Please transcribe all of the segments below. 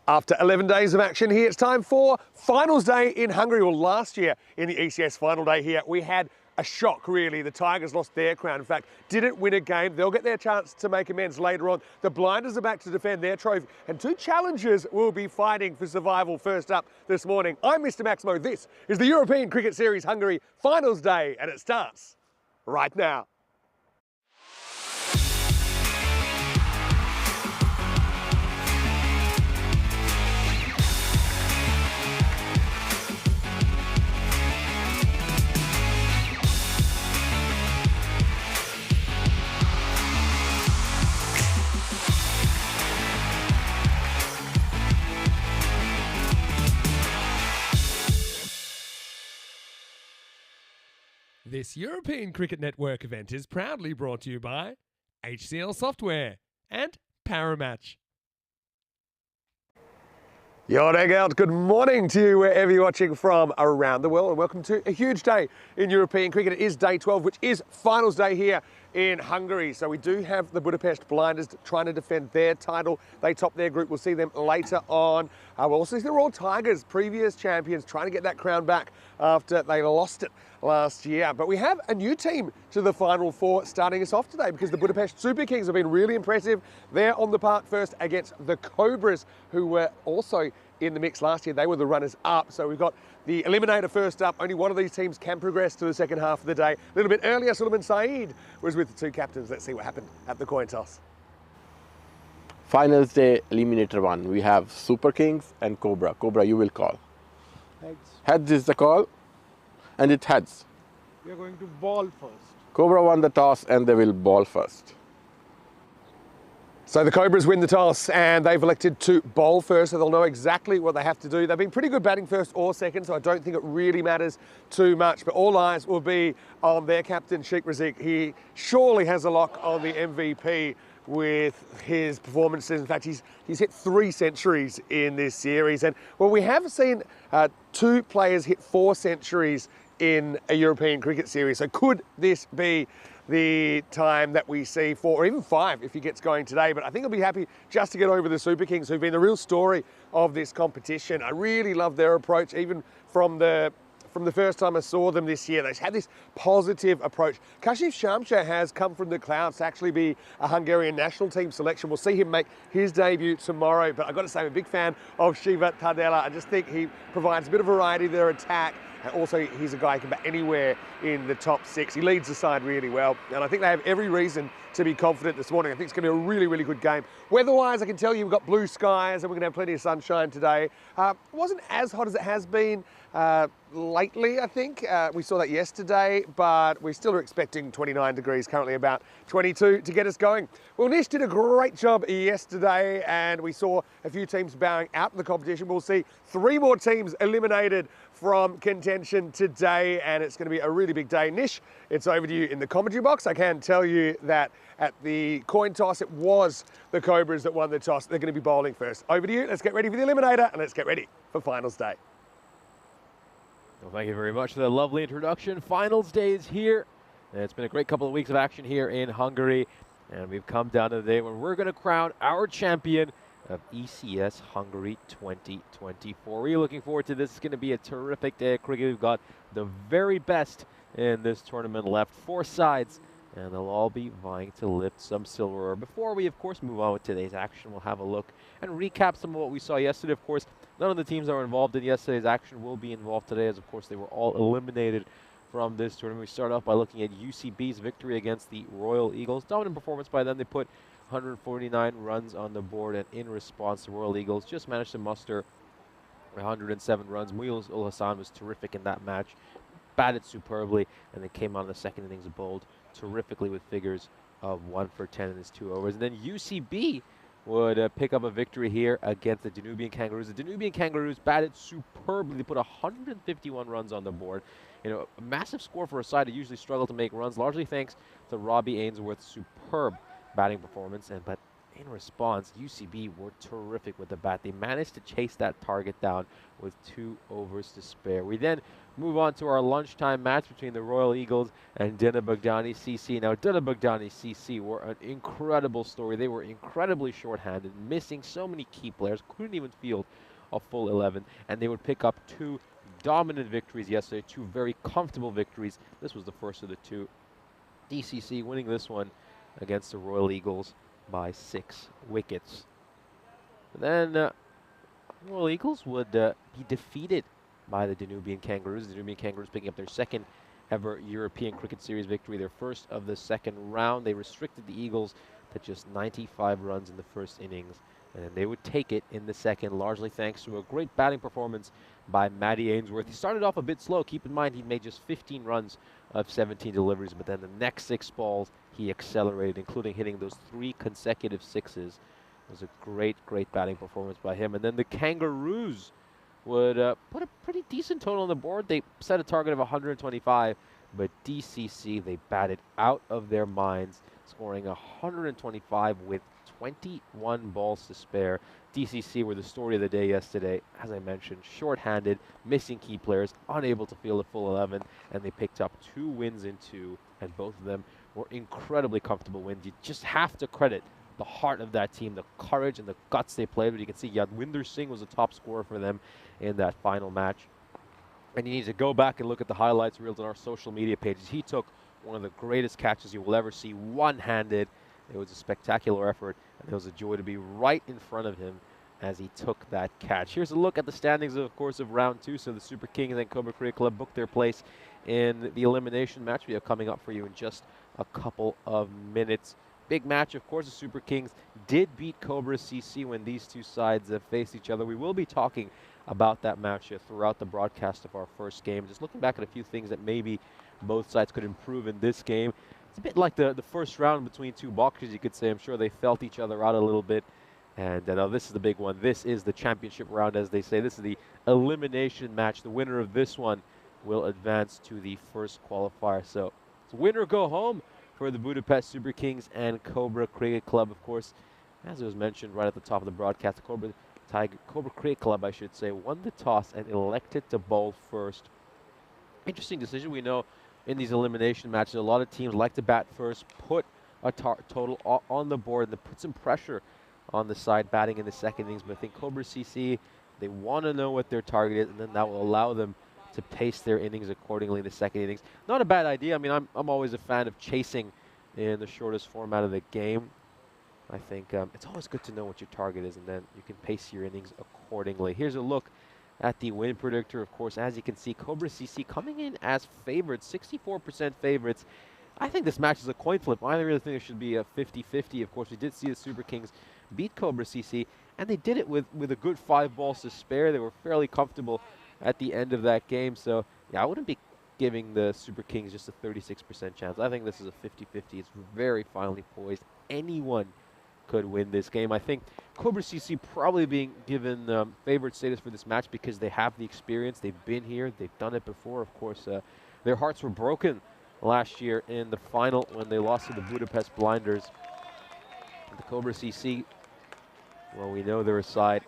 After 11 days of action here, it's time for finals day in Hungary. Well, last year in the ECS final day here, we had a shock, really. The Tigers lost their crown. In fact, didn't win a game. They'll get their chance to make amends later on. The Blinders are back to defend their trophy, and two challengers will be fighting for survival first up this morning. I'm Mr. Maximo. This is the European Cricket Series Hungary finals day, and it starts right now. This European Cricket Network event is proudly brought to you by HCL Software and Paramatch. Yoreg out. Good morning to you wherever you're watching from around the world, and welcome to a huge day in European cricket. It is day 12, which is finals day here in Hungary. So we do have the Budapest Blinders trying to defend their title. They top their group. We'll see them later on. We'll also see the Royal Tigers, previous champions, trying to get that crown back after they lost it last year. But we have a new team to the Final Four starting us off today, because the Budapest Super Kings have been really impressive. They're on the park first against the Cobras, who were also in the mix last year. They were the runners up. So we've got the eliminator first up. Only one of these teams can progress to the second half of the day. A little bit earlier, Suleiman Saeed was with the two captains. Let's see what happened at the coin toss. Finals day, eliminator one. We have Super Kings and Cobra. Cobra, you will call. Heads. Heads is the call, and it's heads. We are going to ball first. Cobra won the toss, and they will ball first. So the Cobras win the toss, and they've elected to bowl first, so they'll know exactly what they have to do. They've been pretty good batting first or second, so I don't think it really matters too much. But all eyes will be on their captain, Sheikh Razik. He surely has a lock on the MVP with his performances. In fact, he's hit 3 centuries in this series. And well, we have seen 2 players hit 4 centuries in a European cricket series. So could this be the time that we see 4 or even 5 if he gets going today? But I think he'll be happy just to get over the Super Kings, who've been the real story of this competition. I really love their approach, even from the first time I saw them this year. They've had this positive approach. Kashif Shamsha has come from the clouds to actually be a Hungarian national team selection. We'll see him make his debut tomorrow. But I've got to say, I'm a big fan of Shiva Tardella. I just think he provides a bit of variety to their attack. And also, he's a guy who can bat anywhere in the top 6. He leads the side really well. And I think they have every reason to be confident this morning. I think it's going to be a really, really good game. Weather-wise, I can tell you we've got blue skies and we're going to have plenty of sunshine today. It wasn't as hot as it has been lately, I think. We saw that yesterday, but we still are expecting 29 degrees, currently about 22 to get us going. Well, Nish did a great job yesterday, and we saw a few teams bowing out in the competition. We'll see 3 more teams eliminated from contention today, and it's going to be a really big day. Nish, it's over to you in the commentary box. I can tell you that at the coin toss, it was the Cobras that won the toss. They're going to be bowling first. Over to you. Let's get ready for the eliminator, and let's get ready for finals day. Well, thank you very much for that lovely introduction. Finals day is here. And it's been a great couple of weeks of action here in Hungary. And we've come down to the day when we're going to crown our champion of ECS Hungary 2024. Really looking forward to this. It's going to be a terrific day of cricket. We've got the very best in this tournament left. 4 sides, and they'll all be vying to lift some silverware. Before we, of course, move on with today's action, we'll have a look and recap some of what we saw yesterday. Of course, none of the teams that were involved in yesterday's action will be involved today, as, of course, they were all eliminated from this tournament. We start off by looking at UCB's victory against the Royal Eagles. Dominant performance by them. They put 149 runs on the board, and in response, the Royal Eagles just managed to muster 107 runs. Muils Ul Hassan was terrific in that match, batted superbly, and then came on in the second innings, bowled terrifically with figures of 1 for 10 in his 2 overs. And then UCB would pick up a victory here against the Danubian Kangaroos. The Danubian Kangaroos batted superbly. They put 151 runs on the board. You know, a massive score for a side that usually struggle to make runs, largely thanks to Robbie Ainsworth's superb batting performance. But in response, UCB were terrific with the bat. They managed to chase that target down with 2 overs to spare. We then move on to our lunchtime match between the Royal Eagles and Dinabogdani CC. Now, Dinabogdani CC were an incredible story. They were incredibly short-handed, missing so many key players, couldn't even field a full 11, and they would pick up 2 dominant victories yesterday, 2 very comfortable victories. This was the first of the 2. DCC winning this one against the Royal Eagles by 6 wickets. Then Royal Eagles would be defeated by the Danubian Kangaroos. The Danubian Kangaroos picking up their 2nd ever European Cricket Series victory, their first of the 2nd round. They restricted the Eagles to just 95 runs in the first innings, and they would take it in the 2nd, largely thanks to a great batting performance by Matty Ainsworth. He started off a bit slow. Keep in mind, he made just 15 runs of 17 deliveries, but then the next 6 balls, he accelerated, including hitting those 3 consecutive sixes. It was a great, great batting performance by him. And then the Kangaroos would put a pretty decent total on the board. They set a target of 125, but DCC, they batted out of their minds, scoring 125 with 21 balls to spare. DCC were the story of the day yesterday. As I mentioned, short-handed, missing key players, unable to field a full 11, and they picked up 2 wins in 2, and both of them were incredibly comfortable wins. You just have to credit the heart of that team, the courage and the guts they played with. You can see Yadwinder Singh was the top scorer for them in that final match. And you need to go back and look at the highlights reels on our social media pages. He took one of the greatest catches you will ever see, one-handed. It was a spectacular effort, and it was a joy to be right in front of him as he took that catch. Here's a look at the standings, of course, of round 2. So the Super Kings and Cobra Cricket Club booked their place in the elimination match we have coming up for you in just a couple of minutes. Big match, of course. The Super Kings did beat Cobra CC when these 2 sides faced each other. We will be talking about that match throughout the broadcast of our first game. Just looking back at a few things that maybe both sides could improve in this game. It's a bit like the first round between 2 boxers, you could say. I'm sure they felt each other out a little bit. And this is the big one. This is the championship round, as they say. This is the elimination match. The winner of this one will advance to the first qualifier. So it's win or go home for the Budapest Super Kings and Cobra Cricket Club, of course. As it was mentioned right at the top of the broadcast, the Cobra Cricket Club, I should say, won the toss and elected to bowl first. Interesting decision. We know in these elimination matches, a lot of teams like to bat first, put a total on the board, and to put some pressure on the side batting in the 2nd innings. But I think Cobra CC, they want to know what their target is, and then that will allow them to pace their innings accordingly in the 2nd innings. Not a bad idea. I mean, I'm always a fan of chasing in the shortest format of the game. I think it's always good to know what your target is, and then you can pace your innings accordingly. Here's a look at the win predictor. Of course, as you can see, Cobra CC coming in as favorites, 64% favorites. I think this match is a coin flip. I really think it should be a 50-50. Of course, we did see the Super Kings beat Cobra CC, and they did it with a good 5 balls to spare. They were fairly comfortable at the end of that game. So, yeah, I wouldn't be giving the Super Kings just a 36% chance. I think this is a 50-50. It's very finely poised. Anyone could win this game. I think Cobra CC probably being given favorite status for this match because they have the experience. They've been here. They've done it before. Of course, their hearts were broken last year in the final when they lost to the Budapest Blinders. The Cobra CC, well, we know they're a side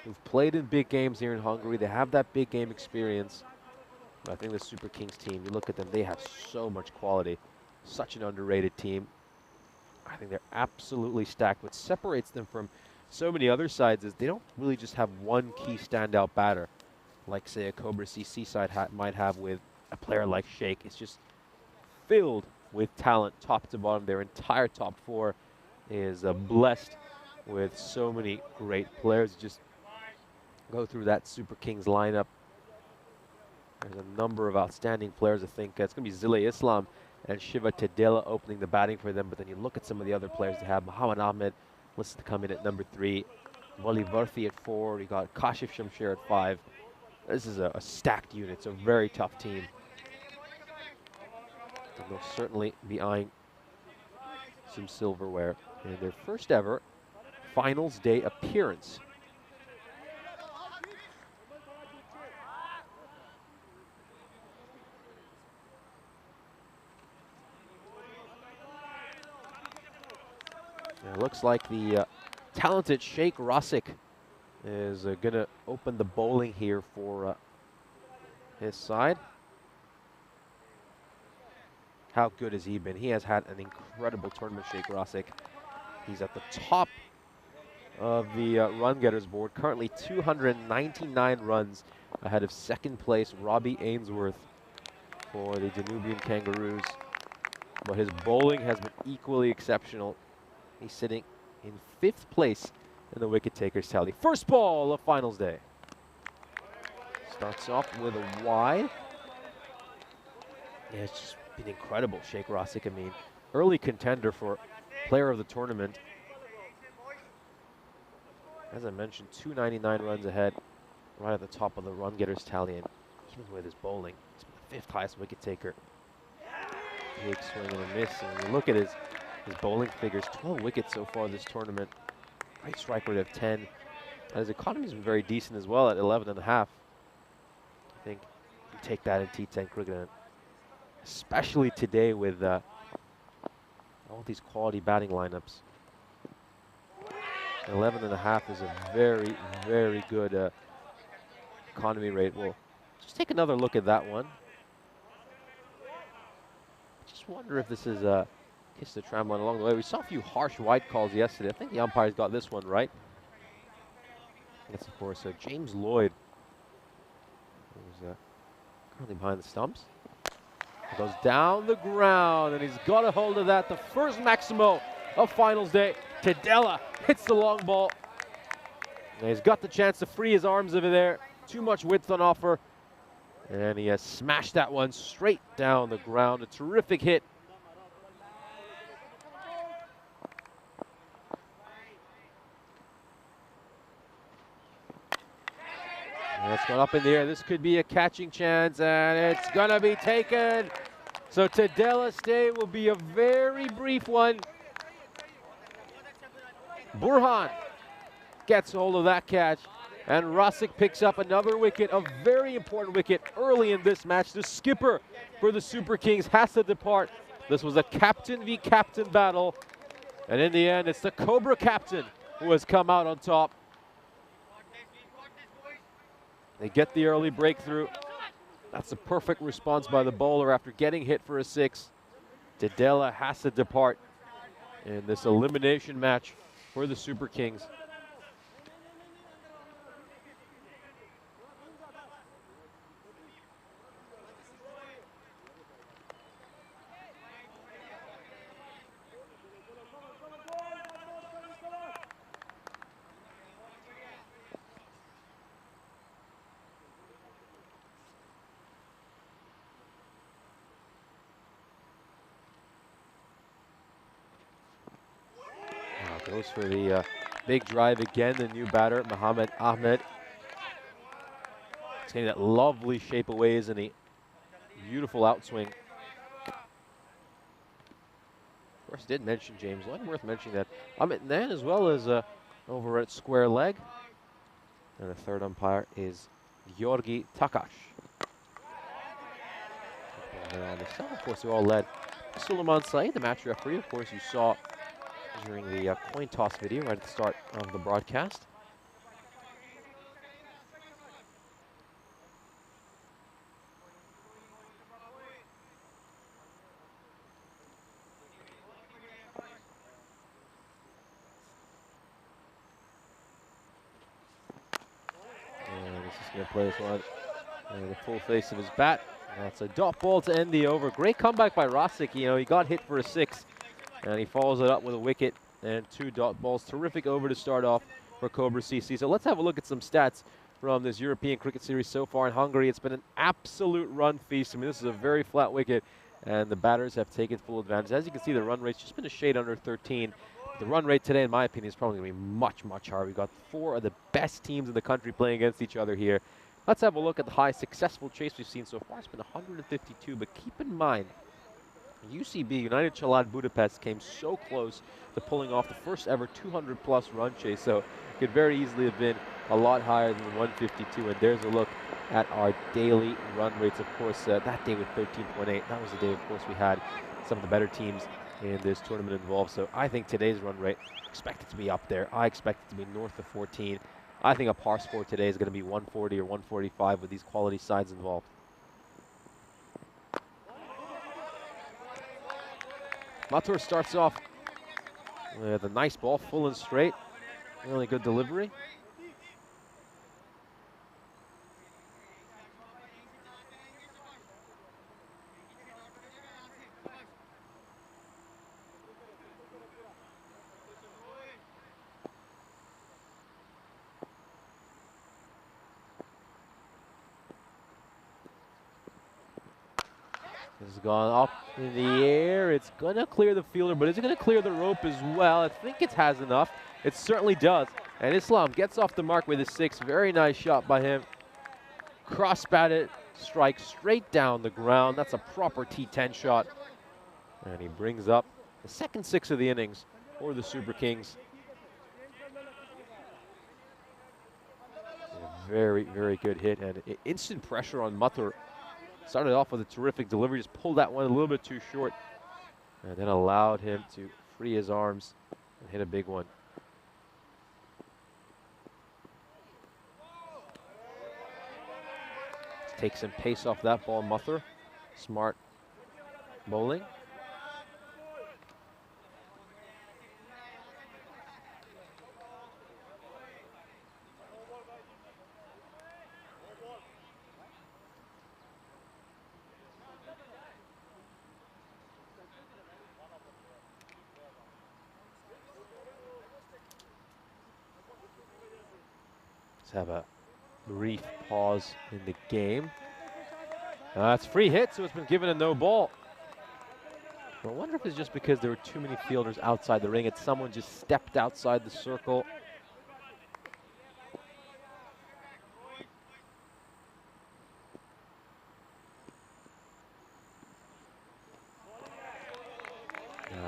who've played in big games here in Hungary. They have that big game experience. But I think the Super Kings team, you look at them, they have so much quality. Such an underrated team. I think they're absolutely stacked. What separates them from so many other sides is they don't really just have one key standout batter, like, say, a Cobra CC side might have with a player like Sheikh. It's just filled with talent, top to bottom. Their entire top 4 is blessed with so many great players. Just go through that Super Kings lineup. There's a number of outstanding players. I think it's going to be Zile Islam and Shiva Tedela opening the batting for them. But then you look at some of the other players they have. Muhammad Ahmed listed to come in at number 3. Wali Varfi at 4. You got Kashif Shamsher at 5. This is a stacked unit. It's a very tough team. And they'll certainly be eyeing some silverware in their first ever Finals Day appearance. It looks like the talented Sheikh Rasik is going to open the bowling here for his side. how good has he been? He has had an incredible tournament, Sheikh Rasik. He's at the top of the run getters board, currently 299 runs ahead of second place Robbie Ainsworth for the Danubian Kangaroos. But his bowling has been equally exceptional. He's sitting in 5th place in the wicket takers tally. First ball of finals day. Starts off with a wide. Yeah, it's just been incredible, Sheikh Rasik. I mean, early contender for player of the tournament. As I mentioned, 299 runs ahead, right at the top of the run getters tally, and even with his bowling, he's been the 5th highest wicket taker. Big swing and a miss, and when you look at his bowling figures, 12 wickets so far this tournament. Great strike rate of 10. And his economy's been very decent as well at 11.5. I think you take that in T10 cricket, and especially today with all these quality batting lineups. 11.5 is a very, very good economy rate. We'll just take another look at that one. Just wonder if this is a kiss the tram line along the way. We saw a few harsh wide calls yesterday. I think the umpires got this one right. That's, of course, James Lloyd, who's currently behind the stumps. He goes down the ground, and he's got a hold of that. The first Maximo of finals day. Tadella hits the long ball. And he's got the chance to free his arms over there. Too much width on offer. And he has smashed that one straight down the ground. A terrific hit. And it's gone up in the air. This could be a catching chance, and it's going to be taken. So Tadella's stay will be a very brief one. Burhan gets hold of that catch, and Rasik picks up another wicket, a very important wicket early in this match. The skipper for the Super Kings has to depart. This was a captain v captain battle, and in the end, it's the Cobra captain who has come out on top. They get the early breakthrough. That's a perfect response by the bowler after getting hit for a 6. Tadella has to depart in this elimination match for the Super Kings. Goes for the big drive again, the new batter, Mohamed Ahmed. He's getting that lovely shape away, isn't he? Beautiful outswing. Of course, did mention James Lloyd. Worth mentioning that Amit Nan as well as over at square leg. And the third umpire is Georgi Takash. On the cell, of course, they're all led. Suleiman Saeed, the match referee, of course, you saw during the coin toss video right at the start of the broadcast. And this is going to play this one the full face of his bat. That's a dot ball to end the over. Great comeback by Rasik. You know, he got hit for a 6. And he follows it up with a wicket and 2 dot balls. Terrific over to start off for Cobra CC. So let's have a look at some stats from this European Cricket Series so far in Hungary. It's been an absolute run feast. I mean, this is a very flat wicket, and the batters have taken full advantage. As you can see, the run rate's just been a shade under 13. The run rate today, in my opinion, is probably going to be much, much higher. We've got 4 of the best teams in the country playing against each other here. Let's have a look at the high successful chase we've seen so far. It's been 152, but keep in mind, UCB, United Chalad Budapest, came so close to pulling off the first ever 200-plus run chase, so it could very easily have been a lot higher than 152. And there's a look at our daily run rates. Of course, that day with 13.8, that was the day, of course, we had some of the better teams in this tournament involved. So I think today's run rate, expect it to be up there. I expect it to be north of 14. I think a par score today is going to be 140 or 145 with these quality sides involved. Matur starts off with a nice ball, full and straight. Really good delivery. It's gone up in the air. It's going to clear the fielder, but is it going to clear the rope as well? I think it has enough. It certainly does. And Islam gets off the mark with a 6. Very nice shot by him. Cross-batted, strike straight down the ground. That's a proper T10 shot. And he brings up the second 6 of the innings for the Super Kings. A very, very good hit. And instant pressure on Matur. Started off with a terrific delivery, just pulled that one a little bit too short, and then allowed him to free his arms and hit a big one. Take some pace off that ball, Matur. Smart bowling. Let's have a brief pause in the game. It's free hit, so it's been given a no ball. I wonder if it's just because there were too many fielders outside the ring. It's someone just stepped outside the circle.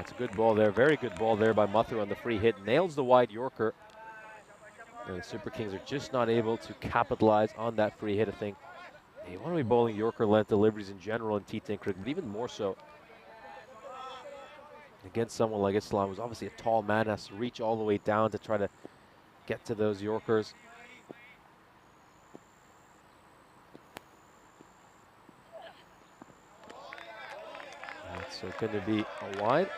It's a good ball there, very good ball there by Matur on the free hit. Nails the wide Yorker. And the Super Kings are just not able to capitalize on that free hit. I think they want to be bowling Yorker length deliveries in general in T10 cricket, but even more so against someone like Islam, who's obviously a tall man, has to reach all the way down to try to get to those Yorkers. So going to be a wide.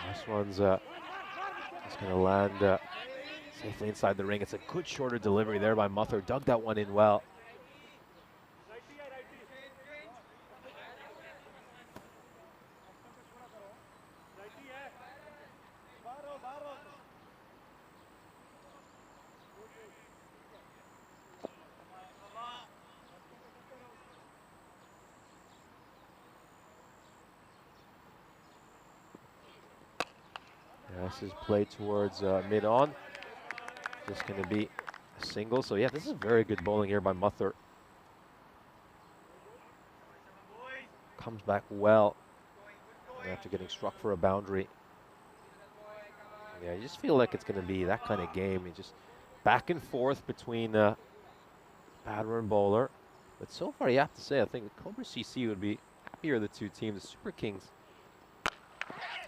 This one's just going to land safely inside the ring. It's a good shorter delivery there by Matur. Dug that one in well. This is played towards mid-on. Just going to be a single. So, yeah, this is very good bowling here by Matur. Comes back well after getting struck for a boundary. Yeah, you just feel like it's going to be that kind of game. You just back and forth between batter and bowler. But so far, you have to say, I think the Cobra CC would be happier of the two teams. The Super Kings,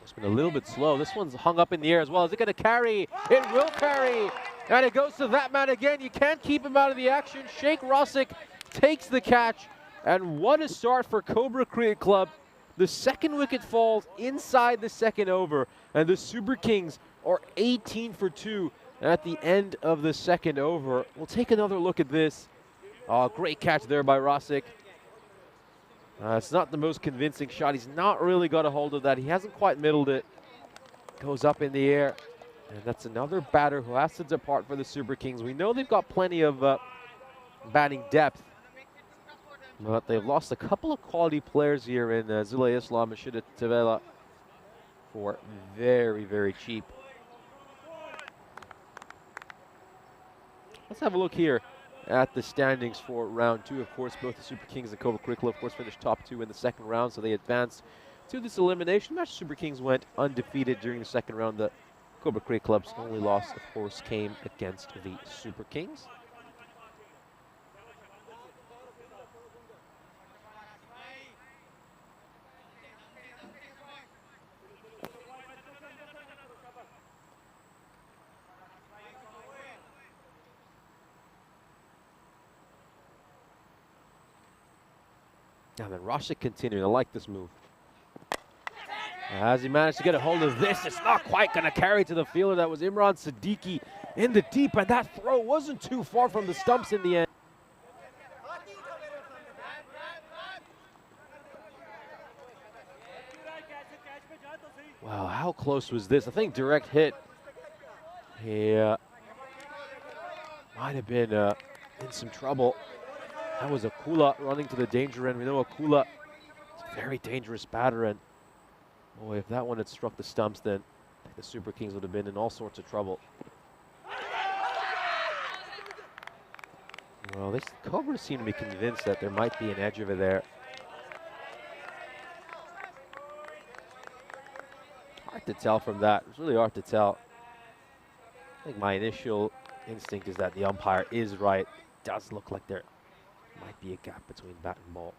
it's been a little bit slow. This one's hung up in the air as well. Is it going to carry? It will carry. And it goes to that man again. You can't keep him out of the action. Sheikh Rosic takes the catch. And what a start for Cobra Cricket Club. The second wicket falls inside the second over. And the Super Kings are 18 for 2 at the end of the second over. We'll take another look at this. Great catch there by Rosic. It's not the most convincing shot. He's not really got a hold of that. He hasn't quite middled it. Goes up in the air. And that's another batter who has to depart for the Super Kings. We know they've got plenty of batting depth. But they've lost a couple of quality players here in Zule Islam and Shida Tavela for very, very cheap. Let's have a look here at the standings for round 2. Of course, both the Super Kings and Cobra Cricket Club, of course, finished top 2 in the second round, so they advanced to this elimination match. Super Kings went undefeated during the second round. The Cobra Creek Club's only loss, of course, came against the Super Kings. Now then, Rashik continuing. I like this move. As he managed to get a hold of this, it's not quite going to carry to the fielder. That was Imran Siddiqui in the deep, and that throw wasn't too far from the stumps in the end. Wow, how close was this? I think direct hit. He might have been in some trouble. That was Akula running to the danger end. We know Akula is a very dangerous batter, and boy, if that one had struck the stumps, then the Super Kings would have been in all sorts of trouble. Well, this Cobras seem to be convinced that there might be an edge over there. Hard to tell from that. It's really hard to tell. I think my initial instinct is that the umpire is right. It does look like there might be a gap between bat and ball.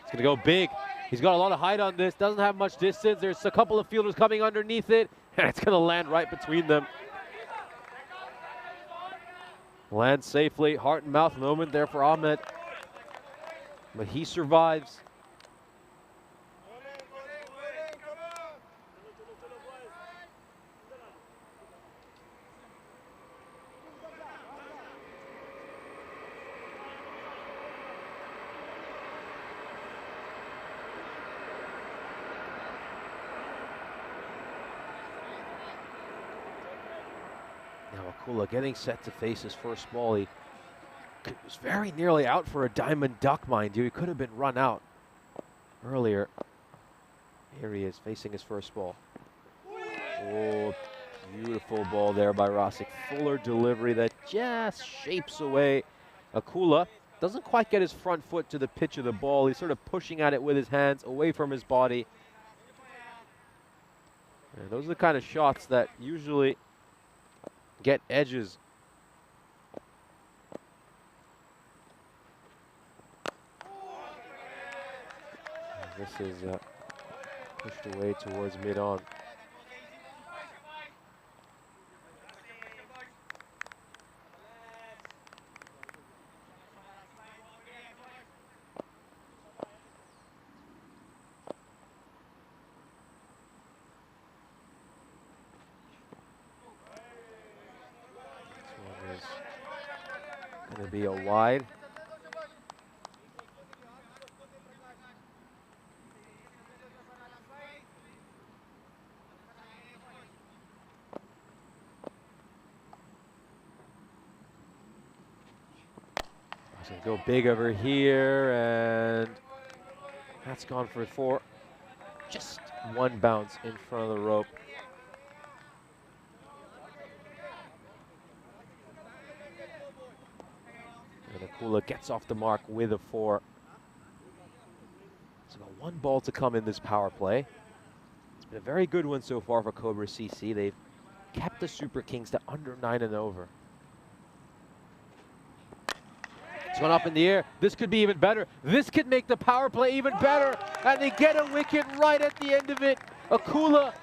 It's going to go big. He's got a lot of height on this. Doesn't have much distance. There's a couple of fielders coming underneath it, and it's going to land right between them. Lands safely. Heart and mouth moment there for Ahmed. But he survives. Now Akula getting set to face his first ball. He was very nearly out for a diamond duck, mind you. He could have been run out earlier. Here he is facing his first ball. Oh, beautiful ball there by Rasic. Fuller delivery that just shapes away. Akula doesn't quite get his front foot to the pitch of the ball. He's sort of pushing at it with his hands away from his body. And those are the kind of shots that usually get edges. And this is pushed away towards mid-on. Going to be a wide. He's going to go big over here, and that's gone for 4. Just one bounce in front of the rope. And Akula gets off the mark with a 4. So got 1 ball to come in this power play. It's been a very good one so far for Cobra CC. They've kept the Super Kings to under 9 and over. It's gone up in the air. This could be even better. This could make the power play even better. And they get a wicket right at the end of it. Akula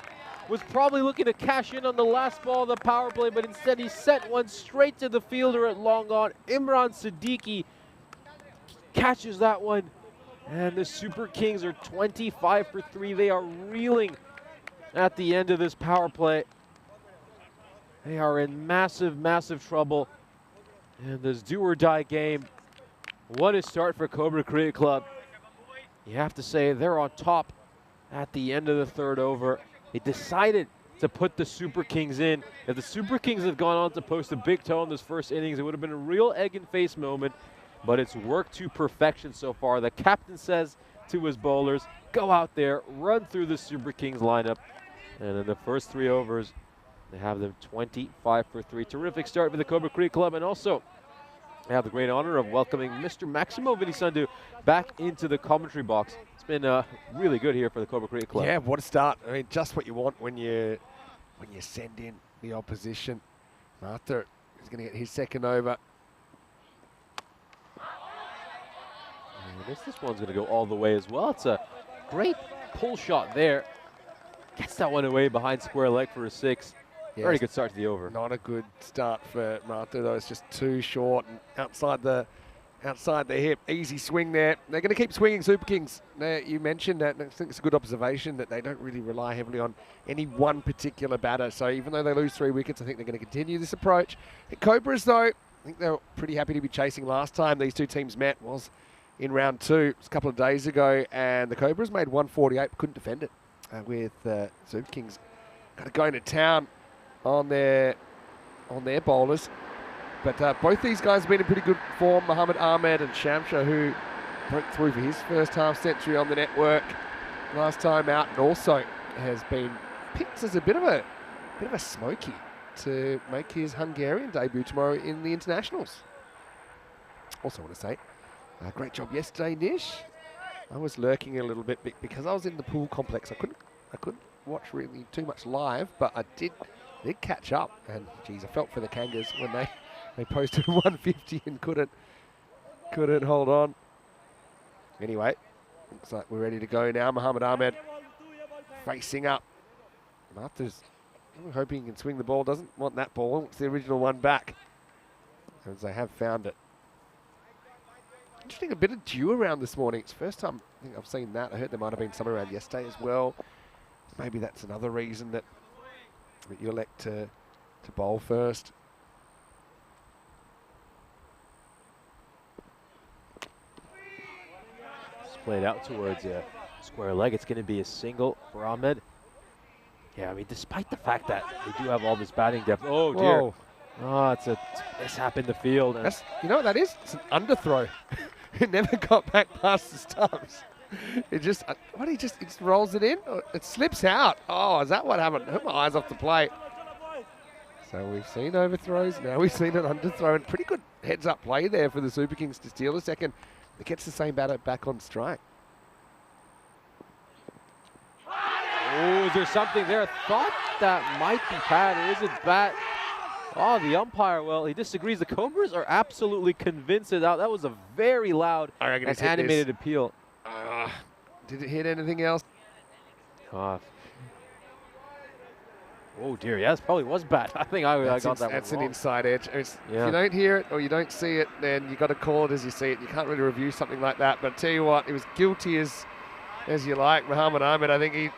was probably looking to cash in on the last ball of the power play, but instead he sent one straight to the fielder at long on. Imran Siddiqui catches that one, and the Super Kings are 25 for 3. They are reeling at the end of this power play. They are in massive, massive trouble in this do-or-die game. What a start for Cobra Creek Club. You have to say they're on top at the end of the 3rd over. They decided to put the Super Kings in. If the Super Kings had gone on to post a big toe in this first innings, it would have been a real egg and face moment, but it's worked to perfection so far. The captain says to his bowlers, go out there, run through the Super Kings lineup, and in the first 3 overs, they have them 25 for 3. Terrific start for the Cobra Creek Club, and also I have the great honor of welcoming Mr. Maximo Vinisandu back into the commentary box. It's It's been really good here for the Cobra Cricket Club. Yeah, what a start. I mean, just what you want when you send in the opposition. Martha is going to get his second over. And this one's going to go all the way as well. It's a great pull shot there. Gets that one away behind square leg for a 6. Yeah, Very good start to the over. Not a good start for Martha, though. It's just too short and outside the hip. Easy swing there. They're going to keep swinging, Super Kings. Now, you mentioned that, and I think it's a good observation that they don't really rely heavily on any one particular batter. So even though they lose 3 wickets, I think they're going to continue this approach. The Cobras, though, I think they were pretty happy to be chasing last time these two teams met was in round 2. It was a couple of days ago, and the Cobras made 148, but couldn't defend it. With Super Kings got to go into town on their bowlers. But both these guys have been in pretty good form. Mohammad Ahmed and Shamsha, who broke through for his first half century on the network last time out, and also has been picked as a bit of a smoky to make his Hungarian debut tomorrow in the internationals. Also want to say, great job yesterday, Nish. I was lurking a little bit because I was in the pool complex. I couldn't watch really too much live, but I did catch up. And geez, I felt for the Kangas when they posted 150 and couldn't hold on. Anyway, looks like we're ready to go now. Mohammad Ahmed facing up. Martha's hoping he can swing the ball. Doesn't want that ball. Wants the original one back, as they have found it. Interesting, a bit of dew around this morning. It's the first time I think I've seen that. I heard there might have been some around yesterday as well. Maybe that's another reason that you elect to bowl first. Played out towards square leg. It's going to be a single for Ahmed. Yeah, I mean, despite the fact that they do have all this batting depth. Oh, dear. Whoa. Oh, it's a mishap in the field. And That's, you know what that is? It's an underthrow. It never got back past the stumps. It just, he just rolls it in? Or it slips out. Oh, is that what happened? I took my eyes off the plate. So we've seen overthrows. Now we've seen an underthrow. And pretty good heads-up play there for the Super Kings to steal a second. It gets the same batter back on strike. oh, is there something there? I thought that might be Pat. It isn't Pat. Oh, the umpire, well, he disagrees. The Cobras are absolutely convinced that that was a very loud and animated appeal. Did it hit anything else? Oh, dear, yeah, this probably was bad. I think I got that one That's an wrong. inside edge. If Yeah. you don't hear it or you don't see it, then you got to call it as you see it. You can't really review something like that. But I tell you what, it was guilty as you like. Mohammad Ahmed, I think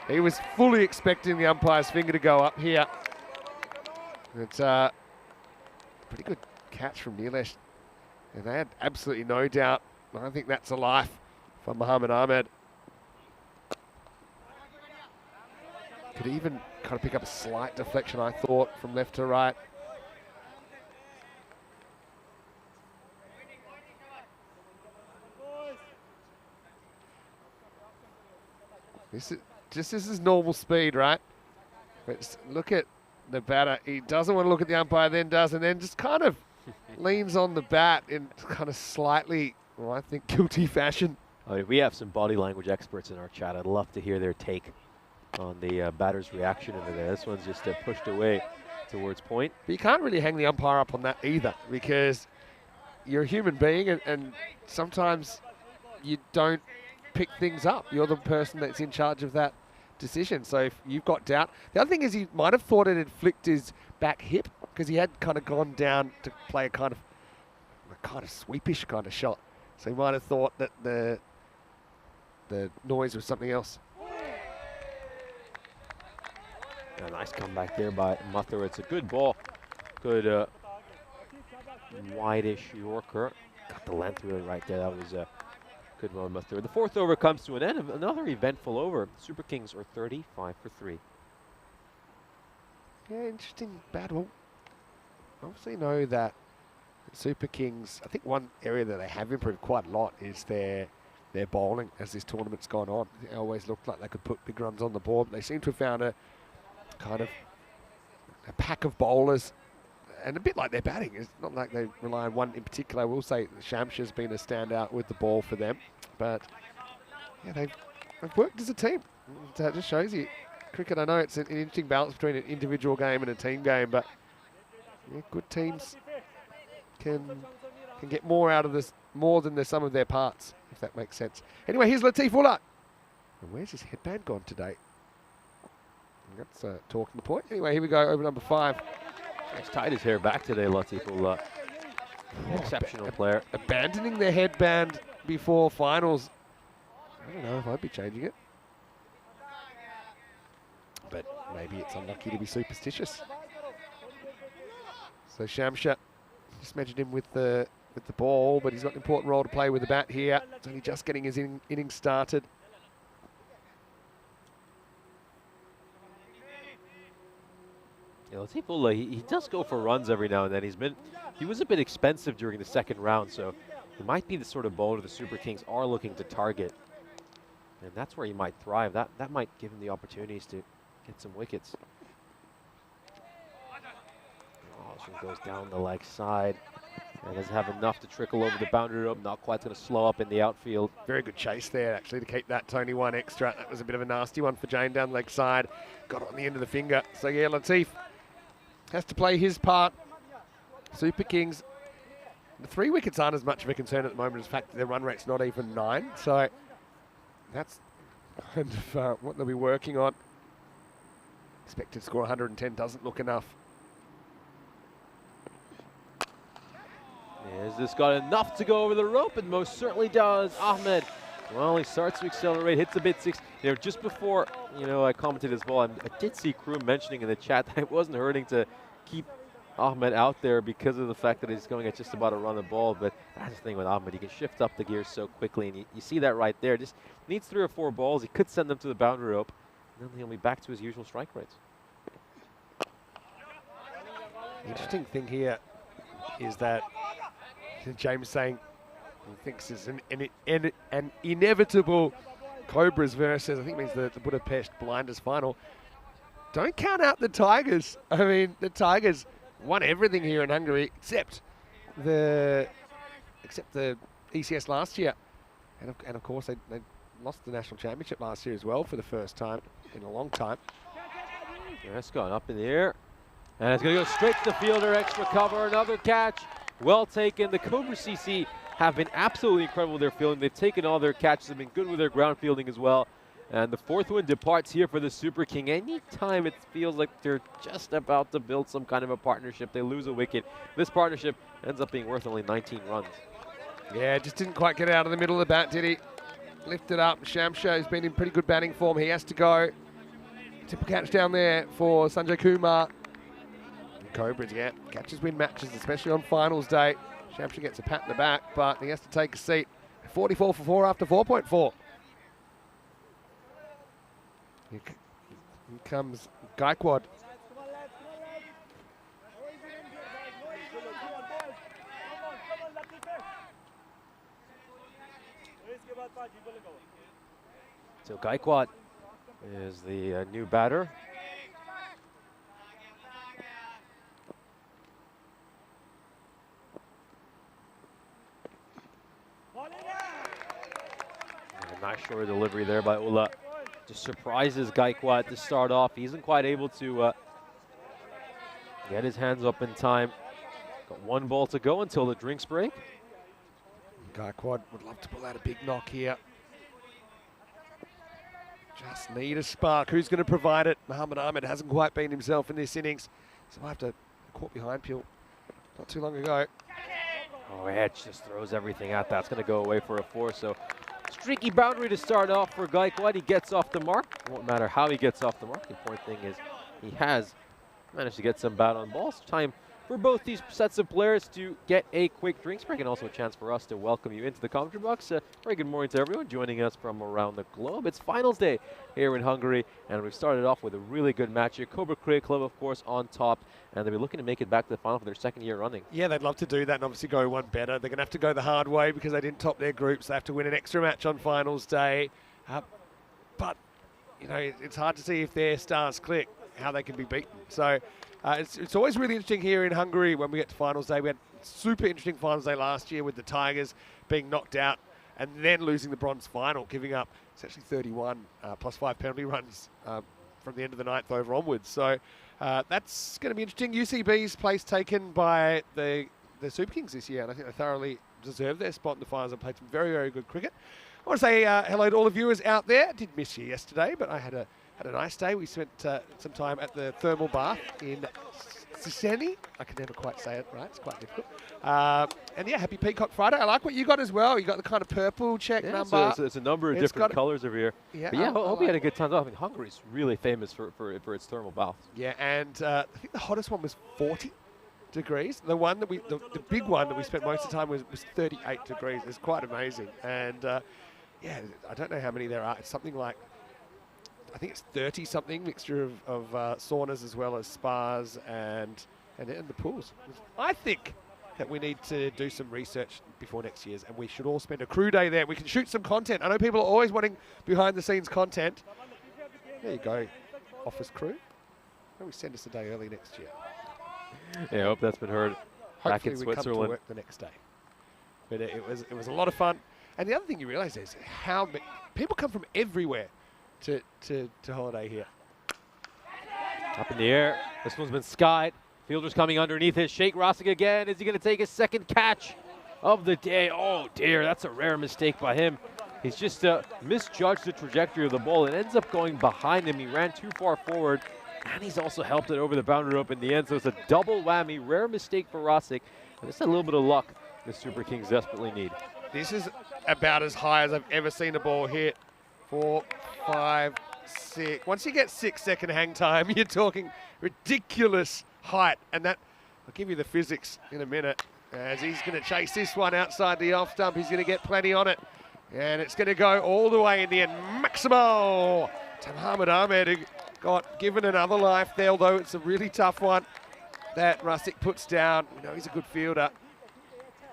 he was fully expecting the umpire's finger to go up here. It's a pretty good catch from Nilesh. And they had absolutely no doubt. I think that's a life for Mohammad Ahmed. Could even kind of pick up a slight deflection, I thought, from left to right. This is normal speed, right? But look at the batter. He doesn't want to look at the umpire, then does, and then just kind of leans on the bat in kind of slightly, well, I think, guilty fashion. Oh, we have some body language experts in our chat. I'd love to hear their take on the batter's reaction into there. This one's just pushed away towards point. But you can't really hang the umpire up on that either, because you're a human being, and sometimes you don't pick things up. You're the person that's in charge of that decision. So if you've got doubt, the other thing is he might have thought it had flicked his back hip, because he had kind of gone down to play a kind of sweepish kind of shot. So he might have thought that the noise was something else. A nice comeback there by Muthler. It's a good ball. Good wide-ish Yorker. Got the length really right there. That was a good one, Muthler. The fourth over comes to an end. Another eventful over. Super Kings are 35 for 3. Yeah, interesting battle. Obviously know that Super Kings, I think one area that they have improved quite a lot is their bowling as this tournament's gone on. It always looked like they could put big runs on the board, but they seem to have found a kind of a pack of bowlers, and a bit like their batting. It's not like they rely on one in particular. I will say Shamsha's been a standout with the ball for them, but Yeah, they've worked as a team. That just shows you. Cricket, I know it's an interesting balance between an individual game and a team game, but yeah, good teams can get more out of this, more than the sum of their parts, if that makes sense. Anyway, here's Latif Ullah. And where's his headband gone today? That's a talking point. Anyway, here we go, over number 5. He's tied his hair back today, Latif Ullah. Exceptional player. Abandoning their headband before finals. I don't know if I'd be changing it. But maybe it's unlucky to be superstitious. So Shamsha, just mentioned him with the ball, but he's got an important role to play with the bat here. He's only just getting his innings started. Yeah, Latif Ullah, he does go for runs every now and then. He was a bit expensive during the second round, so he might be the sort of bowler the Super Kings are looking to target. And that's where he might thrive. That might give him the opportunities to get some wickets. Oh, this one goes down the leg side. And doesn't have enough to trickle over the boundary rope. Not quite going to slow up in the outfield. Very good chase there, actually, to keep that Tony 1 extra. That was a bit of a nasty one for Jane down the leg side. Got it on the end of the finger. So, yeah, Latif has to play his part. Super Kings, the 3 wickets aren't as much of a concern at the moment as the fact that their run rate's not even 9. So that's kind of what they'll be working on. Expected score 110 doesn't look enough. Has this got enough to go over the rope? And most certainly does. Ahmed, well, he starts to accelerate, hits a bit 6. You know, just before, I commented as well, I did see Crew mentioning in the chat that it wasn't hurting to keep Ahmed out there because of the fact that he's going at just about a run the ball. But that's the thing with Ahmed, he can shift up the gears so quickly, and you see that right there. Just needs 3 or 4 balls. He could send them to the boundary rope, and then he'll be back to his usual strike rates. The interesting thing here is that James saying he thinks it's an inevitable Cobras versus, I think it means the Budapest Blinders final. Don't count out the Tigers. I mean, the Tigers won everything here in Hungary except the ECS last year. And of course, they lost the national championship last year as well for the first time in a long time. Yeah, it's gone up in the air. And it's going to go straight to the fielder, extra cover, another catch. Well taken. The Cobra CC have been absolutely incredible with their fielding. They've taken all their catches, have been good with their ground fielding as well. And the 4th one departs here for the Super King. Anytime it feels like they're just about to build some kind of a partnership, they lose a wicket. This partnership ends up being worth only 19 runs. Yeah, just didn't quite get out of the middle of the bat, did he? Lifted up. Shamsha has been in pretty good batting form. He has to go. Tip catch down there for Sanjay Kumar. And Cobras, yeah, catches win matches, especially on finals day. Shamsha gets a pat in the back, but he has to take a seat. 44 for 4 after 4.4. Here comes Gaikwad. So Gaikwad is the new batter. And a nice short delivery there by Ullah. Just surprises Gaikwad to start off. He isn't quite able to get his hands up in time. Got 1 ball to go until the drinks break. Gaikwad would love to pull out a big knock here. Just need a spark. Who's going to provide it? Muhammad Ahmed hasn't quite been himself in this innings. So I have to caught behind Peel not too long ago. Oh, Edge just throws everything at that. It's going to go away for a 4. So streaky boundary to start off for Gaikwad. He gets off the mark. It won't matter how he gets off the mark. The important thing is he has managed to get some bat on balls. Time for both these sets of players to get a quick drinks break, and also a chance for us to welcome you into the commentary box. Very good morning to everyone joining us from around the globe. It's finals day here in Hungary, and we've started off with a really good match here. Cobra Cricket Club, of course, on top, and they'll be looking to make it back to the final for their 2nd year running. Yeah, they'd love to do that and obviously go one better. They're going to have to go the hard way because they didn't top their groups. They have to win an extra match on finals day. But, it's hard to see if their stars click, how they can be beaten. So it's always really interesting here in Hungary when we get to finals day. We had super interesting finals day last year with the Tigers being knocked out and then losing the bronze final, giving up essentially 31 plus 5 penalty runs from the end of the ninth over onwards. So that's going to be interesting. UCB's place taken by the Super Kings this year, and I think they thoroughly deserve their spot in the finals and played some very, very good cricket. I want to say hello to all the viewers out there. I did miss you yesterday, but I had a nice day. We spent some time at the thermal bath in Siseni. I can never quite say it right. It's quite difficult. And yeah, happy Peacock Friday. I like what you got as well. You got the kind of purple check number. So it's a number of different colors over here. Yeah, but yeah, I hope you had a good time. I mean, Hungary's really famous for its thermal baths. Yeah, and I think the hottest one was 40 degrees. The one that the big one that we spent most of the time was 38 degrees. It's quite amazing. And yeah, I don't know how many there are. It's something like, I think it's 30 something, mixture of saunas as well as spas and the pools. I think that we need to do some research before next year's, and we should all spend a crew day there. We can shoot some content. I know people are always wanting behind the scenes content. There you go, office crew. Maybe send us a day early next year. Yeah, I hope that's been heard. Hopefully back in we Switzerland. come to work the next day. But it was a lot of fun. And the other thing you realise is how people come from everywhere to holiday here. Up in the air. This one's been skied. Fielder's coming underneath it. Sheikh Rosick again. Is he going to take his second catch of the day? Oh, dear. That's a rare mistake by him. He's just misjudged the trajectory of the ball. It ends up going behind him. He ran too far forward, and he's also helped it over the boundary rope in the end. So it's a double whammy. Rare mistake for Rosick. And it's a little bit of luck the Super Kings desperately need. This is about as high as I've ever seen a ball hit. 4, 5, 6. Once you get 6 second hang time, you're talking ridiculous height. And that, I'll give you the physics in a minute. As he's going to chase this one outside the off stump, he's going to get plenty on it. And it's going to go all the way in the end. Maximal to Mohamed Ahmed, who got given another life there, although it's a really tough one that Rosick puts down. We know he's a good fielder.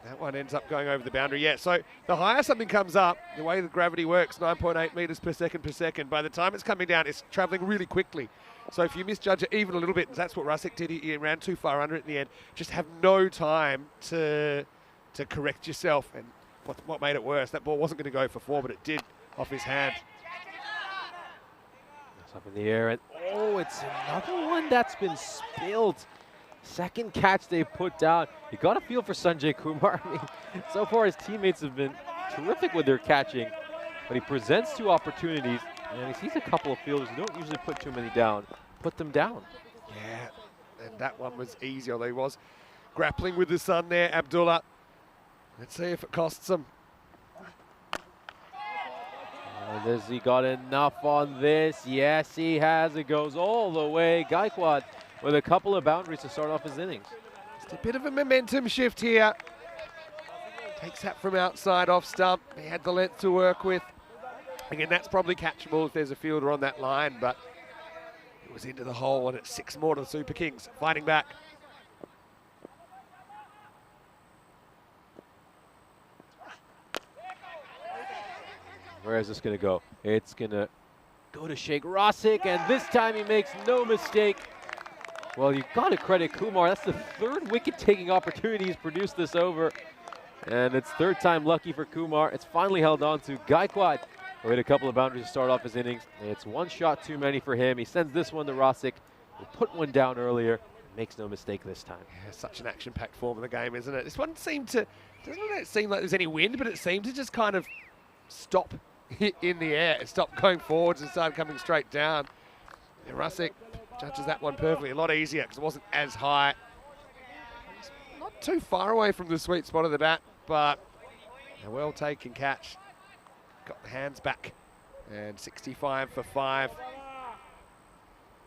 That one ends up going over the boundary. Yeah, so the higher something comes up, the way the gravity works, 9.8 meters per second, by the time it's coming down, it's traveling really quickly. So if you misjudge it even a little bit, that's what Rosick did. He ran too far under it in the end. Just have no time to correct yourself. And what made it worse, that ball wasn't going to go for 4, but it did off his hand. It's up in the air, and oh, it's another one that's been spilled. Second catch they put down. You got to feel for Sanjay Kumar. I mean, so far his teammates have been terrific with their catching, but he presents 2 opportunities, and he sees a couple of fielders who don't usually put too many down. Put them down. Yeah, and that one was easy, although he was grappling with the sun there, Abdullah. Let's see if it costs him. Has he got enough on this? Yes, he has. It goes all the way. Gaikwad with a couple of boundaries to start off his innings. Just a bit of a momentum shift here. Takes that from outside off stump. He had the length to work with. Again, that's probably catchable if there's a fielder on that line, but it was into the hole, and it's 6 more to the Super Kings fighting back. Where is this going to go? It's going to go to Sheikh Rosick, and this time he makes no mistake. Well, you've got to credit Kumar. That's the 3rd wicket-taking opportunity he's produced this over. And it's 3rd time lucky for Kumar. It's finally held on to Gaikwad. We had a couple of boundaries to start off his innings. It's 1 shot too many for him. He sends this one to Rosick. He put one down earlier. Makes no mistake this time. Yeah, such an action-packed form of the game, isn't it? This one seemed to, doesn't it seem like there's any wind, but it seemed to just kind of stop in the air. It stopped going forwards and started coming straight down. And Rosick judges that one perfectly. A lot easier because it wasn't as high. It's not too far away from the sweet spot of the bat, but a well-taken catch. Got the hands back. And 65 for 5.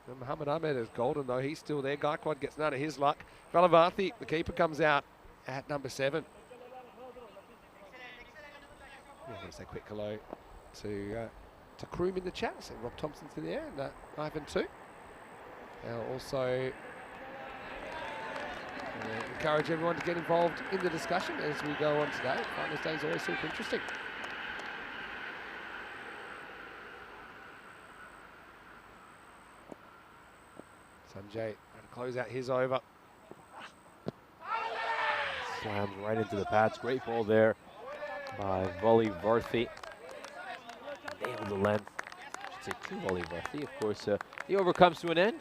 And Mohamed Ahmed is golden, though. He's still there. Gaikwad gets none of his luck. Valavarthi, the keeper, comes out at number 7. Yeah, here's a quick hello to Kroom in the chat. So Rob Thompson's in there, and Ivan too. Also encourage everyone to get involved in the discussion as we go on today. Finals Day is always super interesting. Sanjay trying to close out his over. Slams right into the pads. Great ball there by Volley Varthy. Nailed the length. I should say two Volley Varthy. Of course, the over comes to an end.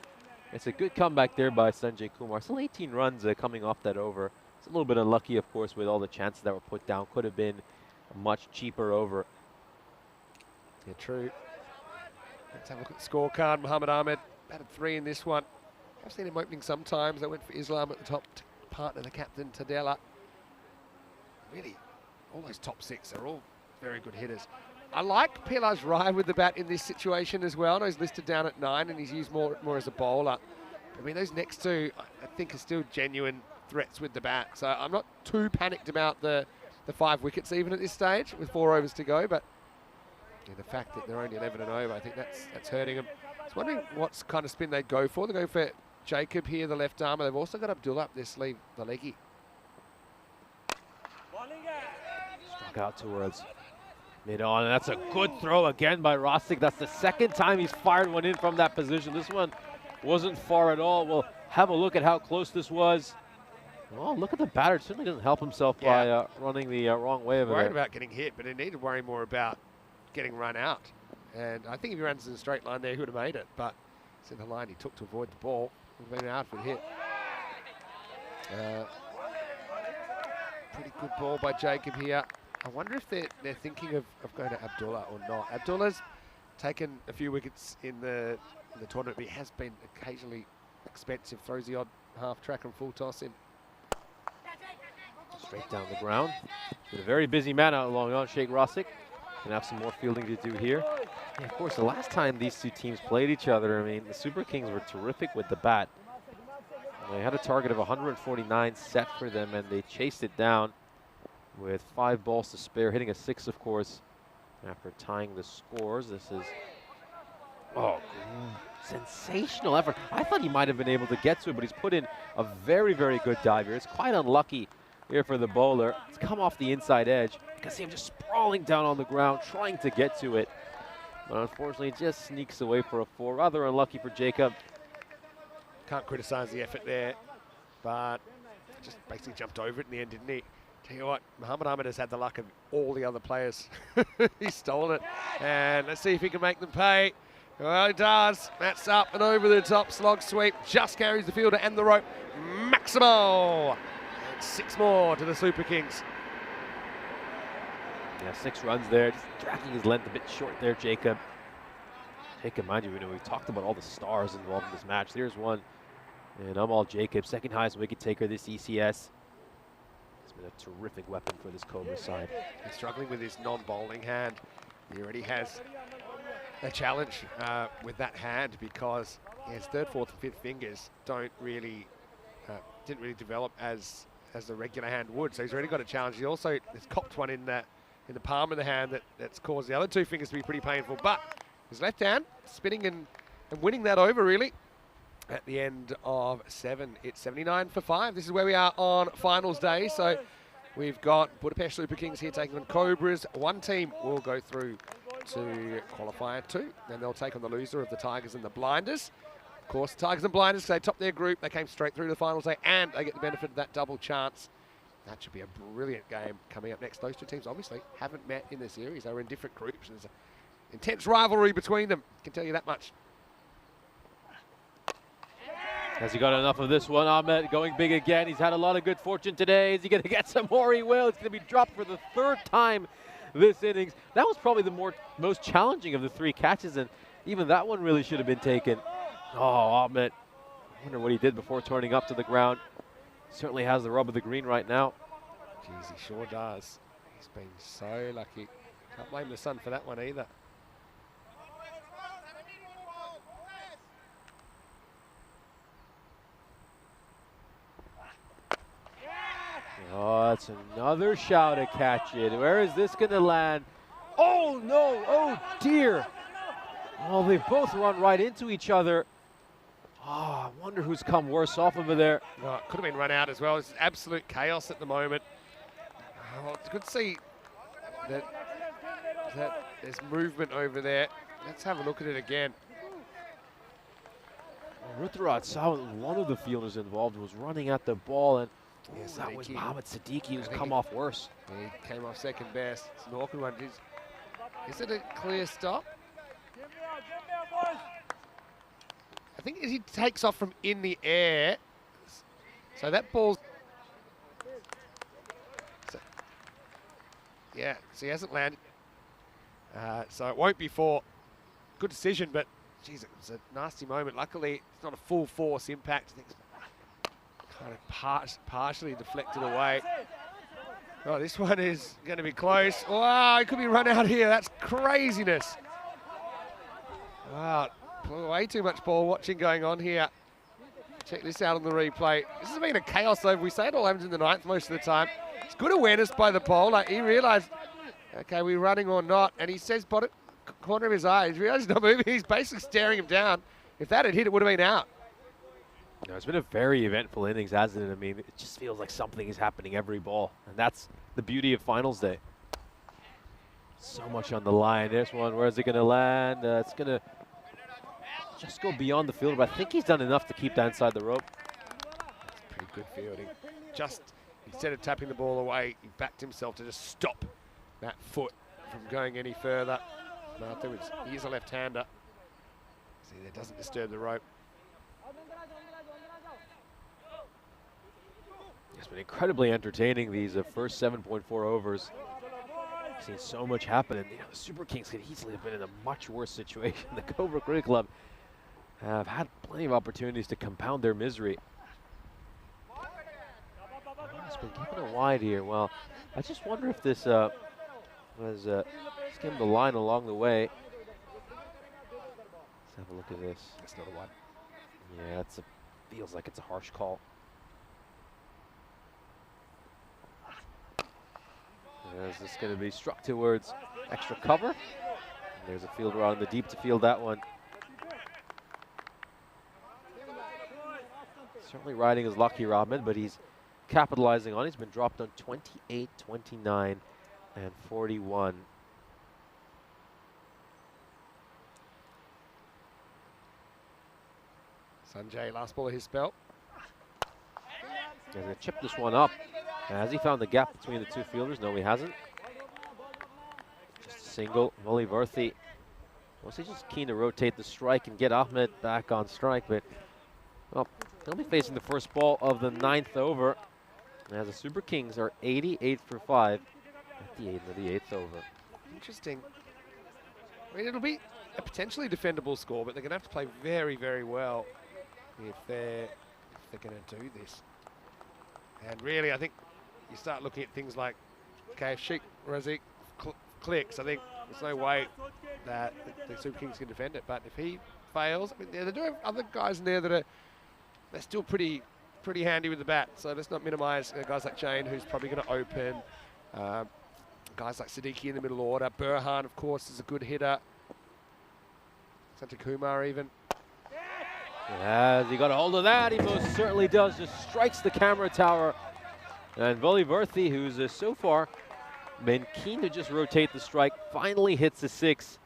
It's a good comeback there by Sanjay Kumar. Still 18 runs coming off that over. It's a little bit unlucky, of course, with all the chances that were put down. Could have been a much cheaper over. Yeah, true. Let's have a look at the scorecard. Mohammed Ahmed batted 3 in this one. I've seen him opening sometimes. I went for Islam at the top, partner the captain, Tadella. Really, all those top 6 are all very good hitters. I like Pilar's Rai with the bat in this situation as well. I know he's listed down at 9 and he's used more as a bowler. I mean, those next two, I think, are still genuine threats with the bat. So I'm not too panicked about the 5 wickets even at this stage with 4 overs to go. But yeah, the fact that they're only 11 and over, I think that's hurting them. I was wondering what kind of spin they'd go for. They go for Jacob here, the left armer. They've also got Abdullah up their sleeve, the leggy. Struck out towards mid-on, and that's a good throw again by Rostic. That's the second time he's fired one in from that position. This one wasn't far at all. We'll have a look at how close this was. Oh, look at the batter. Certainly doesn't help himself by running the wrong way over there. Worried about getting hit, but he needed to worry more about getting run out. And I think if he runs in a straight line there, he would have made it. But it's in the line he took to avoid the ball. Would have been an outfield hit. Pretty good ball by Jacob here. I wonder if they're thinking of going to Abdullah or not. Abdullah's taken a few wickets in the tournament, but he has been occasionally expensive. Throws the odd half track and full toss in. Straight down the ground. With a very busy man out along on Sheikh Rostic. Gonna have some more fielding to do here. And of course, the last time these two teams played each other, I mean, the Super Kings were terrific with the bat. They had a target of 149 set for them, and they chased it down with 5 balls to spare, hitting a 6, of course, after tying the scores. This is, sensational effort. I thought he might have been able to get to it, but he's put in a very, very good dive here. It's quite unlucky here for the bowler. It's come off the inside edge. You can see him just sprawling down on the ground, trying to get to it. But unfortunately, it just sneaks away for a 4. Rather unlucky for Jacob. Can't criticise the effort there, but just basically jumped over it in the end, didn't he? Tell you what, Mohammed Ahmed has had the luck of all the other players. He's stolen it. And let's see if he can make them pay. Well, he does. That's up and over the top. Slog sweep. Just carries the fielder and the rope. Maximo. And 6 more to the Super Kings. Yeah, 6 runs there. Just dragging his length a bit short there, Jacob. Jacob, mind you, we've talked about all the stars involved in this match. There's one. And Amal Jacob, second highest wicket taker this ECS. He's been a terrific weapon for this Cobra side. He's struggling with his non-bowling hand. He already has a challenge with that hand because his 3rd, 4th, and 5th fingers didn't really develop as the regular hand would. So he's already got a challenge. He also has copped one in the palm of the hand that's caused the other 2 fingers to be pretty painful. But his left hand spinning and winning that over really. At the end of 7, it's 79 for 5. This is where we are on finals day. So we've got Budapest Super Kings here taking on Cobras. One team will go through to qualifier 2. Then they'll take on the loser of the Tigers and the Blinders. Of course, the Tigers and Blinders, they topped their group. They came straight through the finals day and they get the benefit of that double chance. That should be a brilliant game coming up next. Those 2 teams obviously haven't met in the series. They were in different groups. There's an intense rivalry between them. I can tell you that much. Has he got enough of this one? Ahmed going big again. He's had a lot of good fortune today. Is he going to get some more? He will. It's going to be dropped for the 3rd time this innings. That was probably the most challenging of the 3 catches, and even that one really should have been taken. Oh, Ahmed. I wonder what he did before turning up to the ground. Certainly has the rub of the green right now. Jeez, he sure does. He's been so lucky. Can't blame the sun for that one either. Oh, that's another shot to catch it. Where is this going to land? Oh, no. Oh, dear. Oh, they both run right into each other. Oh, I wonder who's come worse off over there. Oh, it could have been run out as well. It's absolute chaos at the moment. Oh, it's good to see that there's movement over there. Let's have a look at it again. Ruturat saw one of the fielders involved was running at the ball, and Yes, That was Siddiqui. Mohamed Siddiqui who's I think come he- off worse. He came off second best. It's an awkward one. Is it a clear stop? I think he takes off from in the air. So that ball's... Yeah, so he hasn't landed. So it won't be for good decision, but geez, it was a nasty moment. Luckily, it's not a full force impact. I think it's kind of partially deflected away. Oh, this one is going to be close. Wow, it could be run out here. That's craziness. Wow, way too much ball watching going on here. Check this out on the replay. This has been a chaos over. We say it all happens in the ninth most of the time. It's good awareness by the bowler. He realised, okay, we're running or not, and he says, bottom corner of his eye, he realised he's not moving. He's basically staring him down. If that had hit, it would have been out. No, it's been a very eventful innings, hasn't it? I mean, it just feels like something is happening every ball, and that's the beauty of finals day. So much on the line. This one, where's it going to land? It's going to just go beyond the fielder, but I think he's done enough to keep that inside the rope. That's pretty good fielding. Just, instead of tapping the ball away, he backed himself to just stop that foot from going any further. Martha, he is a left-hander. See, that doesn't disturb the rope. It's been incredibly entertaining, these first 7.4 overs. Seen so much happen, and the Super Kings could easily have been in a much worse situation. The Cobra Cricket Club have had plenty of opportunities to compound their misery. It's been given a wide here. Well, I just wonder if this was skimmed the line along the way. Let's have a look at this. That's not a one. Yeah, feels like it's a harsh call. Is this going to be struck towards extra cover? And there's a fielder out in the deep to field that one. Certainly riding his luck here, Ahmed, but he's capitalizing on it. He's been dropped on 28, 29, and 41. Sanjay, last ball of his spell. He's going to chip this one up. Has he found the gap between the two fielders? No, he hasn't. Just a single. Wally Varthy was he just keen to rotate the strike and get Ahmed back on strike, but well, he'll be facing the first ball of the ninth over. As the Super Kings are 88 for 5 at the 8th over. Interesting. I mean, it'll be a potentially defendable score, but they're going to have to play very, very well if they're going to do this. And really, I think you start looking at things like, okay, if Sheikh Razik clicks, I think there's no way that the Super Kings can defend it. But if he fails, I mean, they do have other guys in there that they're still pretty handy with the bat. So let's not minimise guys like Jane, who's probably going to open. Guys like Siddiqui in the middle order. Burhan, of course, is a good hitter. Santa Kumar even. Has he got a hold of that? He most certainly does. Just strikes the camera tower. And Wally Varthy, who's so far been keen to just rotate the strike, finally hits a 6.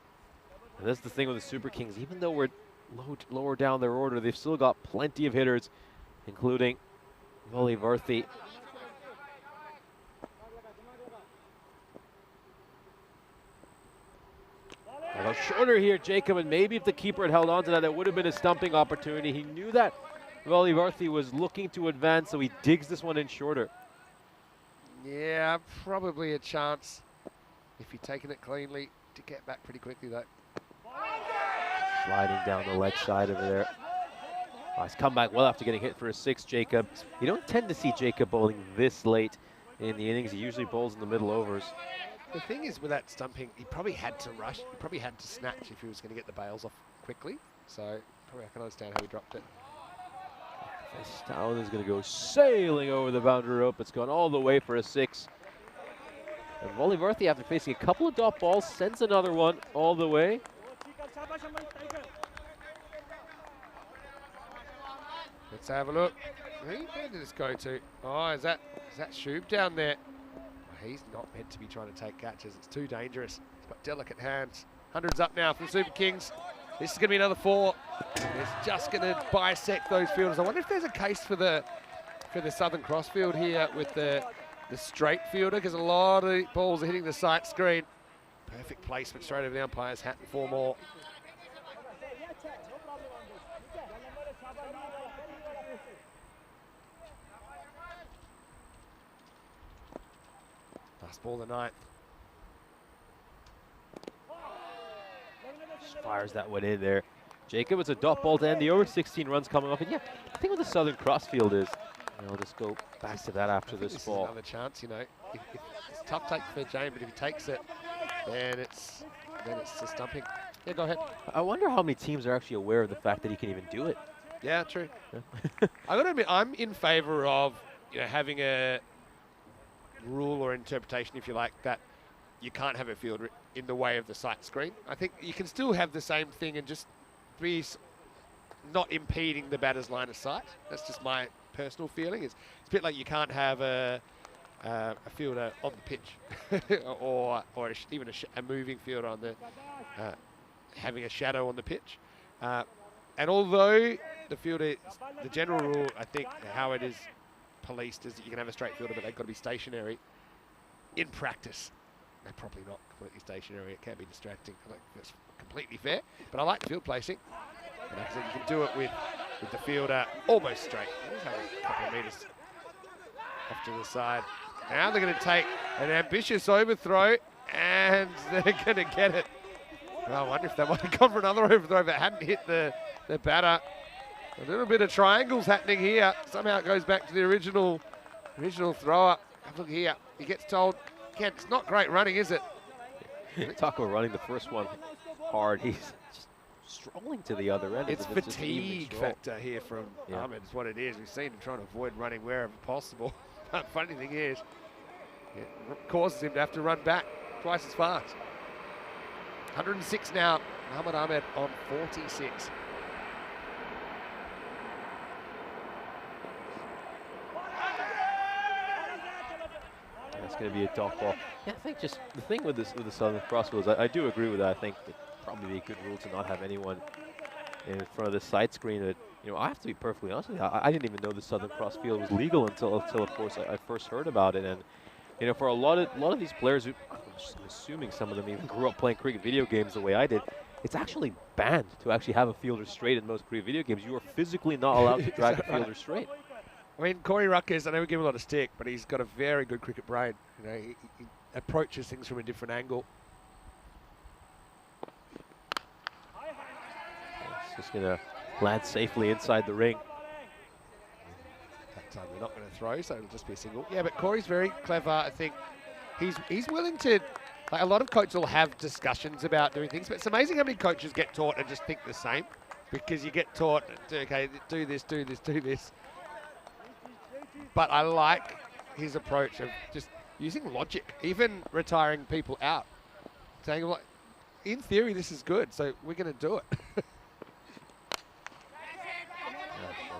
And that's the thing with the Super Kings. Even though we're lower down their order, they've still got plenty of hitters, including Wally Varthy. A little shorter here, Jacob, and maybe if the keeper had held on to that, that would have been a stumping opportunity. He knew that Wally Varthy was looking to advance, so he digs this one in shorter. Yeah, probably a chance if you're taking it cleanly to get back pretty quickly, though. Sliding down the leg side over there. Oh, he's come back well after getting hit for a 6, Jacob. You don't tend to see Jacob bowling this late in the innings. He usually bowls in the middle overs. The thing is, with that stumping, he probably had to rush. He probably had to snatch if he was going to get the bails off quickly. So probably I can understand how he dropped it. This down is going to go sailing over the boundary rope. It's gone all the way for a 6. And Wally Varthy, after facing a couple of dot balls, sends another one all the way. Let's have a look. Where did this go to? Oh, is that Shub down there? Well, he's not meant to be trying to take catches. It's too dangerous. He's got delicate hands. 100's up now from the Super Kings. This is going to be another 4. It's just going to bisect those fielders. I wonder if there's a case for the for the Southern Crossfield here with the straight fielder, because a lot of balls are hitting the sight screen. Perfect placement straight over the umpire's hat and 4 more. Last ball of the 9th. Just fires that one in there. Jacob, it's a dot ball to end the over. 16 runs coming up. And yeah, I think what the Southern Crossfield is, and I'll just go back to that after this ball. Another chance, you know. It's a tough take for Jane, but if he takes it, then it's just dumping. Yeah, go ahead. I wonder how many teams are actually aware of the fact that he can even do it. Yeah, true. Yeah. I got to admit, I'm in favour of having a rule or interpretation, if you like, that you can't have a field in the way of the sight screen. I think you can still have the same thing and just be not impeding the batter's line of sight. That's just my personal feeling. It's a bit like you can't have a fielder on the pitch or even a moving fielder on the having a shadow on the pitch. And although the general rule, I think how it is policed is that you can have a straight fielder, but they've got to be stationary. In practice, they're probably not completely stationary. It can be distracting. I think that's completely fair, but I like field placing. And like I said, you can do it with the fielder almost straight. Just have a couple of metres off to the side. Now they're going to take an ambitious overthrow, and they're going to get it. Well, I wonder if they might have gone for another overthrow if it hadn't hit the batter. A little bit of triangles happening here. Somehow it goes back to the original thrower. Look here. He gets told, Kent, it's not great running, is it? Talk about running the first one hard. He's just strolling to the other end. It's fatigue factor here from Ahmed is what it is. We've seen him trying to avoid running wherever possible. But funny thing is, it causes him to have to run back twice as fast. 106 now. Muhammad Ahmed on 46. It's going to be a dot ball. Yeah, I think just the thing with the Southern Crossfield is I do agree with that. I think it'd probably be a good rule to not have anyone in front of the side screen. That I have to be perfectly honest with you. I didn't even know the Southern Crossfield was legal until of course I first heard about it. And for a lot of these players who, I'm assuming some of them even grew up playing cricket video games the way I did, it's actually banned to actually have a fielder straight in most cricket video games. You are physically not allowed to drag a fielder straight. I mean, Corey Ruckers, I know we give him a lot of stick, but he's got a very good cricket brain. He approaches things from a different angle. It's just going to land safely inside the ring. That time they're not going to throw, so it'll just be a single. Yeah, but Corey's very clever. I think he's willing to. Like, a lot of coaches will have discussions about doing things, but it's amazing how many coaches get taught and just think the same, because you get taught, okay, do this, do this, do this. But I like his approach of just using logic, even retiring people out. Saying, well, in theory, this is good, so we're going to do it.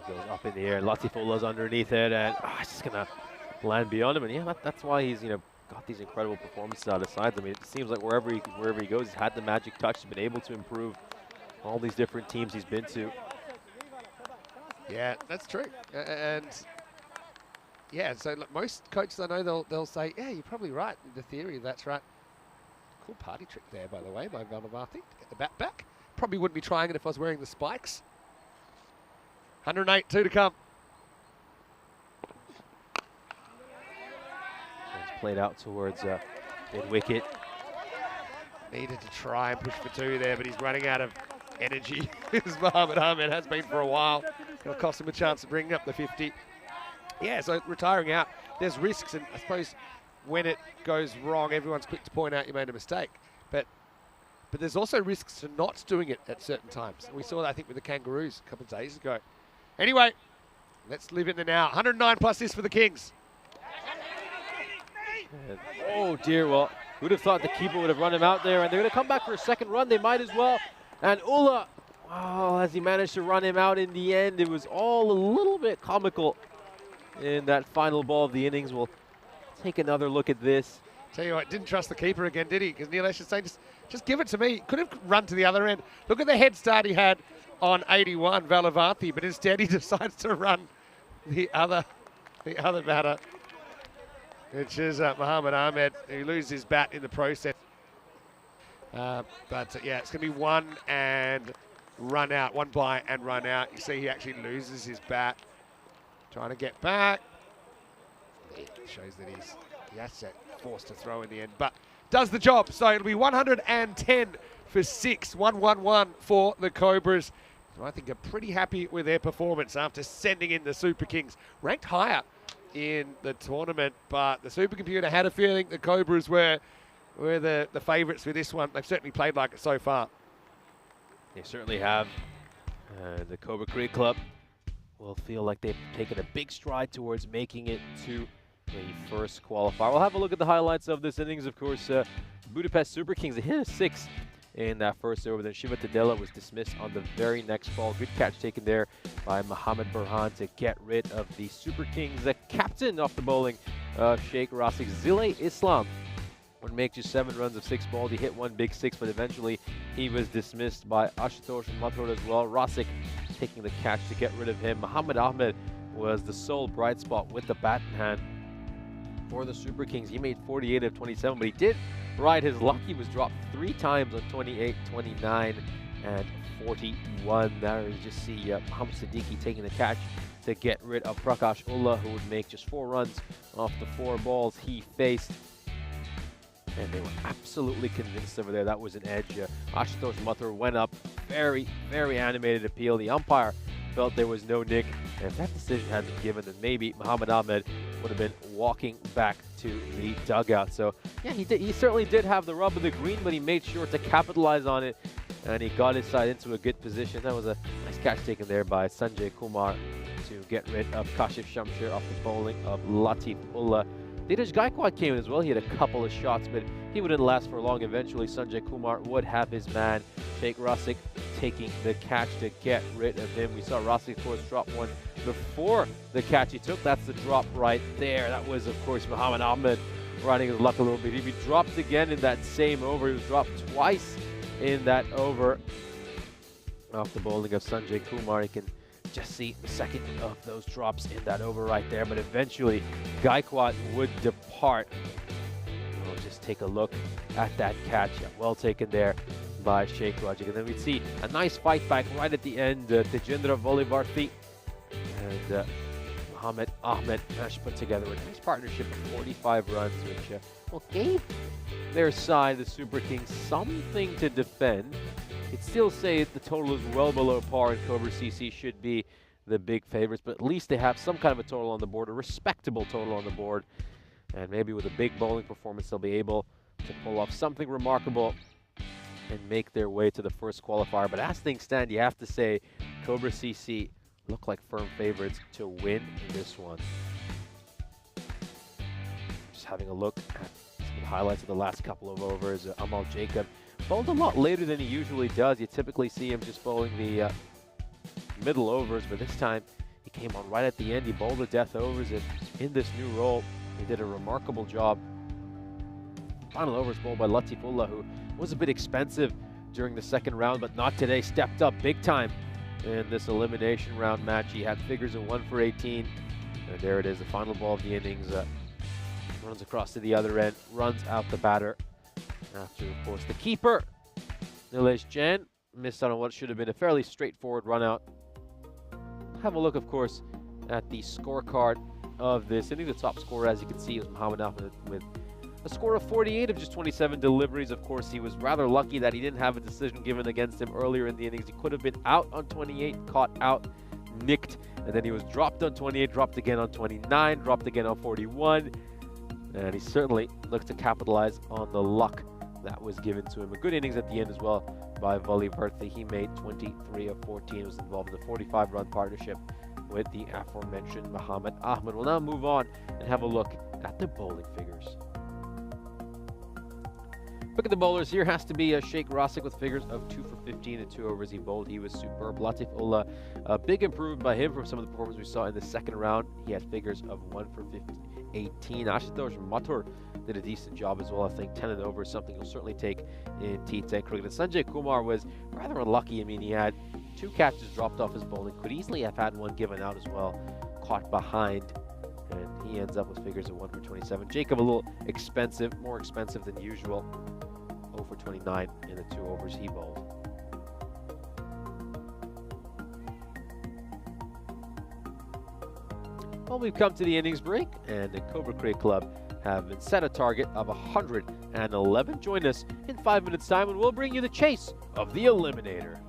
Goes up in the air. Latifula's underneath it, and it's just going to land beyond him. And yeah, that's why he's got these incredible performances out of sides. I mean, it seems like wherever he goes, he's had the magic touch. He's been able to improve all these different teams he's been to. Yeah, that's true. And yeah, so look, most coaches I know, they'll say, yeah, you're probably right. In the theory, that's right. Cool party trick there, by the way, by Valavarthi to get the bat back. Probably wouldn't be trying it if I was wearing the spikes. 108, 2 to come. It's played out towards mid-wicket. Needed to try and push for 2 there, but he's running out of energy, as Muhammad Ahmed has been for a while. It'll cost him a chance of bringing up the 50. Yeah, so retiring out, there's risks, and I suppose when it goes wrong, everyone's quick to point out you made a mistake. But there's also risks to not doing it at certain times. And we saw that, I think, with the Kangaroos a couple of days ago. Anyway, let's live in the now. 109 plus this for the Kings. And, oh dear, well, who'd have thought the keeper would have run him out there, and they're going to come back for a second run. They might as well. And Ulla, as he managed to run him out in the end, it was all a little bit comical in that final ball of the innings. We'll take another look at this. Tell you what, didn't trust the keeper again, did he? Because Nilesh is saying, just give it to me. Could have run to the other end. Look at the head start he had on 81, Valavarthi, but instead he decides to run the other the other batter, which is Muhammad Ahmed, who loses his bat in the process. Yeah, it's going to be one and run out, one by and run out. You see he actually loses his bat. Trying to get back. It shows that he's forced to throw in the end, but does the job. So it'll be 110 for 6, 1-1-1 for the Cobras. So I think are pretty happy with their performance after sending in the Super Kings. Ranked higher in the tournament, but the supercomputer had a feeling the Cobras were the favourites with this one. They've certainly played like it so far. They certainly have. The Cobra Creek Club will feel like they've taken a big stride towards making it to the first qualifier. We'll have a look at the highlights of this innings. Of course, Budapest Super Kings, they hit a 6 in that first over. Then Shiva Tadella was dismissed on the very next ball. Good catch taken there by Mohamed Burhan to get rid of the Super Kings. The captain off the bowling of Sheikh Rasik, Zile Islam, would make just 7 runs of 6 balls. He hit one big 6, but eventually he was dismissed by Ashutosh Mathur as well. Rasik taking the catch to get rid of him. Mohamed Ahmed was the sole bright spot with the bat in hand for the Super Kings. He made 48 of 27, but he did ride his luck. He was dropped 3 times on 28, 29, and 41. There you just see Mohamed Siddiqui taking the catch to get rid of Prakash Ullah, who would make just 4 runs off the 4 balls he faced. And they were absolutely convinced over there that was an edge. Ashutosh Mathur went up, very, very animated appeal. The umpire felt there was no nick, and if that decision had been given, then maybe Mohamed Ahmed would have been walking back to the dugout. So yeah, he certainly did have the rub of the green, but he made sure to capitalize on it, and he got his side into a good position. That was a nice catch taken there by Sanjay Kumar to get rid of Kashif Shamsher off the bowling of Latif Ullah. Dheeraj Gaikwad came in as well. He had a couple of shots, but he wouldn't last for long. Eventually, Sanjay Kumar would have his man, Sheikh Rasik, taking the catch to get rid of him. We saw Rasik, of course, drop one before the catch he took. That's the drop right there. That was, of course, Mohamed Ahmed riding his luck a little bit. If he dropped again in that same over, he was dropped twice in that over off the bowling of Sanjay Kumar. He can just see the second of those drops in that over right there, but eventually Gaikwad would depart. We'll just take a look at that catch. Yeah, well taken there by Sheikh Rajik. And then we'd see a nice fight back right at the end. Tejendra Volivarthi and Mohamed Ahmed managed to put together a nice partnership of 45 runs, which gave their side, the Super Kings, something to defend. You'd still say the total is well below par, and Cobra CC should be the big favorites, but at least they have some kind of a total on the board, a respectable total on the board, and maybe with a big bowling performance they'll be able to pull off something remarkable and make their way to the first qualifier. But as things stand, you have to say Cobra CC look like firm favorites to win this one. Just having a look at some of the highlights of the last couple of overs. Amal Jacob bowled a lot later than he usually does. You typically see him just bowling the middle overs, but this time he came on right at the end. He bowled the death overs, and in this new role, he did a remarkable job. Final overs bowled by Latif Ullah, who was a bit expensive during the second round, but not today. Stepped up big time in this elimination round match. He had figures of 1 for 18, and there it is, the final ball of the innings. Runs across to the other end, runs out the batter. After, of course, the keeper, Nilesh Jain, missed out on what should have been a fairly straightforward run out. Have a look, of course, at the scorecard of this inning. The top scorer, as you can see, was Mohamed Ahmed with a score of 48 of just 27 deliveries. Of course, he was rather lucky that he didn't have a decision given against him earlier in the innings. He could have been out on 28, caught out, nicked, and then he was dropped on 28, dropped again on 29, dropped again on 41. And he certainly looked to capitalize on the luck that was given to him. A good innings at the end as well by Volivarthi. He made 23 of 14. Was involved in the 45-run partnership with the aforementioned Mohamed Ahmed. We'll now move on and have a look at the bowling figures. Look at the bowlers here. Has to be Sheikh Rasik with figures of 2 for 15 and 2 overs he bowled. He was superb. Latif Ullah, a big improvement by him from some of the performances we saw in the second round. He had figures of 1 for 18. Ashutosh Mathur did a decent job as well. I think 10 and over is something you'll certainly take in T10 cricket. And Sanjay Kumar was rather unlucky. I mean, he had 2 catches dropped off his bowling. Could easily have had one given out as well. Caught behind. and he ends up with figures of 1 for 27. Jacob a little expensive, more expensive than usual. 0 for 29 in the 2 overs he bowled. Well, we've come to the innings break, and the Cobra Crate Club have been set a target of 111. Join us in 5 minutes' time, and we'll bring you the chase of the Eliminator.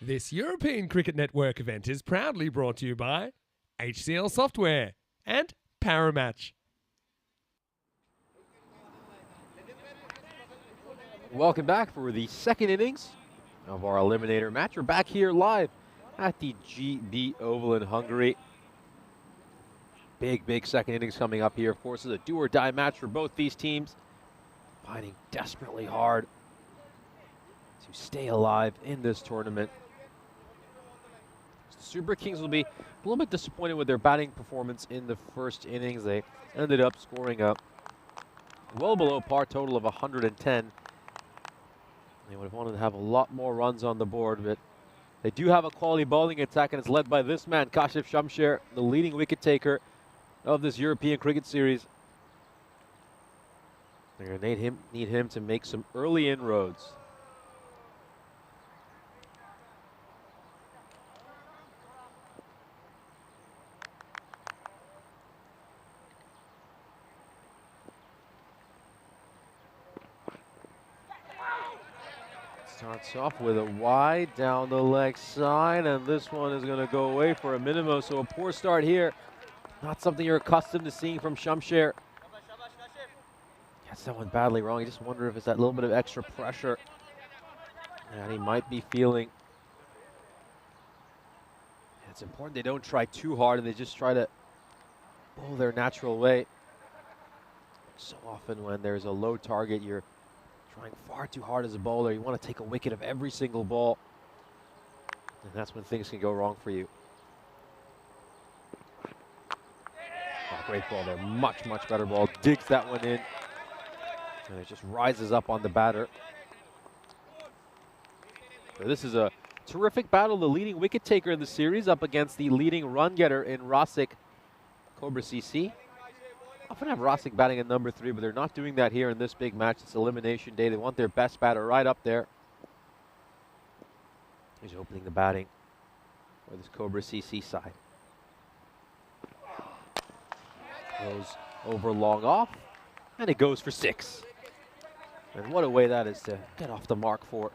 This European Cricket Network event is proudly brought to you by HCL Software and Paramatch. Welcome back for the second innings of our eliminator match. We're back here live at the GB Oval in Hungary. Big second innings coming up here. Of course, it's a do-or-die match for both these teams, fighting desperately hard to stay alive in this tournament. The Super Kings will be a little bit disappointed with their batting performance in the first innings. They ended up scoring a well below par total of 110. They would have wanted to have a lot more runs on the board, but they do have a quality bowling attack, and it's led by this man, Kashif Shamsher, the leading wicket taker of this European Cricket Series. They're going to need him to make some early inroads. Starts off with a wide down the leg side, and this one is going to go away for a minimum. So a poor start here. Not something you're accustomed to seeing from Shamsher. Gets that one badly wrong. You just wonder if it's that little bit of extra pressure that he might be feeling. It's important they don't try too hard and they just try to bowl their natural way. So often when there's a low target, you're trying far too hard as a bowler. You want to take a wicket of every single ball, and that's when things can go wrong for you. Oh, great ball there. Much better ball. Digs that one in, and it just rises up on the batter. So this is a terrific battle. The leading wicket taker in the series up against the leading run getter in Rasic, Cobra CC. Often have Rasic batting at number 3, but they're not doing that here in this big match. It's elimination day. They want their best batter right up there. He's opening the batting for this Cobra CC side. Goes over long off, and it goes for 6. And what a way that is to get off the mark for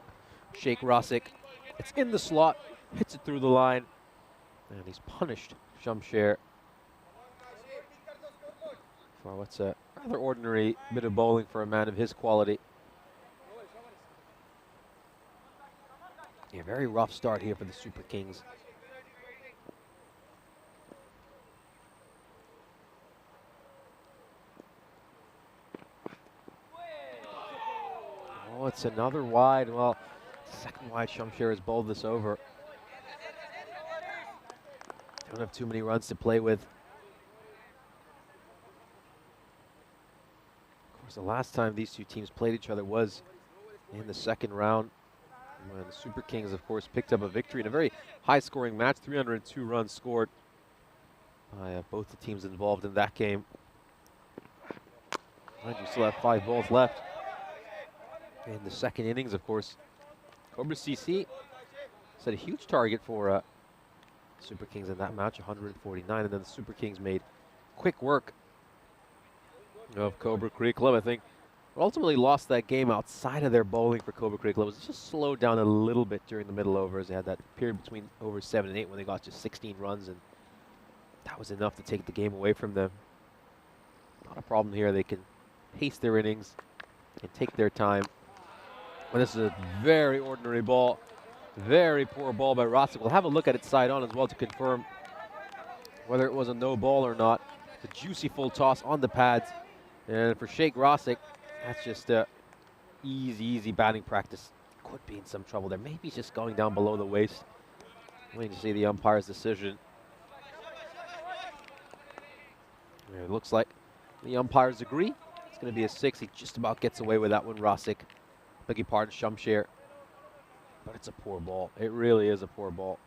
Sheikh Rasic. It's in the slot, hits it through the line, and he's punished Shamsher for what's a rather ordinary bit of bowling for a man of his quality. Yeah, very rough start here for the Super Kings. Oh, it's another wide. Well, second wide, Shamsher has bowled this over. Don't have too many runs to play with. Of course, the last time these two teams played each other was in the second round, when the Super Kings, of course, picked up a victory in a very high-scoring match. 302 runs scored by both the teams involved in that game. And you still have 5 balls left in the second innings, of course. Cobra CC set a huge target for Super Kings in that match, 149, and then the Super Kings made quick work of Cobra Creek Club. I think ultimately lost that game outside of their bowling for Cobra Creek Club. It was just slowed down a little bit during the middle overs. They had that period between overs 7 and 8 when they got just 16 runs, and that was enough to take the game away from them. Not a problem here. They can pace their innings and take their time. Well, this is a very ordinary ball. Very poor ball by Rasic. We'll have a look at it side on as well to confirm whether it was a no ball or not. It's a juicy full toss on the pads. And for Sheikh Rasic, that's just easy batting practice. Could be in some trouble there. Maybe he's just going down below the waist. Waiting to see the umpire's decision. And it looks like the umpires agree. It's going to be a 6. He just about gets away with that one, Rasic. Beg your pardon, Shamsher. But it's a poor ball. It really is a poor ball.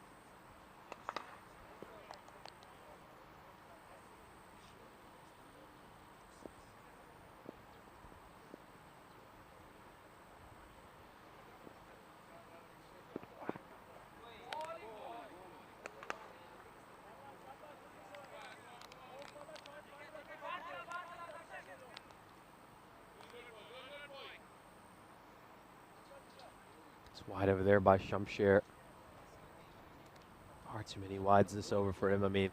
It's wide over there by Shamsher. Too many wides this over for him. I mean,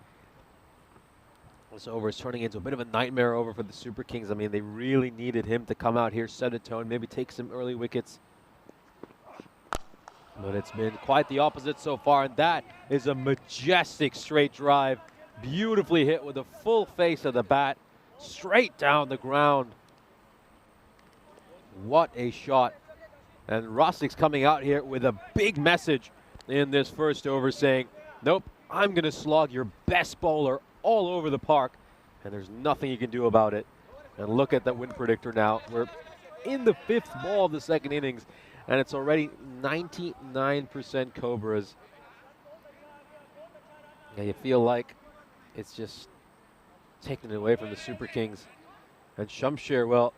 this over is turning into a bit of a nightmare over for the Super Kings. I mean, they really needed him to come out here, set a tone, maybe take some early wickets. But it's been quite the opposite so far, and that is a majestic straight drive. Beautifully hit with the full face of the bat, straight down the ground. What a shot. And Rosik's coming out here with a big message in this first over saying, nope, I'm going to slog your best bowler all over the park, and there's nothing you can do about it. And look at that win predictor now. We're in the 5th ball of the 2nd innings, and it's already 99% Cobras. Yeah, you feel like it's just taken away from the Super Kings. And Shamsher, well,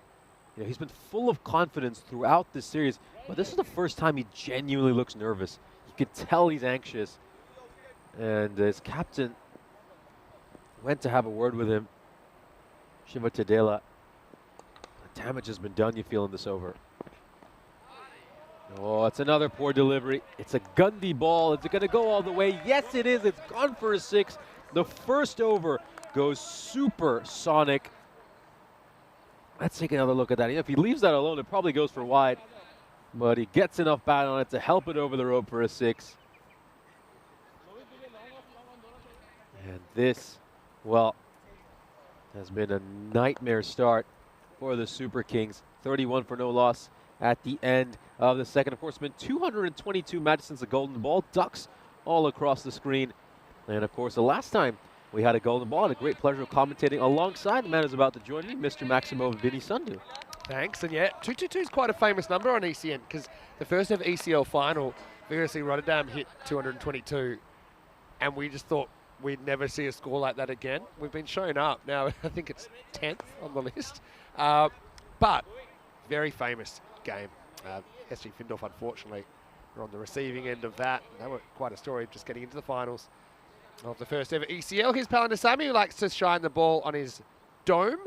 you know, he's been full of confidence throughout this series, but this is the first time he genuinely looks nervous. You could tell he's anxious. And his captain went to have a word with him, Shiva Tadela. The damage has been done, you feel, in this over. Oh, it's another poor delivery. It's a Gundy ball. Is it going to go all the way? Yes, it is. It's gone for a 6. The first over goes supersonic. Let's take another look at that. If he leaves that alone, it probably goes for wide. But he gets enough bat on it to help it over the rope for a 6. And this, well, has been a nightmare start for the Super Kings. 31 for no loss at the end of the second. Of course, it's been 222 matches since the golden ball. Ducks all across the screen. And of course, the last time we had a golden ball, I had a great pleasure of commentating alongside the man who's about to join me, Mr. Maximo and Vinny Sundu. Thanks, and yeah, 222 is quite a famous number on ECN because the first ever ECL final, Vigorously Rotterdam hit 222, and we just thought we'd never see a score like that again. We've been shown up. Now, I think it's 10th on the list, but very famous game. SG Findorf, unfortunately, were on the receiving end of that. They were quite a story just getting into the finals of the first ever ECL. Here's Palandasamy, who likes to shine the ball on his dome.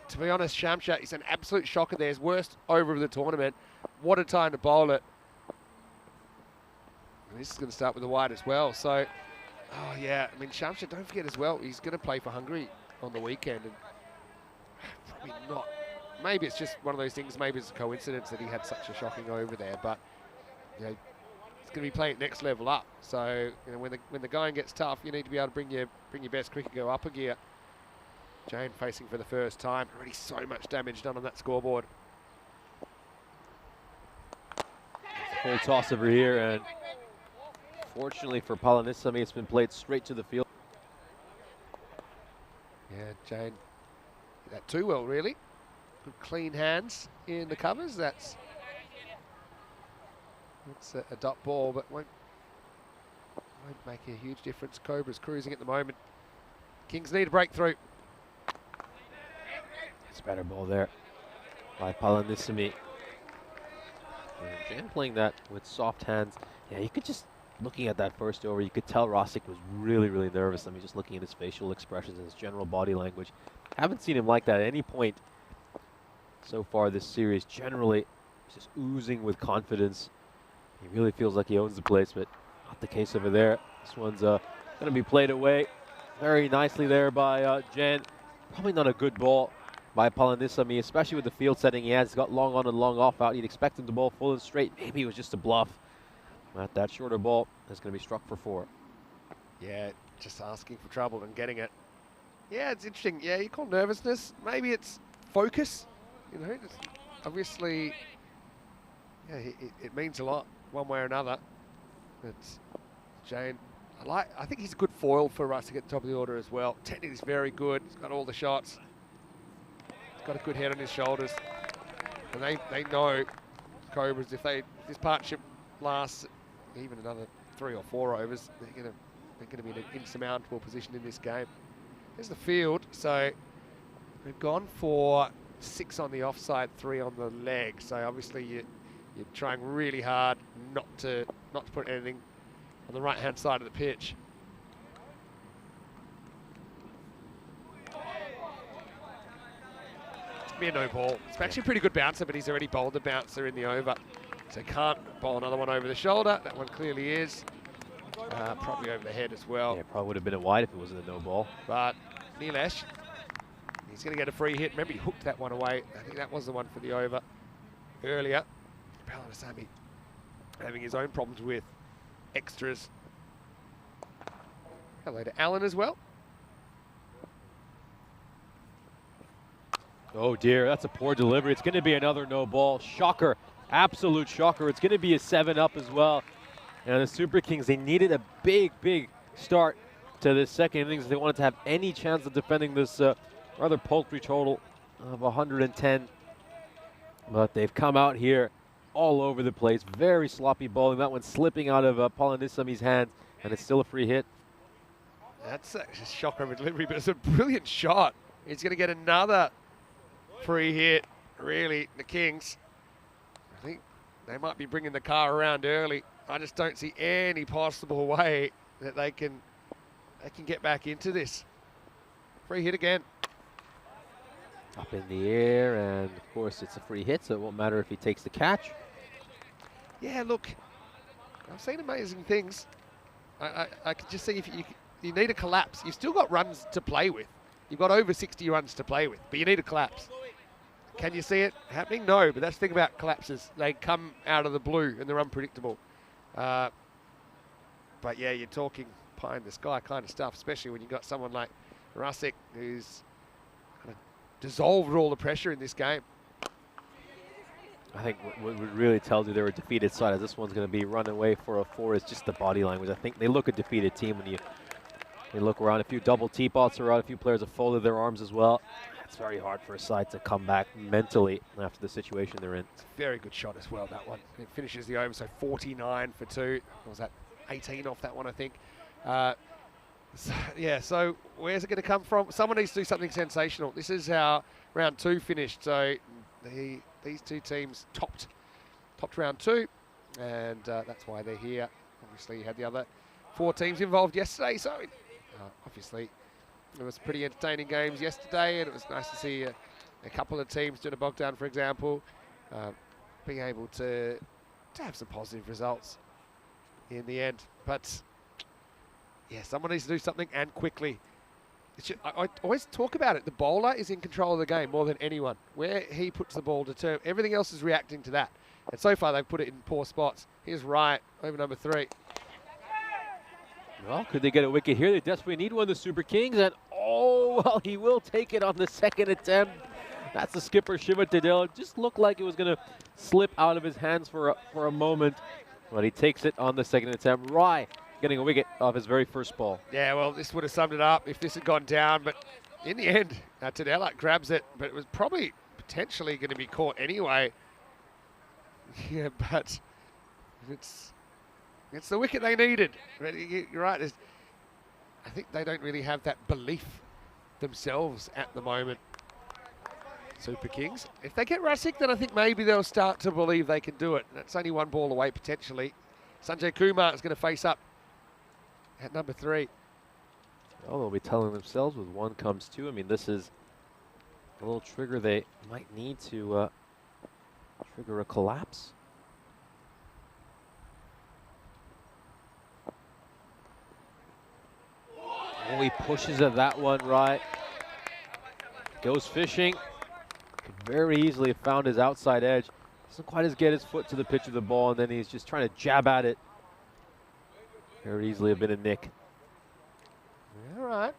To be honest, Shamsher is an absolute shocker there. His worst over of the tournament. What a time to bowl it. And this is going to start with the wide as well. So, oh yeah, I mean, Shamsher, don't forget as well, he's going to play for Hungary on the weekend. And probably not. Maybe it's just one of those things. Maybe it's a coincidence that he had such a shocking over there. But, you know, he's going to be playing next level up. So, you know, when the going gets tough, you need to be able to bring your best cricket go up a gear. Jane facing for the first time. Already so much damage done on that scoreboard. Full toss over here, and fortunately for Palandasamy, it's been played straight to the field. Yeah, Jane did that too well, really. Good clean hands in the covers. That's a dot ball, but won't make a huge difference. Cobra's cruising at the moment. Kings need a breakthrough. It's a better ball there by Palandasamy. Jan playing that with soft hands. Yeah, you could just, looking at that first over, you could tell Rosik was really, really nervous. I mean, just looking at his facial expressions and his general body language. Haven't seen him like that at any point so far this series. Generally, he's just oozing with confidence. He really feels like he owns the place, but not the case over there. This one's going to be played away very nicely there by Jan. Probably not a good ball by Palandasamy, especially with the field setting he has. He's got long on and long off out. You'd expect him to bowl full and straight. Maybe it was just a bluff. But that shorter ball is going to be struck for 4. Yeah, just asking for trouble and getting it. Yeah, it's interesting. Yeah, you call nervousness. Maybe it's focus. You know, it's obviously, yeah, it means a lot one way or another. It's Jane. I think he's a good foil for Rustic at the top of the order as well. Technically, he's very good. He's got all the shots. He's got a good head on his shoulders. And they know, Cobras, if this partnership lasts even another 3 or 4 overs, they're going to be in an insurmountable position in this game. Here's the field. So we've gone for 6 on the offside, 3 on the leg. So obviously you're trying really hard not to put anything on the right-hand side of the pitch. Be a no ball. It's actually a pretty good bouncer, but he's already bowled a bouncer in the over. So can't bowl another one over the shoulder. That one clearly is. Probably over the head as well. Yeah, probably would have been a wide if it wasn't a no ball. But Nilesh, he's going to get a free hit. Remember, he hooked that one away. I think that was the one for the over earlier. Paladasamy having his own problems with extras. Hello to Alan as well. Oh dear, that's a poor delivery. It's going to be another no ball. Shocker, absolute shocker. It's going to be a 7-up as well. And the Super Kings, they needed a big start to this second innings if they wanted to have any chance of defending this rather paltry total of 110. But they've come out here all over the place. Very sloppy bowling. That one slipping out of Palanisamy's hands, and it's still a free hit. That's a shocker of a delivery, but it's a brilliant shot. He's going to get another free hit, really, the Kings. I think they might be bringing the car around early. I just don't see any possible way that they can get back into this. Free hit again. Up in the air, and of course it's a free hit, so it won't matter if he takes the catch. Yeah, look, I've seen amazing things. I could just see if you need a collapse. You've still got runs to play with. You've got over 60 runs to play with, but you need a collapse. Can you see it happening? No, but that's the thing about collapses. They come out of the blue and they're unpredictable. But yeah, you're talking pie in the sky kind of stuff, especially when you've got someone like Rasic who's kind of dissolved all the pressure in this game. I think what really tells you they're a defeated side, as this one's going to be run away for a 4, is just the body language. I think they look a defeated team when you look around. A few double teapots around, a few players have folded their arms as well. It's very hard for a side to come back mentally after the situation they're in. It's a very good shot as well, that one. It finishes the over, so 49 for 2. What was that, 18 off that one, I think. So where's it going to come from? Someone needs to do something sensational. This is how round 2 finished. So these two teams topped round 2, and that's why they're here. Obviously, you had the other 4 teams involved yesterday, so obviously there was pretty entertaining games yesterday, and it was nice to see a couple of teams, Jutta Bogdan, for example, being able to have some positive results in the end. But yeah, someone needs to do something, and quickly. I always talk about it. The bowler is in control of the game more than anyone. Where he puts the ball to term, everything else is reacting to that. And so far, they've put it in poor spots. Here's Wright over number 3. Well, could they get a wicket here? They desperately need one, the Super Kings. And oh, well, he will take it on the second attempt. That's the skipper, Shiva Tadel. It just looked like it was going to slip out of his hands for a moment. But he takes it on the second attempt. Rai getting a wicket off his very first ball. Yeah, well, this would have summed it up if this had gone down. But in the end, Tadela grabs it. But it was probably potentially going to be caught anyway. Yeah, but it's the wicket they needed. You're right. I think they don't really have that belief themselves at the moment. Super Kings. If they get Rasic, then I think maybe they'll start to believe they can do it. That's only one ball away potentially. Sanjay Kumar is going to face up at number 3. Well, they'll be telling themselves with 1 comes 2. I mean, this is a little trigger they might need to trigger a collapse. Oh, he pushes at that one, right? Goes fishing. Could very easily have found his outside edge. Doesn't quite get his foot to the pitch of the ball, and then he's just trying to jab at it. Very easily have been a nick. All right.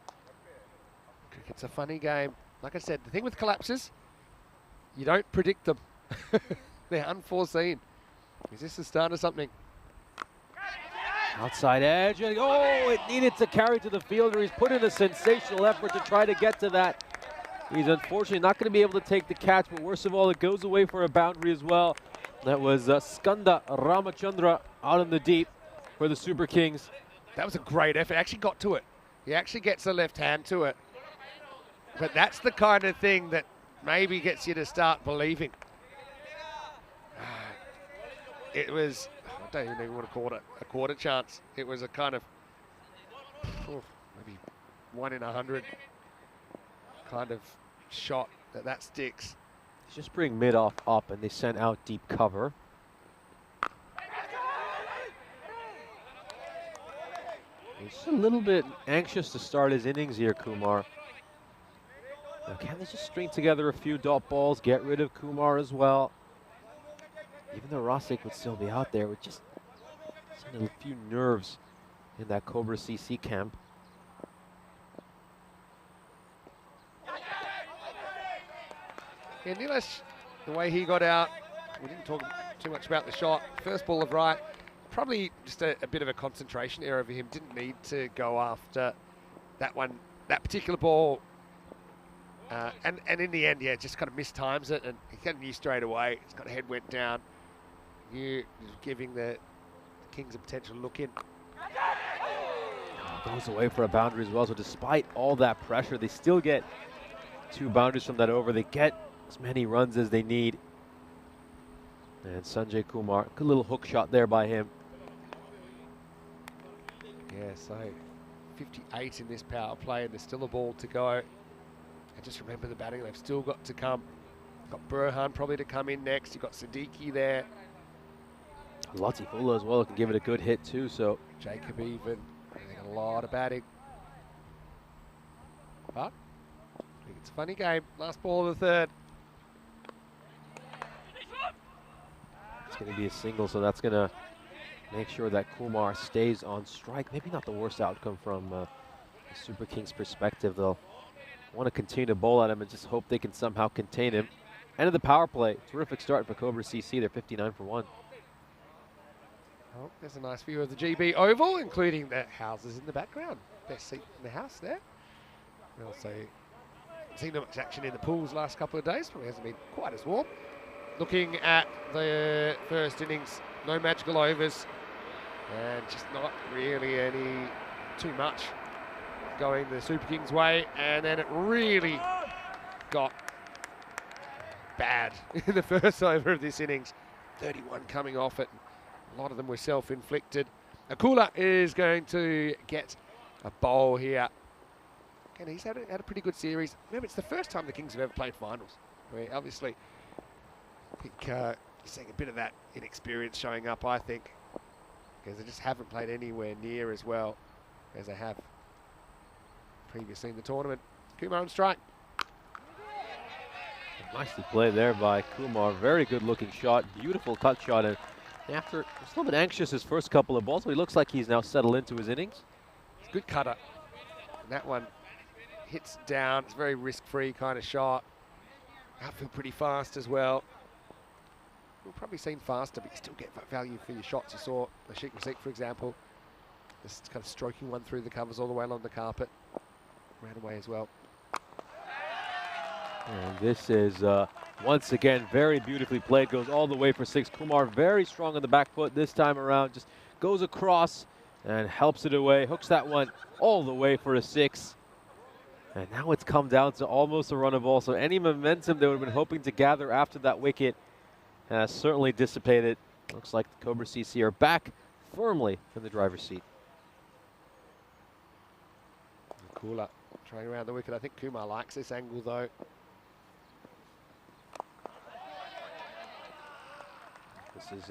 Cricket's a funny game. Like I said, the thing with collapses, you don't predict them. They're unforeseen. Is this the start of something? Outside edge, and oh, it needed to carry to the fielder. He's put in a sensational effort to try to get to that. He's unfortunately not going to be able to take the catch, but worst of all, it goes away for a boundary as well. That was Skanda Ramachandra out in the deep for the Super Kings. That was a great effort. Actually got to it. He actually gets the left hand to it. But that's the kind of thing that maybe gets you to start believing. It was, I don't even want to call it a quarter chance. It was a kind of, maybe 1 in 100 kind of shot that sticks. He's just bring mid-off up, and they sent out deep cover. He's a little bit anxious to start his innings here, Kumar. Now, can they just string together a few dot balls, get rid of Kumar as well? Even though Rosick would still be out there with just a few nerves in that Cobra CC camp. Yeah, Nilesh, the way he got out, we didn't talk too much about the shot. First ball of right, probably just a bit of a concentration error for him. Didn't need to go after that one, that particular ball. And in the end, yeah, just kind of mistimes it, and he kind of knew straight away. His kind of head went down. Knew he was giving the Kings a potential look in. Goes away for a boundary as well. So despite all that pressure, they still get 2 boundaries from that over. They get as many runs as they need. And Sanjay Kumar, good little hook shot there by him. Yeah, so 58 in this power play, and there's still a ball to go. And just remember the batting, they've still got to come. Got Burhan probably to come in next. You've got Siddiqui there. Latifullah as well can give it a good hit too. So Jacob even. They got a lot of batting. But I think it's a funny game. Last ball of the third. it's going to be a single, so that's going to make sure that Kumar stays on strike. Maybe not the worst outcome from the Super Kings perspective. They'll want to continue to bowl at him and just hope they can somehow contain him. End of the power play. Terrific start for Cobra CC. They're 59 for 1. Oh, there's a nice view of the GB Oval, including the houses in the background. Best seat in the house there. We also seen not much action in the pools last couple of days. Probably hasn't been quite as warm. Looking at the first innings, no magical overs, and just not really any too much going the Super Kings way. And then it really got bad in the first over of this innings. 31 coming off it. A lot of them were self-inflicted. Akula is going to get a bowl here. And he's had a pretty good series. Remember, it's the first time the Kings have ever played finals. I mean, obviously, I think seeing a bit of that inexperience showing up, I think, because they just haven't played anywhere near as well as they have previously in the tournament. Kumar on strike. Nicely played there by Kumar. Very good looking shot. Beautiful cut shot. And after he's a little bit anxious his first couple of balls, but he looks like he's now settled into his innings. Good cutter. And that one hits down. It's a very risk-free kind of shot. Outfield pretty fast as well. We've probably seen faster, but you still get value for your shots. You saw the Sheikh Razik, for example, just kind of stroking one through the covers all the way along the carpet. Ran away as well. And this is, once again, very beautifully played. Goes all the way for 6. Kumar very strong on the back foot this time around. Just goes across and helps it away. Hooks that one all the way for a 6. And now it's come down to almost a run of ball. So any momentum they would have been hoping to gather after that wicket has certainly dissipated. Looks like the Cobra CC are back firmly in the driver's seat. Cooler trying around the wicket. I think Kumar likes this angle though. This is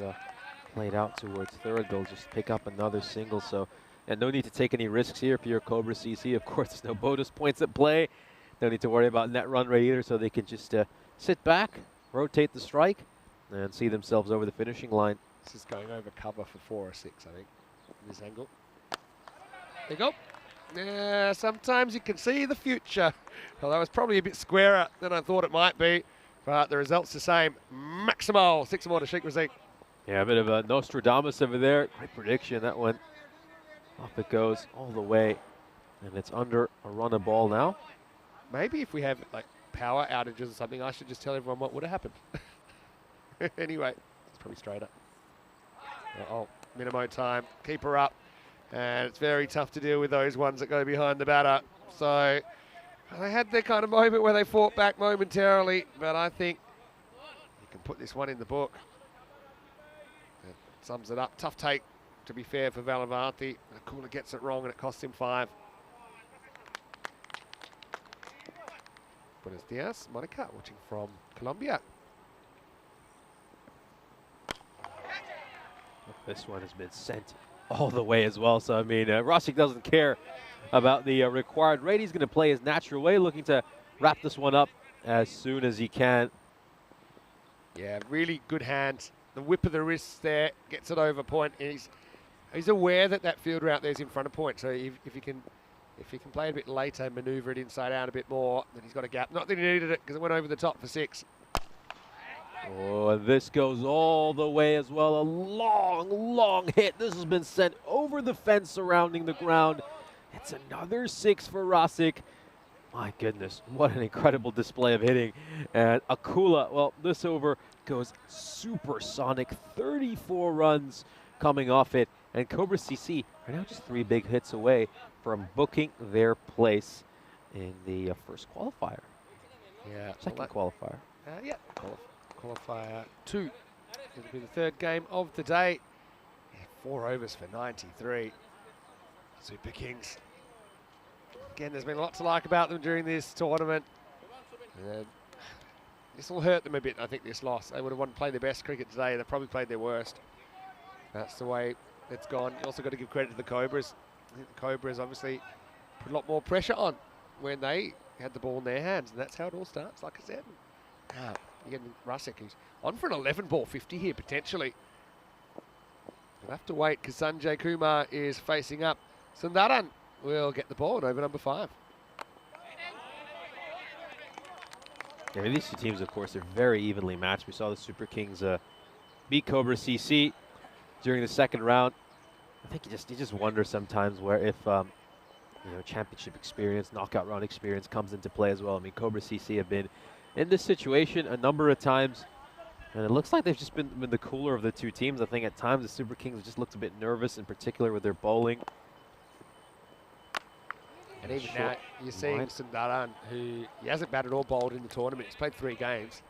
played out towards third. They'll just pick up another single. So, and no need to take any risks here if you're Cobra CC. Of course, there's no bonus points at play. No need to worry about net run rate either. So they can just sit back, rotate the strike, and see themselves over the finishing line. This is going over cover for 4 or 6, I think, in this angle. There you go. Yeah, sometimes you can see the future. Well, that was probably a bit squarer than I thought it might be, but the result's the same. Maximal, 6 more to Sheikh Razik. Yeah, a bit of a Nostradamus over there. Great prediction, that one. Off it goes all the way, and it's under a run of ball now. Maybe if we have like power outages or something, I should just tell everyone what would have happened. Anyway, it's probably straight up. Oh, Minimo time, keeper up. And it's very tough to deal with those ones that go behind the batter. So they had their kind of moment where they fought back momentarily, but I think you can put this one in the book. That sums it up. Tough take, to be fair, for Valavarthi. Akula gets it wrong and it costs him 5. Buenos dias, Monica, watching from Colombia. This one has been sent all the way as well. So, I mean, Rosic doesn't care about the required rate. He's going to play his natural way, looking to wrap this one up as soon as he can. Yeah, really good hand. The whip of the wrist there gets it over point. He's aware that that fielder out there is in front of point. So if he can play it a bit later, manoeuvre it inside out a bit more, then he's got a gap. Not that he needed it because it went over the top for 6. Oh, and this goes all the way as well. A long, long hit. This has been sent over the fence surrounding the ground. It's another 6 for Rosic. My goodness, what an incredible display of hitting. And Akula, well, this over goes supersonic. 34 runs coming off it. And Cobra CC are now just 3 big hits away from booking their place in the first qualifier. Yeah. Second qualifier. Yeah. Qualifier 2. It'll be the 3rd game of the day. Yeah, 4 overs for 93. Super Kings. Again, there's been a lot to like about them during this tournament. This will hurt them a bit, I think, this loss. They would have wanted to play their best cricket today. They've probably played their worst. That's the way it's gone. You also got to give credit to the Cobras. I think the Cobras obviously put a lot more pressure on when they had the ball in their hands, and that's how it all starts, like I said. Now, you're getting Rosic, who's on for an 11-ball 50 here, potentially. We'll have to wait because Sanjay Kumar is facing up. Sundaran will get the ball at over number 5. Yeah, these two teams, of course, are very evenly matched. We saw the Super Kings beat Cobra CC during the second round. I think you just wonder sometimes where if championship experience, knockout round experience comes into play as well. I mean, Cobra CC have been in this situation a number of times, and it looks like they've just been the cooler of the two teams. I think at times the Super Kings just looked a bit nervous, in particular with their bowling. And even now, you're seeing Sundaran, who he hasn't batted or bowled in the tournament. He's played 3 games.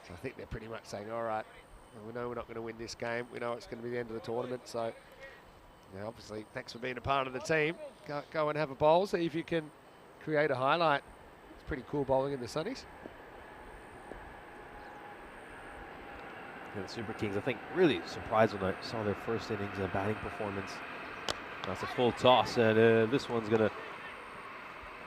So I think they're pretty much saying, all right, well, we know we're not going to win this game. We know it's going to be the end of the tournament. So, obviously, thanks for being a part of the team. Go and have a bowl, see if you can create a highlight. It's pretty cool bowling in the sunnies. Yeah, the Super Kings, I think, really surprised when I saw their first innings batting performance. That's a full toss, and this one's going to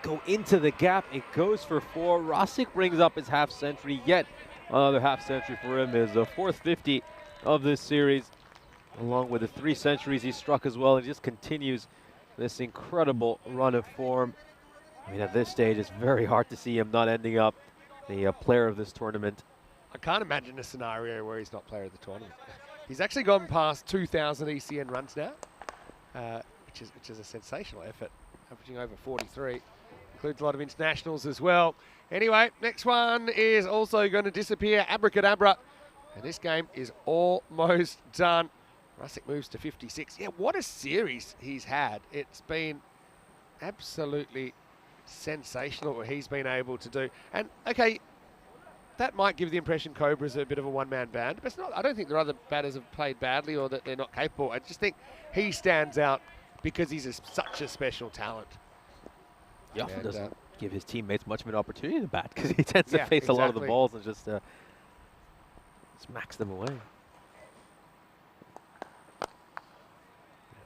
go into the gap. It goes for 4. Rosic brings up his half century. Yet another half century for him is the 4th 50 of this series, along with the 3 centuries he struck as well. And just continues this incredible run of form. I mean, at this stage, it's very hard to see him not ending up the player of this tournament. I can't imagine a scenario where he's not player of the tournament. He's actually gone past 2,000 ECN runs now, which is a sensational effort, averaging over 43. Includes a lot of internationals as well. Anyway, next one is also going to disappear. Abracadabra. And this game is almost done. Rosic moves to 56. Yeah, what a series he's had. It's been absolutely sensational what he's been able to do. And, okay, that might give the impression Cobra's a bit of a one-man band. But it's not. I don't think the other batters have played badly or that they're not capable. I just think he stands out because he's such a special talent. He often doesn't give his teammates much of an opportunity to bat because he tends to face a lot of the balls and just smacks them away.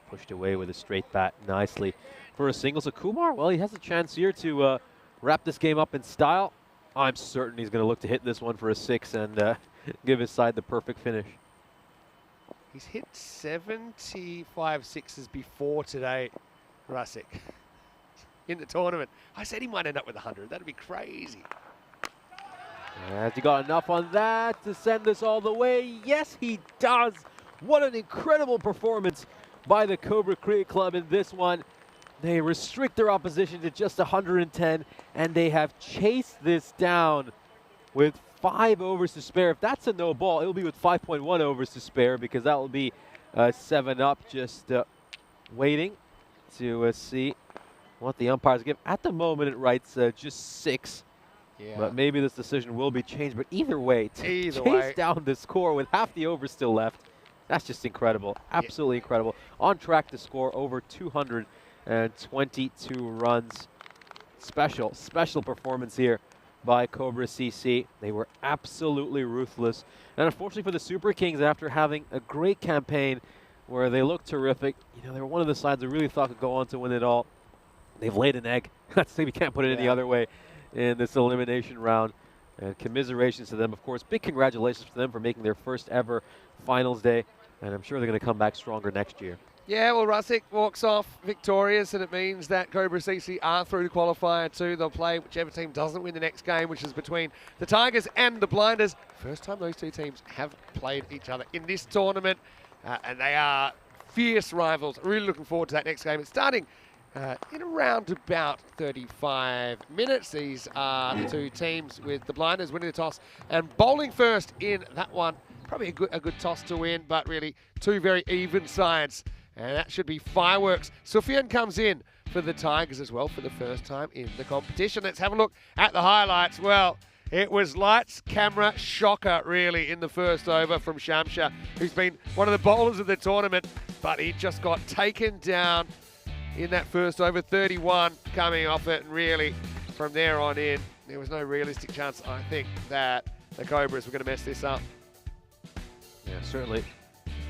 Pushed away with a straight bat nicely for a single. So Kumar, well, he has a chance here to wrap this game up in style. I'm certain he's going to look to hit this one for a 6 and give his side the perfect finish. He's hit 75 sixes before today, Rosic. In the tournament. I said he might end up with 100. That'd be crazy. Has he got enough on that to send this all the way? Yes, he does. What an incredible performance by the Cobra Cricket Club in this one. They restrict their opposition to just 110, and they have chased this down with 5 overs to spare. If that's a no ball, it'll be with 5.1 overs to spare because that will be 7 up. Just waiting to see what the umpires give. At the moment, it writes just 6. Yeah. But maybe this decision will be changed. But either way, to chase down the score with half the over still left, that's just incredible. Absolutely incredible. On track to score over 222 runs. Special performance here by Cobra CC. They were absolutely ruthless. And unfortunately for the Super Kings, after having a great campaign, where they look terrific. You know, they were one of the sides I really thought could go on to win it all. They've laid an egg. We can't put it any other way in this elimination round. And commiserations to them, of course. Big congratulations to them for making their first ever finals day. And I'm sure they're going to come back stronger next year. Yeah, well, Rusik walks off victorious, and it means that Cobra CC are through to qualifier 2. They'll play whichever team doesn't win the next game, which is between the Tigers and the Blinders. First time those two teams have played each other in this tournament, and they are fierce rivals. Really looking forward to that next game. It's starting in around about 35 minutes. These are the two teams with the Blinders winning the toss and bowling first in that one. Probably a good toss to win, but really two very even sides. And that should be fireworks. Sufyan comes in for the Tigers as well for the first time in the competition. Let's have a look at the highlights. Well, it was lights, camera, shocker really in the first over from Shamsha, who's been one of the bowlers of the tournament, but he just got taken down in that first over, 31 coming off it, and really from there on in, there was no realistic chance, I think, that the Cobras were going to mess this up. Yeah, certainly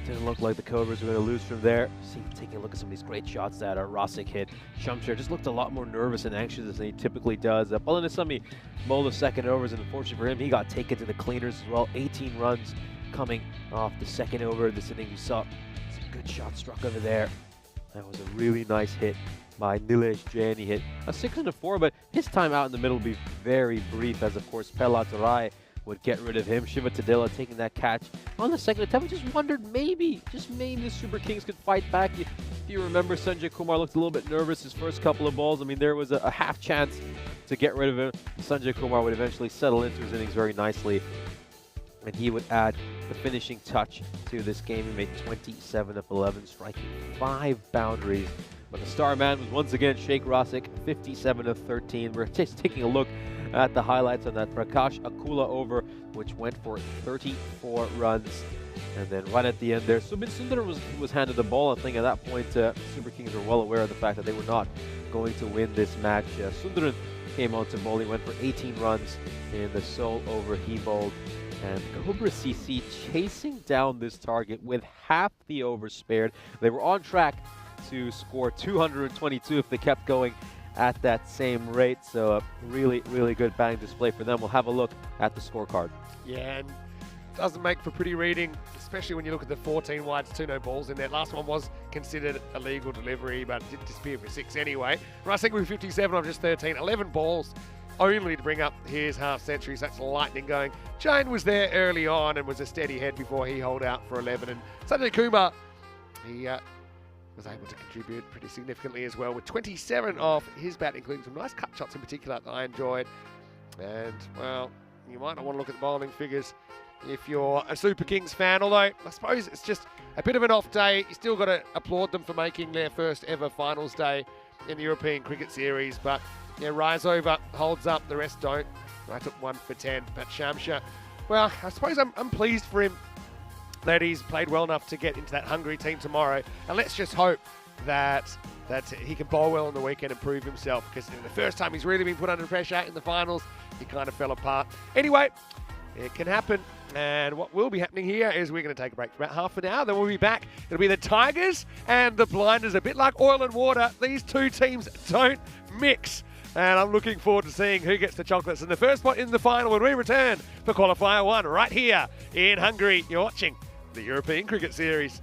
didn't look like the Cobras were going to lose from there. Taking a look at some of these great shots that Rosick hit. Shamsher just looked a lot more nervous and anxious than he typically does. Balanisami bowled the second overs, and unfortunately for him, he got taken to the cleaners as well. 18 runs coming off the second over of this inning. You saw some good shots struck over there. That was a really nice hit by Nilesh Jain. He hit a 6 and a 4, but his time out in the middle will be very brief, as of course Pelat Rai would get rid of him. Shiva Tadela taking that catch on the second attempt. I just wondered maybe, just maybe the Super Kings could fight back. If you remember, Sanjay Kumar looked a little bit nervous his first couple of balls. I mean, there was a half chance to get rid of him. Sanjay Kumar would eventually settle into his innings very nicely, and he would add the finishing touch to this game. He made 27 of 11, striking 5 boundaries. But the star man was once again Sheikh Rosick, 57 of 13. We're just taking a look at the highlights on that Prakash Akula over, which went for 34 runs. And then right at the end there, Subin Sundar was handed the ball. I think at that point, Super Kings were well aware of the fact that they were not going to win this match. Sundaran came on to bowl. He went for 18 runs in the sole over he bowled. And Cobra CC chasing down this target with half the overs spared. They were on track to score 222 if they kept going at that same rate. So a really, really good batting display for them. We'll have a look at the scorecard. Yeah, and doesn't make for pretty reading, especially when you look at the 14 wides, 2 no balls in there. Last one was considered a legal delivery, but it did disappear for 6 anyway. Rasick with 57 on just 13, 11 balls only to bring up his half century. So that's lightning going. Jain was there early on and was a steady head before he holed out for 11. And Sanjay Kumar, he was able to contribute pretty significantly as well with 27 off his bat, including some nice cut shots in particular that I enjoyed. And, well, you might not want to look at the bowling figures if you're a Super Kings fan, although I suppose it's just a bit of an off day. You still got to applaud them for making their first ever finals day in the European Cricket Series. But, yeah, Rise over holds up, the rest don't. I took 1 for 10, but Shamsha, well, I suppose I'm pleased for him that he's played well enough to get into that Hungary team tomorrow. And let's just hope that he can bowl well on the weekend and prove himself, because the first time he's really been put under pressure in the finals, he kind of fell apart. Anyway, it can happen. And what will be happening here is we're going to take a break for about half an hour. Then we'll be back. It'll be the Tigers and the Blinders. A bit like oil and water, these two teams don't mix. And I'm looking forward to seeing who gets the chocolates in the first spot in the final when we return for Qualifier 1 right here in Hungary. You're watching the European Cricket Series.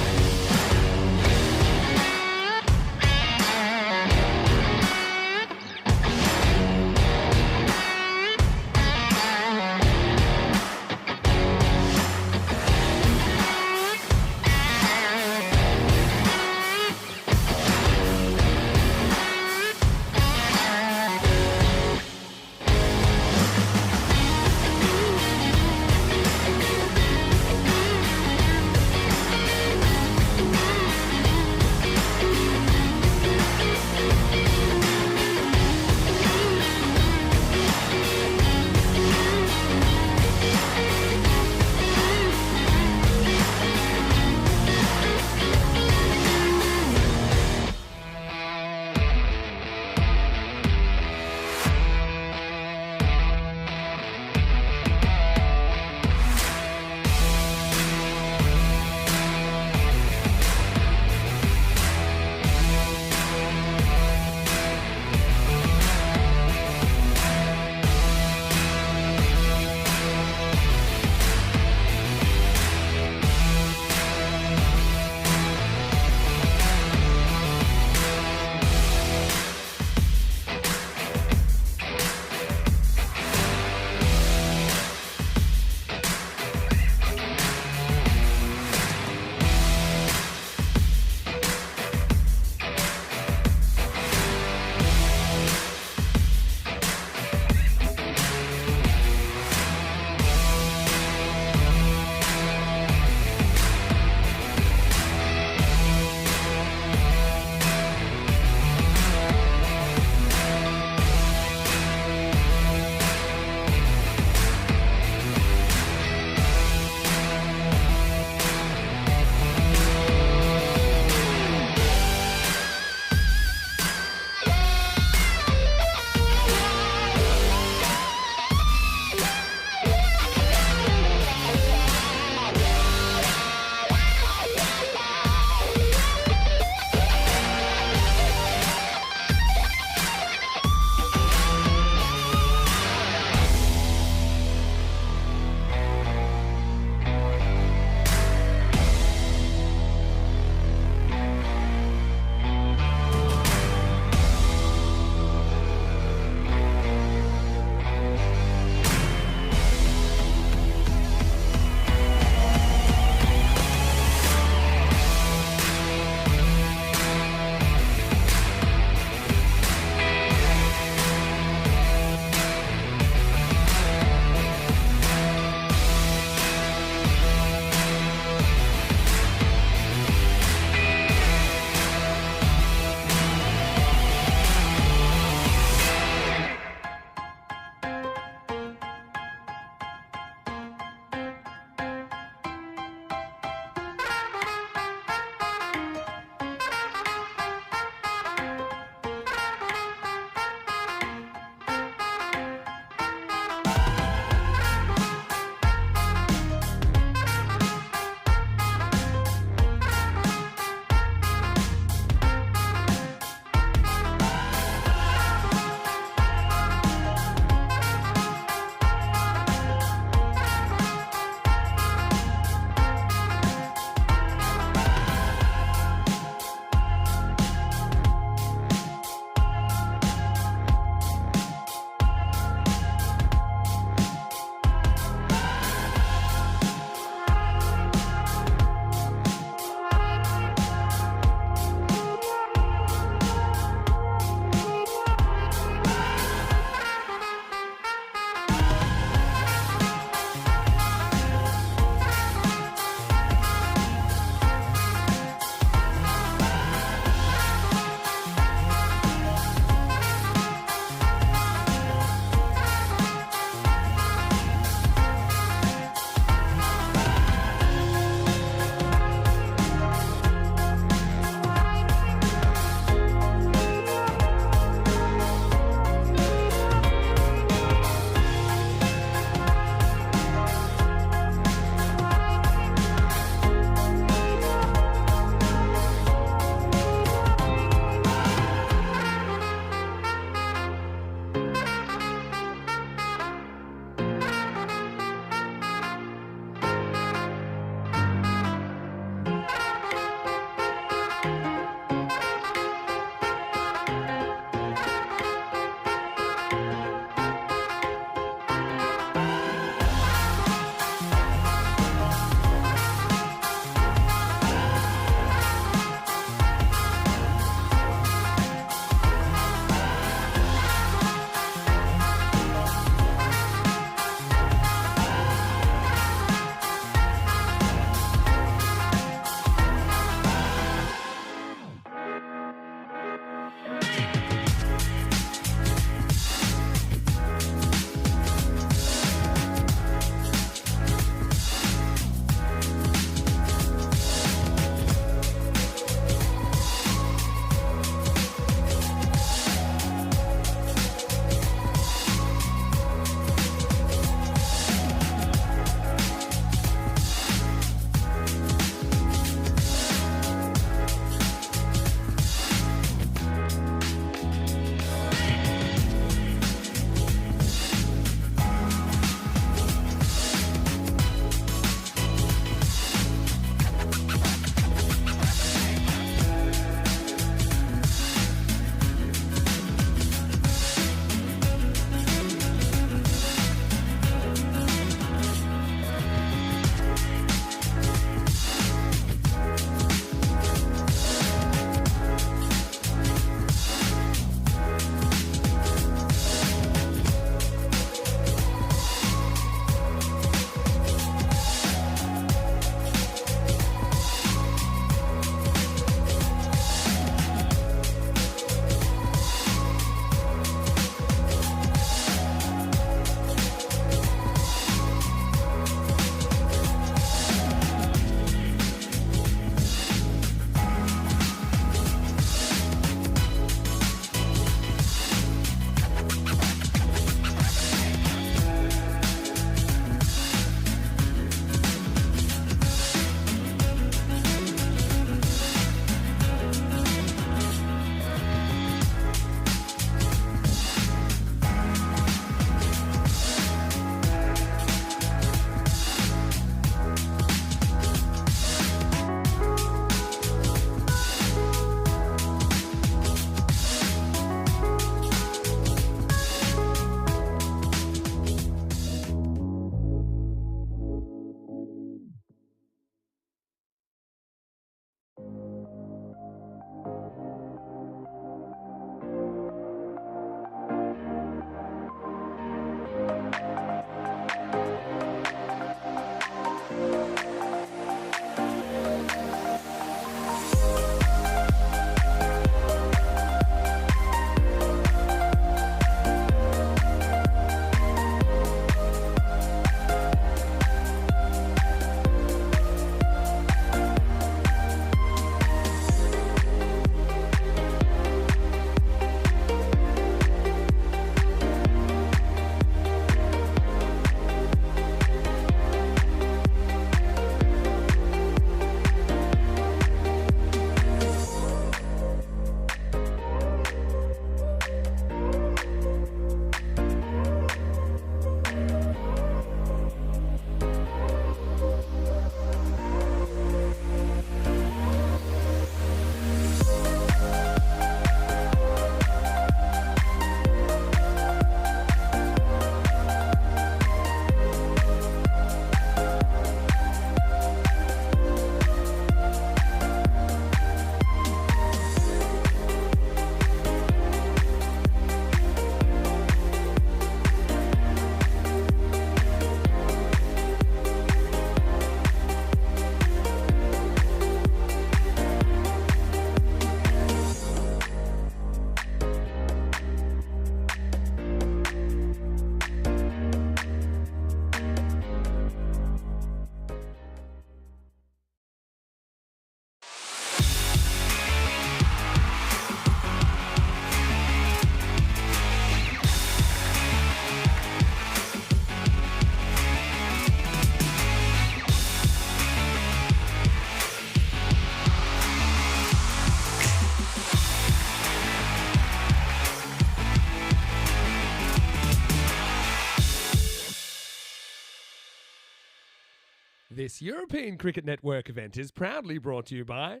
This European Cricket Network event is proudly brought to you by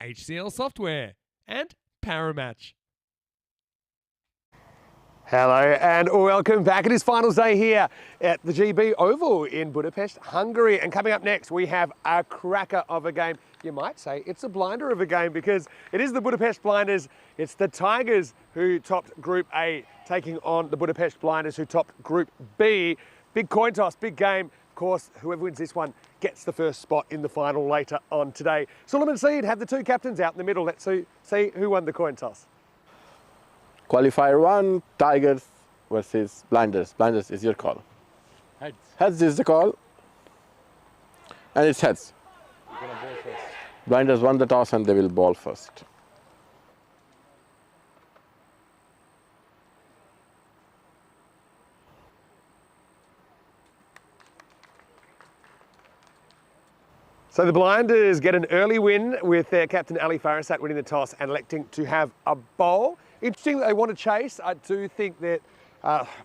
HCL Software and Paramatch. Hello and welcome back. It is finals day here at the GB Oval in Budapest, Hungary. And coming up next, we have a cracker of a game. You might say it's a blinder of a game because it is the Budapest Blinders. It's the Tigers who topped Group A, taking on the Budapest Blinders who topped Group B. Big coin toss, big game. Of course, whoever wins this one gets the first spot in the final later on today. Suleiman Saeed have the two captains out in the middle. Let's see who won the coin toss. Qualifier 1, Tigers versus Blinders. Blinders is your call. Heads. Heads is the call. And it's heads. You're gonna bowl first. Blinders won the toss and they will ball first. So the Blinders get an early win with their captain Ali Farasat winning the toss and electing to have a bowl. Interesting that they want to chase. I do think that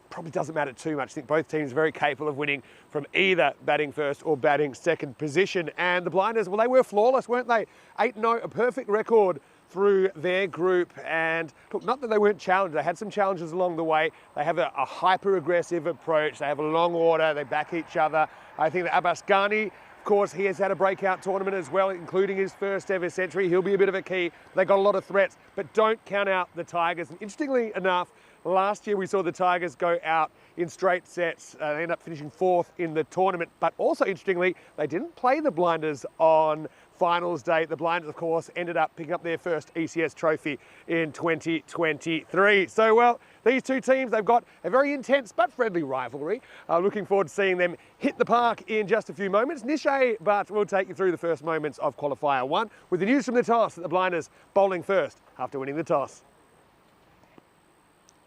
probably doesn't matter too much. I think both teams are very capable of winning from either batting first or batting second position. And the Blinders, well, they were flawless, weren't they? 8-0, a perfect record through their group. And look, not that they weren't challenged. They had some challenges along the way. They have a hyper-aggressive approach. They have a long order. They back each other. I think that Abbas Ghani, of course, he has had a breakout tournament as well, including his first ever century. He'll be a bit of a key. They got a lot of threats, but don't count out the Tigers. And interestingly enough, last year we saw the Tigers go out in straight sets. They ended up finishing 4th in the tournament. But also interestingly, they didn't play the Blinders on finals day. The Blinders, of course, ended up picking up their first ECS trophy in 2023. So, well, these two teams, they've got a very intense but friendly rivalry. Looking forward to seeing them hit the park in just a few moments. Nishay But will take you through the first moments of Qualifier 1 with the news from the toss that the Blinders bowling first after winning the toss.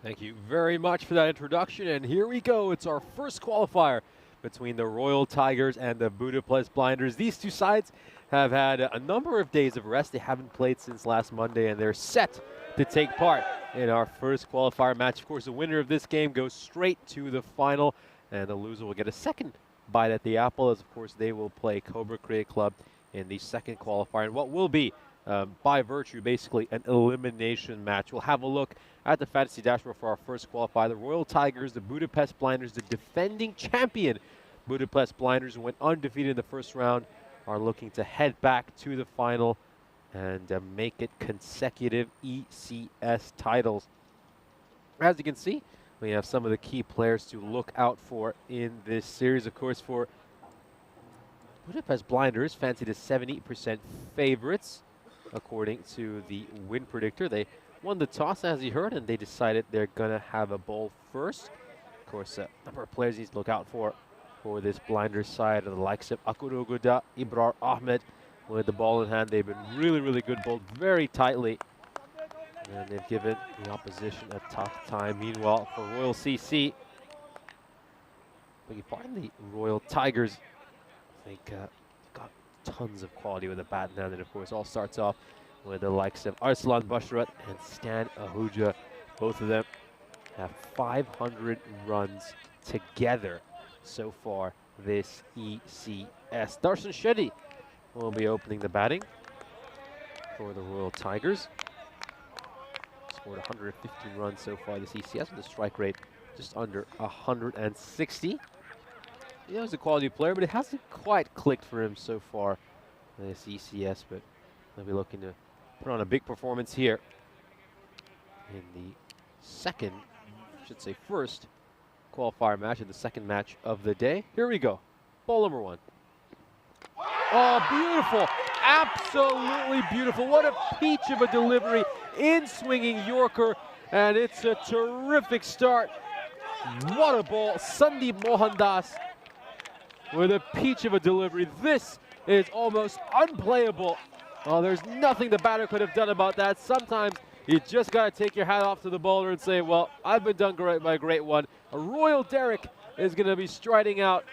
Thank you very much for that introduction, and here we go. It's our first qualifier between the Royal Tigers and the Budapest Blinders. These two sides have had a number of days of rest. They haven't played since last Monday, and they're set to take part in our first qualifier match. Of course, the winner of this game goes straight to the final, and the loser will get a second bite at the apple, as of course they will play Cobra Cricket Club in the second qualifier, and what will be by virtue basically an elimination match. We'll have a look at the fantasy dashboard for our first qualifier. The Royal Tigers, the Budapest Blinders, the defending champion Budapest Blinders, who went undefeated in the first round, are looking to head back to the final and make it consecutive ECS titles. As you can see, we have some of the key players to look out for in this series. Of course, for Budapest Blinders, fancied as 78% favorites, according to the win predictor. They won the toss, as you heard, and they decided they're going to have a bowl first. Of course, a number of players need to look out for this Blinders side, and the likes of Akuruguda, Ibrar Ahmed with the ball in hand. They've been really, really good, bowled very tightly, and they've given the opposition a tough time. Meanwhile, for Royal CC, beg your pardon, the Royal Tigers, I think got tons of quality with the bat in hand, and of course all starts off with the likes of Arslan Basharat and Stan Ahuja. Both of them have 500 runs together so far this ECS. Darshan Shetty will be opening the batting for the Royal Tigers. Scored 115 runs so far this ECS with a strike rate just under 160. He was a quality player, but it hasn't quite clicked for him so far this ECS, but they'll be looking to put on a big performance here in the second, I should say first, qualifier match and the second match of the day. Here we go. Ball number 1. Oh, beautiful. Absolutely beautiful. What a peach of a delivery. In swinging Yorker, and it's a terrific start. What a ball. Sandeep Mohandas with a peach of a delivery. This is almost unplayable. Oh, there's nothing the batter could have done about that. Sometimes you just got to take your hat off to the bowler and say, well, I've been done great by a great one. A Royal Derek is going to be striding out.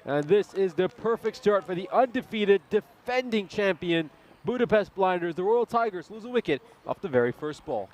And this is the perfect start for the undefeated defending champion Budapest Blinders. The Royal Tigers lose a wicket off the very first ball.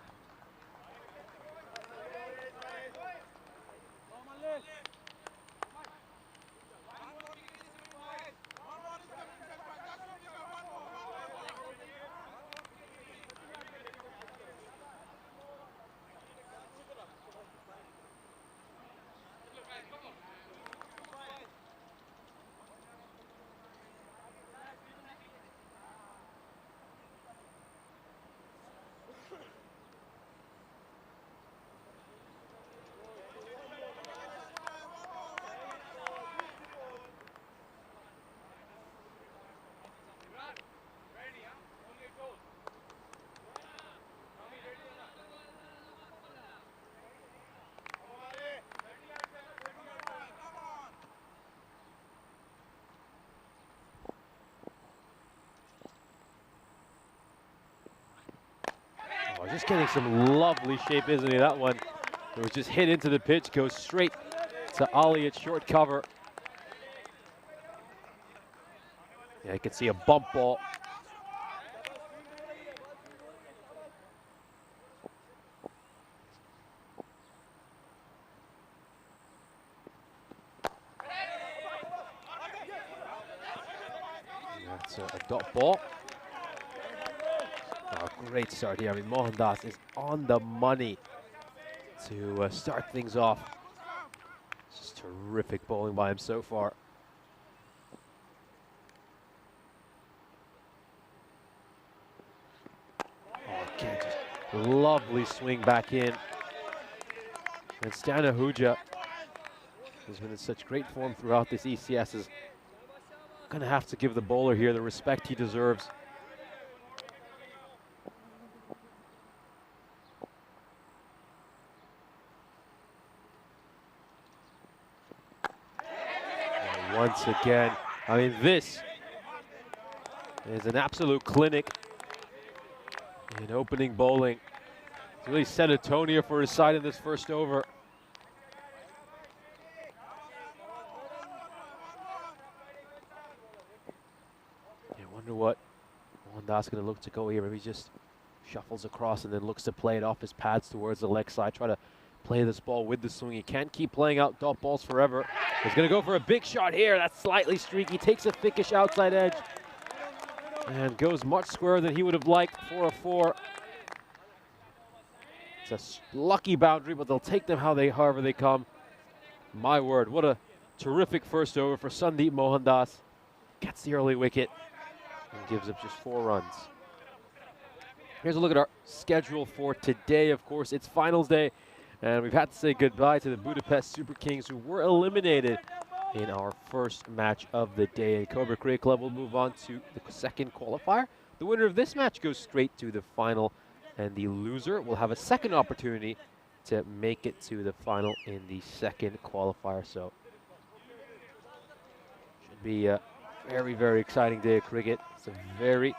just getting some lovely shape, isn't he? That one, it was just hit into the pitch, goes straight to Ali at short cover. Yeah, you can see a bump ball. That's a dot ball. Oh, great start here. I mean, Mohandas is on the money to start things off. Just terrific bowling by him so far. Oh, again, just lovely swing back in. And Stanahuja has been in such great form throughout this ECS. Is going to have to give the bowler here the respect he deserves. And once again, I mean, this is an absolute clinic in opening bowling. He's really set a tone here for his side in this first over. Wonder what Mohandas going to look to go here. Maybe he just shuffles across and then looks to play it off his pads towards the leg side. Try to play this ball with the swing. He can't keep playing out dot balls forever. He's going to go for a big shot here. That's slightly streaky. Takes a thickish outside edge and goes much squarer than he would have liked for a 4. It's a lucky boundary, but they'll take them however they come. My word, what a terrific first over for Sandeep Mohandas. Gets the early wicket and gives up just 4 runs. Here's a look at our schedule for today. Of course, it's finals day, and we've had to say goodbye to the Budapest Super Kings, who were eliminated in our first match of the day. And Cobra Cricket Club will move on to the second qualifier. The winner of this match goes straight to the final, and the loser will have a second opportunity to make it to the final in the second qualifier. So, should be a very, very exciting day of cricket. It's a very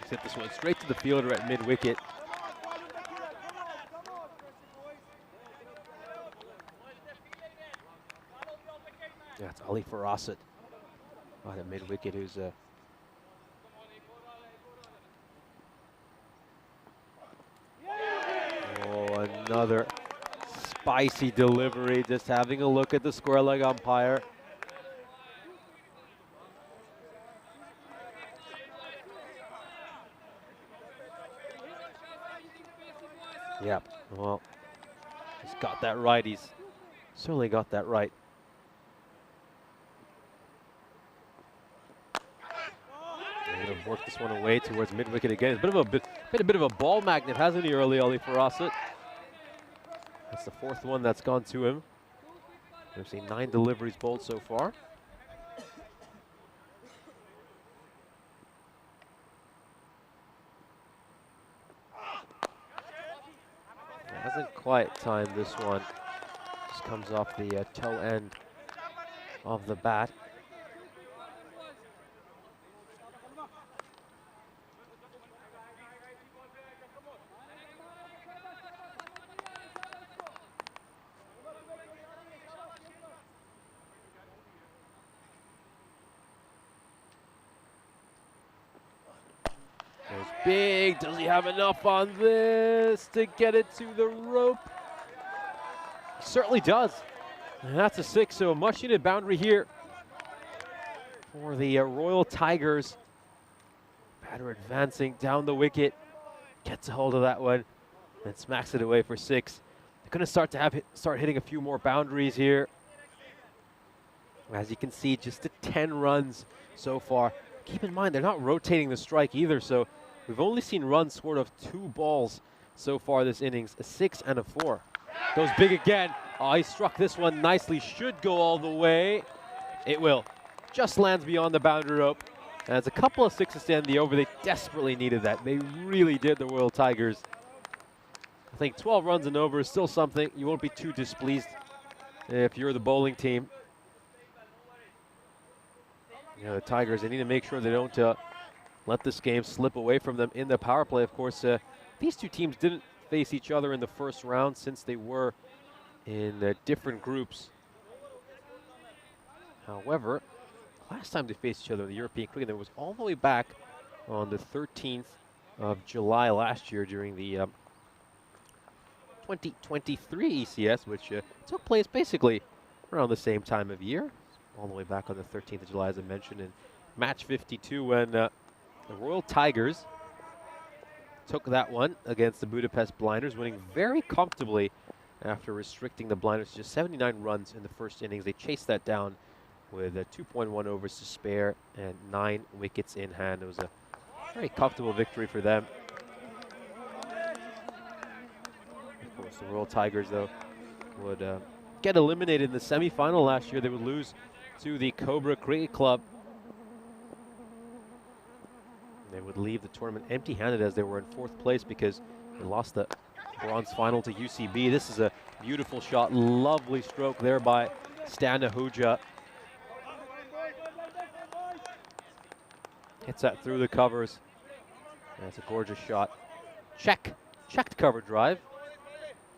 hit this one straight to the fielder at mid-wicket. Yeah, it's Ali Farasat at mid-wicket, who's another spicy delivery. Just having a look at the square leg umpire. Yeah, well, he's got that right. He's certainly got that right. He's going to work this one away towards mid-wicket again. It's a bit of a ball magnet, hasn't he, early Ali Farasat? That's the 4th one that's gone to him. We've seen 9 deliveries bowled so far. Hasn't quite timed this one. Just comes off the toe end of the bat. Big, does he have enough on this to get it to the rope? Certainly does. And that's a 6, so a much needed boundary here for the Royal Tigers. Batter advancing down the wicket, gets a hold of that one, and smacks it away for 6. They're going to start hitting a few more boundaries here. As you can see, just 10 runs so far. Keep in mind, they're not rotating the strike either, so we've only seen runs scored of 2 balls so far this innings, a 6 and a 4. Goes big again. Oh, he struck this one nicely. Should go all the way. It will. Just lands beyond the boundary rope. And it's a couple of 6s to end the over. They desperately needed that. They really did, the Royal Tigers. I think 12 runs and over is still something. You won't be too displeased if you're the bowling team. You know, the Tigers, they need to make sure they don't let this game slip away from them in the power play. Of course, these two teams didn't face each other in the first round since they were in different groups. However, last time they faced each other in the European Cricket, it was all the way back on the 13th of July last year during the 2023 ECS, which took place basically around the same time of year, all the way back on the 13th of July, as I mentioned, in match 52 when the Royal Tigers took that one against the Budapest Blinders, winning very comfortably after restricting the Blinders to just 79 runs in the first innings. They chased that down with 2.1 overs to spare and 9 wickets in hand. It was a very comfortable victory for them. Of course, the Royal Tigers, though, would get eliminated in the semi-final last year. They would lose to the Cobra Cricket Club. They would leave the tournament empty-handed as they were in 4th place because they lost the bronze final to UCB. This is a beautiful shot, lovely stroke there by Stan Ahuja. Hits that through the covers. That's a gorgeous shot. Checked cover drive,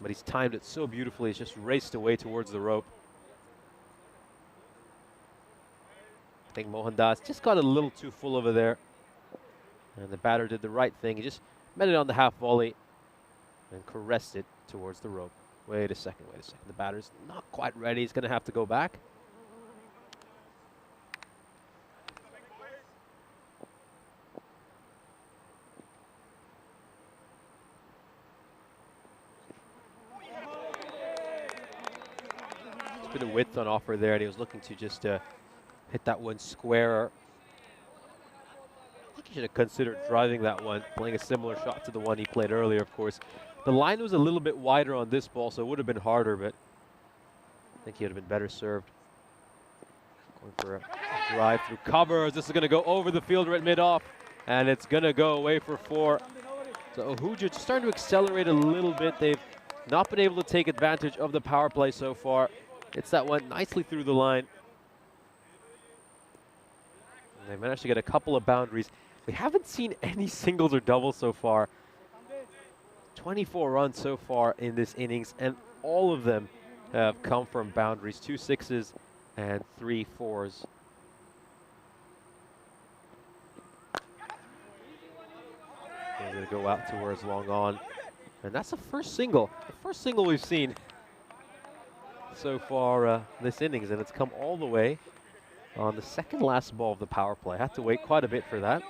but he's timed it so beautifully. He's just raced away towards the rope. I think Mohan Das just got a little too full over there. And the batter did the right thing. He just met it on the half volley and caressed it towards the rope. Wait a second. The batter's not quite ready. He's going to have to go back. There's been a width on offer there, and he was looking to just hit that one square. I think he should have considered driving that one, playing a similar shot to the one he played earlier, of course. The line was a little bit wider on this ball, so it would have been harder, but I think he would have been better served. Going for a drive through covers. This is going to go over the fielder at mid-off, and it's going to go away for 4. So Ahuja just starting to accelerate a little bit. They've not been able to take advantage of the power play so far. It's that one nicely through the line. And they managed to get a couple of boundaries. We haven't seen any singles or doubles so far. 24 runs so far in this innings, and all of them have come from boundaries. 2 sixes and 3 fours. They're going to go out towards long on. And that's the first single we've seen so far this innings, and it's come all the way on the second last ball of the power play. Had to wait quite a bit for that.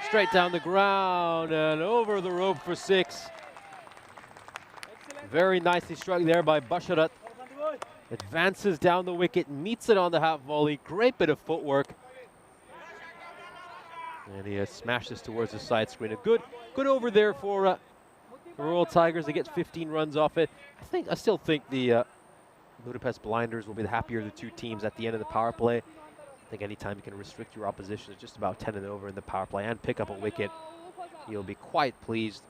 Straight down the ground and over the rope for 6. Very nicely struck there by Basharat. Advances down the wicket, meets it on the half volley. Great bit of footwork. And he has smashed this towards the side screen. A good over there for the Royal Tigers. They get 15 runs off it. I still think the Budapest Blinders will be the happier of the two teams at the end of the power play. I think anytime you can restrict your opposition to just about 10 and over in the power play and pick up a wicket, you'll be quite pleased.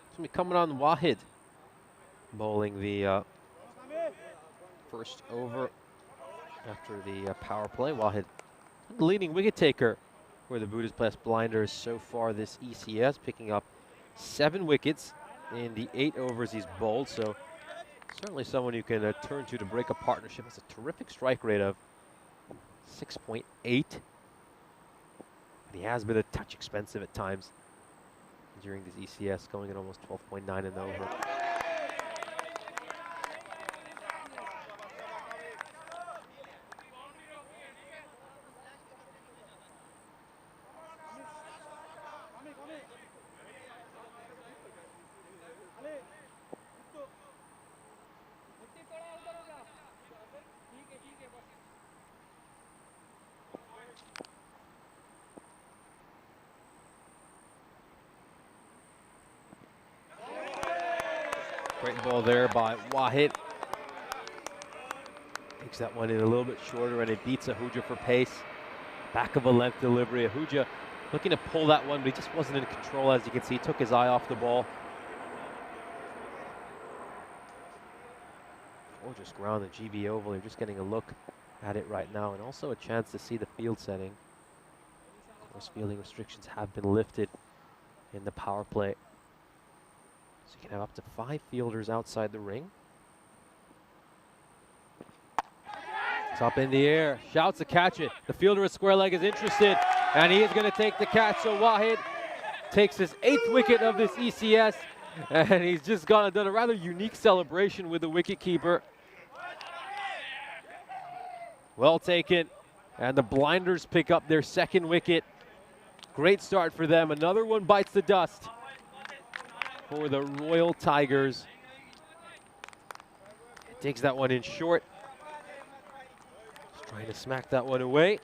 It's going to be coming on Wahid, bowling the first over after the power play. Wahid, the leading wicket taker for the Budapest Blinders so far this ECS, picking up 7 wickets in the 8 overs he's bowled, so certainly someone you can turn to break a partnership. It's a terrific strike rate of 6.8. He has been a touch expensive at times during this ECS, going at almost 12.9 in the over. Great ball there by Wahid. Takes that one in a little bit shorter, and it beats Ahuja for pace. Back of a length delivery. Ahuja looking to pull that one, but he just wasn't in control. As you can see, he took his eye off the ball. Gorgeous ground, the GB Oval. You're just getting a look at it right now, and also a chance to see the field setting. Of course, fielding restrictions have been lifted in the power play. So you can have up to 5 fielders outside the ring. It's up in the air, shouts to catch it. The fielder at square leg is interested, and he is going to take the catch. So Wahid takes his 8th wicket of this ECS, and he's just gone and done a rather unique celebration with the wicketkeeper. Well taken, and the Blinders pick up their 2nd wicket. Great start for them. Another one bites the dust for the Royal Tigers. Takes that one in short. Trying to smack that one away.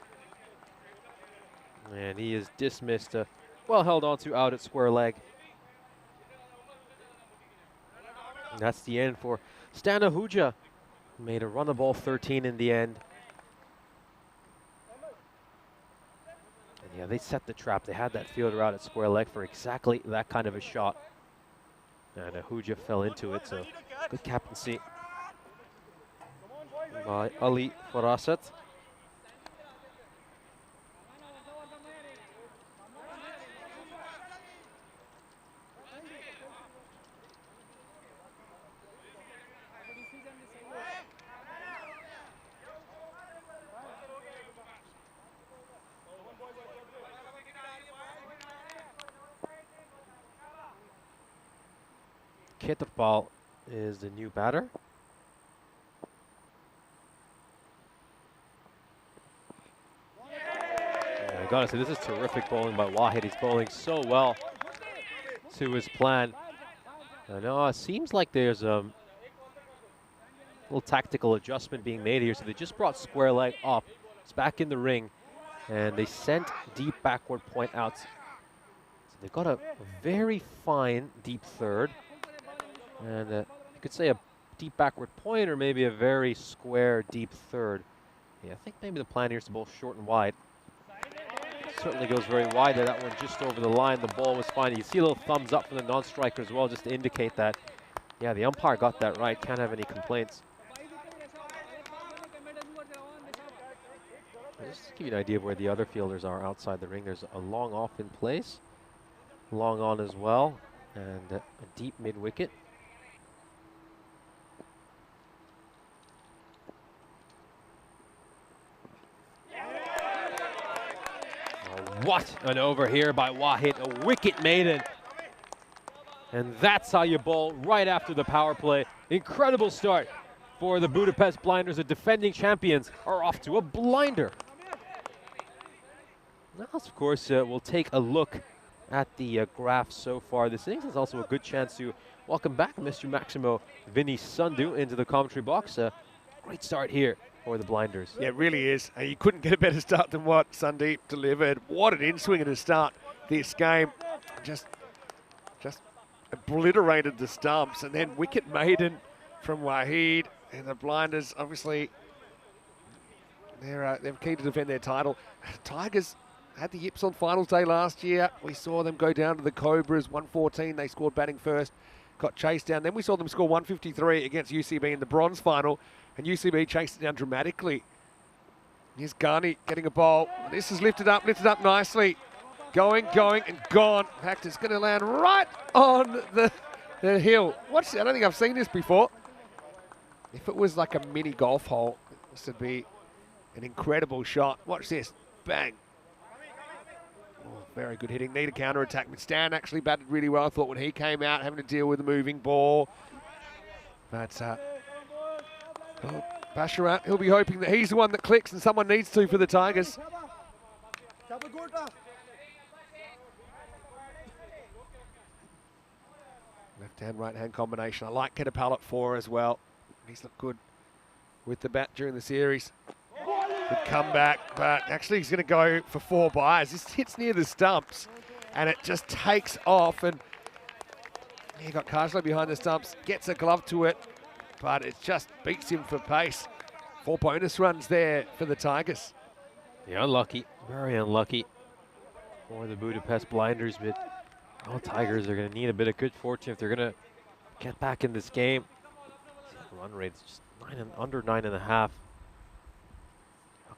And he is dismissed. Well held on to out at square leg. And that's the end for Stan Ahuja, who made a run of ball 13 in the end. And yeah, they set the trap. They had that fielder out at square leg for exactly that kind of a shot. And Ahuja fell into it, so good captaincy by Ali Farasat. Ketapal is the new batter. I gotta say, this is terrific bowling by Wahid. He's bowling so well to his plan. I know it seems like there's a little tactical adjustment being made here. So they just brought square leg up. It's back in the ring, and they sent deep backward point outs. So they've got a very fine deep third. And you could say a deep backward point, or maybe a very square deep third. Yeah, I think maybe the plan here is to bowl short and wide. Certainly goes very wide there. That one just over the line. The ball was fine. You see a little thumbs up from the non-striker as well, just to indicate that, yeah, the umpire got that right. Can't have any complaints. Just to give you an idea of where the other fielders are outside the ring. There's a long off in place, long on as well, and a deep mid-wicket. What an over here by Wahid, a wicket maiden. And that's how you bowl right after the power play. Incredible start for the Budapest Blinders. The defending champions are off to a blinder. Now, of course, we'll take a look at the graph so far. This innings is also a good chance to welcome back Mr. Maximo Vinny Sundu into the commentary box. Great start here for the Blinders. Yeah, it really is. You couldn't get a better start than what Sundeep delivered. What an in-swinger to start this game. Just obliterated the stumps, and then wicket maiden from Wahid. And the Blinders, obviously, they're keen to defend their title. Tigers had the yips on finals day last year. We saw them go down to the Cobras, 114. They scored batting first, got chased down. Then we saw them score 153 against UCB in the bronze final, and UCB chased it down dramatically. Here's Ghani getting a bowl. This is lifted up nicely. Going, and gone. In fact, it's going to land right on the hill. Watch, I don't think I've seen this before. If it was like a mini golf hole, this would be an incredible shot. Watch this. Bang. Oh, very good hitting. Need a counter-attack. But Stan actually batted really well, I thought, when he came out, having to deal with the moving ball. But Basharat, he'll be hoping that he's the one that clicks, and someone needs to for the Tigers. Left-hand, right-hand combination. I like Ketapal at 4 as well. He's looked good with the bat during the series. Good comeback, but actually he's going to go for 4 byes. This hits near the stumps, and it just takes off. And He got Karslow behind the stumps, gets a glove to it, but it just beats him for pace. 4 bonus runs there for the Tigers. Yeah, unlucky, very unlucky for the Budapest Blinders, but all Tigers are going to need a bit of good fortune if they're going to get back in this game. The run rate's just under 9.5. Not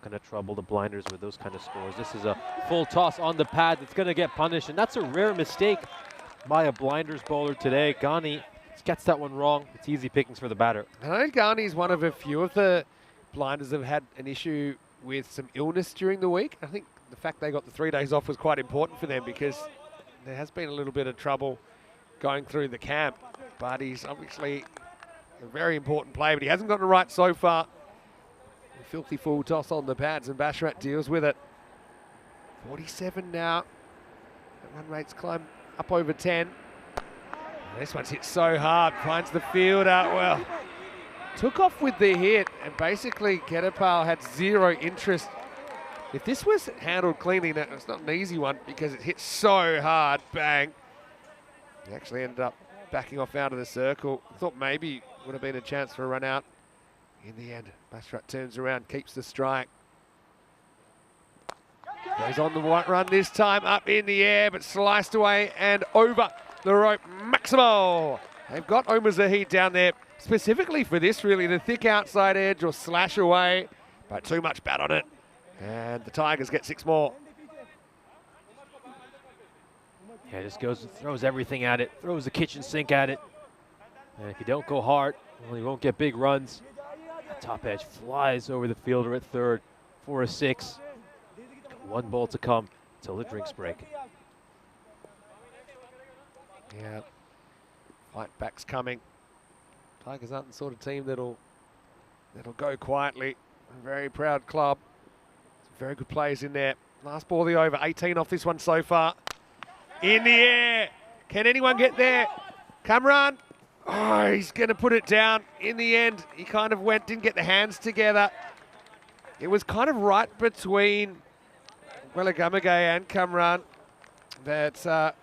going to trouble the Blinders with those kind of scores. This is a full toss on the pad that's going to get punished, and that's a rare mistake by a Blinders bowler today. Ghani gets that one wrong. It's easy pickings for the batter. I know Ghani's one of a few of the Blinders that have had an issue with some illness during the week. I think the fact they got the 3 days off was quite important for them because there has been a little bit of trouble going through the camp. But he's obviously a very important player, but he hasn't gotten it right so far. A filthy full toss on the pads, and Basharat deals with it. 47 now. The run rate's climbed up over 10. This one's hit so hard, finds the fielder. Well, took off with the hit, and basically Kedapal had zero interest. If this was handled cleanly, now it's not an easy one because it hit so hard, bang. He actually ended up backing off out of the circle. Thought maybe would have been a chance for a run out. In the end, Basharat turns around, keeps the strike. Goes on the white run this time, up in the air, but sliced away and over the rope. Maximo! They've got Omar Zahid down there specifically for this, really, the thick outside edge or slash away, but too much bat on it. And the Tigers get 6 more. Yeah, just goes and throws everything at it, throws the kitchen sink at it. And if you don't go hard, well, you won't get big runs. That top edge flies over the fielder at third for a 6. One ball to come till the drinks break. Yeah, fight back's coming. Tigers aren't the sort of team that'll go quietly. A very proud club. Some very good players in there. Last ball of the over, 18 off this one so far. In the air. Can anyone get there? Kamran. Oh, he's going to put it down. In the end, he kind of didn't get the hands together. It was kind of right between Welagamage and Kamran. But, yeah,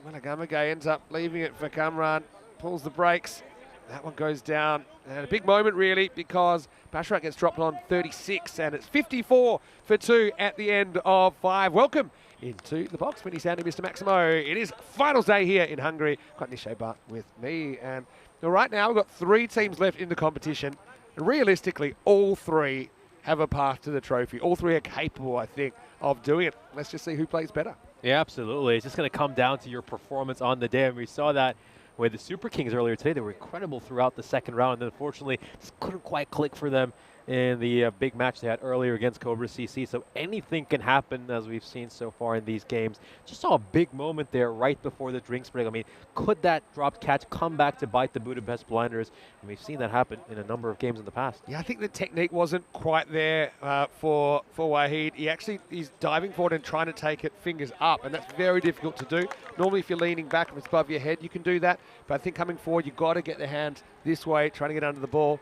Welagamage ends up leaving it for Kamran. Pulls the brakes. That one goes down. And a big moment, really, because Basharat gets dropped on 36, and it's 54 for 2 at the end of 5. Welcome into the box, Vinny Sandy, Mr. Maximo. It is finals day here in Hungary. Got Nishay Butt with me. And right now, we've got 3 teams left in the competition. And realistically, all 3 have a path to the trophy. All 3 are capable, I think, of doing it. Let's just see who plays better. Yeah, absolutely. It's just going to come down to your performance on the day. And we saw that with the Super Kings earlier today. They were incredible throughout the second round, and then unfortunately just couldn't quite click for them in the big match they had earlier against Cobra CC. So anything can happen, as we've seen so far in these games. Just saw a big moment there right before the drinks break. I mean, could that dropped catch come back to bite the Budapest Blinders? And we've seen that happen in a number of games in the past. Yeah, I think the technique wasn't quite there for Wahid. He's diving forward and trying to take it fingers up, and that's very difficult to do. Normally, if you're leaning back and it's above your head, you can do that. But I think coming forward, you've got to get the hand this way, trying to get under the ball.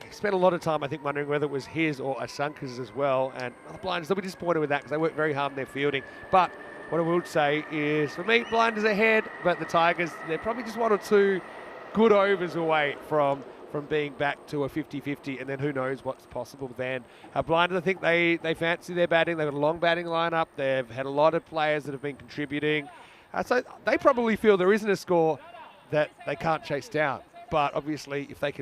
He spent a lot of time, I think, wondering whether it was his or Asanka's as well. And the Blinders, they'll be disappointed with that because they worked very hard in their fielding. But what I will say is, for me, Blinders ahead, but the Tigers, they're probably just 1 or 2 good overs away from being back to a 50-50, and then who knows what's possible then. Blinders, I think they fancy their batting. They've got a long batting lineup. They've had a lot of players that have been contributing. So they probably feel there isn't a score that they can't chase down. But obviously, if they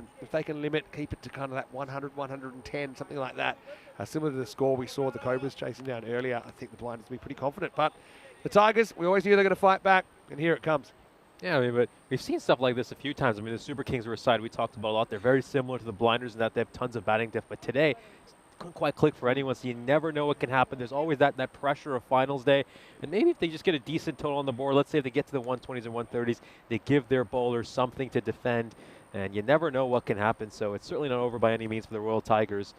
can limit, keep it to kind of that 100, 110, something like that, similar to the score we saw the Cobras chasing down earlier, I think the Blinders will be pretty confident. But the Tigers, we always knew they were going to fight back, and here it comes. Yeah, I mean, but we've seen stuff like this a few times. I mean, the Super Kings were a side we talked about a lot. They're very similar to the Blinders in that they have tons of batting depth. But today, couldn't quite click for anyone, so you never know what can happen. There's always that pressure of finals day. And maybe if they just get a decent total on the board, let's say if they get to the 120s and 130s, they give their bowlers something to defend. And you never know what can happen. So it's certainly not over by any means for the Royal Tigers.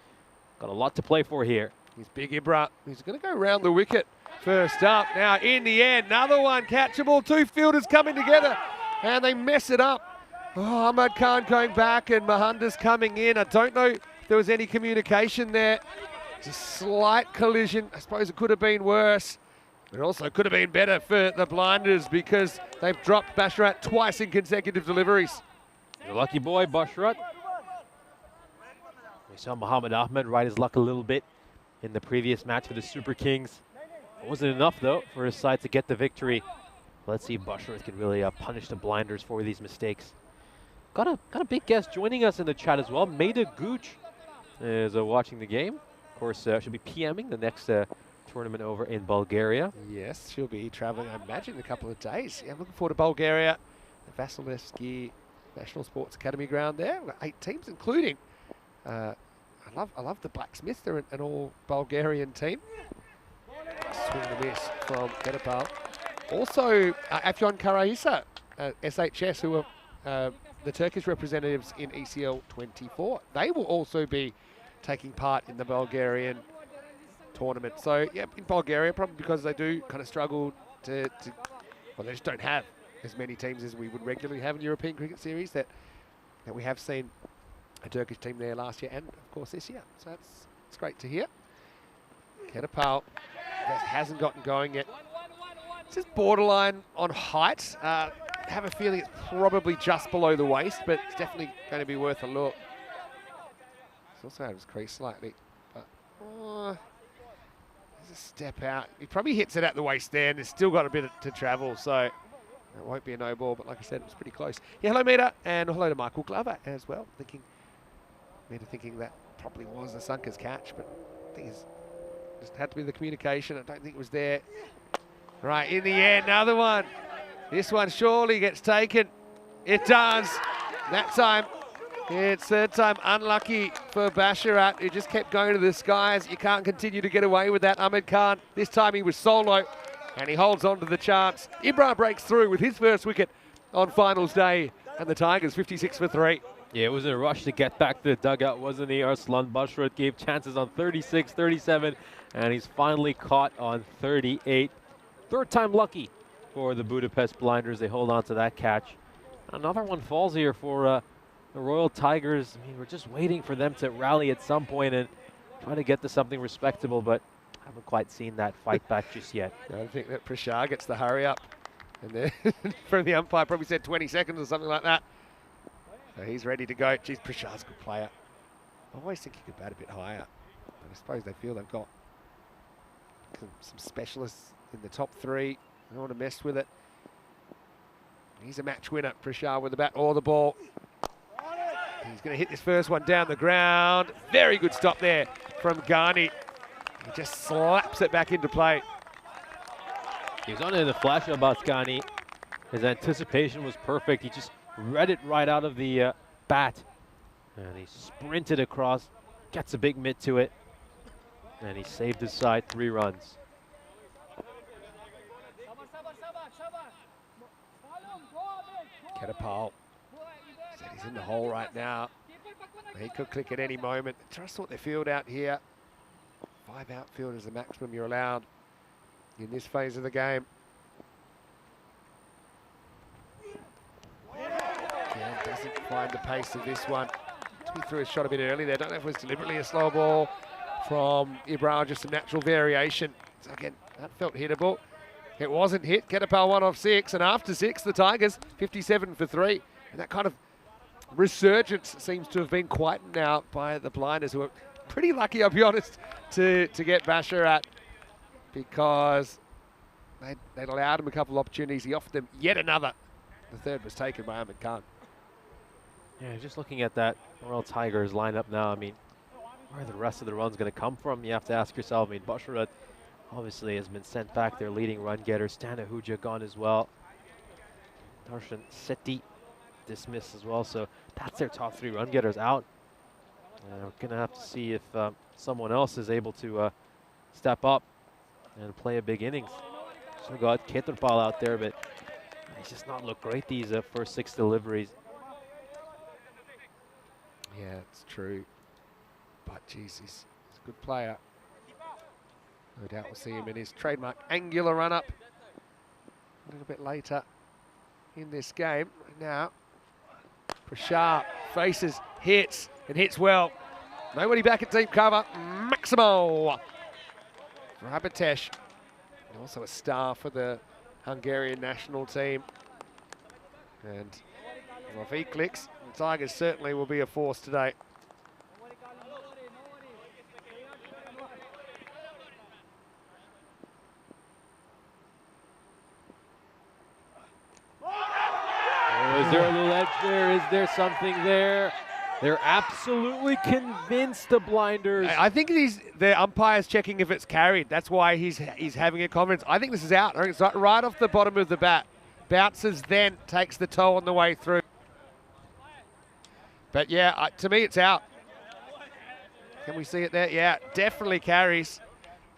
Got a lot to play for here. He's Big Ibra. He's going to go round the wicket first up. Now in the end, another one catchable. 2 fielders coming together and they mess it up. Oh, Ahmad Khan going back and Mahanda's coming in. I don't know if there was any communication there. It's a slight collision. I suppose it could have been worse. It also could have been better for the Blinders because they've dropped Basharat twice in consecutive deliveries. The lucky boy, Basharat. We saw Muhammad Ahmed ride his luck a little bit in the previous match for the Super Kings. It wasn't enough, though, for his side to get the victory. Let's see if Basharat can really punish the Blinders for these mistakes. Got a big guest joining us in the chat as well. Maida Gooch is watching the game. Of course, she'll be PMing the next tournament over in Bulgaria. Yes, she'll be travelling, I imagine, in a couple of days. Yeah, I'm looking forward to Bulgaria. The Vasilevsky National Sports Academy ground there. We've got 8 teams, including, I love the Blacksmiths. They're an all Bulgarian team. Swing and miss from Kedapal. Also, Afyon Karaisa, SHS, who are the Turkish representatives in ECL 24. They will also be taking part in the Bulgarian tournament. So, yeah, in Bulgaria, probably because they do kind of struggle to well, they just don't have as many teams as we would regularly have in European Cricket Series that we have seen a Turkish team there last year and, of course, this year. So it's great to hear. Kedapal hasn't gotten going yet. It's just borderline on height. I have a feeling it's probably just below the waist, but it's definitely going to be worth a look. It's also out of his crease slightly, but there's a step out. He probably hits it at the waist there, and it's still got a bit to travel, so it won't be a no ball, but like I said, it was pretty close. Yeah, hello, Meta, and hello to Michael Glover as well. Thinking that probably was the Sunker's catch, but I think it's just had to be the communication. I don't think it was there. Right, in the end, another one. This one surely gets taken. It does. That time, it's third time unlucky for Basharat, who just kept going to the skies. You can't continue to get away with that, Ahmed Khan. This time he was solo, and he holds on to the chance. Ibra breaks through with his first wicket on finals day, and the Tigers 56 for 3. Yeah, it was in a rush to get back to the dugout, wasn't he? Arslan Basharat gave chances on 36, 37, and he's finally caught on 38. Third time lucky for the Budapest Blinders. They hold on to that catch. Another one falls here for the Royal Tigers. I mean, we're just waiting for them to rally at some point and try to get to something respectable, but haven't quite seen that fight back just yet. I don't think that Prashar gets the hurry up. And then from the umpire probably said 20 seconds or something like that. So he's ready to go. Geez, Prashar's a good player. I always think he could bat a bit higher. But I suppose they feel they've got some specialists in the top 3. They don't want to mess with it. He's a match winner, Prashar, with the bat or the ball. He's going to hit this first one down the ground. Very good stop there from Ghani. He just slaps it back into play. He was on it in a flash about Ghani. His anticipation was perfect. He just read it right out of the bat. And he sprinted across, gets a big mitt to it. And he saved his side 3 runs. Kedapal said he's in the hole right now. He could click at any moment. Try to sort their field out here. 5 outfield is the maximum you're allowed in this phase of the game. Again, doesn't find the pace of this one. He threw his shot a bit early there. Don't know if it was deliberately a slow ball from Ibrahim, just some natural variation. So again, that felt hittable. It wasn't hit. Kedapal 1 off 6, and after 6, the Tigers 57 for 3. And that kind of resurgence seems to have been quietened now by the Blinders, who are pretty lucky, I'll be honest, to get Basharat, because they'd allowed him a couple of opportunities. He offered them yet another. The third was taken by Ahmed Khan. Yeah, just looking at that Royal Tigers lineup now, I mean, where are the rest of the runs going to come from? You have to ask yourself. I mean, Basharat obviously has been sent back, their leading run getter. Stan Ahuja gone as well. Darshan Sethi dismissed as well. So that's their top 3 run getters out. And we're going to have to see if someone else is able to step up and play a big innings. So we got Keturpal out there, but he's just not looked great these first 6 deliveries. Yeah, it's true. But, geez, he's a good player. No doubt we'll see him in his trademark angular run-up a little bit later in this game. Now, Prashar faces, hits, and hits well. Nobody back at deep cover. Maximo for Abitesh. Also a star for the Hungarian national team. And well, if he clicks, the Tigers certainly will be a force today. Oh, is there a little edge there? Is there something there? They're absolutely convinced the blinders. I think the umpire's checking if it's carried. That's why he's having a confidence. I think this is out. I think it's right off the bottom of the bat. Bounces, then takes the toe on the way through. But yeah, to me it's out. Can we see it there? Yeah, definitely carries.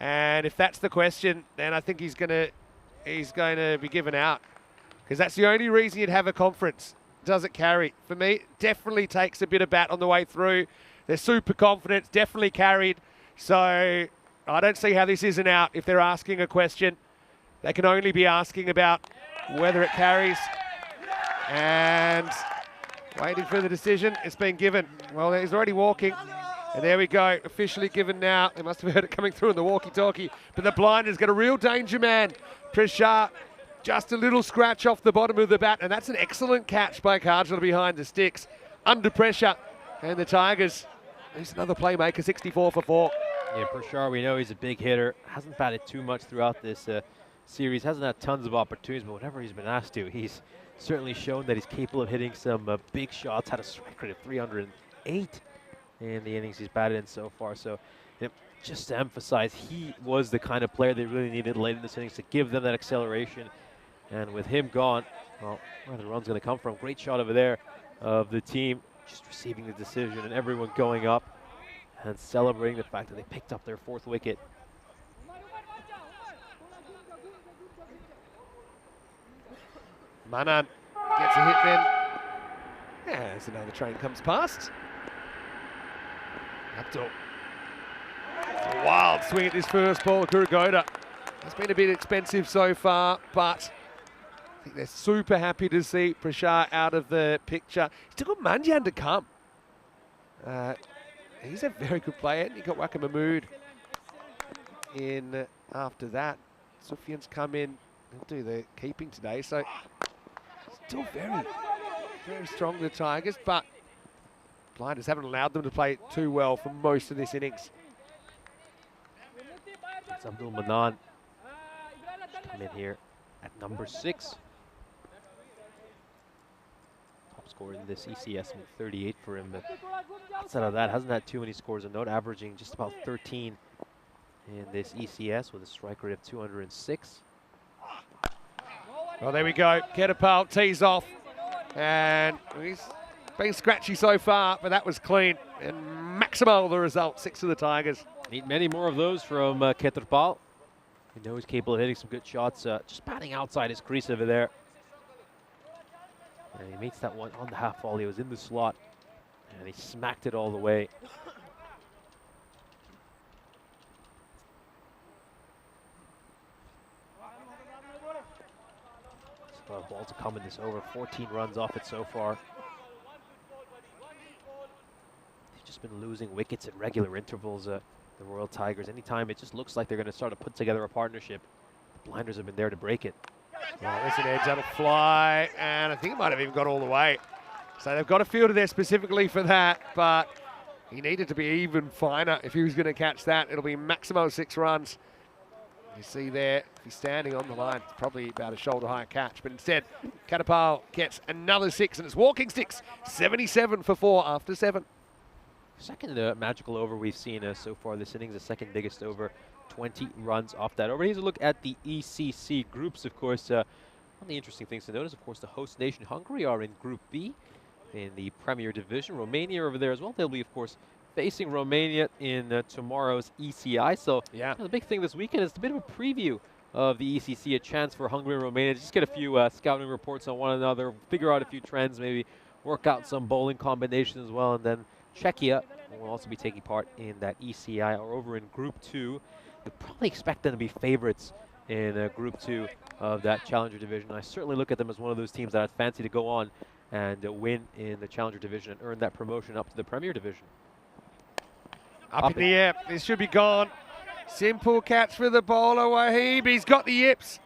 And if that's the question, then I think he's going to be given out, because that's the only reason you'd have a conference. Does it carry? For me, definitely takes a bit of bat on the way through. They're super confident, definitely carried. So I don't see how this isn't out. If they're asking a question, they can only be asking about whether it carries. And waiting for the decision. It's been given. Well, he's already walking. And there we go, officially given now. They must have heard it coming through in the walkie-talkie. But the blinder's got a real danger man. Prashar, just a little scratch off the bottom of the bat. And that's an excellent catch by Cardinal behind the sticks. Under pressure. And the Tigers, he's another playmaker, 64 for 4. Yeah, Prashar, we know he's a big hitter. Hasn't batted too much throughout this series. Hasn't had tons of opportunities, but whenever he's been asked to, he's certainly shown that he's capable of hitting some big shots. Had a strike rate of 308 in the innings he's batted in so far. So just to emphasize, he was the kind of player they really needed late in this innings to give them that acceleration. And with him gone, well, where the run's going to come from? Great shot over there of the team just receiving the decision, and everyone going up and celebrating the fact that they picked up their 4th wicket. Manan gets a hit then. Yeah, as another train comes past. Abdul. A wild swing at this first ball. Kurugoda has been a bit expensive so far, but I think they're super happy to see Prashar out of the picture. He's still got Manjan to come. He's a very good player. And you got Waka Mahmood in after that. Sufyan's come in. He'll do the keeping today. So still very, very strong, the Tigers, but blinders haven't allowed them to play too well for most of this innings. It's Abdul Manan come in here at number 6. Top scorer in this ECS with 38 for him, but outside of that, hasn't had too many scores of note, averaging just about 13 in this ECS with a strike rate of 206. Well, there we go. Ketapal tees off, and he's been scratchy so far, but that was clean. And maximal the result, 6 of the Tigers. Need many more of those from Ketrpal. You know he's capable of hitting some good shots, just batting outside his crease over there. And he meets that one on the half volley. It was in the slot, and he smacked it all the way. Still a ball to come in this over. 14 runs off it so far. They've just been losing wickets at regular intervals, the Royal Tigers. Anytime it just looks like they're going to start to put together a partnership, the blinders have been there to break it. Well, there's an edge, that'll fly, and I think it might have even got all the way. So they've got a fielder there specifically for that, but he needed to be even finer if he was going to catch that. It'll be maximum 6 runs. You see there, if he's standing on the line, it's probably about a shoulder-high catch, but instead, Ketapal gets another 6, and it's walking 6, 77 for 4 after 7. Second magical over we've seen so far this innings, the second biggest over, 20 runs off that over. Here's a look at the ECC groups, of course. One of the interesting things to notice, of course, the host nation Hungary are in Group B in the Premier Division. Romania over there as well. They'll be, of course, facing Romania in tomorrow's ECI. So yeah, the big thing this weekend is a bit of a preview of the ECC, a chance for Hungary and Romania to just get a few scouting reports on one another, figure out a few trends, maybe work out some bowling combinations as well, and then Czechia will also be taking part in that ECI, or over in Group 2. You'll probably expect them to be favorites in Group 2 of that Challenger Division. I certainly look at them as one of those teams that I'd fancy to go on and win in the Challenger Division and earn that promotion up to the Premier Division. Up in the air, this should be gone. Simple catch for the bowler, Wahid. He's got the yips.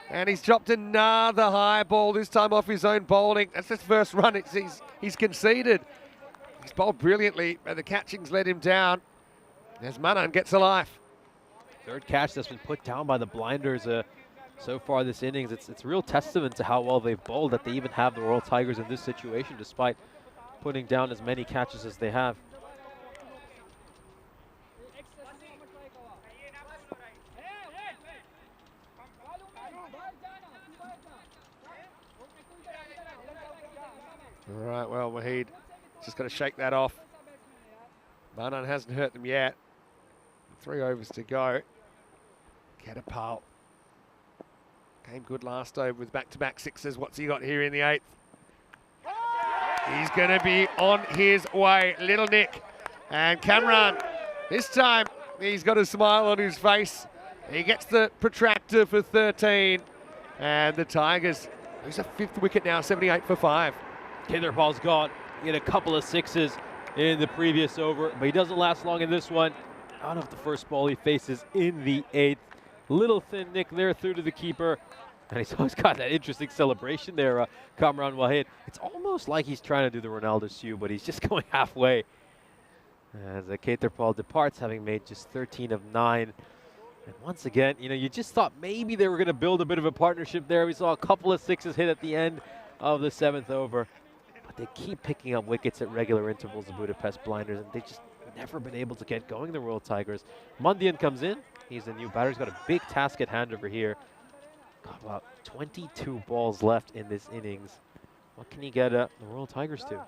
And he's dropped another high ball, this time off his own bowling. That's his first run. He's conceded. He's bowled brilliantly, but the catching's let him down. As Manan gets a life. Third catch that's been put down by the Blinders so far this innings. It's a real testament to how well they've bowled that they even have the Royal Tigers in this situation despite putting down as many catches as they have. All right, well, Wahid just got to shake that off. Manan hasn't hurt them yet. 3 overs to go. Catapult. Came good last over with back-to-back sixes. What's he got here in the 8th? He's going to be on his way. Little Nick and Cameron. This time, he's got a smile on his face. He gets the protractor for 13. And the Tigers lose a 5th wicket now, 78 for 5. Kitherpal's gone. He had a couple of sixes in the previous over, but he doesn't last long in this one. Out of the first ball he faces in the 8th. Little thin Nick there through to the keeper. And he's always got that interesting celebration there, Kamran Wahid. It's almost like he's trying to do the Ronaldo Sue, but he's just going halfway. As Kitherpal departs, having made just 13 of 9. And once again, you just thought maybe they were going to build a bit of a partnership there. We saw a couple of sixes hit at the end of the 7th over. They keep picking up wickets at regular intervals, the Budapest Blinders, and they just never been able to get going, the Royal Tigers. Mundian comes in. He's the new batter. He's got a big task at hand over here. Got about 22 balls left in this innings. What can he get the Royal Tigers to?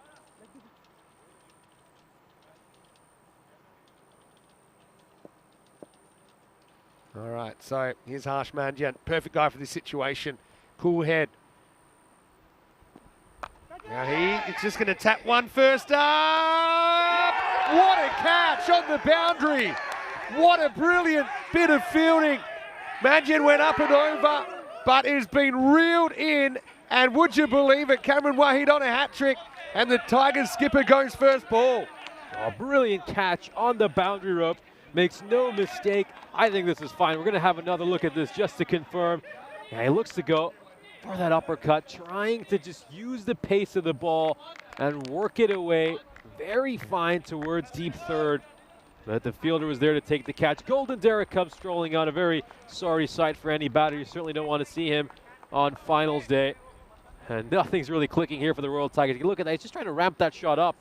All right, so here's Harsh Mandian. Perfect guy for this situation. Cool head. Now he's just going to tap one first up. What a catch on the boundary. What a brilliant bit of fielding. Mandian went up and over, but has been reeled in. And would you believe it, Cameron Wahid on a hat-trick, and the Tigers skipper goes first ball. A brilliant catch on the boundary rope. Makes no mistake. I think this is fine. We're going to have another look at this just to confirm. Yeah, he looks to go for that uppercut, trying to just use the pace of the ball and work it away. Very fine towards deep third. But the fielder was there to take the catch. Golden Derek comes strolling on. A very sorry sight for any batter. You certainly don't want to see him on finals day. And nothing's really clicking here for the Royal Tigers. You look at that, he's just trying to ramp that shot up.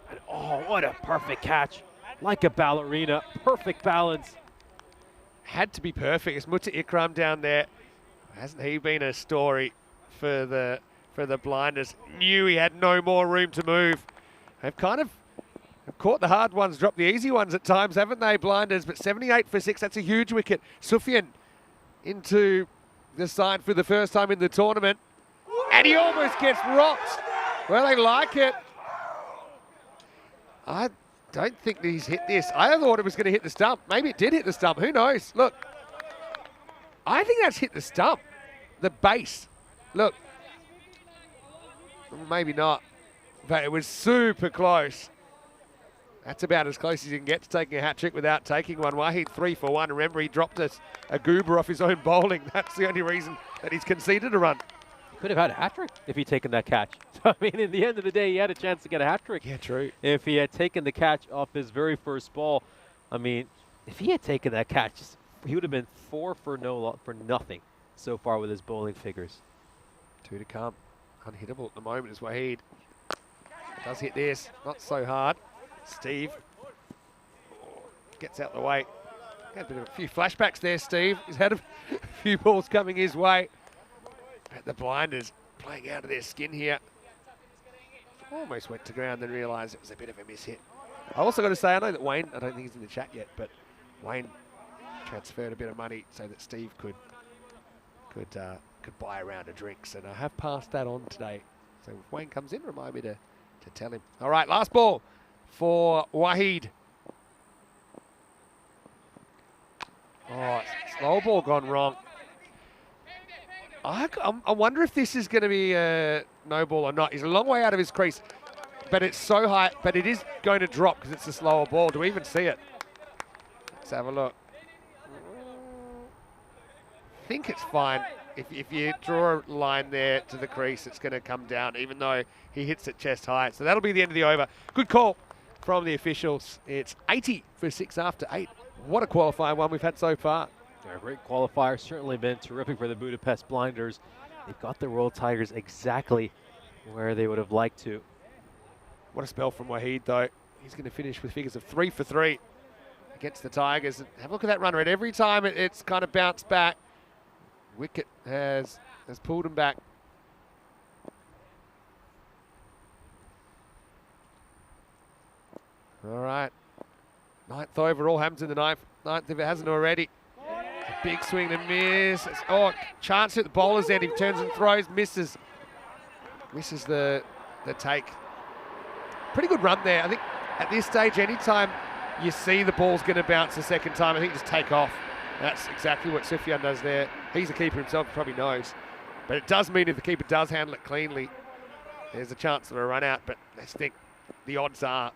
And oh, what a perfect catch. Like a ballerina, perfect balance. Had to be perfect. It's Mutta Ikram down there. Hasn't he been a story for the Blinders? Knew he had no more room to move. They've kind of caught the hard ones, dropped the easy ones at times, haven't they, Blinders? But 78 for 6, that's a huge wicket. Sufyan into the side for the first time in the tournament. And he almost gets rocked. Well, they like it. I don't think that he's hit this. I thought it was going to hit the stump. Maybe it did hit the stump. Who knows? Look. I think that's hit the stump. The base. Look. Maybe not. But it was super close. That's about as close as you can get to taking a hat-trick without taking one. Wahid 3 for 1. Remember, he dropped a goober off his own bowling. That's the only reason that he's conceded a run. He could have had a hat-trick if he'd taken that catch. So, I mean, in the end of the day, he had a chance to get a hat-trick. Yeah, true. If he had taken the catch off his very first ball. I mean, if he had taken that catch, he would have been 4 for nothing so far with his bowling figures. 2 to come. Unhittable at the moment is Wahid. Does hit this. Not so hard. Steve gets out the way. Got a few flashbacks there, Steve. He's had a few balls coming his way. But the Blinders playing out of their skin here. Almost went to ground, then realised it was a bit of a miss hit. I also got to say, I know that Wayne, I don't think he's in the chat yet, but Wayne transferred a bit of money so that Steve could buy a round of drinks, and I have passed that on today. So if Wayne comes in, remind me to tell him. All right, last ball for Wahid. Oh, slow ball gone wrong. I wonder if this is going to be a no ball or not. He's a long way out of his crease, but it's so high, but it is going to drop because it's a slower ball. Do we even see it? Let's have a look. think it's fine. If you draw a line there to the crease, it's going to come down, even though he hits it chest high. So that'll be the end of the over. Good call from the officials. It's 80 for 6 after 8. What a qualifying one we've had so far. Yeah, great qualifier. Certainly been terrific for the Budapest Blinders. They've got the Royal Tigers exactly where they would have liked to. What a spell from Wahid, though. He's going to finish with figures of 3 for 3 against the Tigers. And have a look at that run rate. Every time it's kind of bounced back, wicket has pulled him back. All right. 9th overall. Happens in the 9th if it hasn't already. A big swing and miss. Oh, chance at the bowler's end. He turns and throws, misses. Misses the take. Pretty good run there. I think at this stage, anytime you see the ball's going to bounce the second time, I think just take off. That's exactly what Sufyan does there. He's a keeper himself, he probably knows. But it does mean if the keeper does handle it cleanly, there's a chance of a run out. But I think the odds are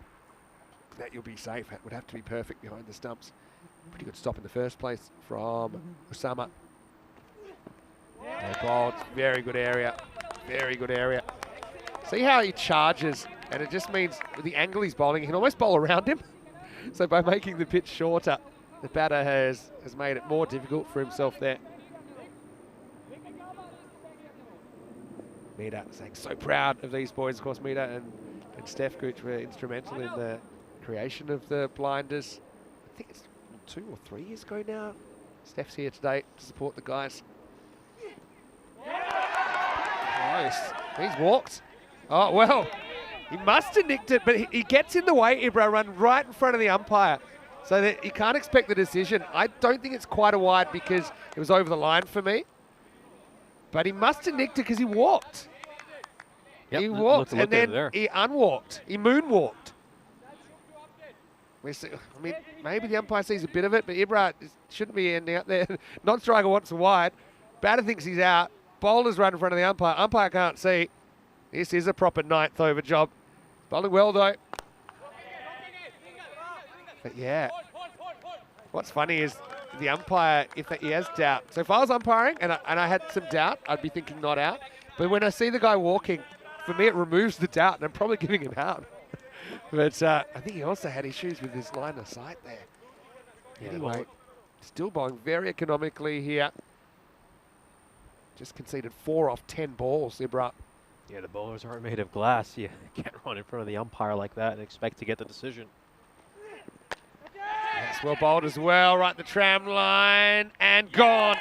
that you'll be safe. It would have to be perfect behind the stumps. Pretty good stop in the first place from Usama. Bowled, very good area. Very good area. See how he charges, and it just means with the angle he's bowling, he can almost bowl around him. So by making the pitch shorter, the batter has made it more difficult for himself there. Mida saying so proud of these boys. Of course, Mida and Steph Gooch were instrumental in the creation of the Blinders. I think it's 2 or 3 years ago now. Steph's here today to support the guys. Nice. He's walked. Oh, well, he must have nicked it, but he gets in the way, Ibra, run right in front of the umpire. So that you can't expect the decision. I don't think it's quite a wide because it was over the line for me. But he must have nicked it because he walked. Yep, he walked and then there. he unwalked. He moonwalked. I mean, maybe the umpire sees a bit of it, but Ibra shouldn't be ending up there. Non-striker wants a wide. Batter thinks he's out. Bowler's run in front of the umpire. Umpire can't see. This is a proper 9th over job. Bowling well, though. But yeah, what's funny is the umpire, if he has doubt. So if I was umpiring and I had some doubt, I'd be thinking not out. But when I see the guy walking, for me it removes the doubt, and I'm probably giving him out. But I think he also had issues with his line of sight there. Yeah, anyway, still bowling very economically here. Just conceded 4 off 10 balls, Ibra. Yeah, the bowlers aren't made of glass. You can't run in front of the umpire like that and expect to get the decision. That's well bowled as well, right the tram line, and gone.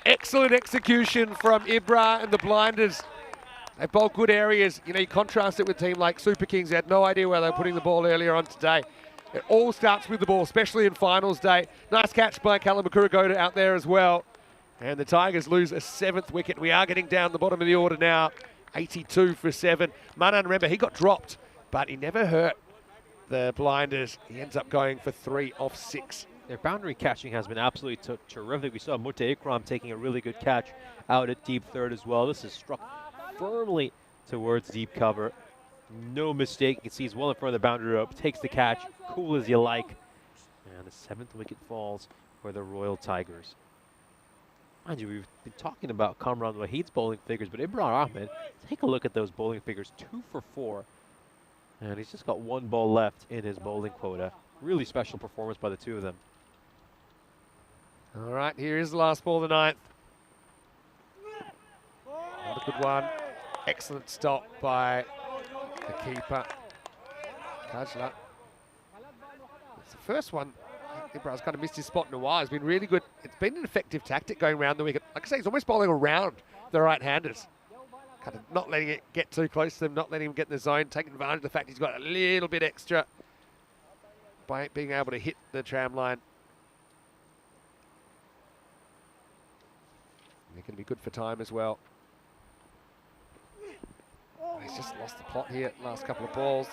Excellent execution from Ibra and the Blinders. They bowled good areas. You know, you contrast it with a team like Super Kings. They had no idea where they were putting the ball earlier on today. It all starts with the ball, especially in finals day. Nice catch by Callum Makuragoda out there as well. And the Tigers lose a 7th wicket. We are getting down the bottom of the order now. 82 for 7. Manan, remember, he got dropped, but he never hurt the Blinders. He ends up going for 3 off 6. Their boundary catching has been absolutely terrific. We saw Mute Ikram taking a really good catch out at deep third as well. This is struck firmly towards deep cover. No mistake. You can see he's well in front of the boundary rope. Takes the catch. Cool as you like. And the 7th wicket falls for the Royal Tigers. Mind you, we've been talking about Kamran Wahid's bowling figures, but Imran Ahmed, take a look at those bowling figures. 2 for 4. And he's just got 1 ball left in his bowling quota. Really special performance by the two of them. All right, here is the last ball of the 9th. Not a good one. Excellent stop by the keeper. Kajla. It's the first one. Ibrahim's kind of missed his spot in a while. It's been really good. It's been an effective tactic going around the wicket. Like I say, he's almost bowling around the right-handers. Kind of not letting it get too close to them, not letting him get in the zone, taking advantage of the fact he's got a little bit extra by being able to hit the tram line. They're going to be good for time as well. He's just lost the plot here last couple of balls.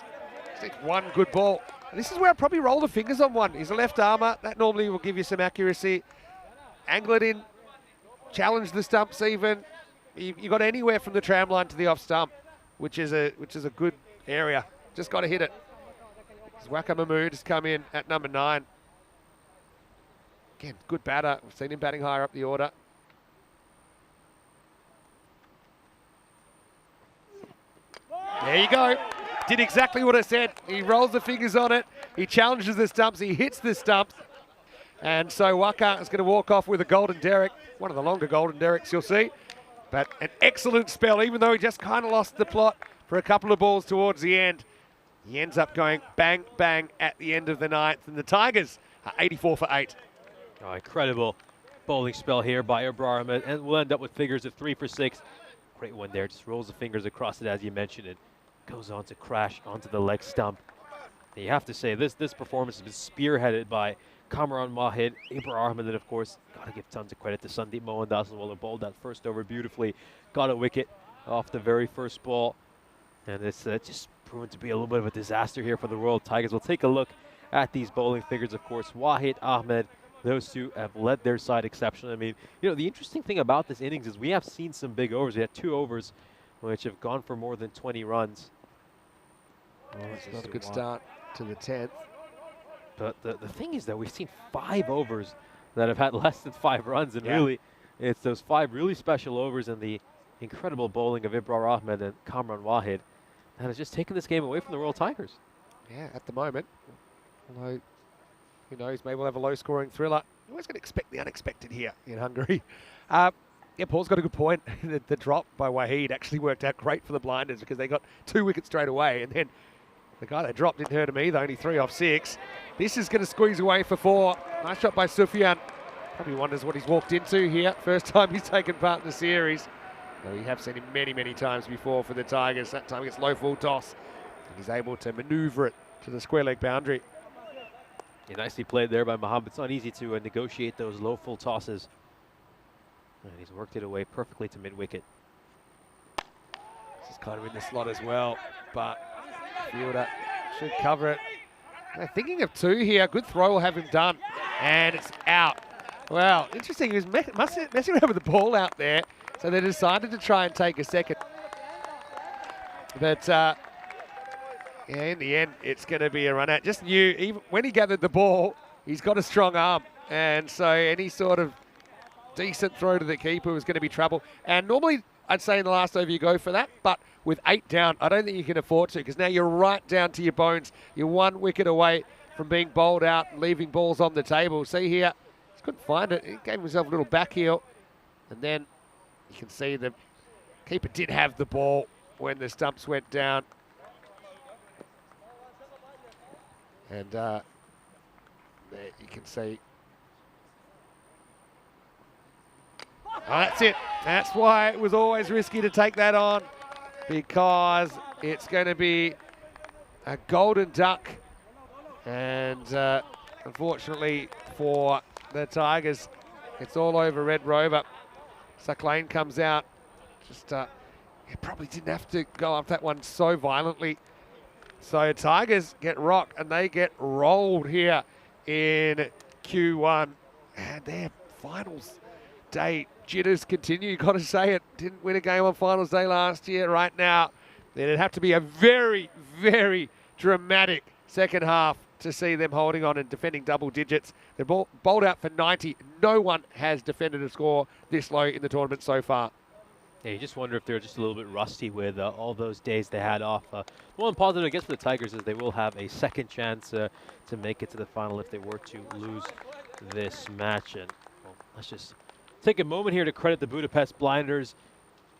Just one good ball. And this is where I'd probably roll the fingers on one. He's a left armour. That normally will give you some accuracy. Angle it in. Challenge the stumps even. You got anywhere from the tram line to the off stump, which is a good area. Just got to hit it. Waka Mahmood has come in at number 9. Again, good batter. We've seen him batting higher up the order. There you go. Did exactly what I said. He rolls the fingers on it. He challenges the stumps. He hits the stumps. And so Waka is going to walk off with a golden derrick. One of the longer golden derricks you'll see. But an excellent spell, even though he just kind of lost the plot for a couple of balls towards the end. He ends up going bang, bang at the end of the ninth. And the Tigers are 84 for 8. Oh, incredible bowling spell here by Ibrahim. And we'll end up with figures of 3 for 6. Great one there. Just rolls the fingers across it, as you mentioned. It goes on to crash onto the leg stump. And you have to say, this performance has been spearheaded by Kamran Mahid, Ibrahim, and then, of course, got to give tons of credit to Sandeep Mohandas as well, who bowled that first over beautifully. Got a wicket off the very first ball. And it's just proven to be a little bit of a disaster here for the Royal Tigers. We'll take a look at these bowling figures, of course. Wahid, Ahmed, those two have led their side exceptionally. I mean, you know, the interesting thing about this innings is we have seen some big overs. We had 2 overs which have gone for more than 20 runs. Oh, it's not a good start to the 10th. But the thing is that we've seen 5 overs that have had less than 5 runs, and really, it's those 5 really special overs and the incredible bowling of Ibrahim Ahmed and Kamran Wahid that has just taken this game away from the Royal Tigers. Yeah, at the moment. Although, who knows, maybe we'll have a low-scoring thriller. You're always going to expect the unexpected here in Hungary. Yeah, Paul's got a good point. The drop by Wahid actually worked out great for the Blinders because they got 2 wickets straight away, and then the guy they dropped didn't hurt him either, only 3 off 6. This is going to squeeze away for 4. Nice shot by Sufyan. Probably wonders what he's walked into here. First time he's taken part in the series. Though we have seen him many, many times before for the Tigers. That time against low full toss. And he's able to manoeuvre it to the square leg boundary. Yeah, nicely played there by Mohammed. It's not easy to negotiate those low full tosses. And he's worked it away perfectly to mid-wicket. This is kind of in the slot as well, but fielder should cover it. They're thinking of 2 here. Good throw will have him done. And it's out. Well, interesting. He was messing around with the ball out there. So they decided to try and take a second. But yeah, in the end, it's going to be a run out. Just knew, even when he gathered the ball, he's got a strong arm. And so any sort of decent throw to the keeper was going to be trouble. And normally, I'd say in the last over you go for that. But with 8 down, I don't think you can afford to, because now you're right down to your bones. You're 1 wicket away from being bowled out and leaving balls on the table. See here, just couldn't find it. He gave himself a little back heel. And then you can see the keeper did have the ball when the stumps went down. And there you can see. Oh, that's it. That's why it was always risky to take that on, because it's going to be a golden duck. And unfortunately for the Tigers, it's all over Red Rover. Sucklane comes out. Just he probably didn't have to go up that one so violently. So Tigers get rocked and they get rolled here in Q1. And their finals day jitters continue. You've got to say it. Didn't win a game on finals day last year. Right now, then it'd have to be a very, very dramatic second half to see them holding on and defending double digits. They're bowled out for 90. No one has defended a score this low in the tournament so far. Yeah, you just wonder if they're just a little bit rusty with all those days they had off. One positive, I guess, for the Tigers is they will have a second chance to make it to the final if they were to lose this match. And well, let's just take a moment here to credit the Budapest Blinders.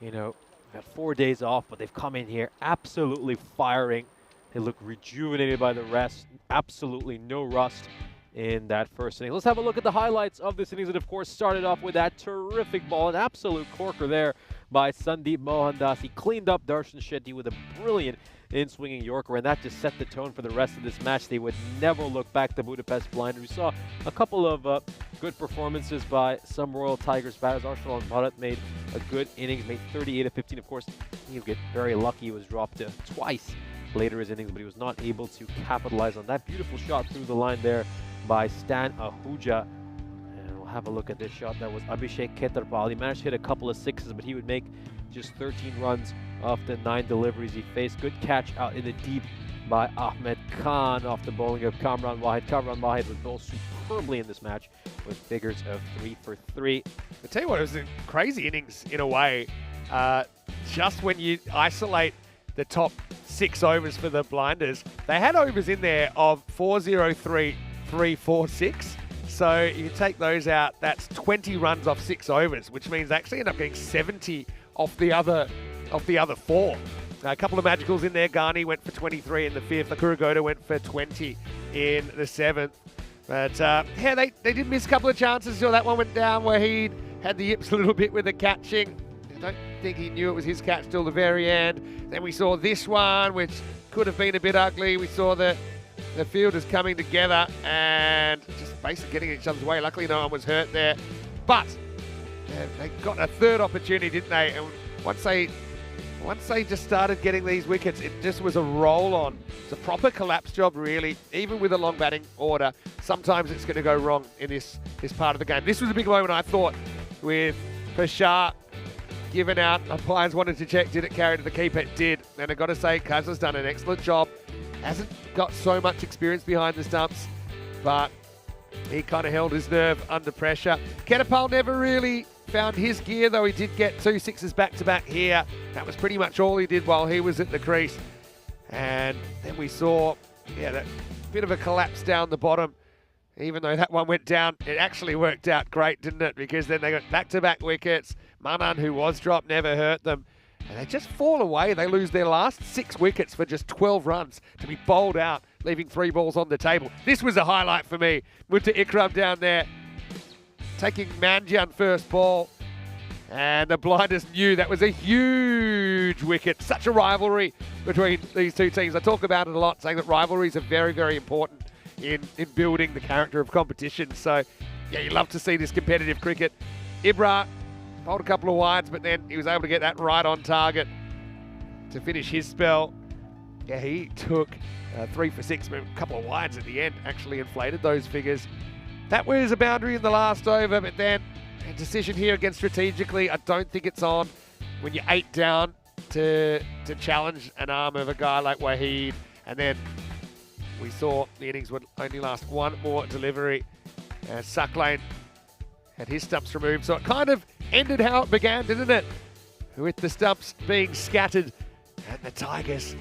You know, got 4 days off, but they've come in here absolutely firing. They look rejuvenated by the rest. Absolutely no rust in that first inning. Let's have a look at the highlights of this innings. It, of course, started off with that terrific ball, an absolute corker there by Sandeep Mohandas. He cleaned up Darshan Shetty with a brilliant in-swinging Yorker, and that just set the tone for the rest of this match. They would never look back, the Budapest Blinders. We saw a couple of good performances by some Royal Tigers batters. Arsenal and Bharat made a good innings, made 38 of 15. Of course, he'll get very lucky. He was dropped twice later his innings, but he was not able to capitalize on that beautiful shot through the line there by Stan Ahuja. And we'll have a look at this shot. That was Abhishek Ketarpal. He managed to hit a couple of sixes, but he would make just 13 runs off the 9 deliveries he faced. Good catch out in the deep by Ahmed Khan off the bowling of Kamran Wahid. Kamran Wahid was bowled superbly in this match with figures of 3 for 3. I tell you what, it was a crazy innings in a way. Just when you isolate the top 6 overs for the Blinders. They had overs in there of 4-0-3, 3-4-6. So you take those out, that's 20 runs off 6 overs, which means they actually end up getting 70 off the other 4. A couple of magicals in there. Ghani went for 23 in the 5th. Akuragoda went for 20 in the 7th. But yeah, they did miss a couple of chances. So that one went down. Wahid had the yips a little bit with the catching. I don't think he knew it was his catch till the very end. Then we saw this one, which could have been a bit ugly. We saw the fielders coming together and just basically getting each other's way. Luckily, no one was hurt there. But they got a third opportunity, didn't they? And once they just started getting these wickets, it just was a roll-on. It's a proper collapse job, really. Even with a long batting order, sometimes it's going to go wrong in this part of the game. This was a big moment, I thought, with Pashar given out. Umpires wanted to check, did it carry to the keeper? It did. And I've got to say, Kaz has done an excellent job. Hasn't got so much experience behind the stumps, but he kind of held his nerve under pressure. Ketapal never really found his gear, though he did get 2 sixes back-to-back here. That was pretty much all he did while he was at the crease. And then we saw, that bit of a collapse down the bottom. Even though that one went down, it actually worked out great, didn't it? Because then they got back-to-back wickets. Manan, who was dropped, never hurt them. And they just fall away. They lose their last 6 wickets for just 12 runs to be bowled out, leaving 3 balls on the table. This was a highlight for me. Went to Ikram down there, taking Manjan first ball. And the Blinders knew that was a huge wicket. Such a rivalry between these two teams. I talk about it a lot, saying that rivalries are very, very important in building the character of competition. So, yeah, you love to see this competitive cricket. Ibra bowled a couple of wides, but then he was able to get that right on target to finish his spell. Yeah, he took 3 for 6, but a couple of wides at the end actually inflated those figures. That was a boundary in the last over, but then a decision here again strategically. I don't think it's on when you're 8 down to challenge an arm of a guy like Wahid. And then we saw the innings would only last 1 more delivery. Sucklane had his stumps removed. So it kind of ended how it began, didn't it? With the stumps being scattered. And the Tigers,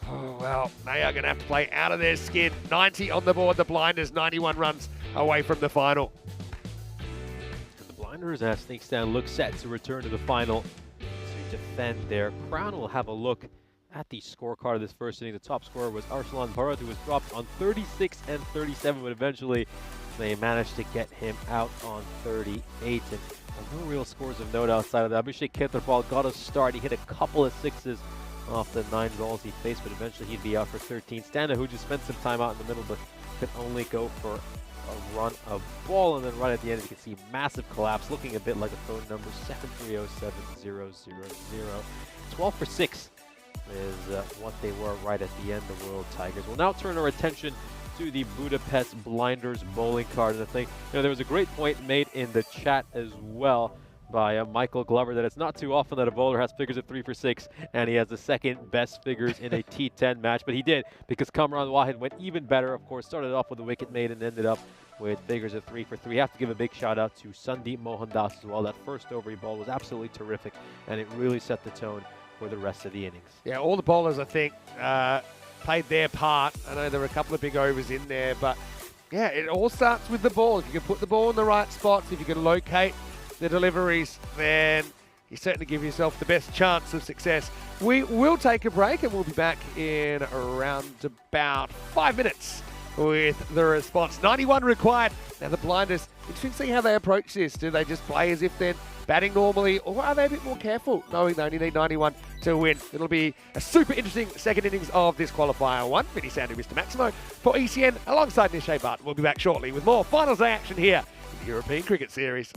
oh well, they are going to have to play out of their skin. 90 on the board, the Blinders 91 runs away from the final. And the Blinders, as things stand, look set to return to the final to defend their crown. We'll have a look at the scorecard of this first inning. The top scorer was Arslan Bharat, who was dropped on 36 and 37, but eventually they managed to get him out on 38. And no real scores of note outside of that. Abhishek Khetarpal got a start. He hit a couple of 6s off the 9 balls he faced, but eventually he'd be out for 13. Stana, who just spent some time out in the middle, but could only go for a run of ball. And then right at the end, you can see massive collapse, looking a bit like a phone number, 7307000. 12 for 6 is what they were right at the end, the World Tigers. We'll now turn our attention to the Budapest Blinders bowling card. And I think there was a great point made in the chat as well by Michael Glover that it's not too often that a bowler has figures at 3 for 6 and he has the second best figures in a T10 match, but he did, because Kamran Wahid went even better. Of course, started off with a wicket made and ended up with figures at 3 for 3. Have to give a big shout out to Sandeep Mohandas as well. That first over he ball was absolutely terrific, and it really set the tone for the rest of the innings. Yeah, all the bowlers, I think, played their part. I know there were a couple of big overs in there, but yeah, it all starts with the ball. If you can put the ball in the right spots, if you can locate the deliveries, then you certainly give yourself the best chance of success. We will take a break and we'll be back in around about 5 minutes with the response. 91 required. Now the Blinders, interesting to see how they approach this. Do they just play as if they're batting normally, or are they a bit more careful, knowing they only need 91 to win? It'll be a super interesting second innings of this qualifier 1. Vinny Sandu, Mr. Maximo for ECN, alongside Nishay Barton. We'll be back shortly with more finals day action here in the European Cricket Series.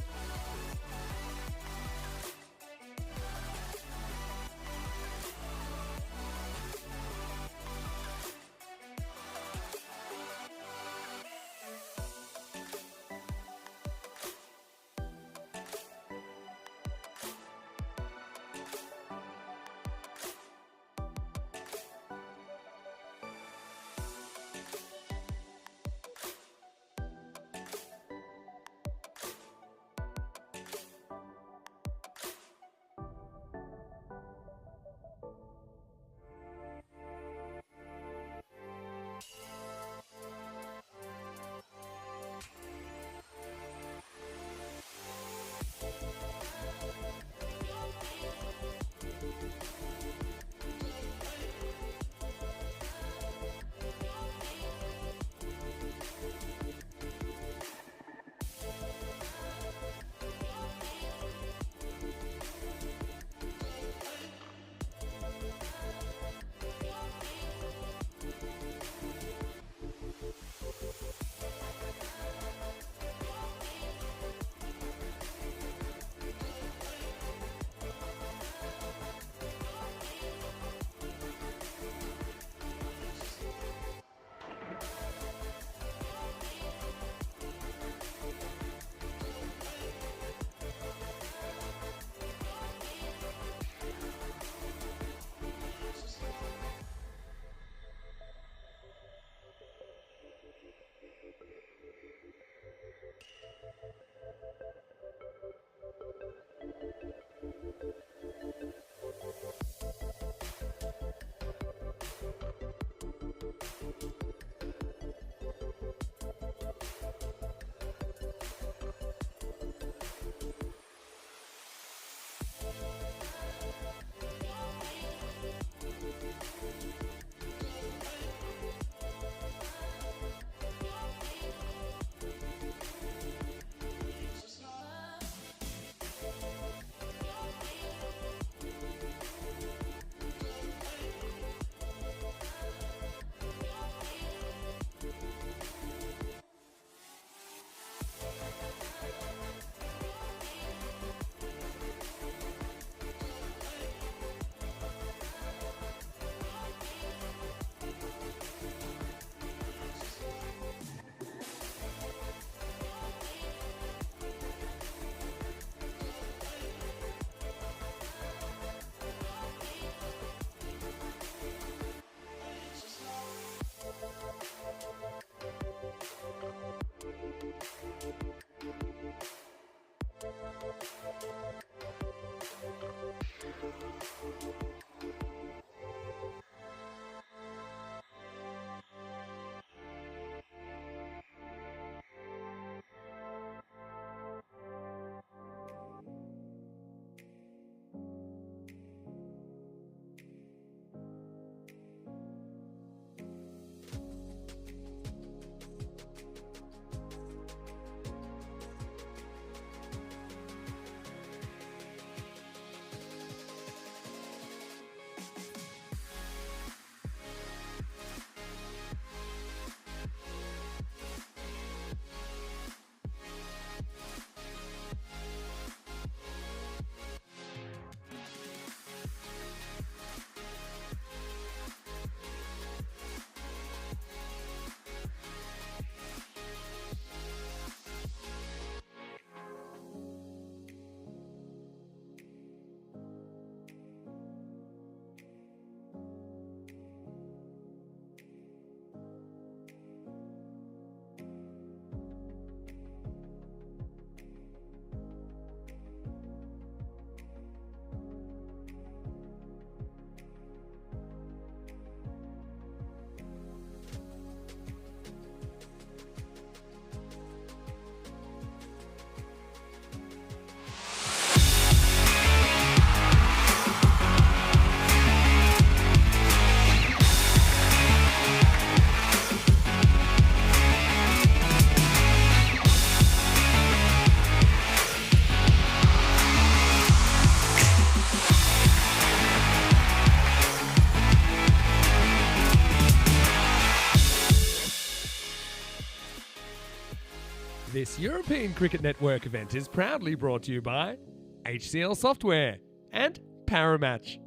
This European Cricket Network event is proudly brought to you by HCL Software and Paramatch.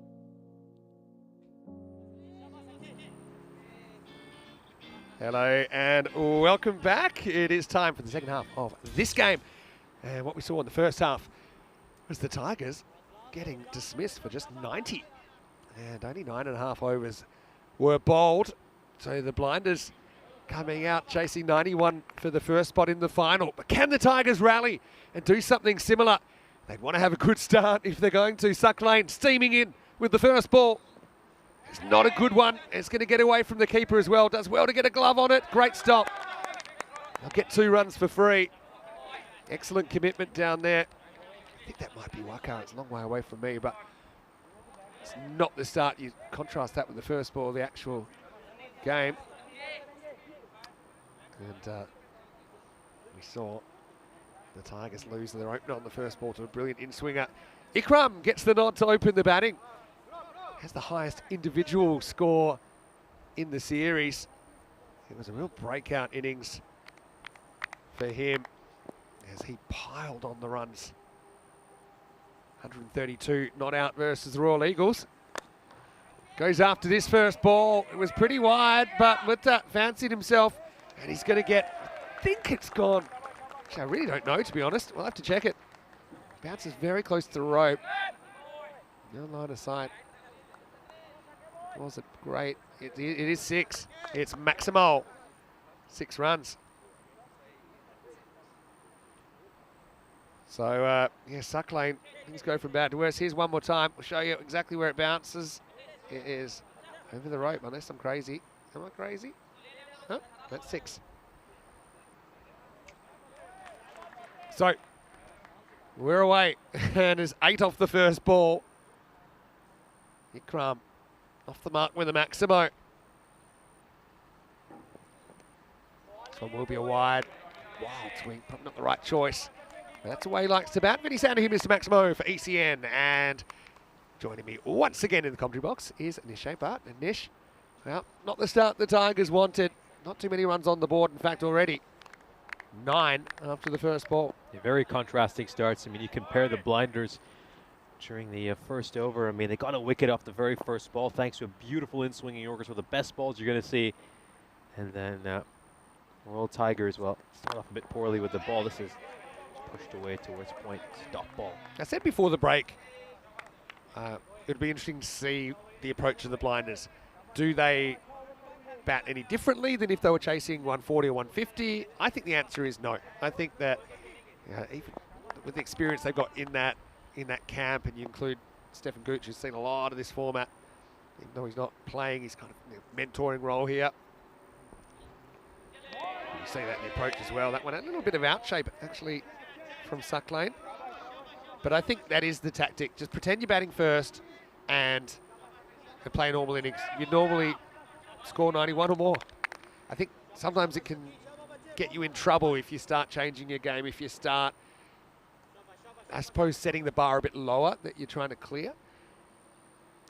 Hello and welcome back. It is time for the second half of this game. And what we saw in the first half was the Tigers getting dismissed for just 90. And only 9.5 overs were bowled. So the Blinders coming out chasing 91 for the first spot in the final. But can the Tigers rally and do something similar? They'd want to have a good start if they're going to. Suck Lane steaming in with the first ball. It's not a good one. It's going to get away from the keeper as well. Does well to get a glove on it. Great stop. They'll get 2 runs for free. Excellent commitment down there. I think that might be Waka. It's a long way away from me, but it's not the start. You contrast that with the first ball of the actual game. And we saw the Tigers lose their opener on the first ball to a brilliant in-swinger. Ikram gets the nod to open the batting. Has the highest individual score in the series. It was a real breakout innings for him as he piled on the runs. 132 not out versus the Royal Eagles. Goes after this first ball. It was pretty wide, but Mutta fancied himself, and he's going to get, I think it's gone. Actually, I really don't know, to be honest. We'll have to check it. Bounces very close to the rope. No line of sight. Was it great? It is 6. It's Maximal. 6 runs. So, yeah, Suck Lane, things go from bad to worse. Here's one more time. We'll show you exactly where it bounces. It is over the rope, unless I'm crazy. Am I crazy? Huh? That's 6. So, we're away. And there's 8 off the first ball. Ikram off the mark with a Maximo. This one will be a wild swing, probably not the right choice. That's the way he likes to bat. Many sound to him, Mr. Maximo for ECN. And joining me once again in the commentary box is Nish Bart. And Nish, well, not the start the Tigers wanted. Not too many runs on the board, in fact, already. 9 after the first ball. Yeah, very contrasting starts. I mean, you compare the Blinders during the first over. I mean, they got a wicket off the very first ball thanks to a beautiful in-swinging Yorkers, with the best balls you're going to see. And then Royal Tigers, well, start off a bit poorly with the ball. This is pushed away towards point, stop ball. I said before the break, it'd be interesting to see the approach of the Blinders. Do they bat any differently than if they were chasing 140 or 150? I think the answer is no. I think that even with the experience they've got in that camp, and you include Stefan Gooch, who's seen a lot of this format, even though he's not playing, he's kind of mentoring role here. You see that in the approach as well. That one, a little bit of out shape actually from Suck Lane. But I think that is the tactic. Just pretend you're batting first and play normal innings. You normally score 91 or more. I think sometimes it can get you in trouble if you start changing your game, if you start, I suppose, setting the bar a bit lower that you're trying to clear.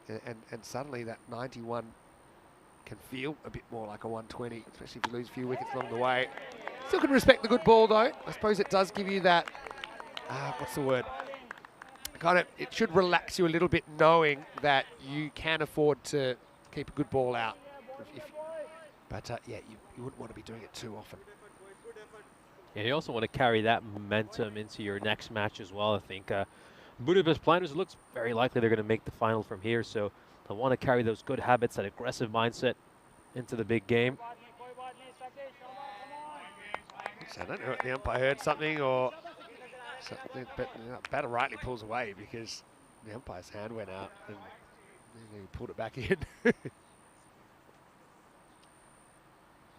And suddenly that 91 can feel a bit more like a 120, especially if you lose a few wickets along the way. Still can respect the good ball though. I suppose it does give you that, what's the word? Kind of, it should relax you a little bit knowing that you can afford to keep a good ball out. But yeah, you wouldn't want to be doing it too often. And you also want to carry that momentum into your next match as well, I think. Budapest Blinders, it looks very likely they're going to make the final from here, so they'll want to carry those good habits, that aggressive mindset into the big game. So I don't know if the umpire heard something or something, but batter rightly pulls away because the umpire's hand went out and he pulled it back in.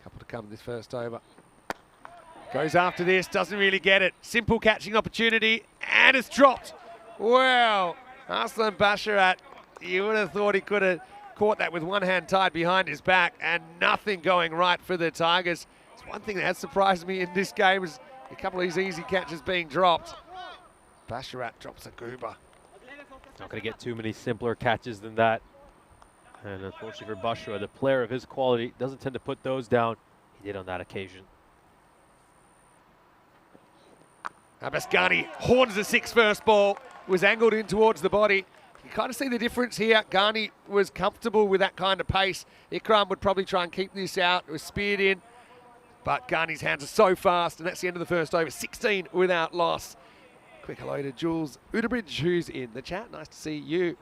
Couple to come this first over. Goes after this, doesn't really get it. Simple catching opportunity, and it's dropped. Wow, Arslan Basharat, you would have thought he could have caught that with one hand tied behind his back, and nothing going right for the Tigers. It's one thing that has surprised me in this game is a couple of these easy catches being dropped. Basharat drops a goober. Not going to get too many simpler catches than that. And unfortunately for Basharat, a player of his quality doesn't tend to put those down. He did on that occasion. Baskani horns the 6 first ball, was angled in towards the body. You kind of see the difference here. Ghani was comfortable with that kind of pace. Ikram would probably try and keep this out. It was speared in, but Ghani's hands are so fast, and that's the end of the first over. 16 without loss. Quick hello to Jules Udebridge, who's in the chat. Nice to see you.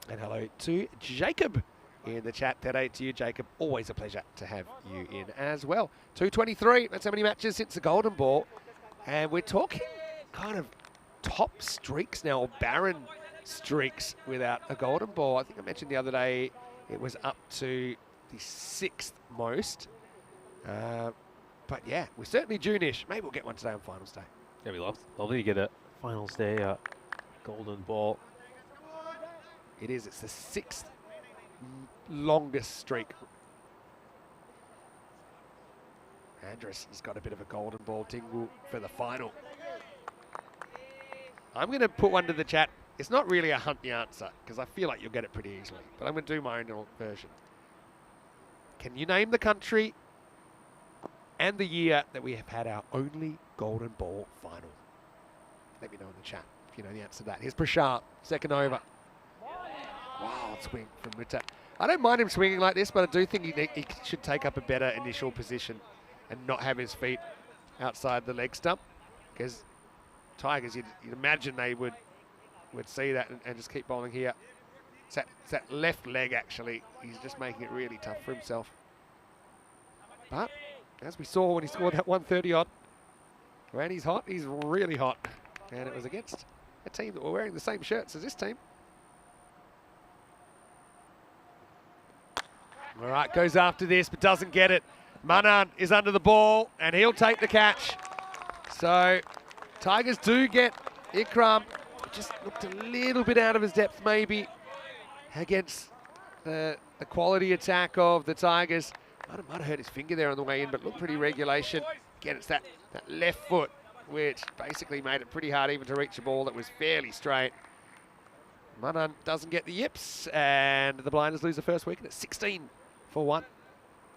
And hello to Jacob in the chat. Today to you, Jacob. Always a pleasure to have you in as well. 223, that's how many matches since the Golden Ball. And we're talking kind of top streaks now, or barren streaks without a Golden Ball. I think I mentioned the other day it was up to the 6th most. But yeah, we're certainly June-ish. Maybe we'll get one today on finals day. Yeah, we lovely to get a finals day Golden Ball. It is. It's the 6th longest streak. Andrus has got a bit of a Golden Ball tingle for the final. I'm going to put one to the chat. It's not really a hunt the answer, because I feel like you'll get it pretty easily. But I'm going to do my own version. Can you name the country and the year that we have had our only Golden Ball final? Let me know in the chat if you know the answer to that. Here's Prashant, second over. Wild swing from Ritter. I don't mind him swinging like this, but I do think he should take up a better initial position and not have his feet outside the leg stump, because Tigers, you'd imagine they would see that and just keep bowling here. It's that left leg, actually. He's just making it really tough for himself. But as we saw when he scored that 130 odd, when he's hot, he's really hot. And it was against a team that were wearing the same shirts as this team. All right, goes after this, but doesn't get it. Manan is under the ball, and he'll take the catch. So Tigers do get Ikram. Just looked a little bit out of his depth, maybe, against the quality attack of the Tigers. Might have hurt his finger there on the way in, but looked pretty regulation. Again, it's that left foot, which basically made it pretty hard even to reach a ball that was fairly straight. Manan doesn't get the yips, and the Blinders lose the first wicket at 16 for 1.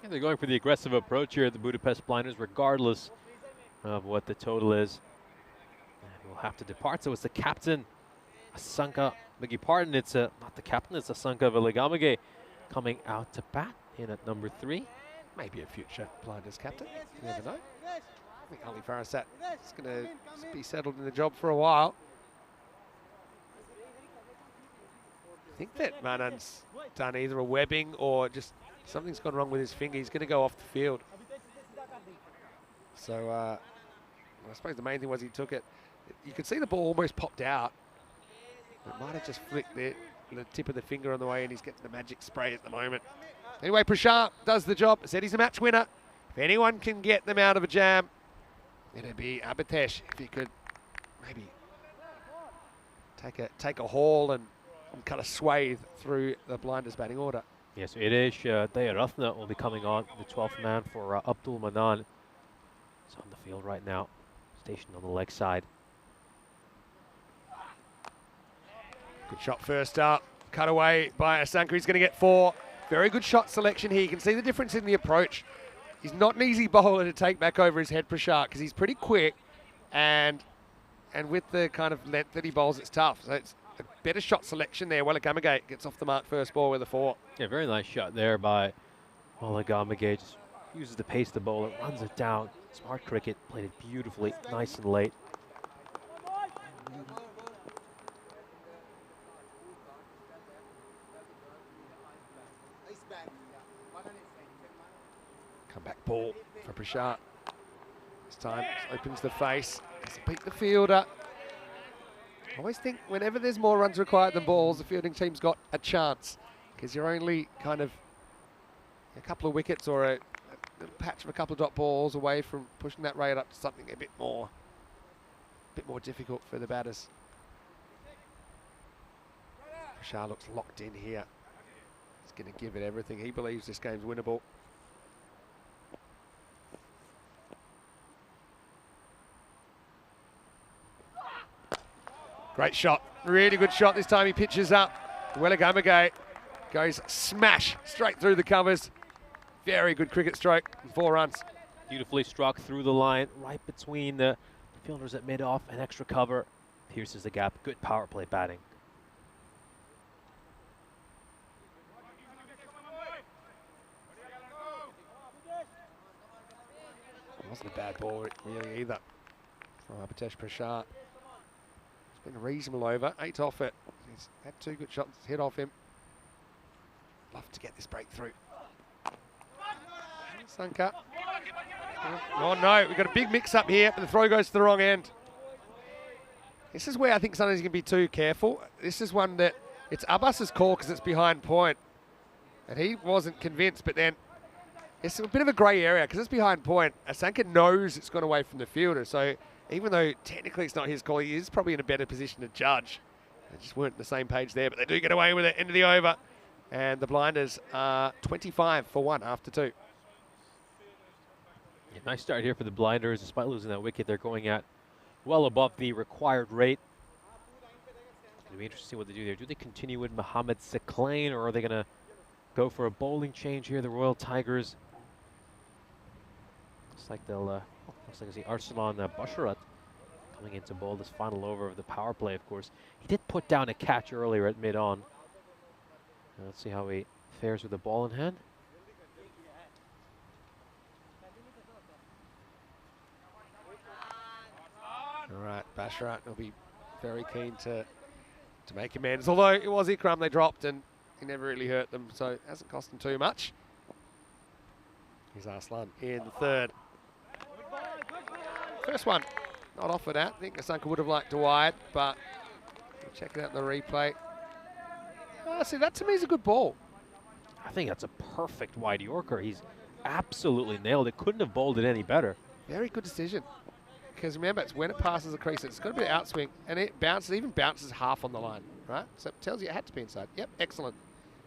Yeah, they're going for the aggressive approach here at the Budapest Blinders, regardless of what the total is. And we'll have to depart. So it's the captain, Asanka. Beg your pardon, it's not the captain, it's Asanka Veligamage coming out to bat in at number 3. Maybe a future Blinders captain. You never know. I think Ali Farasat is going to be settled in the job for a while. I think that Manan's done either a webbing or just something's gone wrong with his finger. He's going to go off the field. So I suppose the main thing was he took it. You could see the ball almost popped out. It might have just flicked the tip of the finger on the way, and he's getting the magic spray at the moment. Anyway, Prashant does the job. Said he's a match winner. If anyone can get them out of a jam, it'd be Abhitesh. If he could maybe take a haul and cut a swathe through the Blinders batting order. Yes, Irish Dayaratna will be coming on, the 12th man for Abdul Manan. He's on the field right now, stationed on the leg side. Good shot first up. Cut away by Asanka. He's going to get 4. Very good shot selection here. You can see the difference in the approach. He's not an easy bowler to take back over his head, Prashant, because he's pretty quick, and with the kind of length that he bowls, it's tough. So it's a better shot selection there. Welagamage gets off the mark first ball with a 4. Yeah, very nice shot there by Welagamage. Just uses the pace of the bowler, runs it down. Smart cricket, played it beautifully, nice and late. Comeback ball for Prashant. This time opens the face. Doesn't beat the fielder. I always think whenever there's more runs required than balls, the fielding team's got a chance, because you're only kind of a couple of wickets or a patch of a couple of dot balls away from pushing that rate up to something a bit more difficult for the batters. Prashant looks locked in here. He's going to give it everything. He believes this game's winnable. Great shot, really good shot this time. He pitches up. Welagamage goes smash straight through the covers. Very good cricket stroke, 4 runs. Beautifully struck through the line, right between the Fielders at mid-off, an extra cover. Pierces the gap. Good power play batting. It wasn't a bad ball really either from Abhitesh Prashant. It's been a reasonable over. 8 off it. He's had 2 good shots hit off him. Love to get this breakthrough. Sanka. Oh no, we've got a big mix up here, but the throw goes to the wrong end. This is where I think somebody's going to be too careful. This is one that it's Abbas's call because it's behind point. And he wasn't convinced, but then it's a bit of a grey area because it's behind point. Asanka knows it's gone away from the fielder, so even though technically it's not his call, he is probably in a better position to judge. They just weren't on the same page there, but they do get away with it. End of the over. And the blinders are 25 for 1 after 2. Yeah, nice start here for the blinders. Despite losing that wicket, they're going at well above the required rate. It'll be interesting to see what they do there. Do they continue with Mohamed Seclain, or are they going to go for a bowling change here? The Royal Tigers. Looks like they'll. Looks like I see Arsalan Basharat coming in to bowl this final over of the power play. Of course, he did put down a catch earlier at mid-on. Let's see how he fares with the ball in hand. All right, Basharat will be very keen to make amends. Although it was Ikram they dropped and he never really hurt them, so it hasn't cost them too much. Here's Arslan in the third. First one, not offered out. I think Asanka would have liked to wide, but we'll check it out in the replay. See, that to me is a good ball. I think that's a perfect wide Yorker. He's absolutely nailed it. Couldn't have bowled it any better. Very good decision. Because remember, it's when it passes the crease, it's got a bit of outswing, and it bounces, even bounces half on the line, right? So it tells you it had to be inside. Yep, excellent.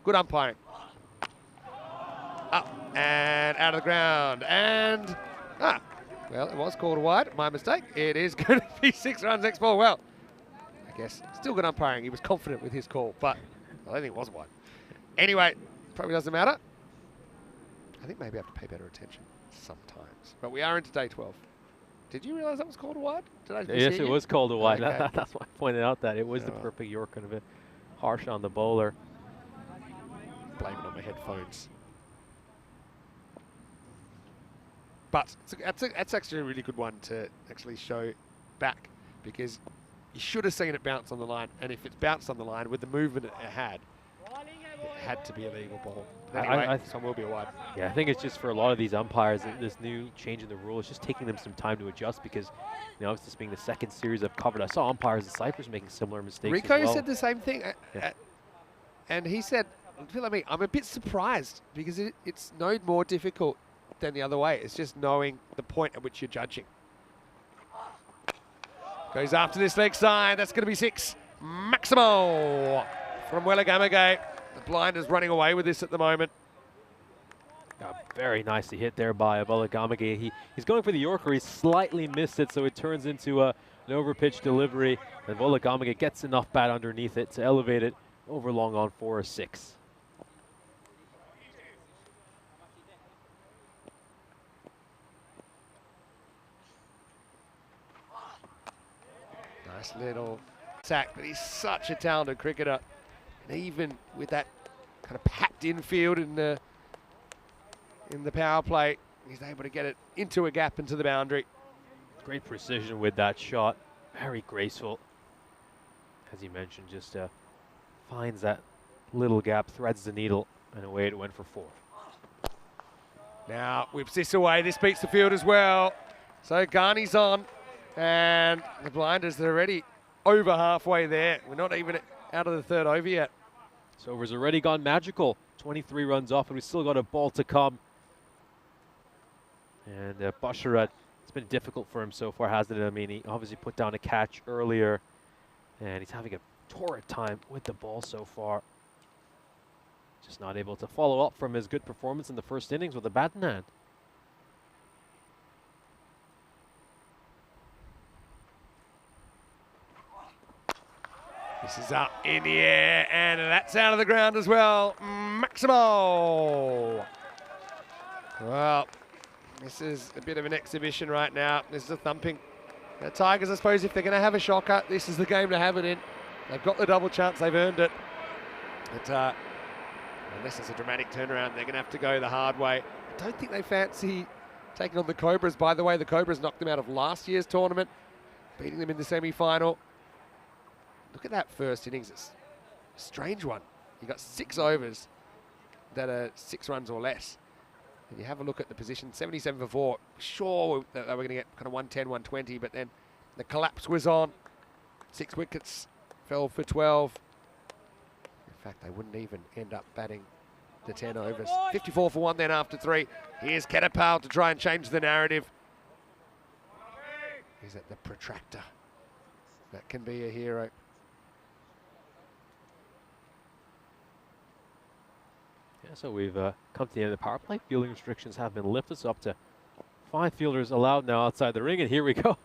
Good umpiring. Up and out of the ground. And, well, it was called a wide. My mistake. It is going to be 6 runs next ball. Well, I guess still good umpiring. He was confident with his call, but I don't think it was wide. Anyway, probably doesn't matter. I think maybe I have to pay better attention sometimes. But we are into day 12. Did you realise that was called a wide? Did I Yes, it was called a wide. Okay. That's why I pointed out that it was the perfect Yorker, and a bit harsh on the bowler. Blame it on my headphones. But that's actually a really good one to actually show back, because you should have seen it bounce on the line, and if it's bounced on the line with the movement it had to be a legal ball. But anyway, this one will be a wide. Yeah, I think it's just for a lot of these umpires, this new change in the rule is just taking them some time to adjust, because, you know, it's just being the second series I've covered. I saw umpires in Cyprus making similar mistakes Rico as well. said the same thing, and he said, feel like me, I'm a bit surprised, because it's no more difficult than the other way. It's just knowing the point at which you're judging. Goes after this leg side. That's going to be 6. Maximo from Welligamagay. The blind is running away with this at the moment. Very nicely hit there by Welligamagay. He's going for the Yorker. He slightly missed it, so it turns into an overpitch delivery. And Welligamagay gets enough bat underneath it to elevate it over long on for a 6. Nice little attack, but he's such a talented cricketer. And even with that kind of packed infield in the power play, he's able to get it into a gap into the boundary. Great precision with that shot. Very graceful. As you mentioned, just finds that little gap, threads the needle, and away it went for 4. Now whips this away. This beats the field as well. So Ghani's on. And the blinders are already over halfway there. We're not even out of the third over yet. This over's already gone magical. 23 runs off, and we've still got a ball to come. And Basharat, it's been difficult for him so far, hasn't it? I mean, he obviously put down a catch earlier, and he's having a torrid time with the ball so far. Just not able to follow up from his good performance in the first innings with a bat in hand. This is up in the air, and that's out of the ground as well. Maximo. Well, this is a bit of an exhibition right now. This is a thumping The Tigers, I suppose, if they're going to have a shocker, this is the game to have it in. They've got the double chance, they've earned it. But unless it's a dramatic turnaround, they're going to have to go the hard way. I don't think they fancy taking on the Cobras. By the way, the Cobras knocked them out of last year's tournament, beating them in the semi-final. Look at that first innings. It's a strange one. You got 6 overs that are 6 runs or less. And you have a look at the position, 77 for 4. Sure that they were going to get kind of 110, 120, but then the collapse was on. 6 wickets fell for 12. In fact, they wouldn't even end up batting the 10 overs. 54 for 1 then after 3. Here's Ketapal to try and change the narrative. Is it the protractor that can be a hero? Yeah, so we've come to the end of the power play. Fielding restrictions have been lifted, so up to 5 fielders allowed now outside the ring. And here we go.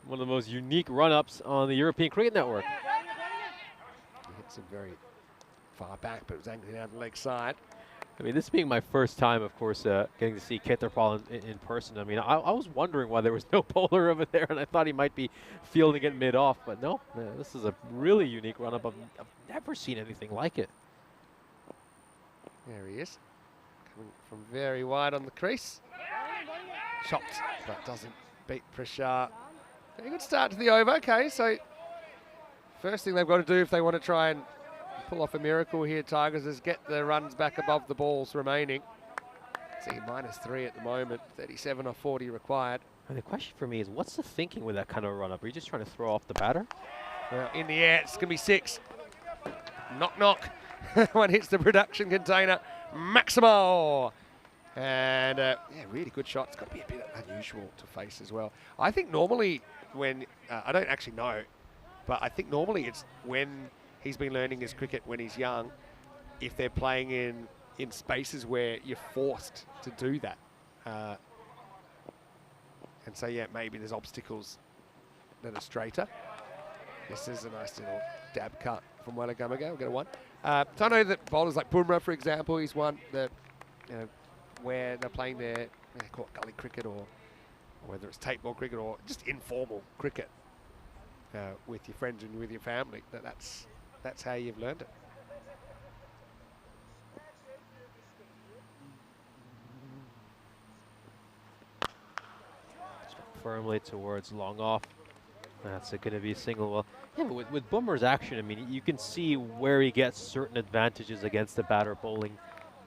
One of the most unique run-ups on the European Cricket Network. He hits him very far back, but it was angling out the leg side. I mean, this being my first time, of course, getting to see Ketapal in person. I mean, I was wondering why there was no bowler over there, and I thought he might be fielding it mid-off. But no, this is a really unique run-up. I've never seen anything like it. There he is, coming from very wide on the crease. Chopped, but doesn't beat Prashar. Very good start to the over. Okay, so first thing they've got to do if they want to try and pull off a miracle here, Tigers, is get the runs back above the balls remaining. See, -3 at the moment, 37 or 40 required. And the question for me is, what's the thinking with that kind of run-up? Are you just trying to throw off the batter? Well, in the air, it's going to be 6. Knock, knock. One hits the production container. Maximal. And, yeah, really good shot. It's got to be a bit unusual to face as well. I think normally when, I don't actually know, but I think normally it's when he's been learning his cricket when he's young, if they're playing in spaces where you're forced to do that. And so, yeah, maybe there's obstacles that are straighter. This is a nice little dab cut from Wellagamago. We'll get a 1. So I know that bowlers like Bumrah, for example, he's one that, you know, where they're playing their, they call it gully cricket, or whether it's tape ball cricket or just informal cricket with your friends and with your family, that's how you've learned it. Firmly towards long off. That's going to be a single. Well, yeah, but with Bumrah's action, I mean, you can see where he gets certain advantages against the batter bowling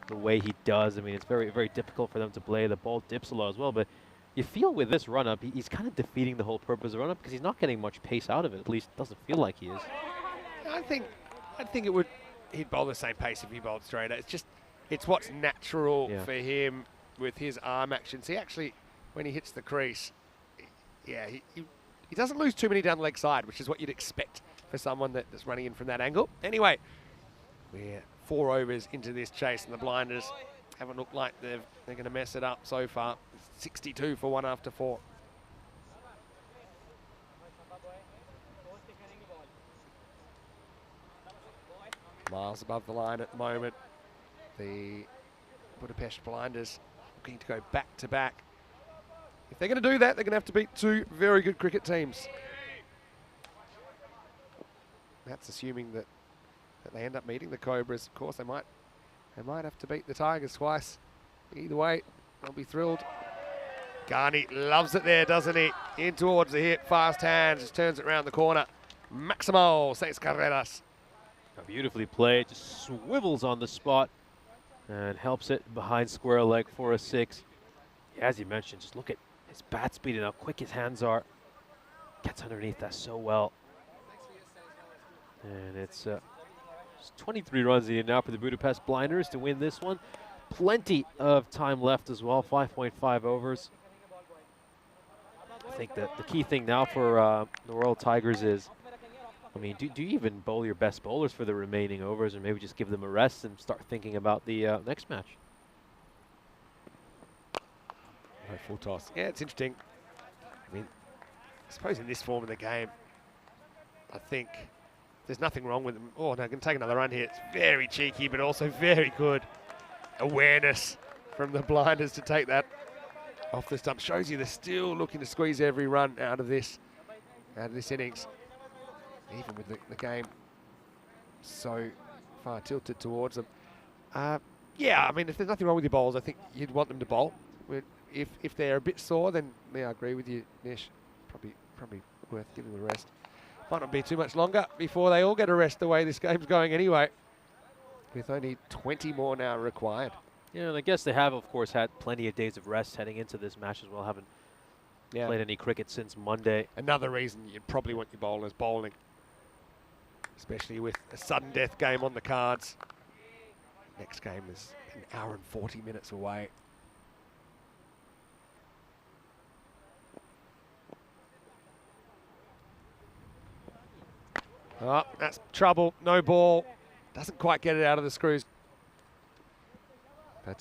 the way he does. I mean, it's very, very difficult for them to play. The ball dips a lot as well, but you feel with this run-up, he's kind of defeating the whole purpose of run-up because he's not getting much pace out of it. At least it doesn't feel like he is. I think he'd bowl the same pace if he bowled straighter. It's what's natural for him with his arm action. See, actually, when he hits the crease, yeah, he doesn't lose too many down the leg side, which is what you'd expect for someone that's running in from that angle. Anyway, we're 4 overs into this chase, and the Blinders haven't looked like they're going to mess it up so far. 62 for 1 after 4. Miles above the line at the moment. The Budapest Blinders looking to go back-to-back. If they're going to do that, they're going to have to beat 2 very good cricket teams. That's assuming that they end up meeting the Cobras. Of course, they might have to beat the Tigers twice. Either way, they'll be thrilled. Garney loves it there, doesn't he? In towards the hit, fast hands, just turns it around the corner. Maximal, 6 carreras. Beautifully played, just swivels on the spot and helps it behind square leg for a 6. As you mentioned, just look at his bat speed and how quick his hands are. Gets underneath that so well. And it's 23 runs needed now for the Budapest Blinders to win this one. Plenty of time left as well, 5.5 overs. I think that the key thing now for the Royal Tigers is, I mean, do you even bowl your best bowlers for the remaining overs, or maybe just give them a rest and start thinking about the next match? No, full toss. Yeah, it's interesting. I mean, I suppose in this form of the game, I think there's nothing wrong with them. Oh, no, I'm going to take another run here. It's very cheeky, but also very good awareness from the Blinders to take that off the stump. Shows you they're still looking to squeeze every run out of this. out of this innings, even with the game so far tilted towards them. Yeah, I mean, if there's nothing wrong with your bowls, I think you'd want them to bowl. If they're a bit sore, then yeah, I agree with you, Nish. Probably worth giving them a rest. Might not be too much longer before they all get a rest the way this game's going anyway, with only 20 more now required. Yeah, and I guess they have, of course, had plenty of days of rest heading into this match as well. Haven't played any cricket since Monday. Another reason you'd probably want your bowlers bowling, especially with a sudden death game on the cards. Next game is an hour and 40 minutes away. Oh, that's trouble. No ball. Doesn't quite get it out of the screws. But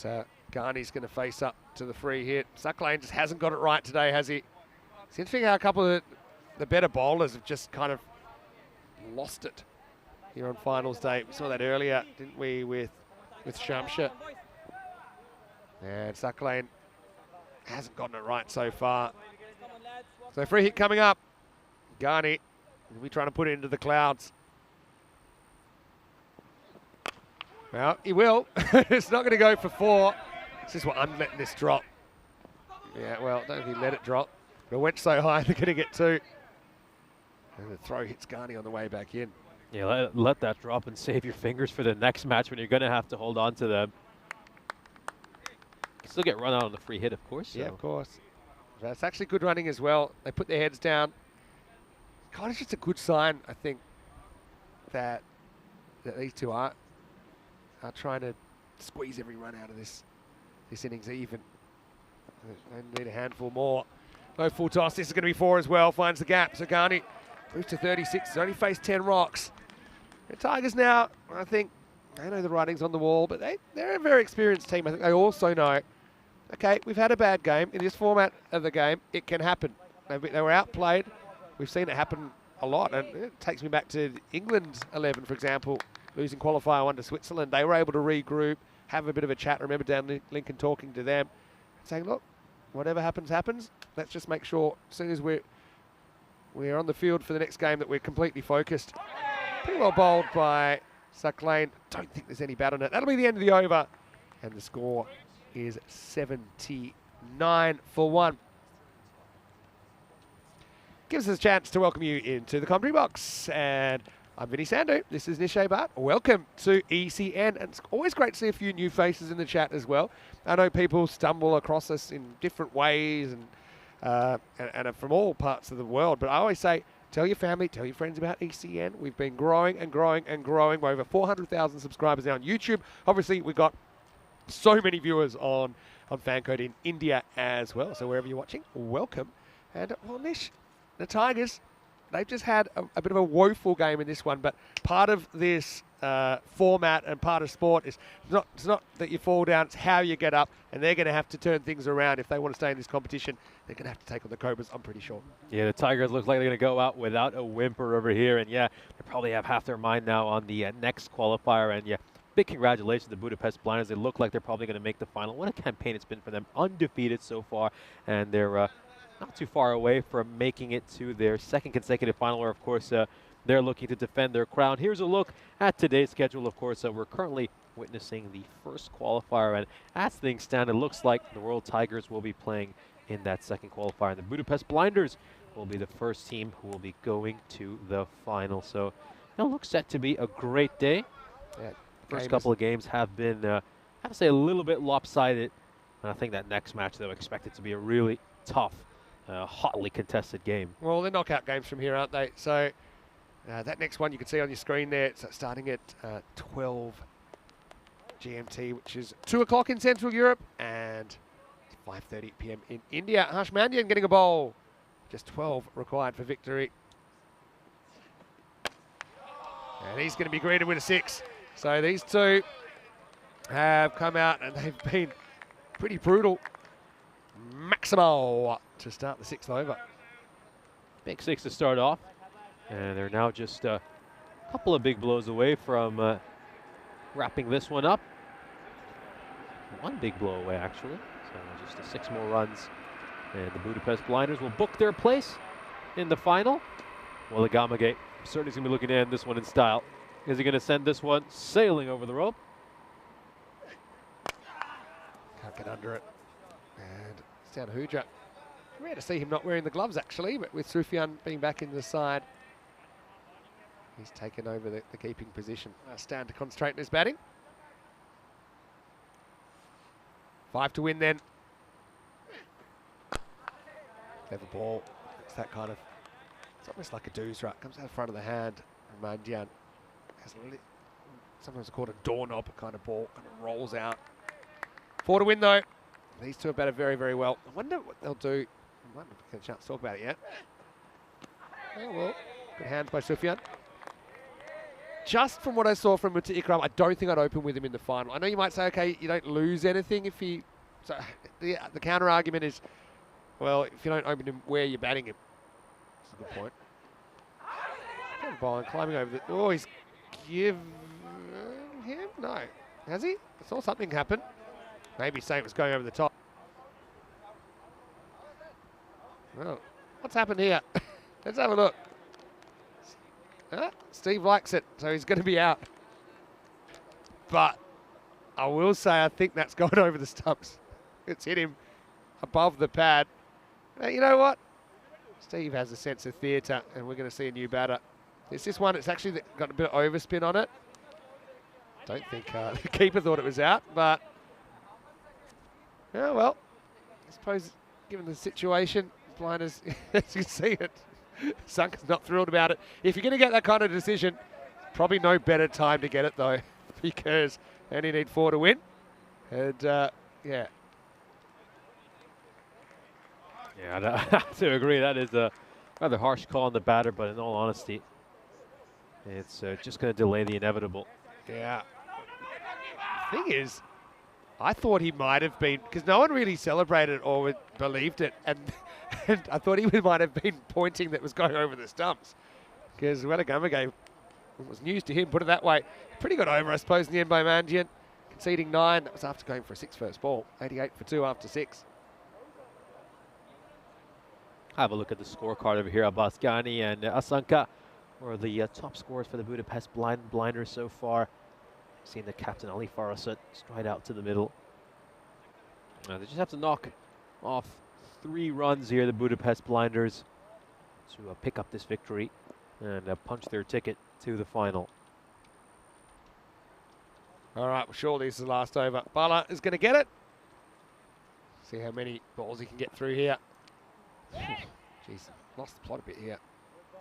Ghani's going to face up to the free hit. Sucklane just hasn't got it right today, has he? It's interesting how a couple of the better bowlers have just kind of lost it here on finals day. We saw that earlier, didn't we, with Shamsha. And Sucklane hasn't gotten it right so far. So free hit coming up. Ghani will be trying to put it into the clouds. Well, he will. It's not going to go for 4. This is what I'm letting this drop. Yeah, well, don't know if he let it drop. But it went so high, they're going to get 2. And the throw hits Ghani on the way back in. Yeah, let that drop and save your fingers for the next match when you're going to have to hold on to them. Still get run out on the free hit, of course. Yeah, of course. That's actually good running as well. They put their heads down. God, it's just a good sign, I think, that these two are trying to squeeze every run out of this innings even. They need a handful more. No full toss. This is going to be 4 as well. Finds the gap. So Ghani moves to 36. He's only faced 10 rocks. The Tigers now, I think, they know the writing's on the wall, but they're a very experienced team. I think they also know, okay, we've had a bad game. In this format of the game, it can happen. They were outplayed. We've seen it happen a lot, and it takes me back to England's 11, for example, losing qualifier 1 to Switzerland. They were able to regroup, have a bit of a chat. Remember Dan Lincoln talking to them, saying, look, whatever happens, happens. Let's just make sure as soon as we're on the field for the next game that we're completely focused. Pretty well bowled by Sucklane. Don't think there's any bat on it. That'll be the end of the over, and the score is 79 for 1. Gives us a chance to welcome you into the commentary box. And I'm Vinny Sandhu. This is Nishay Bhatt. Welcome to ECN. And it's always great to see a few new faces in the chat as well. I know people stumble across us in different ways and are from all parts of the world. But I always say, tell your family, tell your friends about ECN. We've been growing and growing and growing. We're over 400,000 subscribers now on YouTube. Obviously, we've got so many viewers on Fancode in India as well. So wherever you're watching, welcome. And, well, Nish, the Tigers, they've just had a bit of a woeful game in this one, but part of this format and part of sport is it's not that you fall down, it's how you get up, and they're going to have to turn things around if they want to stay in this competition. They're going to have to take on the Cobras, I'm pretty sure. Yeah, the Tigers look like they're going to go out without a whimper over here, and yeah, they probably have half their mind now on the next qualifier, and yeah, big congratulations to the Budapest Blinders. They look like they're probably going to make the final. What a campaign it's been for them, undefeated so far, and they're not too far away from making it to their 2nd consecutive final, where, of course, they're looking to defend their crown. Here's a look at today's schedule. Of course, we're currently witnessing the first qualifier, and as things stand, it looks like the Royal Tigers will be playing in that 2nd qualifier, and the Budapest Blinders will be the first team who will be going to the final. So it looks set to be a great day. Yeah, first couple of games have been, I have to say, a little bit lopsided, and I think that next match, they'll expect it to be a really tough, hotly contested game. Well, they're knockout games from here, aren't they? So that next one you can see on your screen there, it's starting at 12 GMT, which is 2 o'clock in Central Europe, and 5:30 p.m. in India. Harsh Mandian getting a bowl. Just 12 required for victory. And he's going to be greeted with a 6. So these two have come out and they've been pretty brutal. Maximo to start the 6th over. Big 6 to start off. And they're now just a couple of big blows away from wrapping this one up. 1 big blow away, actually. So just 6 more runs. And the Budapest Blinders will book their place in the final. Well, Gamage certainly is going to be looking to end this one in style. Is he going to send this one sailing over the rope? Can't get under it. And it's down to Hudra. Rare to see him not wearing the gloves, actually, but with Sufyan being back in the side, he's taken over the keeping position. Stand to concentrate in his batting. 5 to win then. Clever ball. It's that kind of, it's almost like a doosra. Comes out the front of the hand. And Mandian has sometimes called a doorknob kind of ball. Kind of rolls out. 4 to win though. These two are batted very, very well. I wonder what they'll do. I might not get a chance to talk about it yet. Oh well, good hands by Sufyan. Just from what I saw from Ikram, I don't think I'd open with him in the final. I know you might say, okay, you don't lose anything if he... So the counter argument is, well, if you don't open him, where you're batting him. That's a good point. Good ball and climbing over the... Oh, he's given him? No. Has he? I saw something happen. Maybe saying it was going over the top. Well, what's happened here? Let's have a look. Steve likes it, so he's going to be out. But I will say I think that's gone over the stumps. It's hit him above the pad. You know what? Steve has a sense of theatre, and we're going to see a new batter. It's this one. It's actually got a bit of overspin on it. Don't think the keeper thought it was out, but... Yeah, well, I suppose given the situation, Blinders, as you see it, Sunker's not thrilled about it. If you're going to get that kind of decision, probably no better time to get it though, because they only need 4 to win. And yeah. Yeah, I have to agree. That is a rather harsh call on the batter, but in all honesty, it's just going to delay the inevitable. Yeah. Thing is, I thought he might have been, because no one really celebrated or believed it, and I thought he might have been pointing that was going over the stumps, because Gamage was news to him, put it that way. Pretty got over, I suppose, in the end by Mandian, conceding 9. That was after going for a 6 first ball, 88 for 2 after 6. Have a look at the scorecard over here. Abbasghani and Asanka were the top scorers for the Budapest Blinders so far. Seen the captain Ali Farasat stride out to the middle. They just have to knock off 3 runs here, the Budapest Blinders, to pick up this victory and punch their ticket to the final. All right, well, surely this is the last over. Bala is going to get it. See how many balls he can get through here. Jeez, lost the plot a bit here.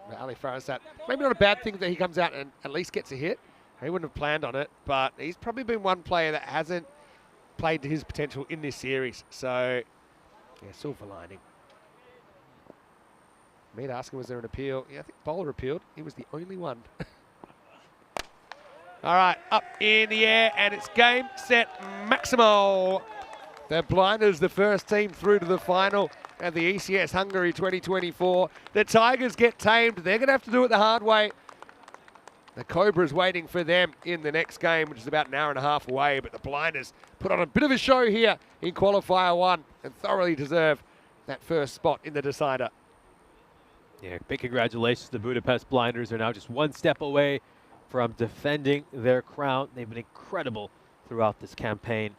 But Ali Farasat, maybe not a bad thing that he comes out and at least gets a hit. He wouldn't have planned on it, but he's probably been one player that hasn't played to his potential in this series. So, yeah, silver lining. Me asking, was there an appeal? Yeah, I think Bowler appealed. He was the only one. All right, up in the air, and it's game, set, Maximo. The Blinders, the first team through to the final at the ECS Hungary 2024. The Tigers get tamed. They're going to have to do it the hard way. The Cobra's waiting for them in the next game, which is about an hour and a half away. But the Blinders put on a bit of a show here in Qualifier 1 and thoroughly deserve that first spot in the decider. Yeah, big congratulations to the Budapest Blinders. They're now just 1 step away from defending their crown. They've been incredible throughout this campaign.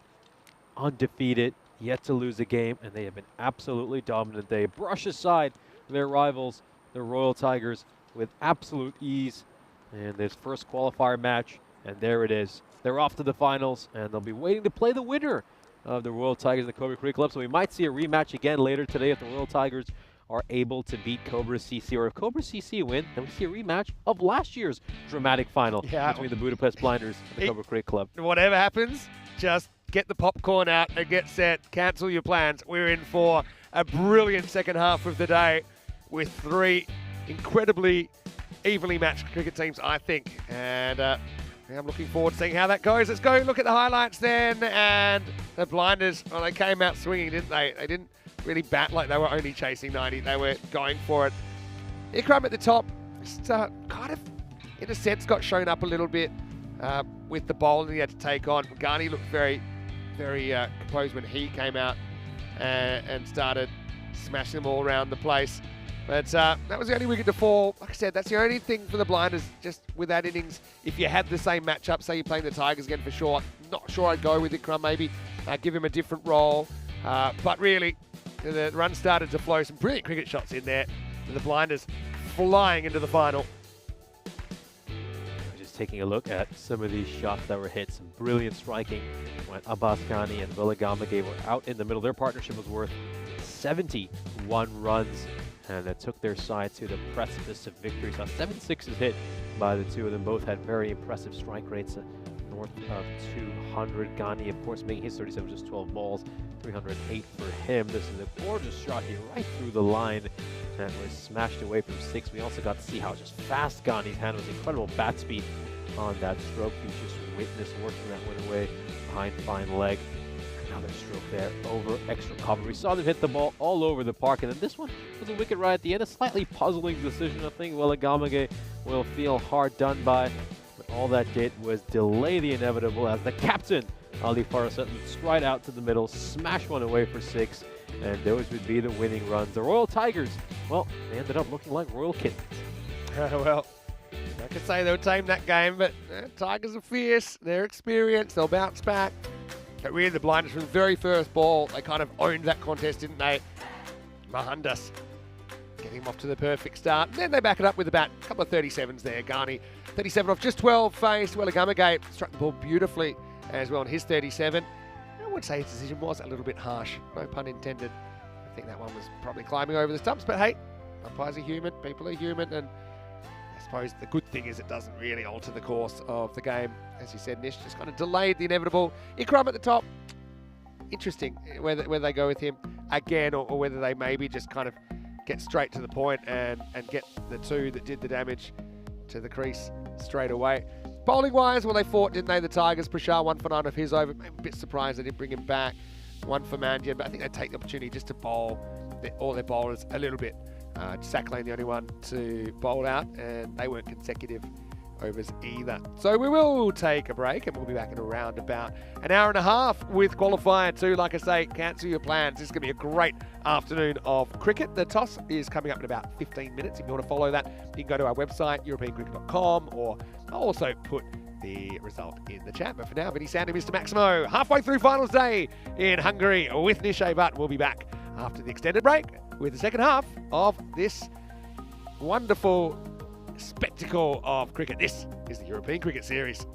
Undefeated, yet to lose a game, and they have been absolutely dominant. They brush aside their rivals, the Royal Tigers, with absolute ease. And this first qualifier match, and there it is. They're off to the finals, and they'll be waiting to play the winner of the Royal Tigers and the Cobra Creek Club. So we might see a rematch again later today if the Royal Tigers are able to beat Cobra CC. Or if Cobra CC win, then we see a rematch of last year's dramatic final between the Budapest Blinders and the Cobra Creek Club. Whatever happens, just get the popcorn out and get set. Cancel your plans. We're in for a brilliant second half of the day with 3 incredibly evenly matched cricket teams, I think. And I'm looking forward to seeing how that goes. Let's go look at the highlights then. And the Blinders, well, they came out swinging, didn't they? They didn't really bat like they were only chasing 90. They were going for it. Ikram at the top, just kind of, in a sense, got shown up a little bit with the bowling he had to take on. Ghani looked very, very composed when he came out and started smashing them all around the place. But that was the only wicket to fall. Like I said, that's the only thing for the Blinders, just with that innings. If you had the same matchup, say you're playing the Tigers again for sure, not sure I'd go with Ikram maybe, give him a different role. But really, the run started to flow. Some brilliant cricket shots in there. The Blinders flying into the final. Just taking a look at some of these shots that were hit, some brilliant striking when Abbas Ghani and Willa Gamage were out in the middle. Their partnership was worth 71 runs, and that took their side to the precipice of victory. So 7 sixes hit by the two of them. Both had very impressive strike rates, north of 200. Ghani, of course, making his 37 just 12 balls, 308 for him. This is a gorgeous shot here right through the line and was smashed away from 6. We also got to see how just fast Ghani's hand was. Incredible bat speed on that stroke. You just witnessed working that one away behind fine leg. Another stroke there over extra cover. We saw them hit the ball all over the park, and then this one was a wicket right at the end. A slightly puzzling decision. I think Willa Gamage will feel hard done by, but all that did was delay the inevitable as the captain, Ali Farah, stride out to the middle, smash one away for 6, and those would be the winning runs. The Royal Tigers, well, they ended up looking like Royal Kittens. Well, I could say they'll tame that game, but Tigers are fierce. They're experienced. They'll bounce back. But really, the Blinders from the very first ball, they kind of owned that contest, didn't they? Mohandas getting him off to the perfect start. And then they back it up with about a couple of 37s there. Ghani, 37 off just 12 faced. Willa Gamage struck the ball beautifully as well on his 37. I would say his decision was a little bit harsh. No pun intended. I think that one was probably climbing over the stumps. But hey, umpires are human. People are human. And I suppose the good thing is it doesn't really alter the course of the game. As you said, Nish just kind of delayed the inevitable. Ikram at the top. Interesting whether they go with him again or whether they maybe just kind of get straight to the point and get the two that did the damage to the crease straight away. Bowling-wise, well, they fought, didn't they, the Tigers? Prashar 1 for 9 of his over. I'm a bit surprised they didn't bring him back. 1 for Mandian, but I think they take the opportunity just to bowl all their bowlers a little bit. Sack Lane the only one to bowl out, and they weren't consecutive overs either. So we will take a break, and we'll be back in around about an hour and a half with Qualifier 2. Like I say, cancel your plans. This is going to be a great afternoon of cricket. The toss is coming up in about 15 minutes. If you want to follow that, you can go to our website, europeancricket.com, or I'll also put the result in the chat. But for now, Vinny Sandy, Mr. Maximo, halfway through finals day in Hungary with Nishay Butt. We'll be back after the extended break with the second half of this wonderful spectacle of cricket. This is the European Cricket Series.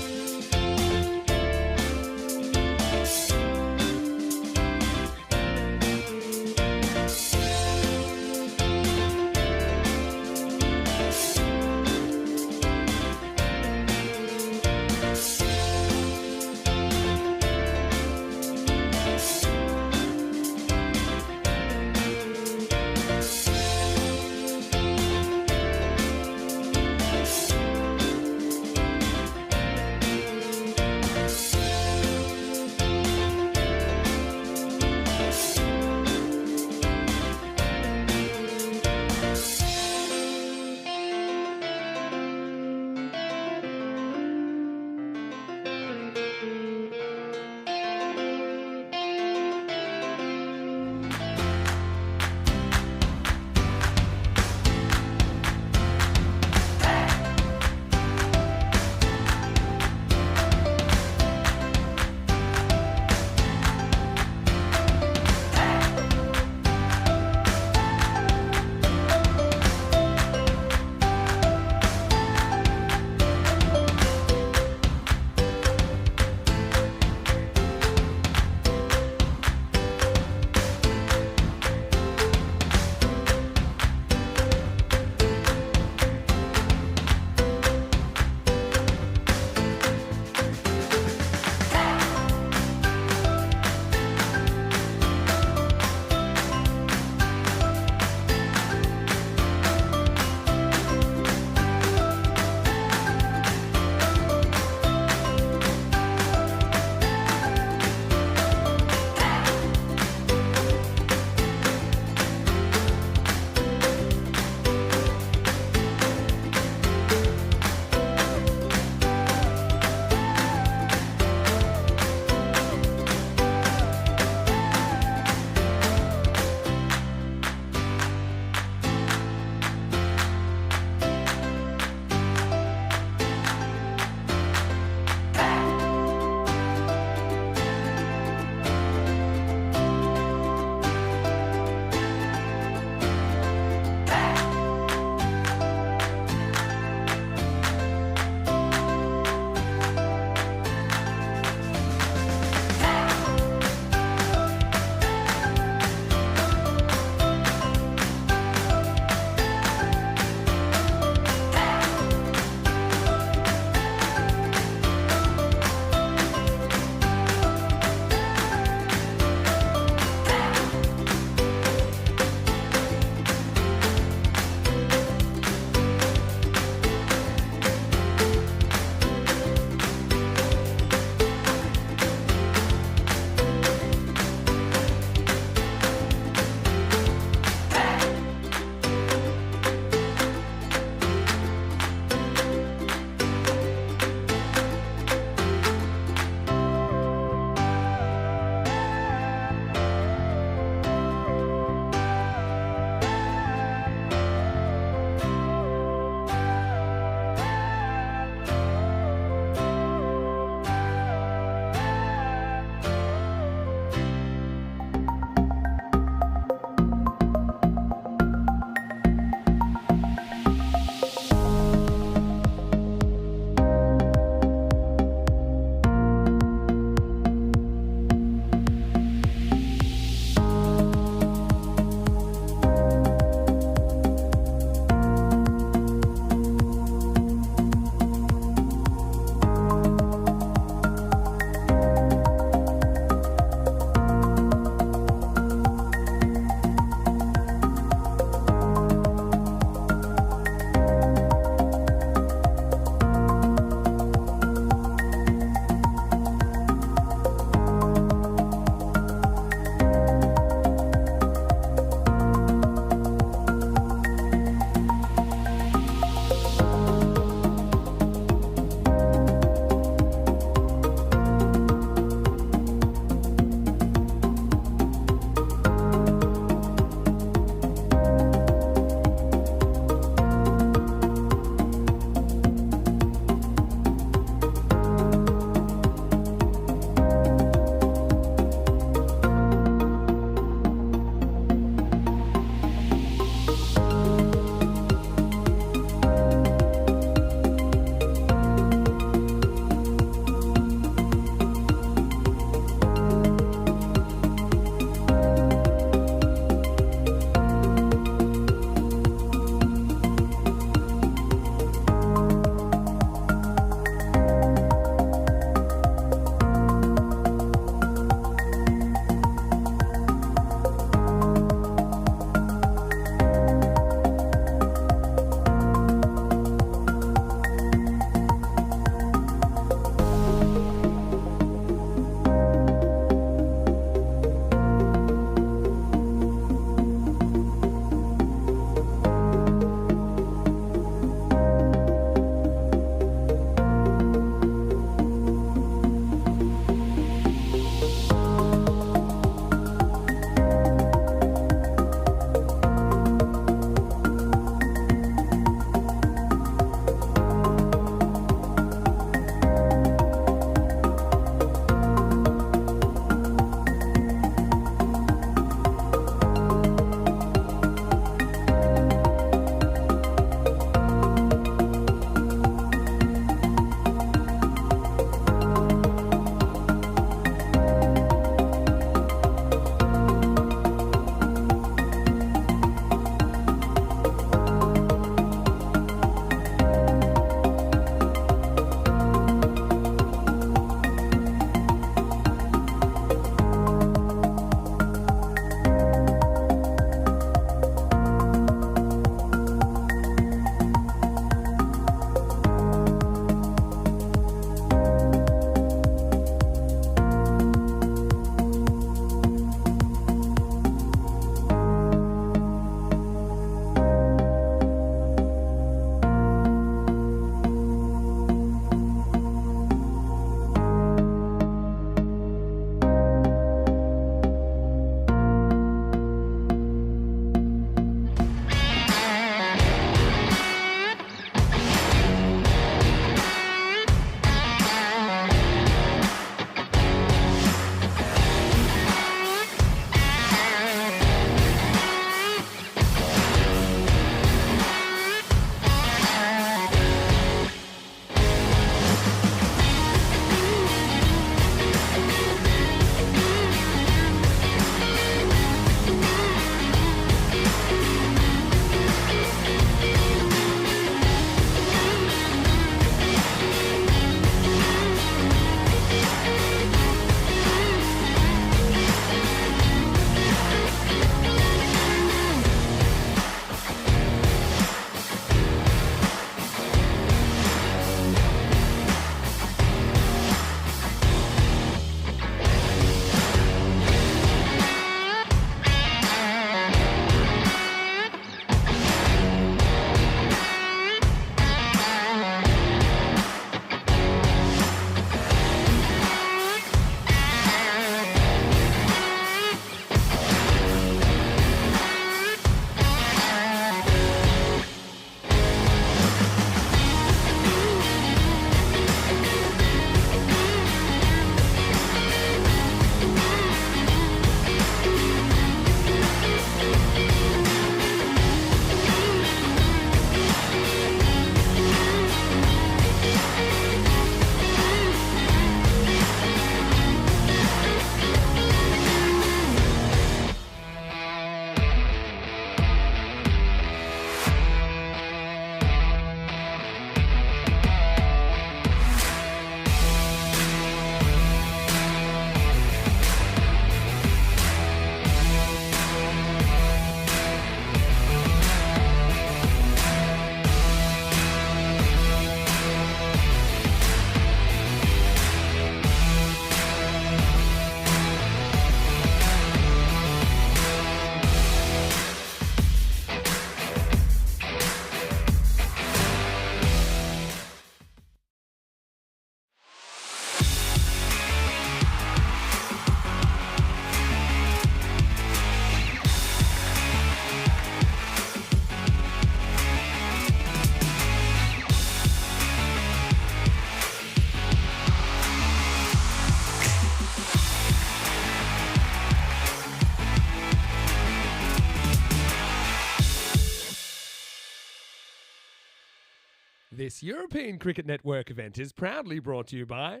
This European Cricket Network event is proudly brought to you by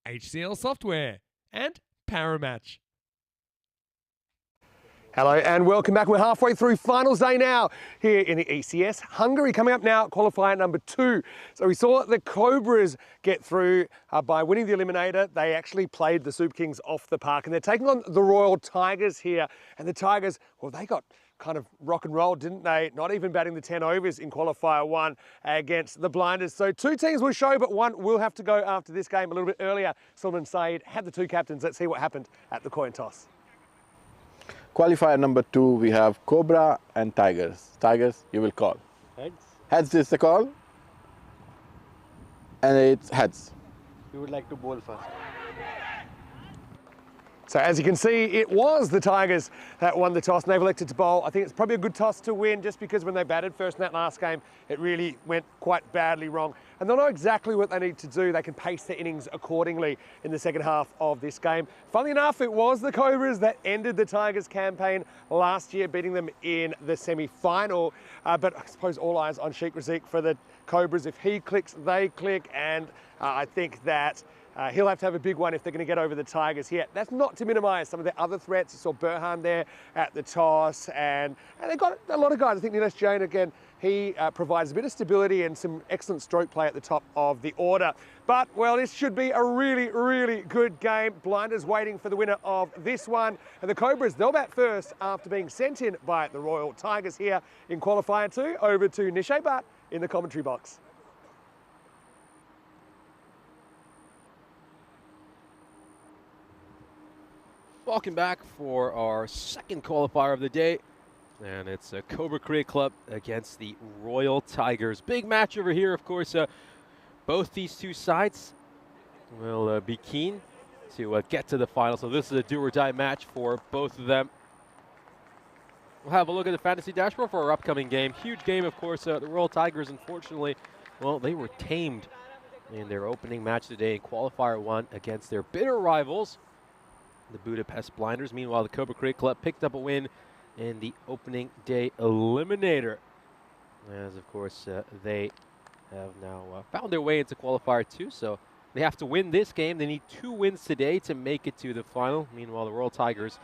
HCL Software and Paramatch. Hello and welcome back. We're halfway through finals day now here in the ECS. Hungary coming up now, qualifier number 2. So we saw the Cobras get through by winning the eliminator. They actually played the Super Kings off the park and they're taking on the Royal Tigers here. And the Tigers, well, they got kind of rock and roll, didn't they? Not even batting the 10 overs in qualifier 1 against the Blinders. So 2 teams will show, but one will have to go after this game a little bit earlier. Sulman Saeed had the 2 captains. Let's see what happened at the coin toss. Qualifier number 2, we have Cobra and Tigers. Tigers, you will call. Heads. Heads is the call. And it's heads. We would like to bowl first. So as you can see, it was the Tigers that won the toss and they've elected to bowl. I think it's probably a good toss to win just because when they batted first in that last game, it really went quite badly wrong. And they'll know exactly what they need to do. They can pace their innings accordingly in the second half of this game. Funnily enough, it was the Cobras that ended the Tigers campaign last year, beating them in the semi-final. But I suppose all eyes on Sheikh Razik for the Cobras. If he clicks, they click. And I think that he'll have to have a big one if they're going to get over the Tigers here. That's not to minimise some of the other threats. You saw Burhan there at the toss, and they've got a lot of guys. I think Nilesh Jain, again, he provides a bit of stability and some excellent stroke play at the top of the order. But, well, this should be a really, really good game. Blinders waiting for the winner of this one. And the Cobras, they'll bat first after being sent in by the Royal Tigers here in qualifier 2. Over to Nishay Bhatt in the commentary box. Welcome back for our second qualifier of the day. And it's a Cobra Cricket Club against the Royal Tigers. Big match over here, of course. Both these two sides will be keen to get to the final. So this is a do-or-die match for both of them. We'll have a look at the fantasy dashboard for our upcoming game. Huge game, of course. The Royal Tigers, unfortunately, well, they were tamed in their opening match today in qualifier 1 against their bitter rivals, the Budapest Blinders. Meanwhile, the Cobra Cricket Club picked up a win in the opening day eliminator, as of course they have now found their way into qualifier 2. So they have to win this game. They need 2 wins today to make it to the final. Meanwhile, the Royal Tigers,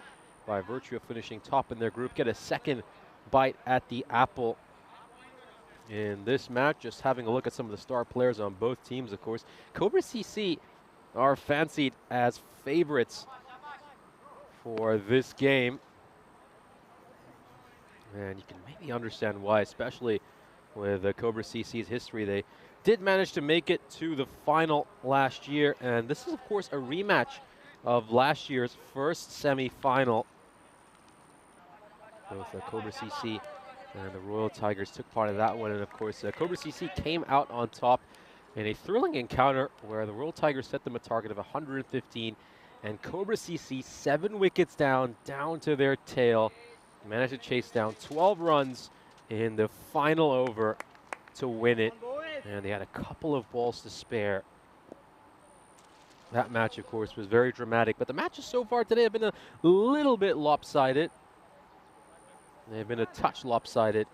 by virtue of finishing top in their group, get a second bite at the apple in this match. Just having a look at some of the star players on both teams, of course. Cobra CC are fancied as favorites for this game. And you can maybe understand why, especially with Cobra CC's history. They did manage to make it to the final last year, and this is, of course, a rematch of last year's first semi-final. Both Cobra CC and the Royal Tigers took part of that one, and of course, Cobra CC came out on top in a thrilling encounter where the Royal Tigers set them a target of 115, and Cobra CC 7 wickets down to their tail. Managed to chase down 12 runs in the final over to win it, and they had a couple of balls to spare. That match, of course, was very dramatic, but the matches so far today have been a little bit lopsided. They've been a touch lopsided,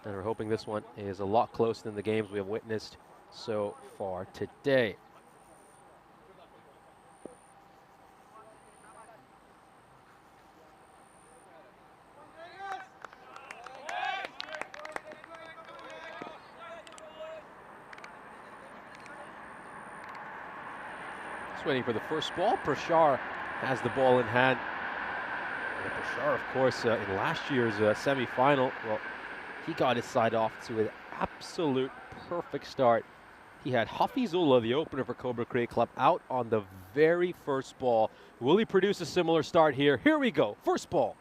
and we're hoping this one is a lot closer than the games we have witnessed so far today. Waiting for the first ball. Prashar has the ball in hand. And Prashar, of course, in last year's semi-final, well, he got his side off to an absolute perfect start. He had Hafizullah, the opener for Cobra Cricket Club, out on the very first ball. Will he produce a similar start here? Here we go. First ball.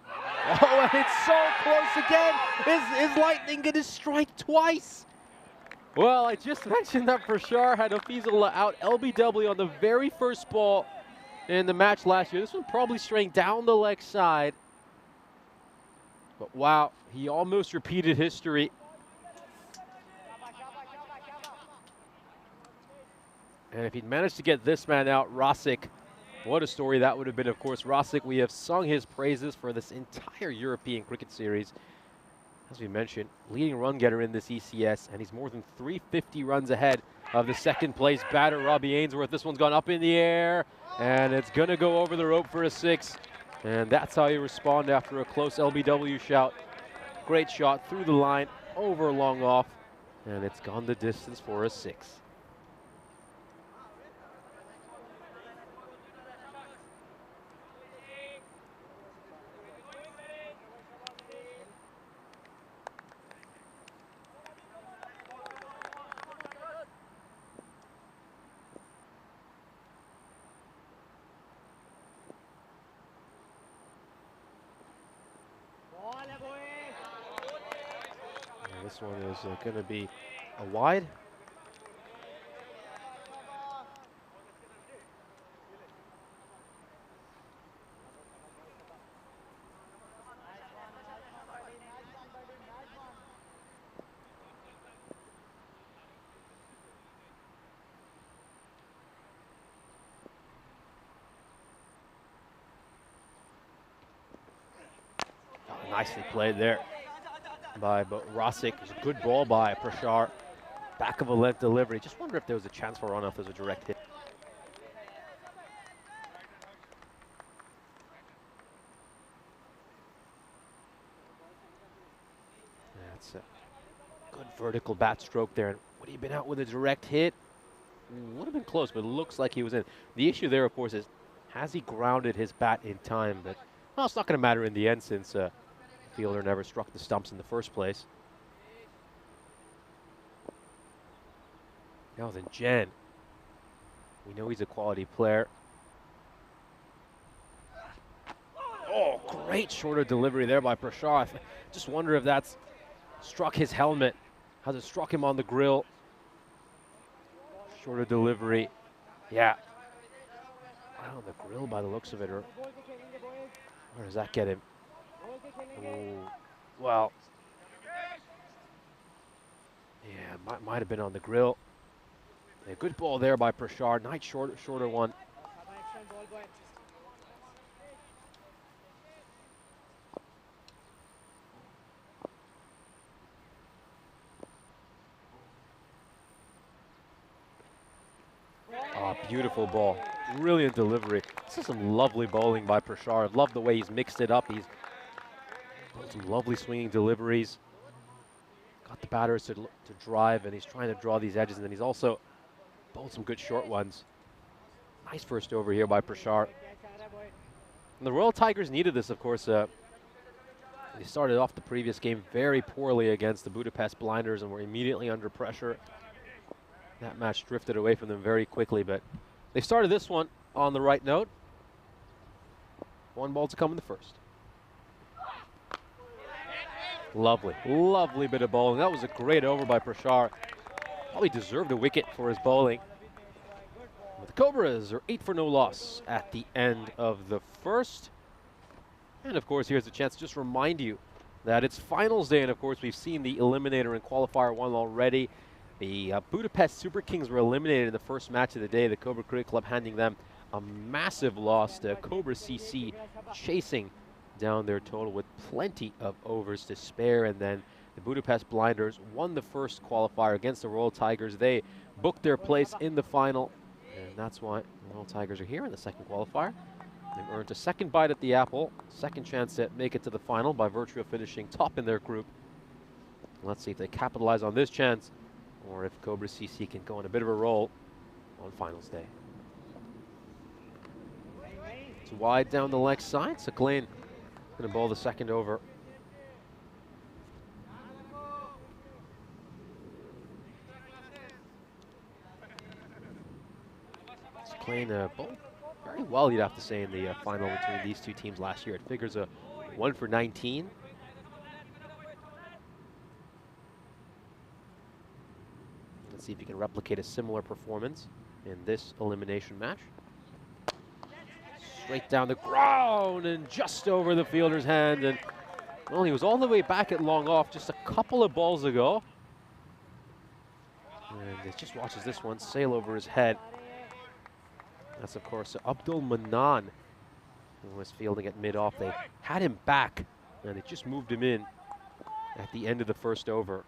Oh, and it's so close again. Is Lightning going to strike twice? Well, I just mentioned that Prashar had Hafizullah out LBW on the very first ball in the match last year. This one probably straying down the leg side. But wow, he almost repeated history. And if he'd managed to get this man out, Rasic, what a story that would have been. Of course, Rasic, we have sung his praises for this entire European cricket series. as we mentioned, leading run getter in this ECS, and he's more than 350 runs ahead of the second place batter, Robbie Ainsworth. This one's gone up in the air, and it's going to go over the rope for a 6. And that's how you respond after a close LBW shout. Great shot through the line, over long off, and it's gone the distance for a 6. This one is going to be a wide. Oh, nicely played there by Rosic. It's a good ball by Prashar. Back of a left delivery. Just wonder if there was a chance for a runoff. There's a direct hit. That's a good vertical bat stroke there. And would he have been out with a direct hit? Would have been close, but it looks like he was in. The issue there, of course, is has he grounded his bat in time? But well, it's not going to matter in the end since fielder never struck the stumps in the first place. Now then, Jen. We know he's a quality player. Oh, great shorter delivery there by Prashar. Just wonder if that's struck his helmet. Has it struck him on the grill? Shorter delivery. Yeah. Right on the grill by the looks of it. Or where does that get him? Oh, well, yeah, might have been on the grill. A good ball there by Prashar. Nice shorter one. Oh, beautiful ball. Brilliant delivery. This is some lovely bowling by Prashar. I love the way he's mixed it up. He's some lovely swinging deliveries. Got the batters to drive, and he's trying to draw these edges, and then he's also bowled some good short ones. Nice first over here by Prashar. And the Royal Tigers needed this, of course. They started off the previous game very poorly against the Budapest Blinders and were immediately under pressure. That match drifted away from them very quickly, but they started this one on the right note. 1 ball to come in the first. Lovely, lovely bit of bowling. That was a great over by Prashar. Probably deserved a wicket for his bowling. But the Cobras are 8 for no loss at the end of the first. And of course, here's a chance to just remind you that it's finals day. And of course, we've seen the eliminator in qualifier 1 already. The Budapest Super Kings were eliminated in the first match of the day. The Cobra Cricket Club handing them a massive loss to Cobra CC, chasing down their total with plenty of overs to spare. And then the Budapest Blinders won the first qualifier against the Royal Tigers. They booked their place in the final, and that's why the Royal Tigers are here in the second qualifier. They've earned a second bite at the apple, second chance to make it to the final by virtue of finishing top in their group. Let's see if they capitalize on this chance, or if Cobra CC can go on a bit of a roll on finals day. It's wide down the left side. Sakleen going to bowl the second over. Sakleen bowled very well, you'd have to say, in the final between these two teams last year. It figures a 1 for 19. Let's see if he can replicate a similar performance in this elimination match. Straight down the ground and just over the fielder's hand. And well, he was all the way back at long off just a couple of balls ago. And he just watches this one sail over his head. That's, of course, Abdul Manan, who was fielding at mid-off. They had him back, and they just moved him in. at the end of the first over.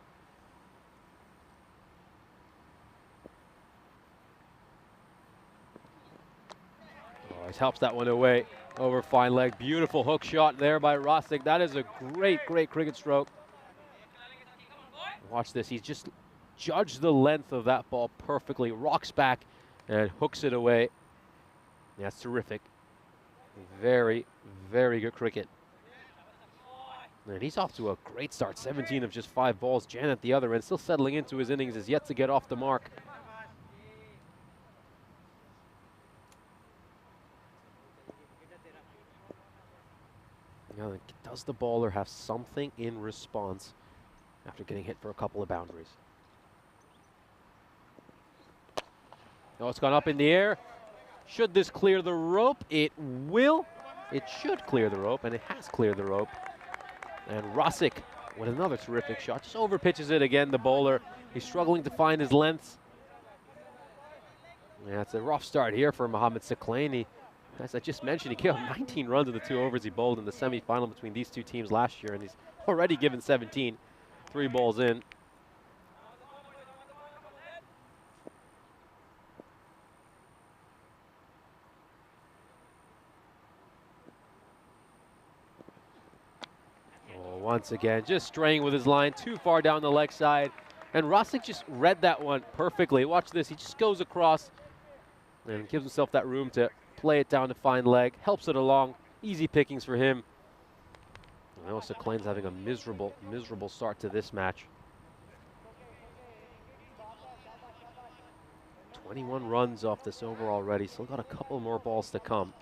Oh, he helps that one away over fine leg. Beautiful hook shot there by Rosick. That is a great, great cricket stroke. Watch this. He's just judged the length of that ball perfectly. Rocks back and hooks it away. That's terrific. Very, very good cricket. And he's off to a great start. 17 of just 5 balls. Jan at the other end, still settling into his innings, is yet to get off the mark. Now, does the bowler have something in response after getting hit for a couple of boundaries? Oh, it's gone up in the air. Should this clear the rope? It will. It should clear the rope, and it has cleared the rope. And Rosick with another terrific shot. Just over pitches it again, the bowler. He's struggling to find his lengths. Yeah, it's a rough start here for Mohamed Saklaini. As I just mentioned, he killed 19 runs in the 2 overs he bowled in the semi-final between these two teams last year, and he's already given 17, 3 balls in. Once again, just straying with his line, too far down the leg side. And Rosick just read that one perfectly. Watch this, he just goes across and gives himself that room to play it down to fine leg, helps it along. Easy pickings for him. And also Saklain's having a miserable, miserable start to this match. 21 runs off this over already, still got a couple more balls to come.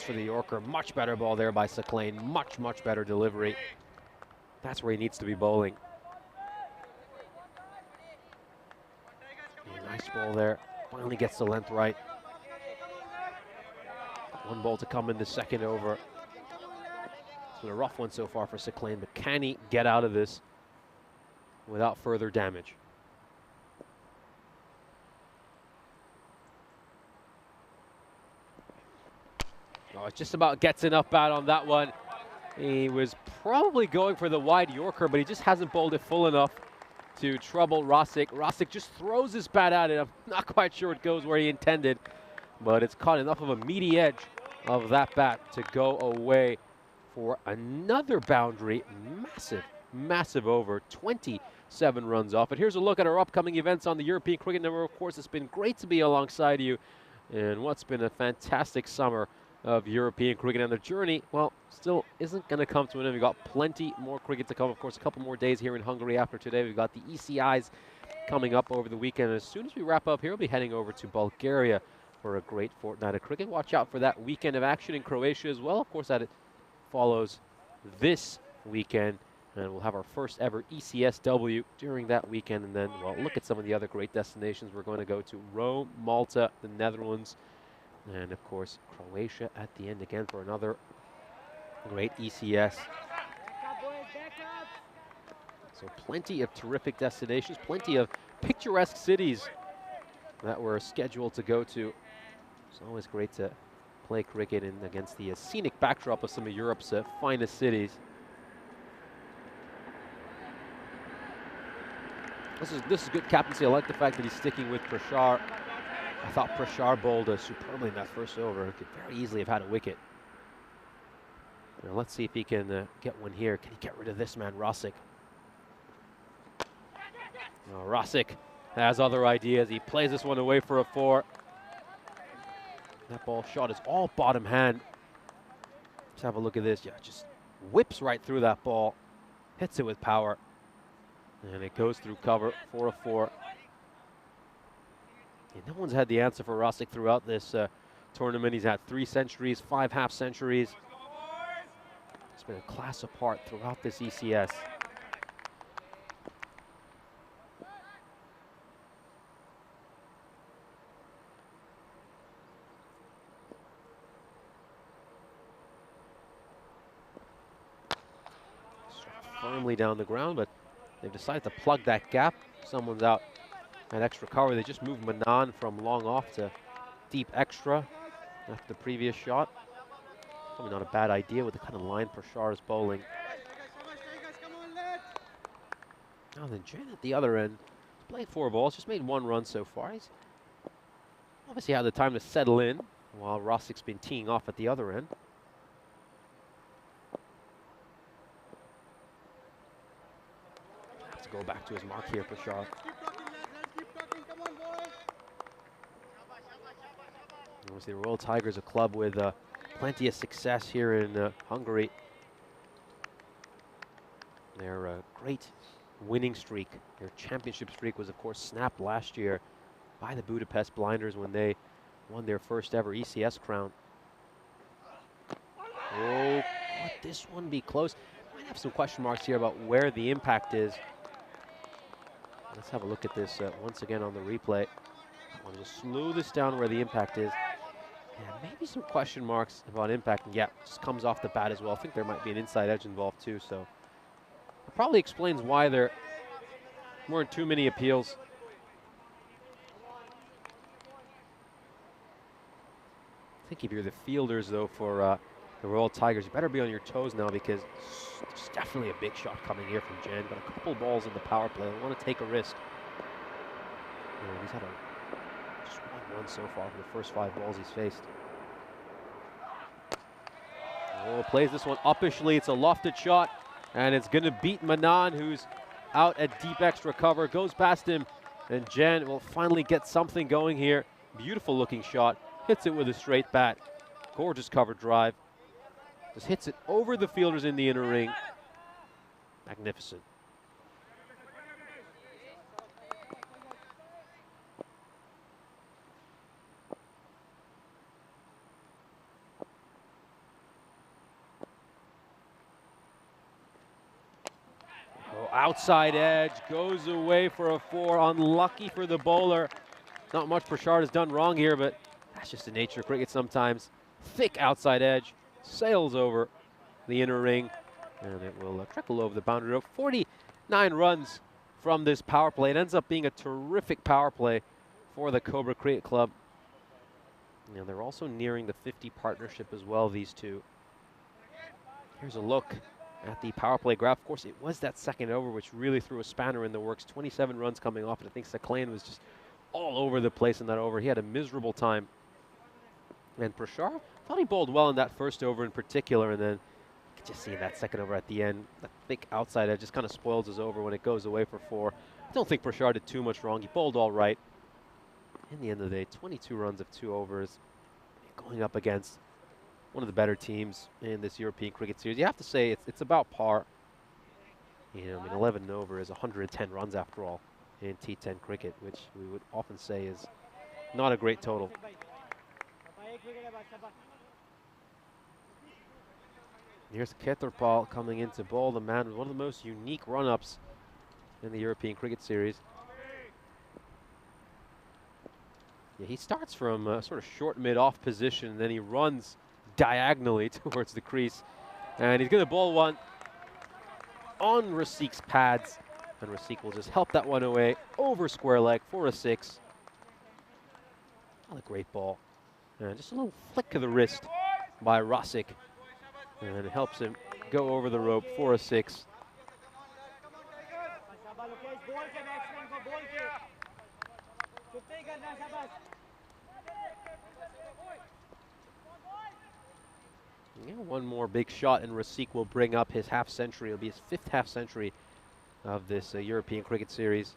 For the Yorker, much better ball there by Saklain, much, much better delivery. That's where he needs to be bowling. Nice ball there, finally gets the length right. 1 ball to come in the second over. It's been a rough one so far for Saklain, but can he get out of this without further damage? Oh, it just about gets enough bat on that one. He was probably going for the wide Yorker, but he just hasn't bowled it full enough to trouble Rosick. Rosick just throws his bat at it. I'm not quite sure it goes where he intended, but it's caught enough of a meaty edge of that bat to go away for another boundary. Massive, massive over. 27 runs off. But here's a look at our upcoming events on the European Cricket Network. Of course, it's been great to be alongside you in what's been a fantastic summer of European cricket, and the journey, well, still isn't going to come to an end. We've got plenty more cricket to come. Of course, a couple more days here in Hungary after today. We've got the ECIs coming up over the weekend. As soon as we wrap up here, we'll be heading over to Bulgaria for a great fortnight of cricket. Watch out for that weekend of action in Croatia as well. Of course, that it follows this weekend, and we'll have our first ever ECSW during that weekend. And then, well, look at some of the other great destinations. We're going to go to Rome, Malta, the Netherlands, and of course, Croatia at the end again for another great ECS. So plenty of terrific destinations, plenty of picturesque cities that we're scheduled to go to. It's always great to play cricket in against the scenic backdrop of some of Europe's finest cities. This is good captaincy. I like the fact that he's sticking with Prashar. I thought Prashar bowled superbly in that first over. He could very easily have had a wicket. Now let's see if he can get one here. Can he get rid of this man, Rosick? Oh, Rosick has other ideas. He plays this one away for a 4. That ball shot is all bottom hand. Let's have a look at this. Yeah, just whips right through that ball. Hits it with power. And it goes through cover for a 4. No one's had the answer for Rosick throughout this tournament. He's had 3 centuries, 5 half centuries. It's been a class apart throughout this ECS. firmly down the ground, but they've decided to plug that gap. Someone's out at extra cover. They just moved Manan from long off to deep extra after the previous shot. Probably not a bad idea with the kind of line Prashar is bowling. Now then, Jen at the other end, played 4 balls, just made 1 run so far. He's obviously had the time to settle in while Rosik's been teeing off at the other end. Has to go back to his mark here, Prashar. Obviously, the Royal Tigers, a club with plenty of success here in Hungary. Their great winning streak, their championship streak, was of course snapped last year by the Budapest Blinders when they won their first ever ECS crown. Oh, could this one be close? Might have some question marks here about where the impact is. Let's have a look at this once again on the replay. I want to just slow this down where the impact is. Yeah, maybe some question marks about impact. And yeah, just comes off the bat as well. I think there might be an inside edge involved too, so it probably explains why there weren't too many appeals. I think if you're the fielders, though, for the Royal Tigers, you better be on your toes now, because there's definitely a big shot coming here from Jen. Got a couple balls in the power play. They want to take a risk. Yeah, he's had just 1 run so far for the first 5 balls he's faced. Oh, plays this one uppishly. It's a lofted shot, and it's going to beat Manan, who's out at deep extra cover. Goes past him, and Jen will finally get something going here. Beautiful looking shot. Hits it with a straight bat. Gorgeous cover drive. Just hits it over the fielders in the inner ring. Magnificent. Oh, outside edge, goes away for a 4. Unlucky for the bowler. Not much Prashar has done wrong here, but that's just the nature of cricket sometimes. Thick outside edge, sails over the inner ring, and it will trickle over the boundary rope. 49 runs from this power play. It ends up being a terrific power play for the Cobra Cricket Club. Now they're also nearing the 50 partnership as well, these two. Here's a look at the power play graph. Of course, it was that second over which really threw a spanner in the works. 27 runs coming off, and I think Saklan was just all over the place in that over. He had a miserable time. And Prashar thought he bowled well in that first over in particular, and then you could just see that second over at the end, that thick outside edge just kind of spoils his over when it goes away for 4. I don't think Prashar did too much wrong. He bowled all right. In the end of the day, 22 runs of 2 overs, going up against one of the better teams in this European cricket series. You have to say it's about par. You know, I mean, 11 over is 110 runs after all in T10 cricket, which we would often say is not a great total. Here's Keterpal coming in to bowl, the man with one of the most unique run-ups in the European cricket series. Yeah, he starts from a sort of short mid-off position, and then he runs diagonally towards the crease. And he's going to bowl one on Rasik's pads, and Rasik will just help that one away over square leg for a 6. What a great ball. And just a little flick of the wrist by Rosik, and it helps him go over the rope for a 6. Yeah, one more big shot, and Rasik will bring up his half century. It'll be his 5th half century of this European cricket series.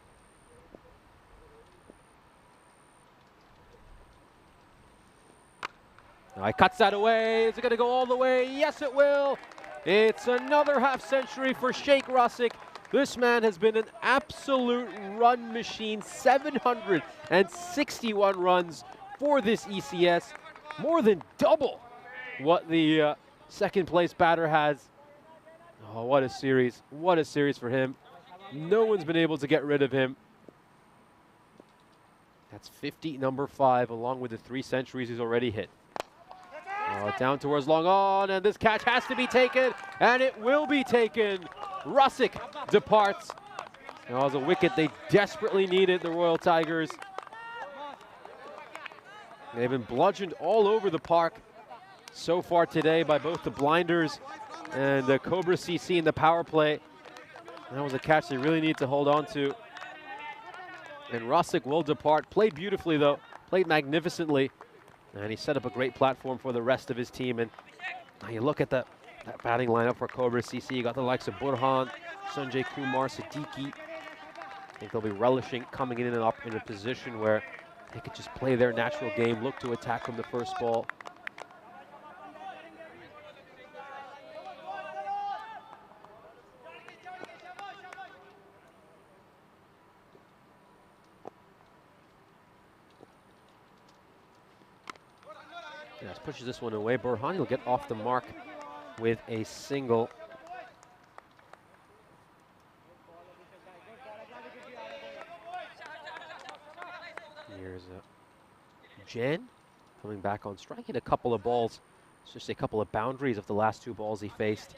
Now he cuts that away. Is it going to go all the way? Yes, it will. It's another half century for Sheikh Rasik. This man has been an absolute run machine. 761 runs for this ECS. More than double what the second place batter has. Oh, what a series. What a series for him. No one's been able to get rid of him. That's 50, number 5, along with the 3 centuries he's already hit. Down towards long on, and this catch has to be taken, and it will be taken. Rusick departs. It was a wicket they desperately needed, the Royal Tigers. They've been bludgeoned all over the park so far today by both the Blinders and the Cobra CC in the power play. That was a catch they really need to hold on to. And Rusick will depart. Played beautifully though, played magnificently. And he set up a great platform for the rest of his team. And now you look at that batting lineup for Cobra CC. You got the likes of Burhan, Sanjay Kumar, Siddiqui. I think they'll be relishing coming in and up in a position where they could just play their natural game, look to attack from the first ball. Yes, pushes this one away. Burhan will get off the mark with a single. Here's Jen coming back on strike. Hit a couple of balls. It's just a couple of boundaries of the last two balls he faced.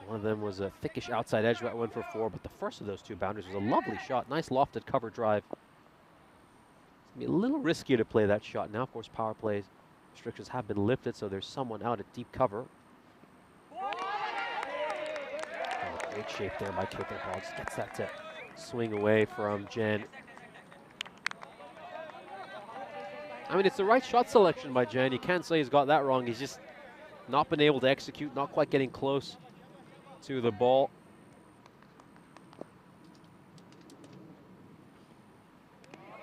One of them was a thickish outside edge that went for 4, but the first of those two boundaries was a lovely shot. Nice lofted cover drive. It's going to be a little riskier to play that shot. Now, of course, power plays restrictions have been lifted, so there's someone out at deep cover. Oh, great shape there by Kater Paul. Just gets that to swing away from Jen. I mean, it's the right shot selection by Jen. You can't say he's got that wrong. He's just not been able to execute, not quite getting close to the ball.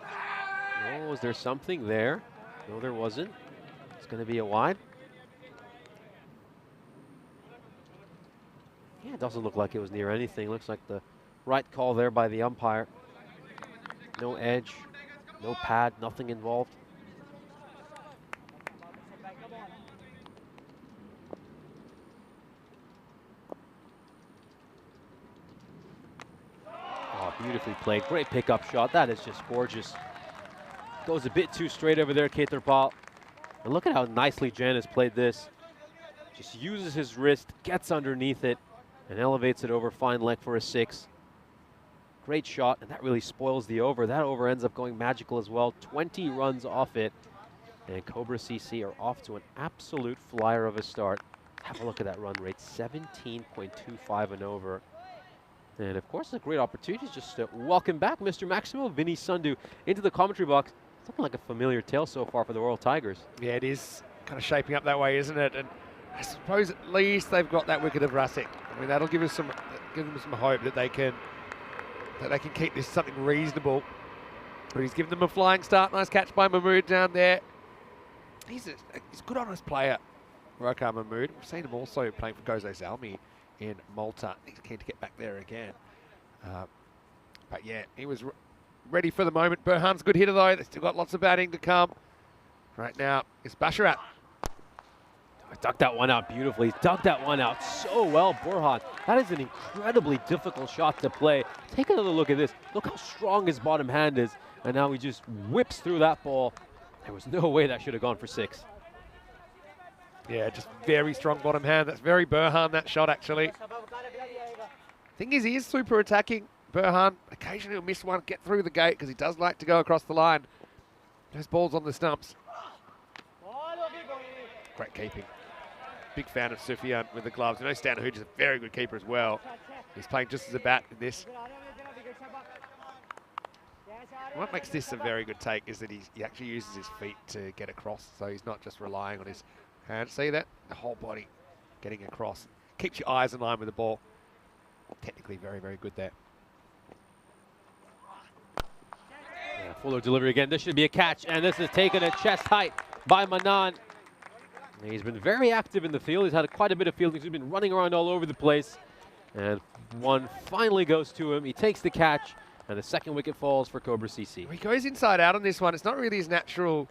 Oh, was there something there? No, there wasn't. It's going to be a wide. Yeah, it doesn't look like it was near anything. Looks like the right call there by the umpire. No edge, no pad, nothing involved. Beautifully played. Great pickup shot. That is just gorgeous. Goes a bit too straight over there, Kater Paul. And look at how nicely Jen has played this. Just uses his wrist, gets underneath it, and elevates it over fine leg for a 6. Great shot, and that really spoils the over. That over ends up going magical as well. 20 runs off it. And Cobra CC are off to an absolute flyer of a start. Have a look at that run rate. 17.25 and over. And of course, it's a great opportunity just to welcome back Mr. Maximo Vinny Sundu into the commentary box. It's looking like a familiar tale so far for the Royal Tigers. Yeah, it is kind of shaping up that way, isn't it? And I suppose at least they've got that wicket of Rusick. I mean, that'll give them some hope that they can keep this something reasonable. But he's given them a flying start. Nice catch by Mahmood down there. He's a good, honest player, Rokar Mahmood. We've seen him also playing for Gozo Zalmi in Malta. He's keen to get back there again. But yeah, he was ready for the moment. Burhan's a good hitter though. They've still got lots of batting to come. Right now, it's Basharat. Dug that one out beautifully. He's dug that one out so well, Burhan. That is an incredibly difficult shot to play. Take another look at this. Look how strong his bottom hand is. And now he just whips through that ball. There was no way that should have gone for 6. Yeah, just very strong bottom hand. That's very Burhan, that shot, actually. Thing is, he is super attacking, Burhan. Occasionally he'll miss one, get through the gate, because he does like to go across the line. Those balls on the stumps. Great keeping. Big fan of Sufyan with the gloves. I know Stan Hooge is a very good keeper as well. He's playing just as a bat in this. What makes this a very good take is that he actually uses his feet to get across, so he's not just relying on his hand. See that? The whole body getting across. Keeps your eyes in line with the ball. Technically very, very good there. Yeah, Fuller delivery again. This should be a catch, and this is taken at chest height by Manan. He's been very active in the field. He's had quite a bit of fielding. He's been running around all over the place. And one finally goes to him. He takes the catch, and the second wicket falls for Cobra CC. He goes inside out on this one. It's not really his natural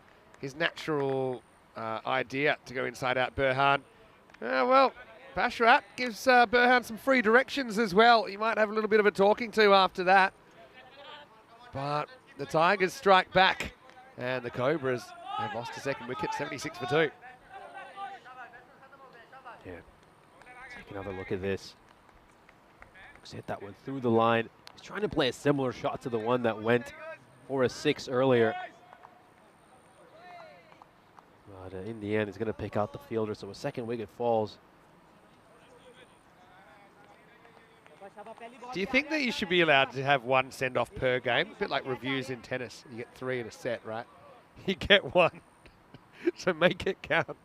idea to go inside out, Burhan. Well, Basharat gives Burhan some free directions as well. He might have a little bit of a talking to after that. But the Tigers strike back, and the Cobras have lost a second wicket, 76 for 2. Yeah. Take another look at this. Looks to hit that one through the line. He's trying to play a similar shot to the one that went for a 6 earlier. But in the end, he's going to pick out the fielder, so a second wicket falls. Do you think that you should be allowed to have one send-off per game? A bit like reviews in tennis. You get 3 in a set, right? You get 1. So make it count.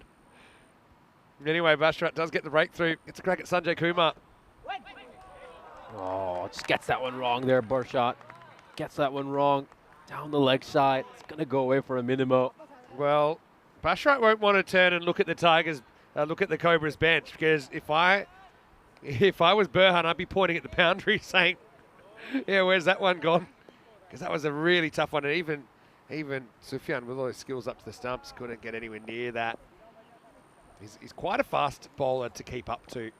Anyway, Bashrat does get the breakthrough. It's a crack at Sanjay Kumar. Oh, just gets that one wrong there, Burshot. Gets that one wrong. Down the leg side. It's going to go away for a minimo. Well, Bashrat won't want to turn and look at the Tigers, look at the Cobras bench, because if I was Burhan, I'd be pointing at the boundary saying, yeah, where's that one gone? Because that was a really tough one. And even Sufyan, with all his skills up to the stumps, couldn't get anywhere near that. He's quite a fast bowler to keep up to.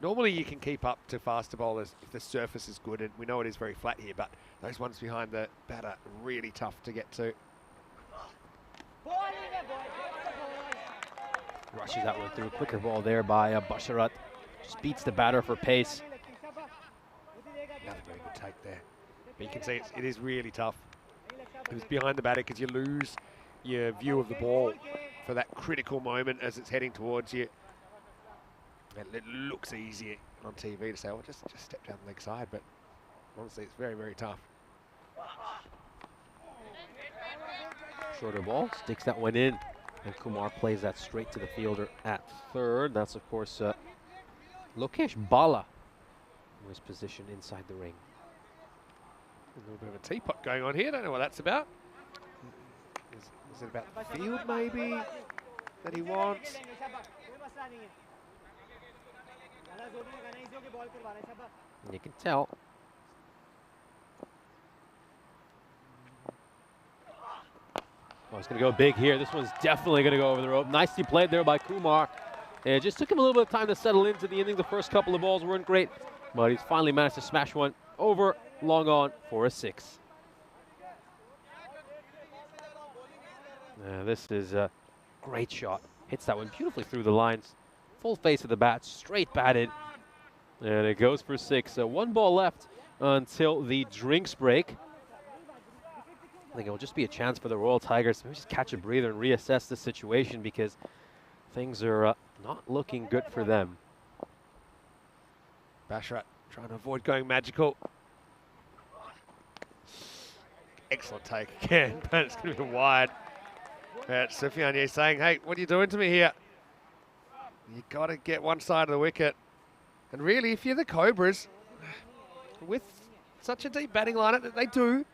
Normally you can keep up to faster bowlers if the surface is good, and we know it is very flat here, but those ones behind the bat are really tough to get to. Rushes that one through. Quicker ball there by Basharat. Just beats the batter for pace. Another very good take there. But you can see it is really tough. It was behind the batter because you lose your view of the ball for that critical moment as it's heading towards you. And it looks easier on TV to say, well, just step down the leg side, but honestly, it's very, very tough. Shorter ball, sticks that one in, and Kumar plays that straight to the fielder at third. That's, of course, Lokesh Bala, who is positioned inside the ring. A little bit of a teapot going on here. Don't know what that's about. Is it about the field, maybe, that he wants? You can tell. Oh, it's going to go big here. This one's definitely going to go over the rope. Nicely played there by Kumar. It just took him a little bit of time to settle into the inning. The first couple of balls weren't great, but he's finally managed to smash one over, long on for a 6. This is a great shot. Hits that one beautifully through the lines. Full face of the bat, straight batted. And it goes for 6. So 1 ball left until the drinks break. I think it will just be a chance for the Royal Tigers to maybe just catch a breather and reassess the situation, because things are not looking good for them. Bashrat trying to avoid going magical. Excellent take again, but it's going to be wide. Sufyan saying, hey, what are you doing to me here? You got to get one side of the wicket. And really, if you're the Cobras, with such a deep batting lineup that they do,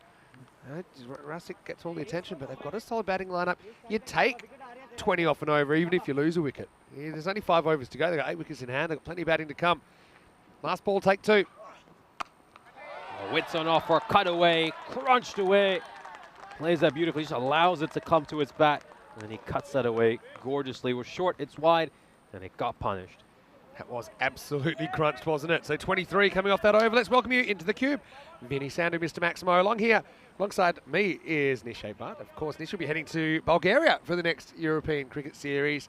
Rasic gets all the attention, but they've got a solid batting lineup. You take 20 off and over, even if you lose a wicket. Yeah, there's only 5 overs to go. They've got 8 wickets in hand. They've got plenty of batting to come. Last ball, take 2. Whitson off for a cutaway, crunched away. Plays that beautifully, just allows it to come to its bat. And he cuts that away gorgeously. It was short, it's wide, and it got punished. That was absolutely crunched, wasn't it? So 23 coming off that over. Let's welcome you into the cube. Vinny Sandu, Mr. Maximo, along here. Alongside me is Nishay Butt. Of course, Nish will be heading to Bulgaria for the next European Cricket Series,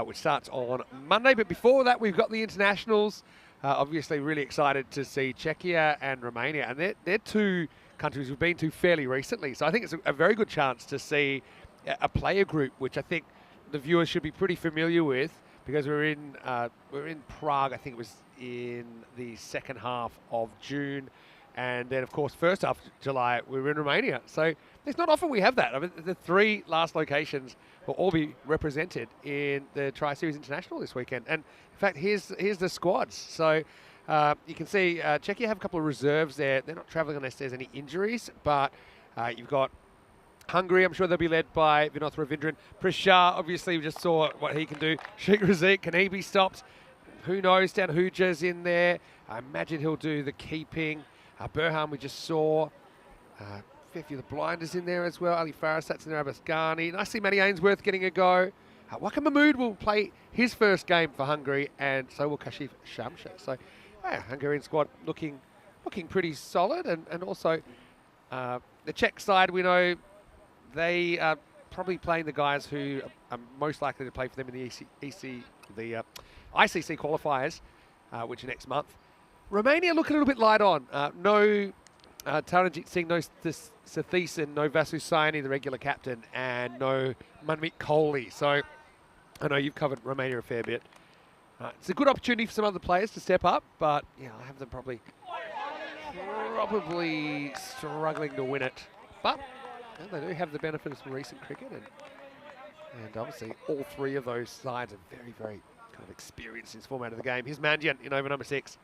which starts on Monday. But before that, we've got the internationals. Obviously, really excited to see Czechia and Romania. And they're 2 countries we've been to fairly recently. So I think it's a very good chance to see a player group, which I think the viewers should be pretty familiar with, because we're in Prague. I think it was in the second half of June, and then of course first half of July we were in Romania. So it's not often we have that. I mean, the 3 last locations will all be represented in the Tri-Series International this weekend. And in fact, here's the squads. So you can see Czechia have a couple of reserves there. They're not travelling unless there's any injuries, but you've got Hungary, I'm sure they'll be led by Vinod Ravindran. Prashar, obviously, we just saw what he can do. Sheikh Razik, can he be stopped? Who knows? Dan Huja's in there. I imagine he'll do the keeping. Burhan, we just saw. Fair few of the blinders in there as well. Ali Farasat's in there, Abbas Ghani. Nice to see Matty Ainsworth getting a go. Waka Mahmood will play his first game for Hungary, and so will Kashif Shamsha. So, Hungarian squad looking pretty solid, and also the Czech side, we know they are probably playing the guys who are most likely to play for them in the ICC qualifiers, which are next month. Romania look a little bit light on. No Taranjit Singh, no Sathisan, no Vasu Saini, the regular captain, and no Manmeet Kohli. So I know you've covered Romania a fair bit. It's a good opportunity for some other players to step up, but yeah, I have them probably struggling to win it. But they do have the benefit of some recent cricket, and obviously all three of those sides are very, very kind of experienced in this format of the game. Here's Mandian in over number 6.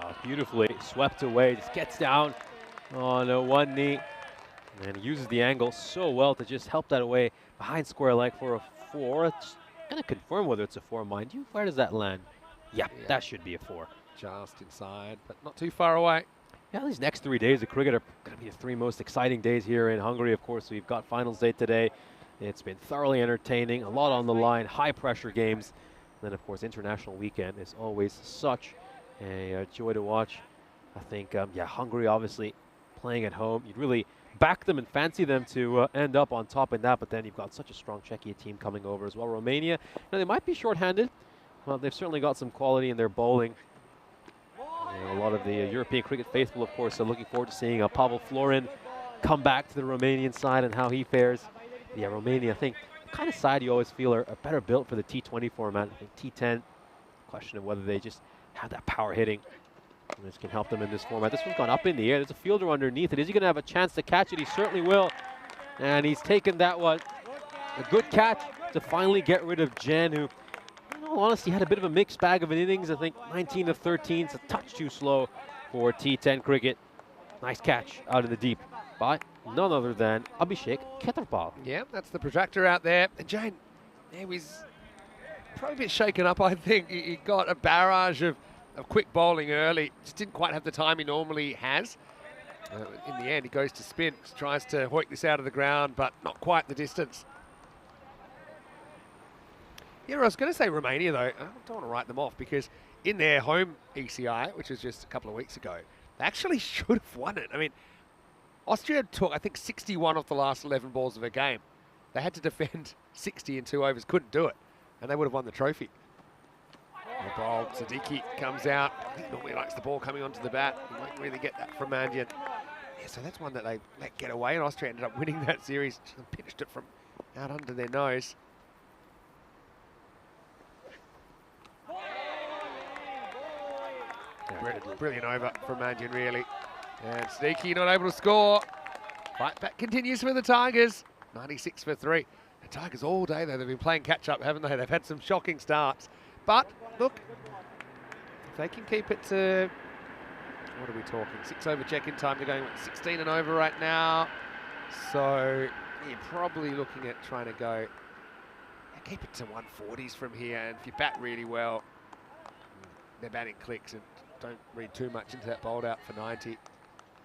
Oh, beautifully swept away, just gets down on one knee, and he uses the angle so well to just help that away behind square leg for a 4. It's going to confirm whether it's a 4, mind you. Where does that land? Yeah, that should be a 4. Just inside, but not too far away. Yeah, these next 3 days of cricket are going to be the 3 most exciting days here in Hungary. Of course, we've got finals day today. It's been thoroughly entertaining, a lot on the line, high-pressure games. And then, of course, international weekend is always such a joy to watch. I think, Hungary obviously playing at home. You'd really back them and fancy them to end up on top in that, but then you've got such a strong Czechia team coming over as well. Romania, they might be short-handed. Well, they've certainly got some quality in their bowling. And a lot of the European cricket faithful, of course, are looking forward to seeing Pavel Florin come back to the Romanian side and how he fares. Yeah, Romania, I think, the kind of side you always feel are better built for the T20 format. I think T10, question of whether they just have that power hitting. And this can help them in this format. This one's gone up in the air. There's a fielder underneath it. Is he going to have a chance to catch it? He certainly will. And he's taken that one. A good catch to finally get rid of Jen, who, in all honesty, had a bit of a mixed bag of an innings. I think 19 of 13 is a touch too slow for T10 cricket. Nice catch out in the deep by none other than Abhishek Khetarpal. Yeah, that's the protractor out there. And Jane, he was probably a bit shaken up, I think. He got a barrage of quick bowling early. Just didn't quite have the time he normally has. In the end, he goes to spin, tries to hoik this out of the ground, but not quite the distance. Yeah, I was going to say Romania, though. I don't want to write them off because in their home ECI, which was just a couple of weeks ago, they actually should have won it. I mean, Austria took, I think, 61 off the last 11 balls of a game. They had to defend 60 in 2 overs, couldn't do it, and they would have won the trophy. The ball, Siddiqui comes out. I think normally likes the ball coming onto the bat. You won't really get that from Mandian. Yeah, so that's one that they let get away, and Austria ended up winning that series. Pinched it from out under their nose. Brilliant over from Mandian, really. And Siddiqui not able to score. Fight back continues for the Tigers. 96 for 3. The Tigers all day, though, they've been playing catch-up, haven't they? They've had some shocking starts. But, look, if they can keep it to, what are we talking? 6 over check-in time. They're going 16 and over right now. So, you're probably looking at trying to go, keep it to 140s from here. And if you bat really well, their batting clicks, and don't read too much into that bowled out for 90.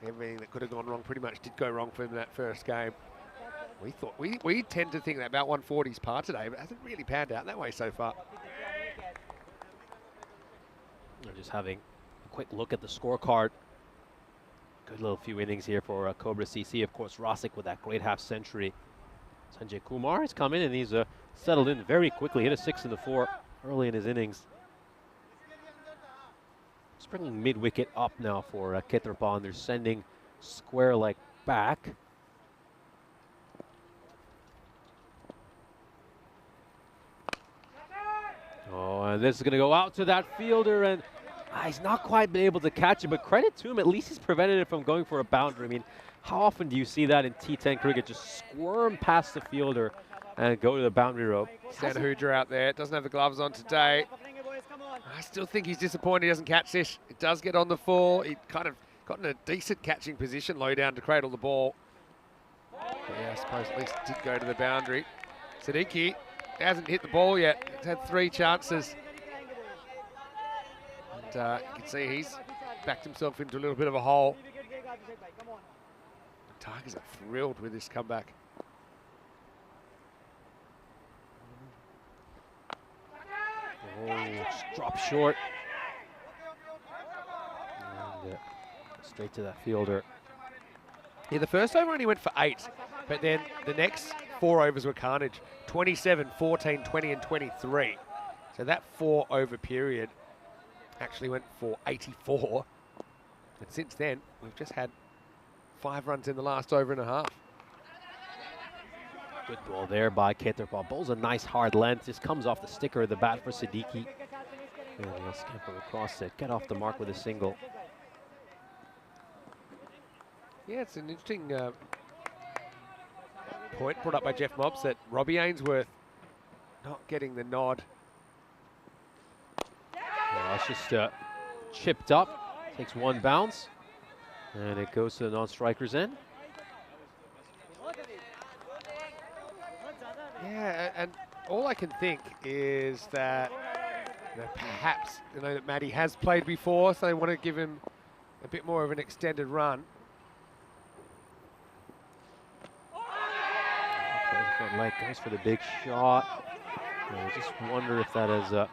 Everything that could have gone wrong pretty much did go wrong for them in that first game. We tend to think that about 140's par today, but it hasn't really panned out that way so far. We're just having a quick look at the scorecard. Good little few innings here for Cobra CC. Of course, Rasic with that great half century. Sanjay Kumar has come in and he's settled in very quickly. Hit a 6 in the 4 early in his innings. Just bringing mid-wicket up now for Khetarpal. They're sending square leg back. Oh, and this is going to go out to that fielder, and he's not quite been able to catch it, but credit to him, at least he's prevented it from going for a boundary. I mean, how often do you see that in T10 cricket? Just squirm past the fielder and go to the boundary rope. Sanahuja out there, doesn't have the gloves on today. I still think he's disappointed he doesn't catch this. It does get on the full. He kind of got in a decent catching position low down to cradle the ball. But yeah, I suppose at least did go to the boundary. Siddiqui hasn't hit the ball yet. He's had 3 chances. And you can see he's backed himself into a little bit of a hole. The Tigers are thrilled with this comeback. Oh, just dropped short. And straight to that fielder. Yeah, the first over only went for 8, but then the next 4 overs were carnage. 27, 14, 20 and 23. So that 4-over period actually went for 84. And since then, we've just had 5 runs in the last over and a half. Good ball there by Keterpa. Ball's a nice hard length. Just comes off the sticker of the bat for Siddiqui. And he'll scamper across it. Get off the mark with a single. Yeah, it's an interesting point brought up by Jeff Mobbs that Robbie Ainsworth not getting the nod. Well, it's just chipped up. Takes one bounce. And it goes to the non-striker's end. Yeah, and all I can think is that perhaps that Matty has played before, so they want to give him a bit more of an extended run. Okay, front leg goes for the big shot. And I just wonder if that is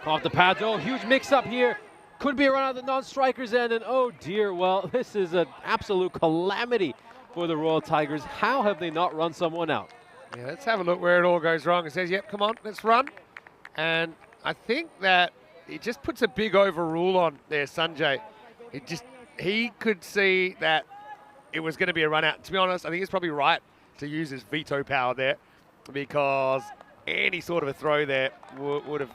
off the pads. Oh, huge mix-up here. Could be a run out the non-striker's end, and oh dear, well, this is an absolute calamity for the Royal Tigers. How have they not run someone out? Yeah, let's have a look where it all goes wrong. It says, yep, come on, let's run. And I think that it just puts a big overrule on there, Sanjay. He could see that it was going to be a run out. To be honest, I think he's probably right to use his veto power there, because any sort of a throw there would have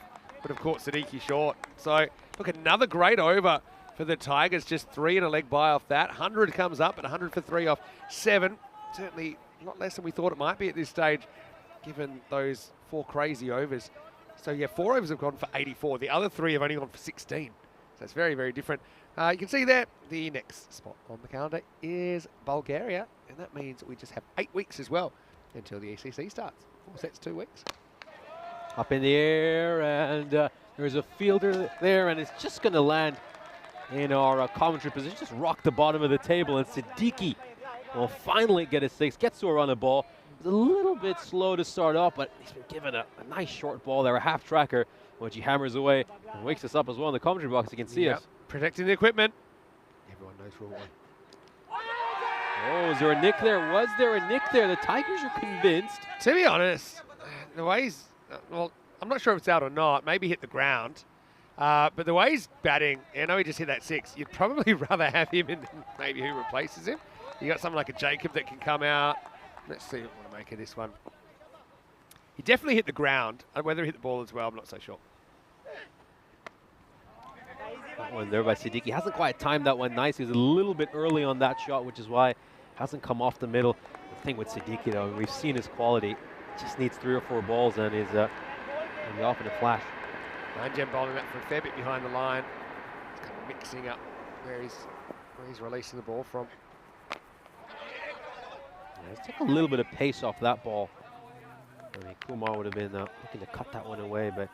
caught Siddiqui short. So, look, another great over for the Tigers. Just 3 and a leg by off that. 100 comes up, and 100 for 3 off 7. Certainly a lot less than we thought it might be at this stage, given those 4 crazy overs. So, yeah, 4 overs have gone for 84. The other 3 have only gone for 16. So it's very, very different. You can see there, the next spot on the calendar is Bulgaria, and that means we just have 8 weeks as well until the ECC starts. 4 sets, 2 weeks. Up in the air, and there's a fielder there, and it's just going to land in our commentary position. Just rock the bottom of the table, and Siddiqui will finally get his 6. Gets to a run of ball. It's a little bit slow to start off, but he's been given a nice short ball there, a half tracker, which he hammers away and wakes us up as well in the commentary box. You can see us. Protecting the equipment. Everyone knows rule 1. Oh, is there a nick there? Was there a nick there? The Tigers are convinced. To be honest, the way he's, well, I'm not sure if it's out or not. Maybe hit the ground. But the way he's batting, I know he just hit that 6. You'd probably rather have him in than maybe who replaces him. You got someone like a Jacob that can come out. Let's see what I want to make of this one. He definitely hit the ground. Whether he hit the ball as well, I'm not so sure. That one there by Siddiqui. Hasn't quite timed that one nice. He was a little bit early on that shot, which is why it hasn't come off the middle. The thing with Siddiqui, though, we've seen his quality. Just needs 3 or 4 balls, and he's going to be off in a flash. Manjan bowling that for a fair bit behind the line. He's kind of mixing up where he's releasing the ball from. Yeah, he's taken a little bit of pace off that ball. I mean, Kumar would have been looking to cut that one away, but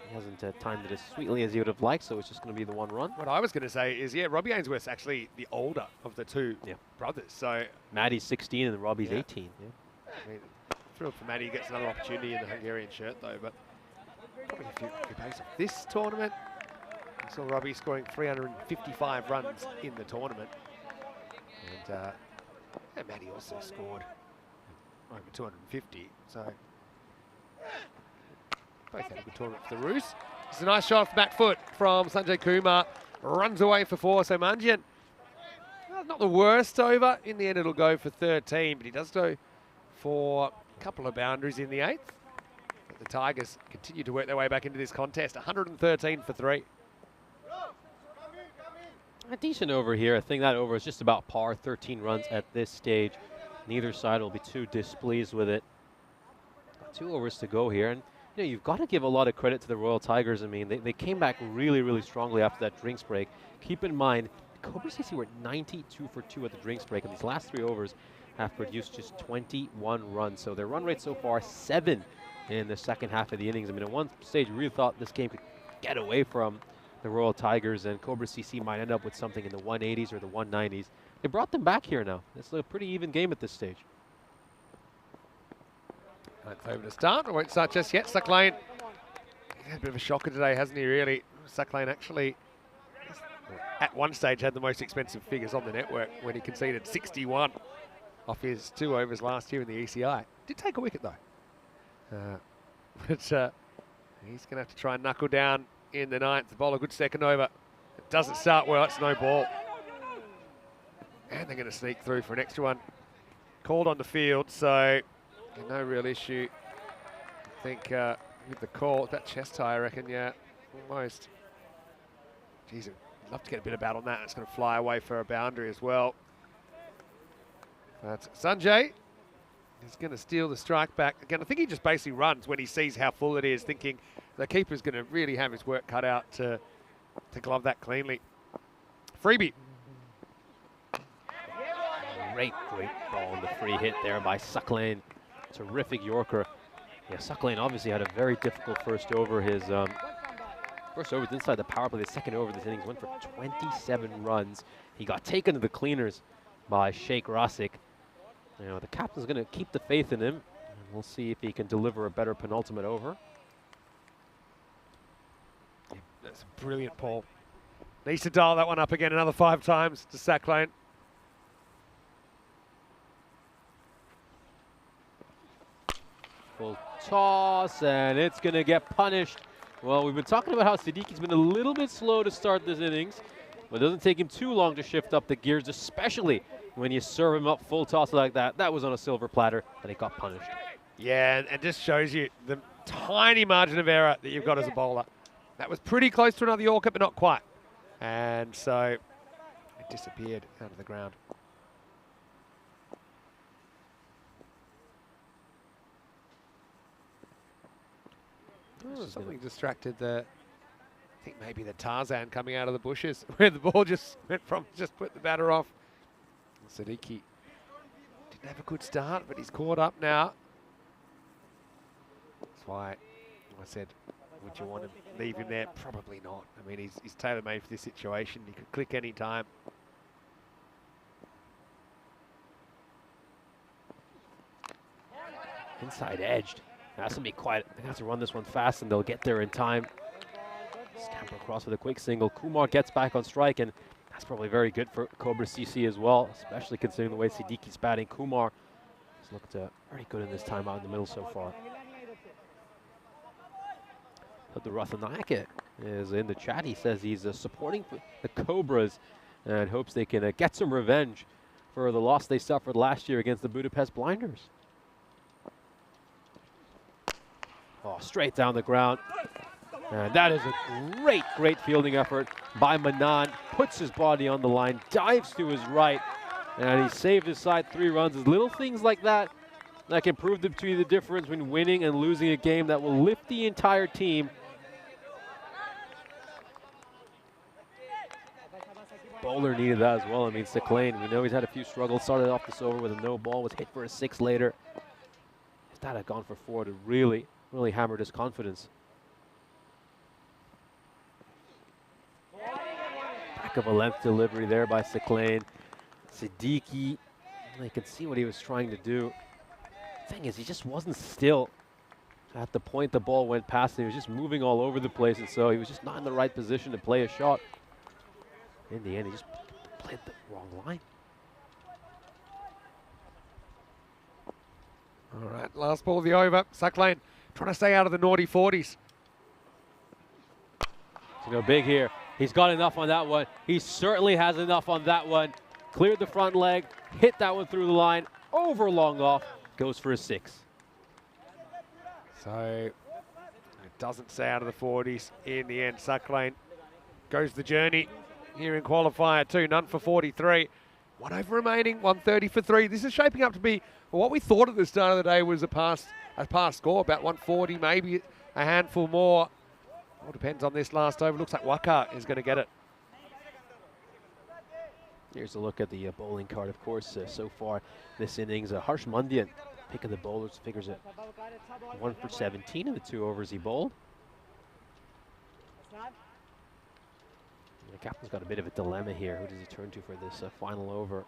he hasn't timed it as sweetly as he would have liked, so it's just going to be the 1 run. What I was going to say is, yeah, Robbie Ainsworth's actually the older of the 2 brothers. So Maddie's 16 and Robbie's 18. Yeah. I mean, thrilled for Matty. He gets another opportunity in the Hungarian shirt, though, but probably a few pace off this tournament. I saw Robbie scoring 355 runs in the tournament. And Matty also scored over 250. So both had a good tournament for the Roos. It's a nice shot off the back foot from Sanjay Kumar. Runs away for 4. So Manjian, not the worst over. In the end, it'll go for 13, but he does go for a couple of boundaries in the 8th. But the Tigers continue to work their way back into this contest. 113 for 3. A decent over here. I think that over is just about par. 13 runs at this stage. Neither side will be too displeased with it. 2 overs to go here, and you've got to give a lot of credit to the Royal Tigers. I mean, they came back really, really strongly after that drinks break. Keep in mind, Cobra CC were 92 for 2 at the drinks break, and these last 3 overs have produced just 21 runs. So their run rate so far, 7 in the second half of the innings. I mean, at one stage, we really thought this game could get away from the Royal Tigers, and Cobra CC might end up with something in the 180s or the 190s. They brought them back here now. It's a pretty even game at this stage. Over to start. I won't start just yet. Sucklane had a bit of a shocker today, hasn't he, really? Sucklane actually, at one stage, had the most expensive figures on the network when he conceded 61 off his 2 overs last year in the ECI. Did take a wicket, though. But He's going to have to try and knuckle down in the ninth. The bowler, good second over. It doesn't start well, it's no ball. And they're going to sneak through for an extra one. Called on the field, so no real issue. I think with the call, that chest tie, I reckon, yeah, almost. Jeez, I'd love to get a bit of bat on that. It's going to fly away for a boundary as well. But Sanjay is going to steal the strike back. Again, I think he just basically runs when he sees how full it is, thinking the keeper's going to really have his work cut out to glove that cleanly. Freebie. Great ball on the free hit there by Sucklane. Terrific Yorker. Yeah, Sucklane obviously had a very difficult first over. His first over was inside the power play. The second over this innings went for 27 runs. He got taken to the cleaners by Sheikh Rasik. You know, the captain's going to keep the faith in him. And we'll see if he can deliver a better penultimate over. That's a brilliant ball. Needs to dial that one up again another 5 times to Sucklane. Full toss, and it's going to get punished. Well, we've been talking about how Siddiqui's been a little bit slow to start this innings, but it doesn't take him too long to shift up the gears, especially when you serve him up full toss like that. That was on a silver platter, and he got punished. Yeah, and just shows you the tiny margin of error that you've got as a bowler. That was pretty close to another Yorker, but not quite. And so it disappeared out of the ground. Something distracted the, I think maybe the Tarzan coming out of the bushes, where the ball just went from, just put the batter off. Siddiqui didn't have a good start, but he's caught up now. That's why I said, would you want to leave him there? Probably not. I mean, he's tailor-made for this situation. He could click any time. Inside edged. That's going to be quiet. They have to run this one fast, and they'll get there in time. Scamper across with a quick single. Kumar gets back on strike, and that's probably very good for Cobra CC as well, especially considering the way Siddiqui's batting. Kumar has looked very good in this time out in the middle so far. But the Rathanayake is in the chat. He says he's supporting the Cobras and hopes they can get some revenge for the loss they suffered last year against the Budapest Blinders. Oh, straight down the ground. And that is a great fielding effort by Manan. Puts his body on the line, dives to his right, and he saved his side 3 runs. It's little things like that that can prove to be the difference between winning and losing a game that will lift the entire team. Bowler needed that as well. I mean, Sucklane, we know he's had a few struggles. Started off this over with a no ball, was hit for a 6 later. If that had gone for 4, it really hammered his confidence. Back of a length delivery there by Sucklane. Siddiqui, you can see what he was trying to do. The thing is, he just wasn't still at the point the ball went past him. He was just moving all over the place, and so he was just not in the right position to play a shot. In the end, he just played the wrong line. All right, last ball of the over. Sucklane trying to stay out of the naughty 40s. To go big here. He's got enough on that one. He certainly has enough on that one. Cleared the front leg, hit that one through the line, over long off, goes for a 6. So it doesn't stay out of the 40s in the end. Sucklane goes the journey here in qualifier 2, none for 43. 1 over remaining, 130 for 3. This is shaping up to be what we thought at the start of the day was a past score, about 140, maybe a handful more. All depends on this last over. Looks like Waka is going to get it. Here's a look at the bowling card, of course, so far this innings. Harsh Mandian, pick of the bowlers, figures it 1 for 17 in the 2 overs he bowled. The captain's got a bit of a dilemma here. Who does he turn to for this final over?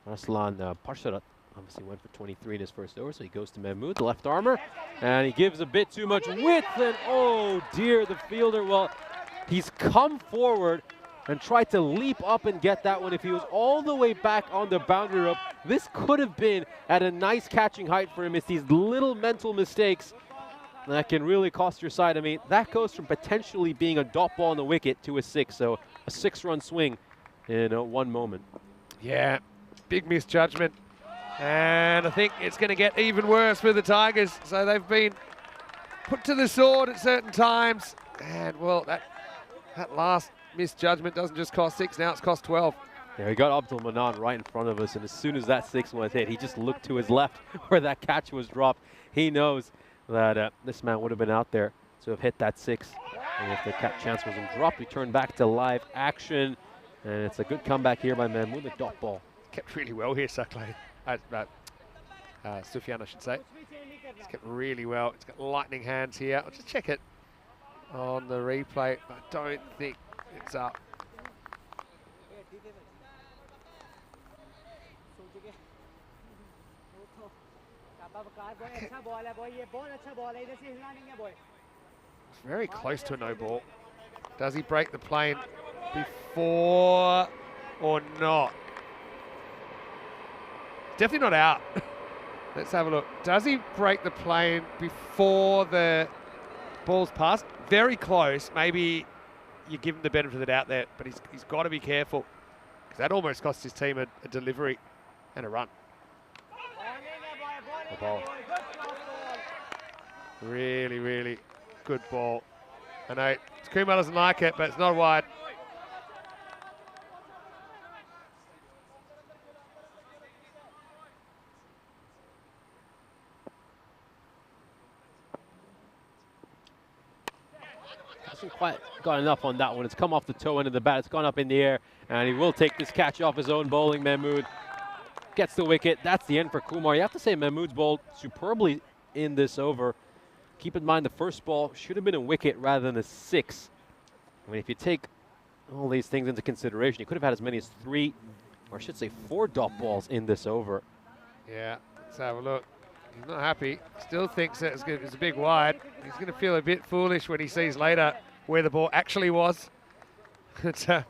Arslan Parsharat obviously went for 23 in his first over, so he goes to Mahmood, the left armer, and he gives a bit too much width, and oh dear, the fielder, well, he's come forward and tried to leap up and get that one. If he was all the way back on the boundary rope, this could have been at a nice catching height for him. It's these little mental mistakes that can really cost your side. I mean, that goes from potentially being a dot ball in the wicket to a 6, so a 6-run swing in one moment. Yeah, big misjudgment. And I think it's going to get even worse for the Tigers. So they've been put to the sword at certain times. And, well, that last misjudgment doesn't just cost 6, now it's cost 12. Yeah, he got Abdul Manan right in front of us, and as soon as that 6 was hit, he just looked to his left where that catch was dropped. He knows that this man would have been out there to have hit that 6. And if the chance wasn't dropped, we turn back to live action. And it's a good comeback here by Mahmoud, the dot ball. Kept really well here, Sukley. Sufyan, I should say. It's kept really well. It's got lightning hands here. I'll just check it on the replay. I don't think it's up. It's very close to a no ball. Does he break the plane before or not? Definitely not out. Let's have a look. Does he break the plane before the ball's passed? Very close. Maybe you give him the benefit of the doubt there, but he's got to be careful because that almost cost his team a delivery and a run. The ball. Really, really good ball. I know Kumar doesn't like it, but it's not wide. Hasn't quite got enough on that one. It's come off the toe end of the bat. It's gone up in the air, and he will take this catch off his own bowling. Mahmoud gets the wicket. That's the end for Kumar. You have to say Mahmoud's bowled superbly in this over. Keep in mind the first ball should have been a wicket rather than a 6. I mean, if you take all these things into consideration, you could have had as many as 3, or I should say 4 dot balls in this over. Yeah, let's have a look. He's not happy. Still thinks that it's a big wide. He's going to feel a bit foolish when he sees later where the ball actually was. Sanjay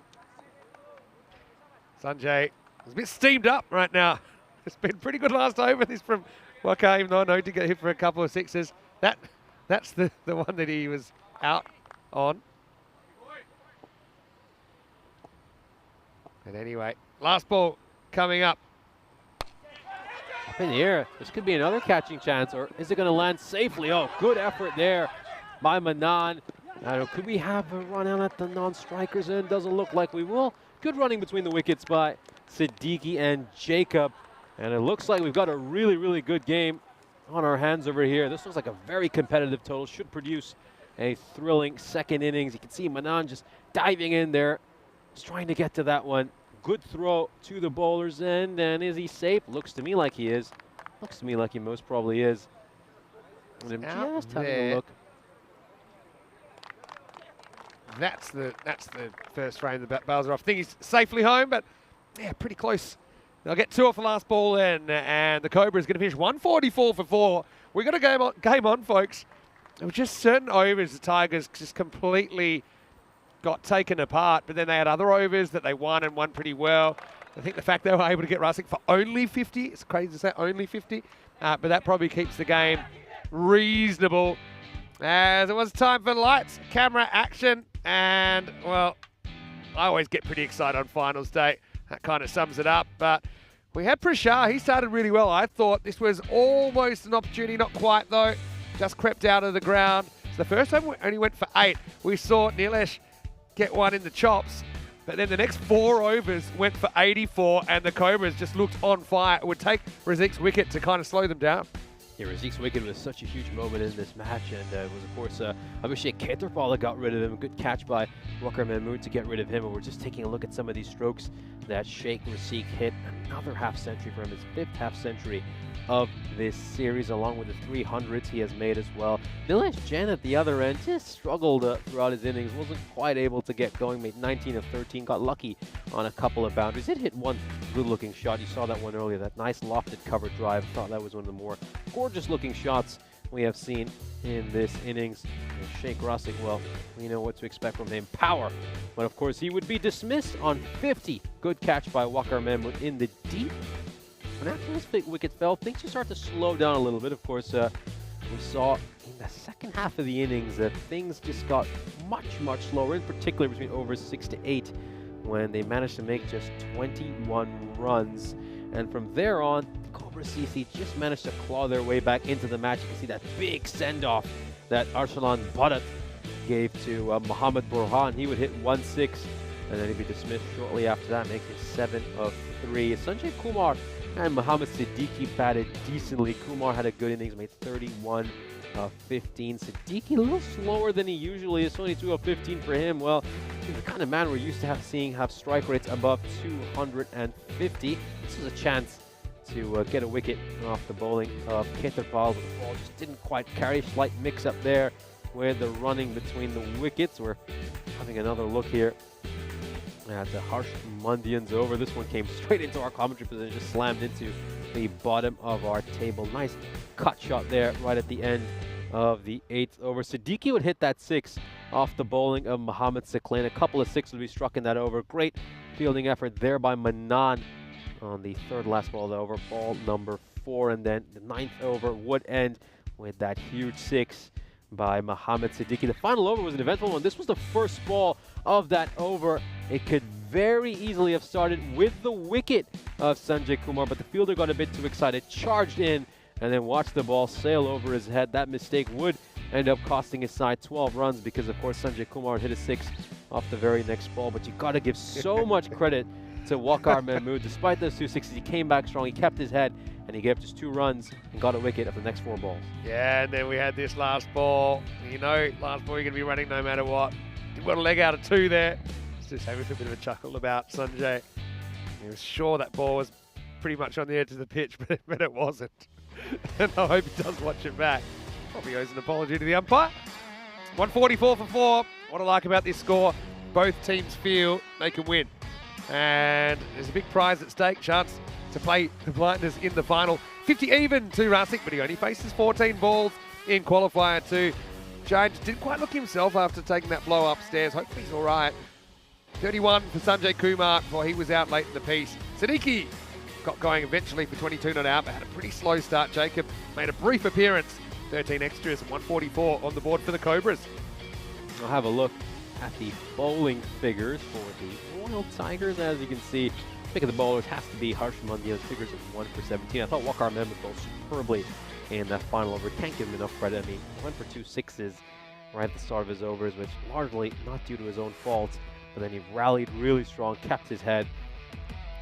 is a bit steamed up right now. It's been pretty good last over. This from Waka, even though I know he did get hit for a couple of 6s. That's the one that he was out on. And anyway, last ball coming up. Up in the air. This could be another catching chance, or is it going to land safely? Oh, good effort there by Manan. Could we have a run out at the non-strikers end? Doesn't look like we will. Good running between the wickets by Siddiqui and Jacob. And it looks like we've got a really, really good game on our hands over here. This looks like a very competitive total. Should produce a thrilling second innings. You can see Manan just diving in there. Just trying to get to that one. Good throw to the bowler's end, and is he safe? Looks to me like he is. Looks to me like he most probably is. And I'm just having a look. That's the first frame. The bails are off. I think he's safely home, but yeah, pretty close. They'll get 2 off the last ball then, and the Cobra is going to finish 144 for 4. We got a game on, folks. It was just certain overs the Tigers just completely got taken apart, but then they had other overs that they won and won pretty well. I think the fact they were able to get Russell for only 50, it's crazy to say only 50, but that probably keeps the game reasonable. As it was time for lights, camera, action, and, well, I always get pretty excited on finals day. That kind of sums it up, but we had Prashar. He started really well. I thought this was almost an opportunity, not quite though, just crept out of the ground. So the first time we only went for 8. We saw Nilesh get one in the chops, but then the next 4 overs went for 84, and the Cobras just looked on fire. It would take Raziq's wicket to kind of slow them down. Yeah, Raziq's wicket was such a huge moment in this match, and it was, of course, Abhishek Khetarpal that got rid of him. A good catch by Waqar Mahmood to get rid of him. And we're just taking a look at some of these strokes that Sheikh Raziq hit. Another half century for him, his 5th half century of this series, along with the 300s he has made as well. Nilesh Jain at the other end just struggled throughout his innings, wasn't quite able to get going, made 19 of 13, got lucky on a couple of boundaries. Did hit one good-looking shot. You saw that one earlier, that nice lofted cover drive. Thought that was one of the more gorgeous-looking shots we have seen in this innings. And Sheikh Raziq, well, we know what to expect from him. Power. But, of course, he would be dismissed on 50. Good catch by Waqar Mahmood in the deep. And after this big wicket fell, things just start to slow down a little bit. Of course, we saw in the second half of the innings, things just got much slower, in particular between overs 6 to 8, when they managed to make just 21 runs. And from there on, Cobra CC just managed to claw their way back into the match. You can see that big send-off that Arslan Badat gave to Mohammad Burhan. He would hit 1-6, and then he'd be dismissed shortly after that, making 7 of 3. Sanjay Kumar and Mohammad Siddiqui batted decently. Kumar had a good innings, made 31 of 15. Siddiqui a little slower than he usually is, 22 of 15 for him. Well, he's the kind of man we're used to seeing have strike rates above 250. This was a chance to get a wicket off the bowling of Keterpal, but the ball just didn't quite carry. Slight mix-up there with the running between the wickets. We're having another look here at the Harsh Mundian's over. This one came straight into our commentary position, just slammed into the bottom of our table. Nice cut shot there right at the end of the 8th over. Siddiqui would hit that 6 off the bowling of Mohammad Siklain. A couple of 6s would be struck in that over. Great fielding effort there by Manan on the third last ball of the over, ball number 4. And then the 9th over would end with that huge 6 by Mohammad Siddiqui. The final over was an eventful one. This was the first ball of that over. It could very easily have started with the wicket of Sanjay Kumar, but the fielder got a bit too excited, charged in, and then watched the ball sail over his head. That mistake would end up costing his side 12 runs because, of course, Sanjay Kumar hit a 6 off the very next ball. But you got to give so much credit to Waqar Mahmood. Despite those 2 6s, he came back strong. He kept his head, and he gave just 2 runs and got a wicket of the next 4 balls. Yeah, and then we had this last ball. You know, last ball you're going to be running no matter what. Didn't want a leg out of 2 there. Just having a bit of a chuckle about Sanjay. He was sure that ball was pretty much on the edge of the pitch, but it wasn't. And I hope he does watch it back. Probably owes an apology to the umpire. 144 for 4. What I like about this score, both teams feel they can win. And there's a big prize at stake, chance to play the Blinders in the final. 50 even to Rasik, but he only faces 14 balls in qualifier 2. Jones didn't quite look himself after taking that blow upstairs. Hopefully he's all right. 31 for Sanjay Kumar before he was out late in the piece. Siddiqui got going eventually for 22 not out, but had a pretty slow start. Jacob made a brief appearance. 13 extras and 144 on the board for the Cobras. We'll have a look at the bowling figures for the Royal Tigers. As you can see, pick of the bowlers has to be Harsh Mundian's figures of 1 for 17. I thought Waqar Mahmood bowled superbly in that final over. Can't give him enough credit. I mean, 1 for 2 6s right at the start of his overs, which largely not due to his own fault. But then he rallied really strong, kept his head,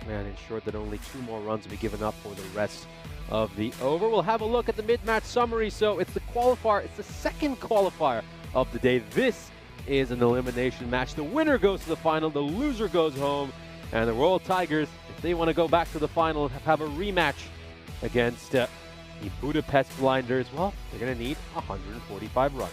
and ensured that only 2 more runs would be given up for the rest of the over. We'll have a look at the mid-match summary. So it's the qualifier. It's the second qualifier of the day. This is an elimination match. The winner goes to the final. The loser goes home. And the Royal Tigers, if they want to go back to the final, have a rematch against the Budapest Blinders. Well, they're going to need 145 runs.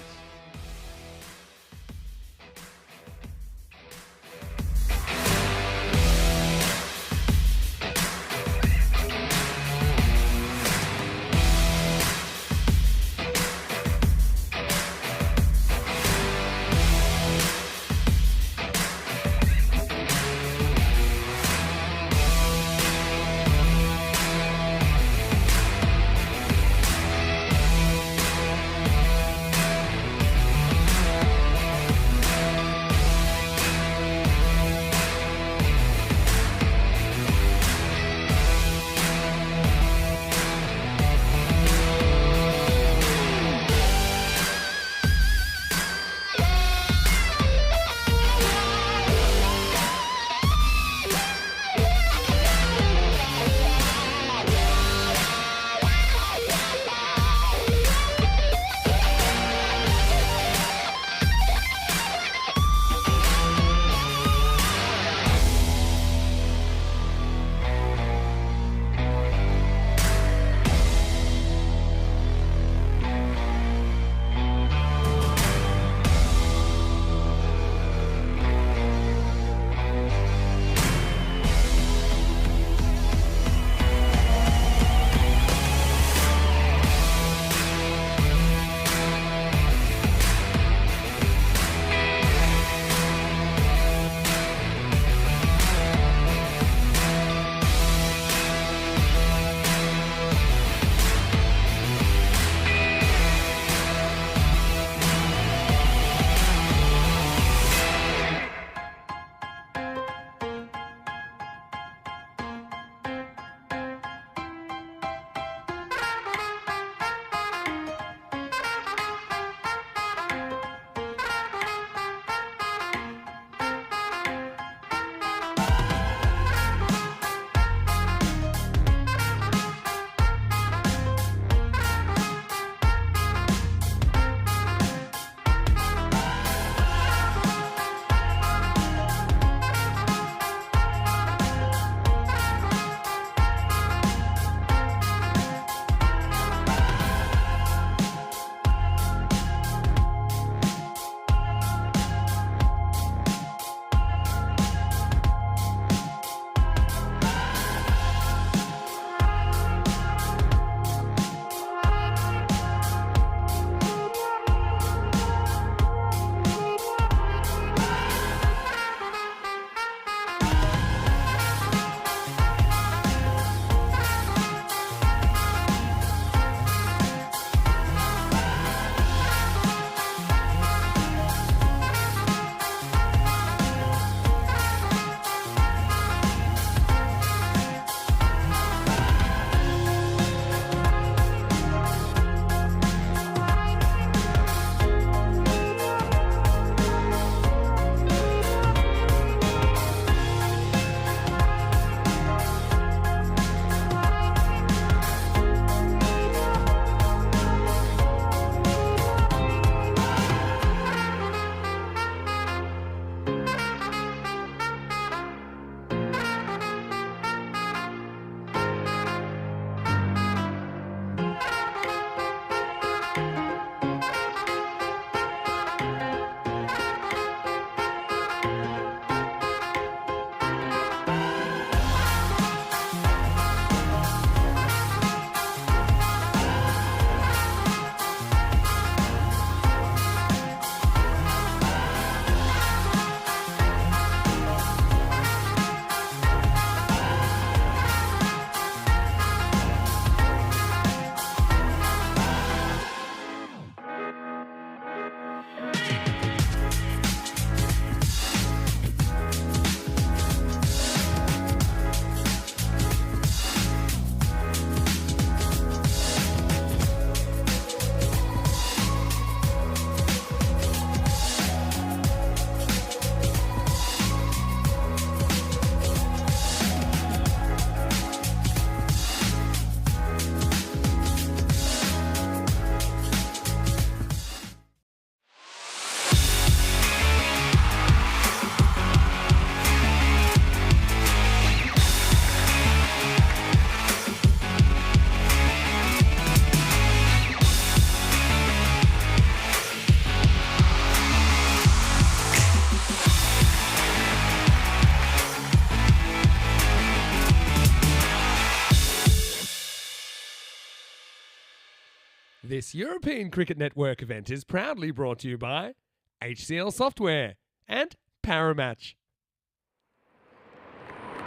This European Cricket Network event is proudly brought to you by HCL Software and Paramatch.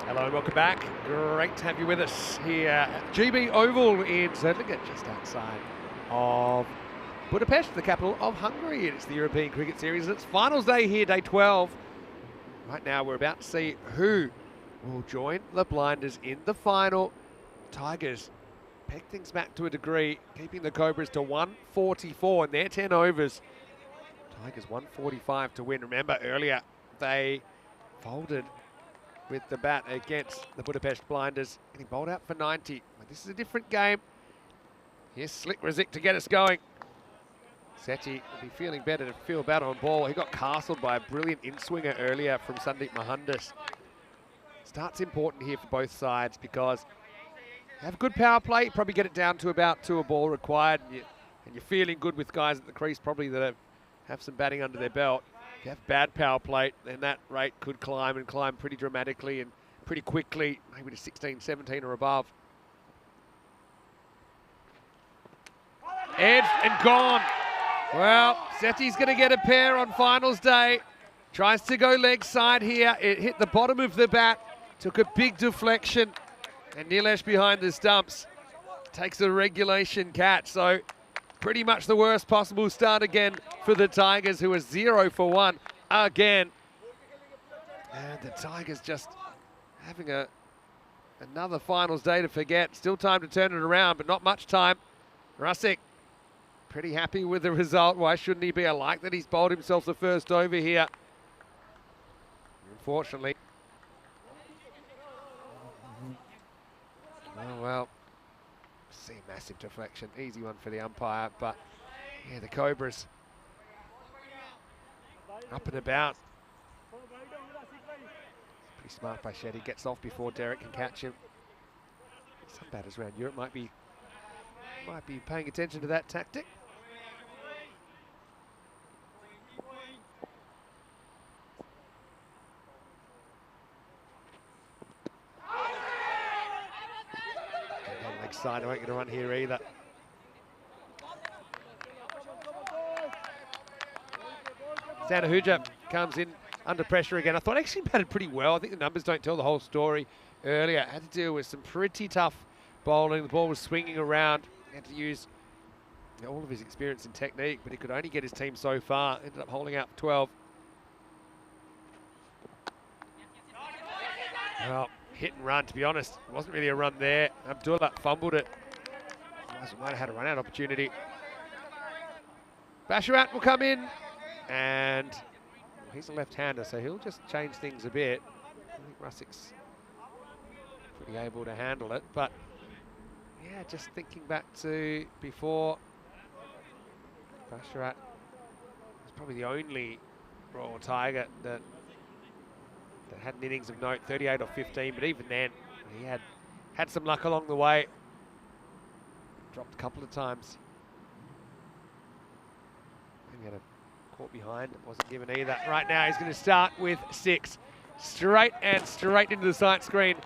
Hello and welcome back. Great to have you with us here at GB Oval in Zöldingen, just outside of Budapest, the capital of Hungary. It's the European Cricket Series. It's finals day here, day 12. Right now we're about to see who will join the Blinders in the final. Tigers peck things back to a degree, keeping the Cobras to 144 in their 10 overs. Tigers 145 to win. Remember earlier they folded with the bat against the Budapest Blinders, getting bowled out for 90. But this is a different game. Here's Slick Rizik to get us going. Sethi will be feeling better to feel better on ball. He got castled by a brilliant in-swinger earlier from Sandeep Mohandas. Start's important here for both sides because you have a good power play, you probably get it down to about 2 a ball required, and you're feeling good with guys at the crease probably that have some batting under their belt. If you have bad power play, then that rate could climb and climb pretty dramatically and pretty quickly, maybe to 16, 17 or above. Edged and gone. Well, Sethi's going to get a pair on finals day. Tries to go leg side here. It hit the bottom of the bat, took a big deflection, and Nilesh behind the stumps takes a regulation catch. So pretty much the worst possible start again for the Tigers, who are 0 for 1 again. And the Tigers just having another finals day to forget. Still time to turn it around, but not much time. Rusick pretty happy with the result. Why shouldn't he be? I like that he's bowled himself the first over here. Unfortunately. Oh, well. See, massive deflection. Easy one for the umpire, but yeah, the Cobras up and about. Pretty smart by Shetty. Gets off before Derek can catch him. Some batters around Europe might be paying attention to that tactic. Leg side, I won't get a run here either. Sanahuja comes in under pressure again. I thought actually batted pretty well. I think the numbers don't tell the whole story earlier. Had to deal with some pretty tough bowling. The ball was swinging around. He had to use all of his experience and technique, but he could only get his team so far. Ended up holding out for 12. Well, hit and run, to be honest. It wasn't really a run there. Abdullah fumbled it. Otherwise, might have had a run-out opportunity. Basharat will come in, and he's a left-hander, so he'll just change things a bit. I think Rusick's pretty able to handle it, but yeah, just thinking back to before, Basharat was probably the only Royal Tiger that had an innings of note, 38 or 15, but even then, he had some luck along the way. Dropped a couple of times. He had a caught behind, wasn't given either. Right now, he's going to start with 6. Straight into the sight screen.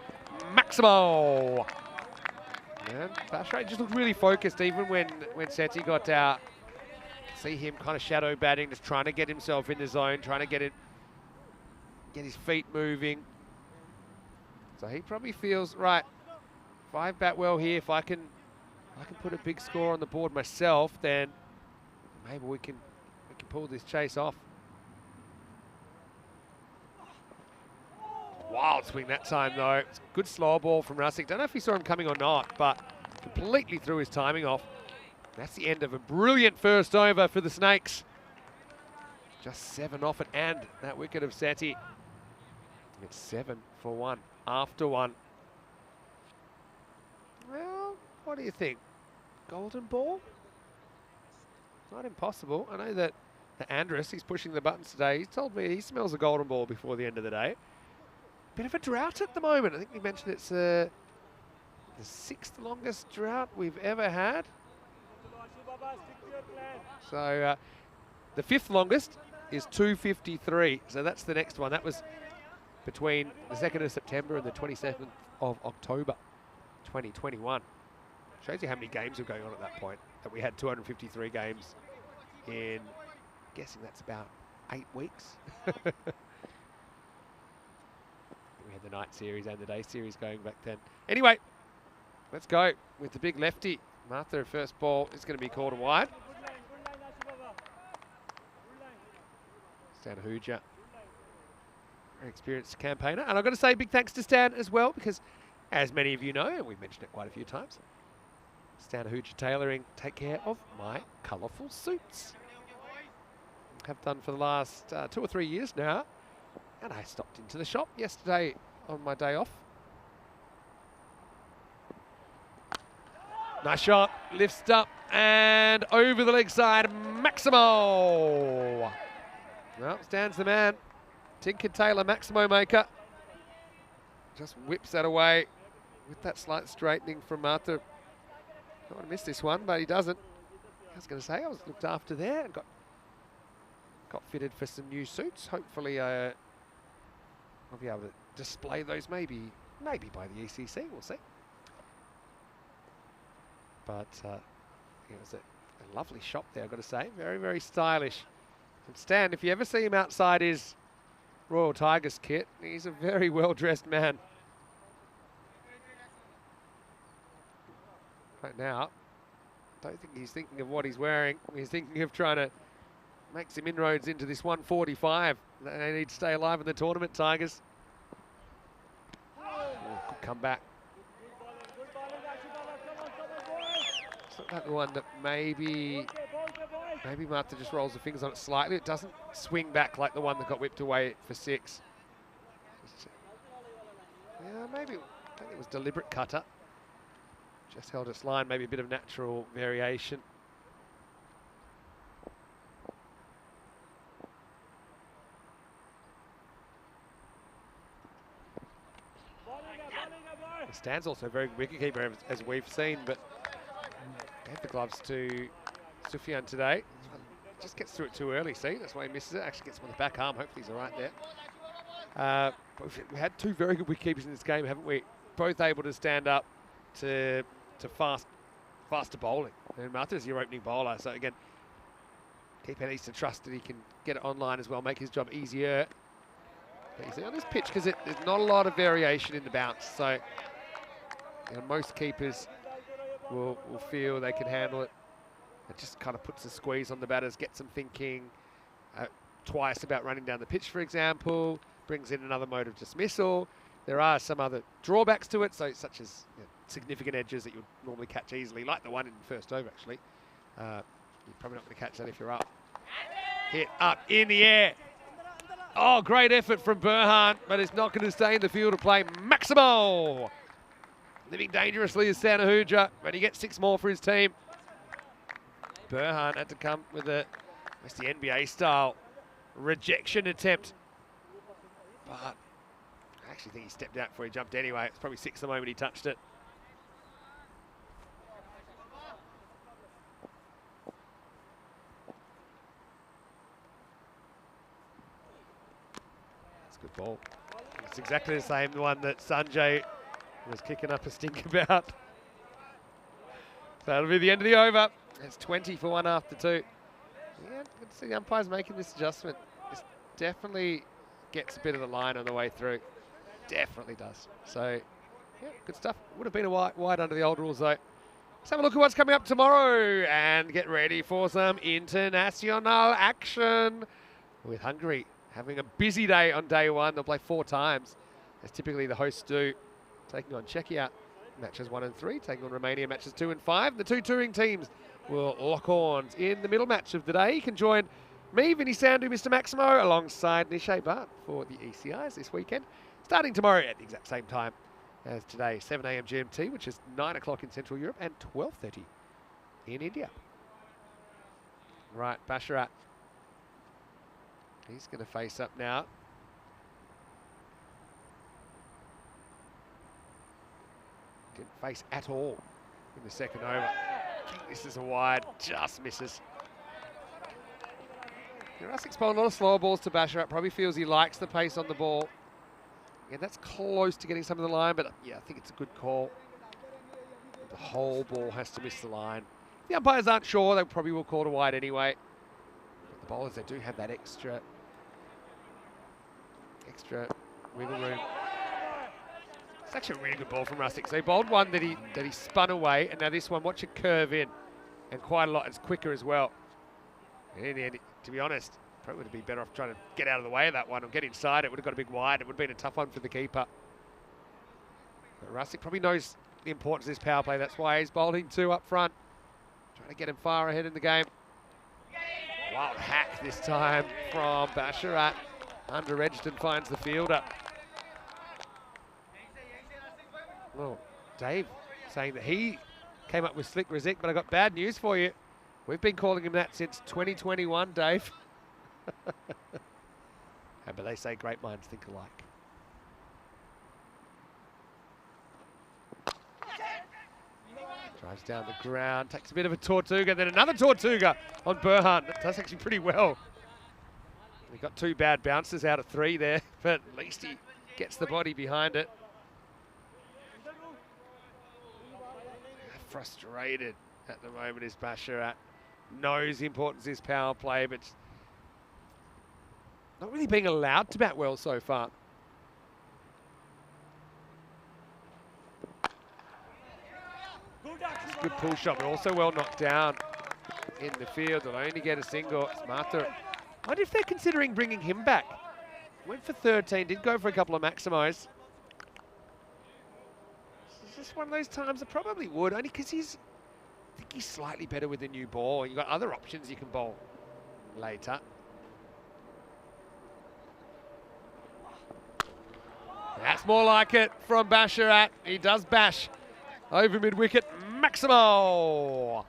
Maximo! And Basharat just looked really focused, even when Sethi got out. See him kind of shadow batting, just trying to get himself in the zone, trying to get his feet moving. So he probably feels, right, if I bat well here, if I can put a big score on the board myself, then maybe we can pull this chase off. Wild swing that time though. It's a good slow ball from Rusick. Don't know if he saw him coming or not, but completely threw his timing off. That's the end of a brilliant first over for the Snakes. Just 7 off it, and that wicket of Sethi. It's 7 for 1 after 1. Well, what do you think? Golden ball? Not impossible. I know that the Andrus, he's pushing the buttons today. He's told me he smells a golden ball before the end of the day. Bit of a drought at the moment. I think we mentioned it's the 6th longest drought we've ever had. So the 5th longest is 253. So that's the next one. That was between the 2nd of September and the 27th of October 2021. Shows you how many games are going on at that point. that we had 253 games in, guessing that's about 8 weeks. We had the night series and the day series going back then. Anyway, let's go with the big lefty. Martha, first ball is going to be called a wide. Stan Hooja, very experienced campaigner. And I've got to say big thanks to Stan as well, because as many of you know, and we've mentioned it quite a few times, Stan Hooja Tailoring take care of my colourful suits. Have done for the last 2 or 3 years now. And I stopped into the shop yesterday on my day off. Nice shot, lifts up and over the leg side, Maximo. Well, stands the man, Tinker Taylor, Maximo maker. Just whips that away with that slight straightening from Martha. Don't want to miss this one, but he doesn't. I was going to say, I was looked after there and got fitted for some new suits. Hopefully, I'll be able to display those maybe by the ECC, we'll see. But it was a lovely shop there, I've got to say. Very, very stylish. And Stan, if you ever see him outside his Royal Tigers kit, he's a very well-dressed man. Right now, I don't think he's thinking of what he's wearing. He's thinking of trying to make some inroads into this 145. They need to stay alive in the tournament, Tigers. Good comeback. It's not that the one that maybe Martha just rolls the fingers on it slightly. It doesn't swing back like the one that got whipped away for 6. Yeah, maybe, I think it was deliberate cutter. Just held its line, maybe a bit of natural variation. Stan's also a very good wicketkeeper, as we've seen, but gave the gloves to Sufyan today. Just gets through it too early, see? That's why he misses it. Actually gets him on the back arm. Hopefully he's all right there. But we had 2 very good wicketkeepers in this game, haven't we? Both able to stand up to faster bowling. And Martha's your opening bowler, so again, keeper needs to trust that he can get it online as well, make his job easier. But you see on this pitch, because there's not a lot of variation in the bounce, so you know, most keepers will feel they can handle it. It just kind of puts a squeeze on the batters, gets them thinking twice about running down the pitch, for example, brings in another mode of dismissal. There are some other drawbacks to it, so such as significant edges that you'll normally catch easily, like the one in the first over, actually. You're probably not going to catch that if you're up. Hit up in the air. Oh, great effort from Burhan, but it's not going to stay in the field of play. Maximo! Living dangerously is Santa Hooja, but he gets 6 more for his team. Burhan had to come with the NBA style rejection attempt. But I actually think he stepped out before he jumped anyway. It's probably 6 the moment he touched it. That's a good ball. It's exactly the same one that Sanjay was kicking up a stink about. That'll be the end of the over. It's 20 for 1 after 2. Yeah, good to see the umpires making this adjustment. This definitely gets a bit of the line on the way through. Definitely does. So, yeah, good stuff. Would have been a wide under the old rules, though. Let's have a look at what's coming up tomorrow and get ready for some international action. With Hungary having a busy day on day 1. They'll play 4 times, as typically the hosts do. Taking on Czechia matches 1 and 3, taking on Romania matches 2 and 5. The 2 touring teams will lock horns in the middle match of the day. You can join me, Vinny Sandhu, Mr. Maximo, alongside Nishay Bhatt for the ECIs this weekend, starting tomorrow at the exact same time as today, 7 a.m. GMT, which is 9 o'clock in Central Europe and 12:30 in India. Right, Basharat. He's going to face up now. Didn't face at all in the second over. I think this is a wide, just misses. Jurassic's bowling a lot of slower balls to Basharat. Probably feels he likes the pace on the ball. Again, that's close to getting some of the line, but yeah, I think it's a good call. The whole ball has to miss the line. The umpires aren't sure, they probably will call it a wide anyway. But the bowlers, they do have that extra wiggle room. It's actually a really good ball from Rustic. So he bowled one that he spun away, and now this one, watch it curve in, and quite a lot. It's quicker as well. And in the end, to be honest, probably would have been better off trying to get out of the way of that one or get inside. It would have got a big wide. It would have been a tough one for the keeper. But Rustic probably knows the importance of this power play. That's why he's bowling 2 up front, trying to get him far ahead in the game. Wild hack this time from Basharat. Under Edgerton finds the fielder. Well, Dave saying that he came up with Slick Rizik, but I got bad news for you. We've been calling him that since 2021, Dave. But they say great minds think alike. Drives down the ground, takes a bit of a Tortuga, then another Tortuga on Burhan. That does actually pretty well. He got 2 bad bounces out of 3 there, but at least he gets the body behind it. Frustrated at the moment is Basharat. Knows the importance of his power play, but not really being allowed to bat well so far. It's a good pull shot, but also well knocked down in the field. They'll only get a single. It's Martha. I wonder if they're considering bringing him back. Went for 13, did go for a couple of maximos. It's just one of those times I probably would, only because I think he's slightly better with a new ball. You've got other options you can bowl later. That's more like it from Basharat. He does bash over mid-wicket. Maximo!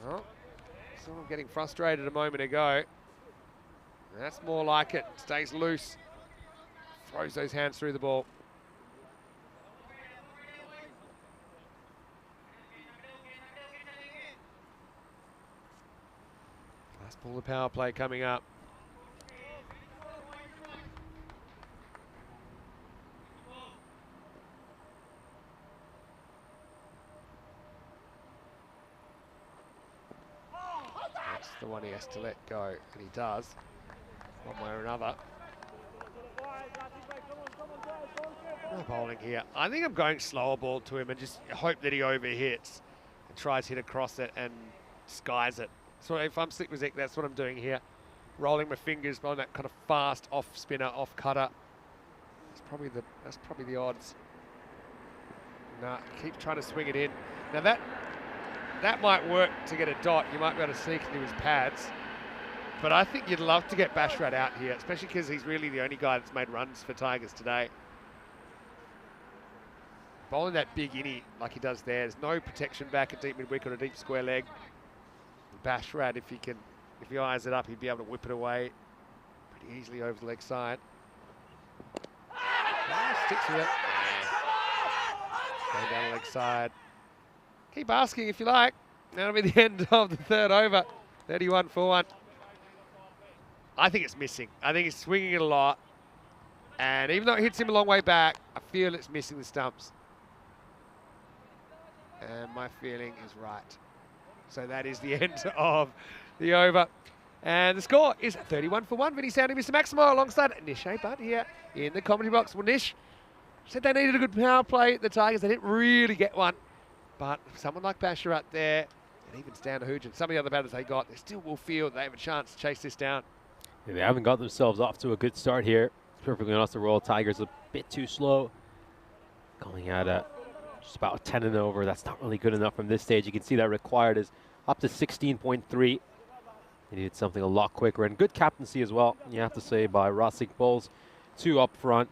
Well, sort of getting frustrated a moment ago. That's more like it. Stays loose. Throws those hands through the ball. Last ball of power play coming up. That's the one he has to let go, and he does. One way or another. No bowling here. I think I'm going slower ball to him and just hope that he overhits and tries to hit across it and skies it. So if I'm Slick Rizik, that's what I'm doing here. Rolling my fingers on that kind of fast off spinner, off cutter. That's probably the odds. Nah, keep trying to swing it in. Now that might work to get a dot. You might be able to sneak into his pads. But I think you'd love to get Basharat out here, especially because he's really the only guy that's made runs for Tigers today. Bowling that big innie like he does there, there's no protection back at deep mid-wicket or a deep square leg. Basharat, if he eyes it up, he'd be able to whip it away pretty easily over the leg side. Sticks with it. Going down the leg side. Keep asking if you like. That'll be the end of the 3rd over. 31 for 1. I think it's missing. I think he's swinging it a lot. And even though it hits him a long way back, I feel it's missing the stumps. And my feeling is right. So that is the end of the over. And the score is 31 for 1. Vinny Sandy, Mr. Maximo, alongside Nish Butt here in the commentary box. Well, Nish said they needed a good power play, the Tigers. They didn't really get one. But someone like Basharat there, and even Stan Hoojan, some of the other batters they got, they still will feel they have a chance to chase this down. Yeah, they haven't got themselves off to a good start here. Perfectly honest, the Royal Tigers a bit too slow. Going at just about 10 and over. That's not really good enough from this stage. You can see that required is up to 16.3. They needed something a lot quicker. And good captaincy as well, you have to say, by Rustic. Bowls 2 up front.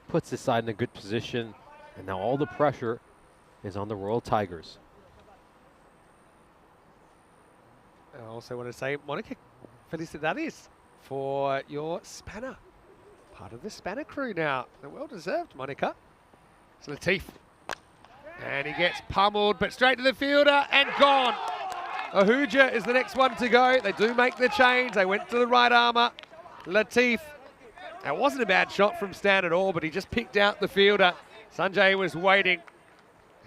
Puts this side in a good position. And now all the pressure is on the Royal Tigers. I also want to say, Monica, felicidades for your spanner. Part of the spanner crew now. Well deserved, Monica. It's Latif. And he gets pummeled, but straight to the fielder and gone. Ahuja is the next one to go. They do make the change. They went to the right armour. Latif. It wasn't a bad shot from Stan at all, but he just picked out the fielder. Sanjay was waiting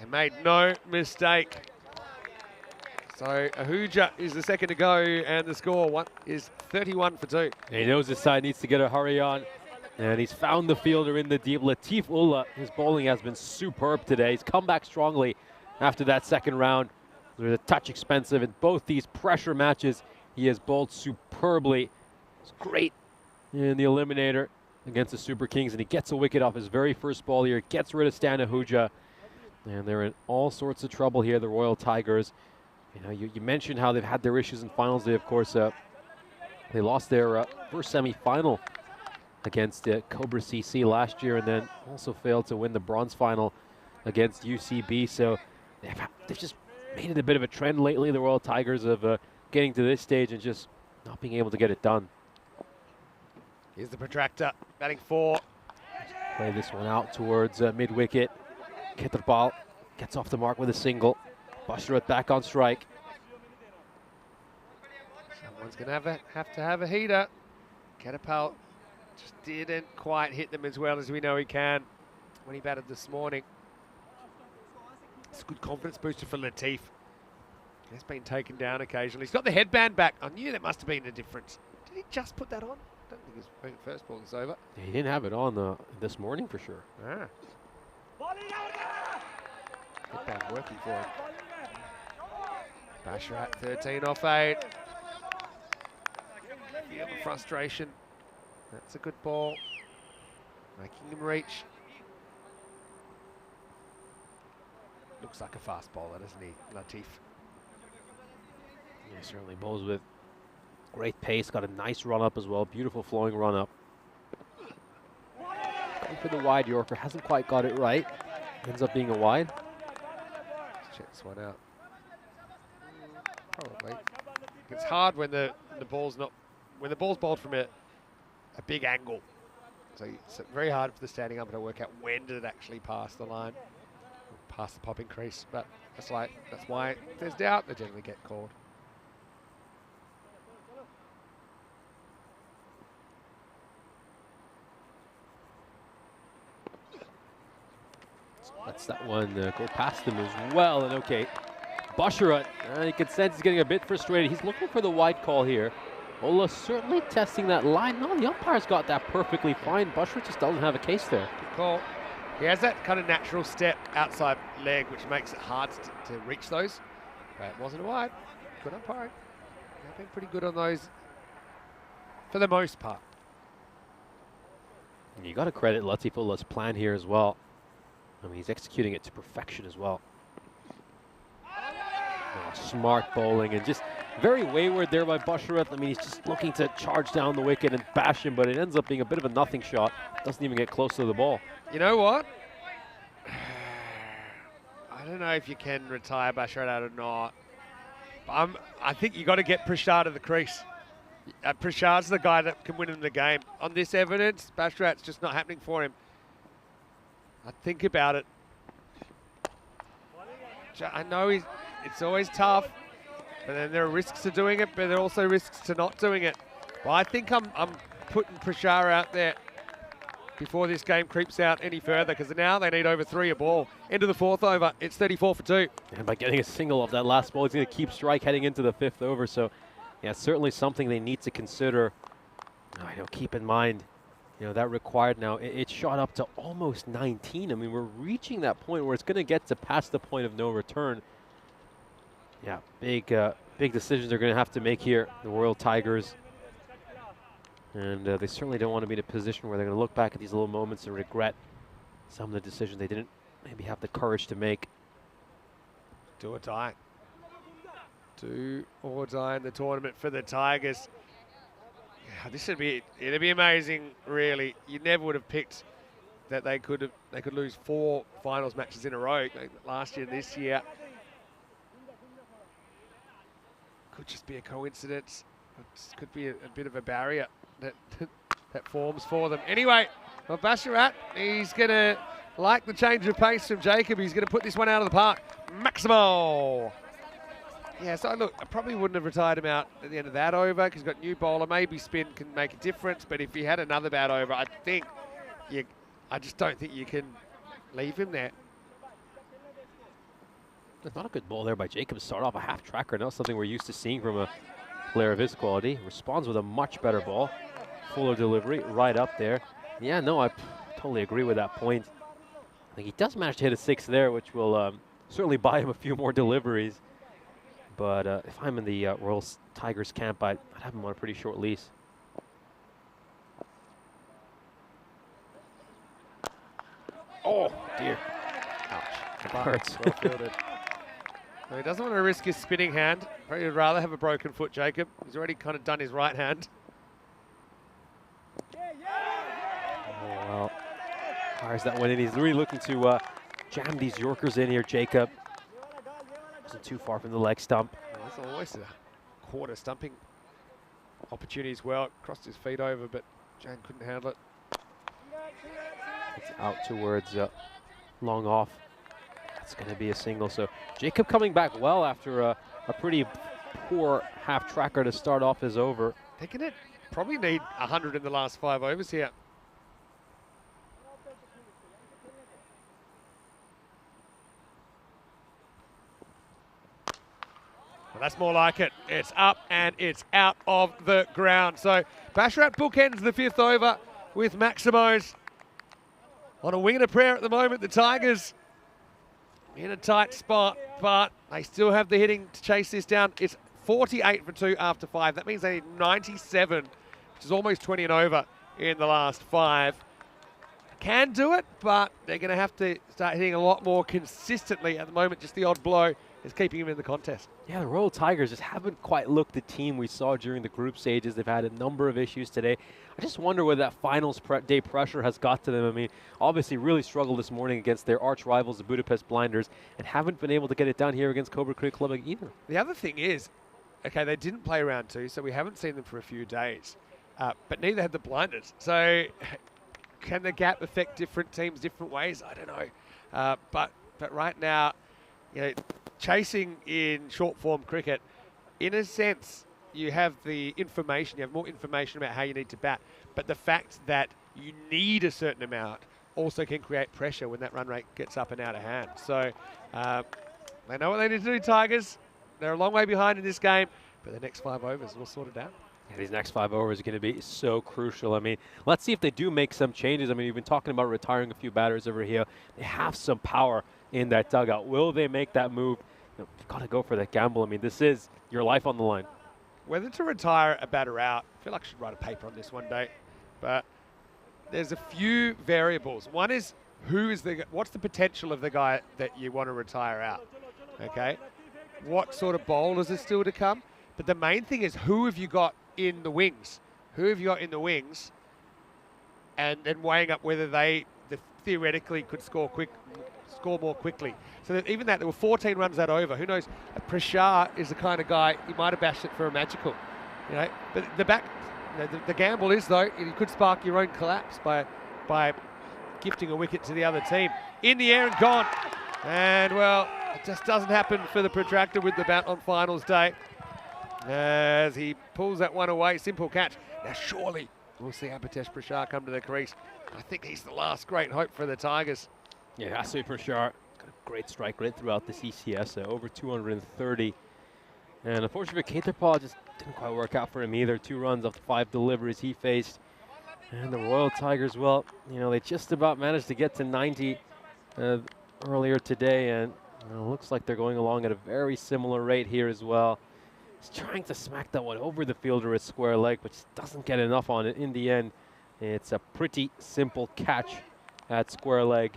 and made no mistake. So Ahuja is the second to go, and the score is 31 for 2. And he knows his side needs to get a hurry on. And he's found the fielder in the deep. Latif Ullah, his bowling has been superb today. He's come back strongly after that second round. It was a touch expensive in both these pressure matches. He has bowled superbly. It's great in the eliminator against the Super Kings, and he gets a wicket off his very first ball here. Gets rid of Stan Ahuja, and they're in all sorts of trouble here, the Royal Tigers. You know, you mentioned how they've had their issues in finals. They, of course, they lost their first semi-final against Cobra CC last year, and then also failed to win the bronze final against UCB. So they've just made it a bit of a trend lately, the Royal Tigers, of getting to this stage and just not being able to get it done. Here's the protractor, batting 4. Play this one out towards mid-wicket. Ketrapal gets off the mark with a single. Basharat back on strike. Someone's going to have a heater. Ketrapal just didn't quite hit them as well as we know he can when he batted this morning. It's a good confidence booster for Latif. He's been taken down occasionally. He's got the headband back. I knew there must have been a difference. Did he just put that on? I don't think his first ball is over. Yeah, he didn't have it on this morning for sure. Ah. Headband working for him. Basharat 13 off 8. Feel the frustration. That's a good ball. Making him reach. Looks like a fast bowler, doesn't he, Latif? Yeah, certainly bowls with great pace. Got a nice run up as well. Beautiful flowing run up. Going for the wide Yorker. Hasn't quite got it right. Ends up being a wide. Let's check this one out. Probably. It's hard when the ball's bowled from a big angle. So it's very hard for the standing umpire to work out when did it actually pass the line, past the popping crease. But that's why if there's doubt, they generally get called. Lets that one go past him as well. And okay, Basharat, you can sense he's getting a bit frustrated. He's looking for the wide call here. Ola certainly testing that line. No, the umpire's got that perfectly fine. Basharat just doesn't have a case there. Good call. He has that kind of natural step outside leg, which makes it hard to reach those. But it wasn't a wide. Good umpiring. They've been pretty good on those for the most part. And you got to credit Latif Ullah's plan here as well. I mean, he's executing it to perfection as well. Oh, smart bowling and just very wayward there by Basharat. I mean, he's just looking to charge down the wicket and bash him, but it ends up being a bit of a nothing shot. Doesn't even get close to the ball. You know what? I don't know if you can retire Basharat out or not. I think you got to get Prashad to the crease. Prashad's the guy that can win him the game. On this evidence, Basharat's just not happening for him. I think about it. I know it's always tough, but then there are risks to doing it, but there are also risks to not doing it. Well, I think I'm putting Prashad out there before this game creeps out any further, because now they need over 3 a ball. Into the 4th over, it's 34 for 2. And by getting a single off that last ball, he's going to keep strike heading into the 5th over. So, yeah, certainly something they need to consider. Keep in mind, that required now, it shot up to almost 19. I mean, we're reaching that point where it's going to get to past the point of no return. Yeah, big decisions they're going to have to make here, the Royal Tigers. And they certainly don't want to be in a position where they're going to look back at these little moments and regret some of the decisions they didn't maybe have the courage to make. Do or die. Do or die in the tournament for the Tigers. Yeah, it'd be amazing, really. You never would have picked that they could lose 4 finals matches in a row, last year and this year. Could just be a coincidence. It could be a bit of a barrier that forms for them. Anyway, well, Basharat, he's going to like the change of pace from Jacob. He's going to put this one out of the park. Maximo. Yeah, so look, I probably wouldn't have retired him out at the end of that over because he's got new bowler. Maybe spin can make a difference, but if he had another bad over, I just don't think you can leave him there. It's not a good ball there by Jacob to start off a half tracker. Not something we're used to seeing from a player of his quality. Responds with a much better ball. Fuller delivery right up there. Yeah, no, I totally agree with that point. I think he does manage to hit a 6 there, which will certainly buy him a few more deliveries. But if I'm in the Royal Tigers camp, I'd have him on a pretty short leash. Oh, dear. Ouch. That hurts. Well fielded. So he doesn't want to risk his spinning hand. Probably would rather have a broken foot, Jacob. He's already kind of done his right hand. Oh, well, fires that one in. He's really looking to jam these Yorkers in here, Jacob. Wasn't too far from the leg stump. Well, that's always a quarter stumping opportunity as well. Crossed his feet over, but Jan couldn't handle it. It's out towards long off. That's going to be a single. So Jacob coming back well after a pretty poor half tracker to start off his over. They're going to probably need 100 in the last 5 overs here. Well, that's more like it. It's up and it's out of the ground. So Basharat bookends the 5th over with Maximos on a wing and a prayer at the moment. The Tigers in a tight spot, but they still have the hitting to chase this down. It's 48 for 2 after 5. That means they need 97, which is almost 20 and over in the last 5. Can do it, but they're going to have to start hitting a lot more consistently. At the moment, just the odd blow is keeping him in the contest. Yeah, the Royal Tigers just haven't quite looked the team we saw during the group stages. They've had a number of issues today. I just wonder whether that finals day pressure has got to them. I mean, obviously really struggled this morning against their arch rivals, the Budapest Blinders, and haven't been able to get it done here against Cobra Cricket Club either. The other thing is, okay, they didn't play round 2, so we haven't seen them for a few days, but neither had the Blinders. So can the gap affect different teams different ways? I don't know. But right now, you know, chasing in short form cricket, in a sense, you have the information, you have more information about how you need to bat. But the fact that you need a certain amount also can create pressure when that run rate gets up and out of hand. So they know what they need to do, Tigers. They're a long way behind in this game, but the next 5 overs will sort it out. Yeah, these next 5 overs are going to be so crucial. I mean, let's see if they do make some changes. I mean, you've been talking about retiring a few batters over here. They have some power in that dugout. Will they make that move? You've got to go for that gamble. I mean, this is your life on the line. Whether to retire a batter out, I feel like I should write a paper on this one day, but there's a few variables. One is what's the potential of the guy that you want to retire out, okay? What sort of bowlers are still to come? But the main thing is, who have you got in the wings? Who have you got in the wings? And then weighing up whether they theoretically could score more quickly. So that even that, there were 14 runs that over. Who knows? Prashar is the kind of guy, you might have bashed it for a magical, you know. But the gamble is, though, you could spark your own collapse by gifting a wicket to the other team. In the air and gone. And, well, it just doesn't happen for the protractor with the bat on finals day. As he pulls that one away, simple catch. Now, surely we'll see Abhitesh Prashar come to the crease. I think he's the last great hope for the Tigers. Yeah, Asui Prashar got a great strike rate throughout this ECS, over 230. And unfortunately, Keterpal just didn't quite work out for him either. 2 runs off the 5 deliveries he faced. And the Royal Tigers, well, you know, they just about managed to get to 90 earlier today, and looks like they're going along at a very similar rate here as well. He's trying to smack that one over the fielder at square leg, but just doesn't get enough on it. In the end, it's a pretty simple catch at square leg.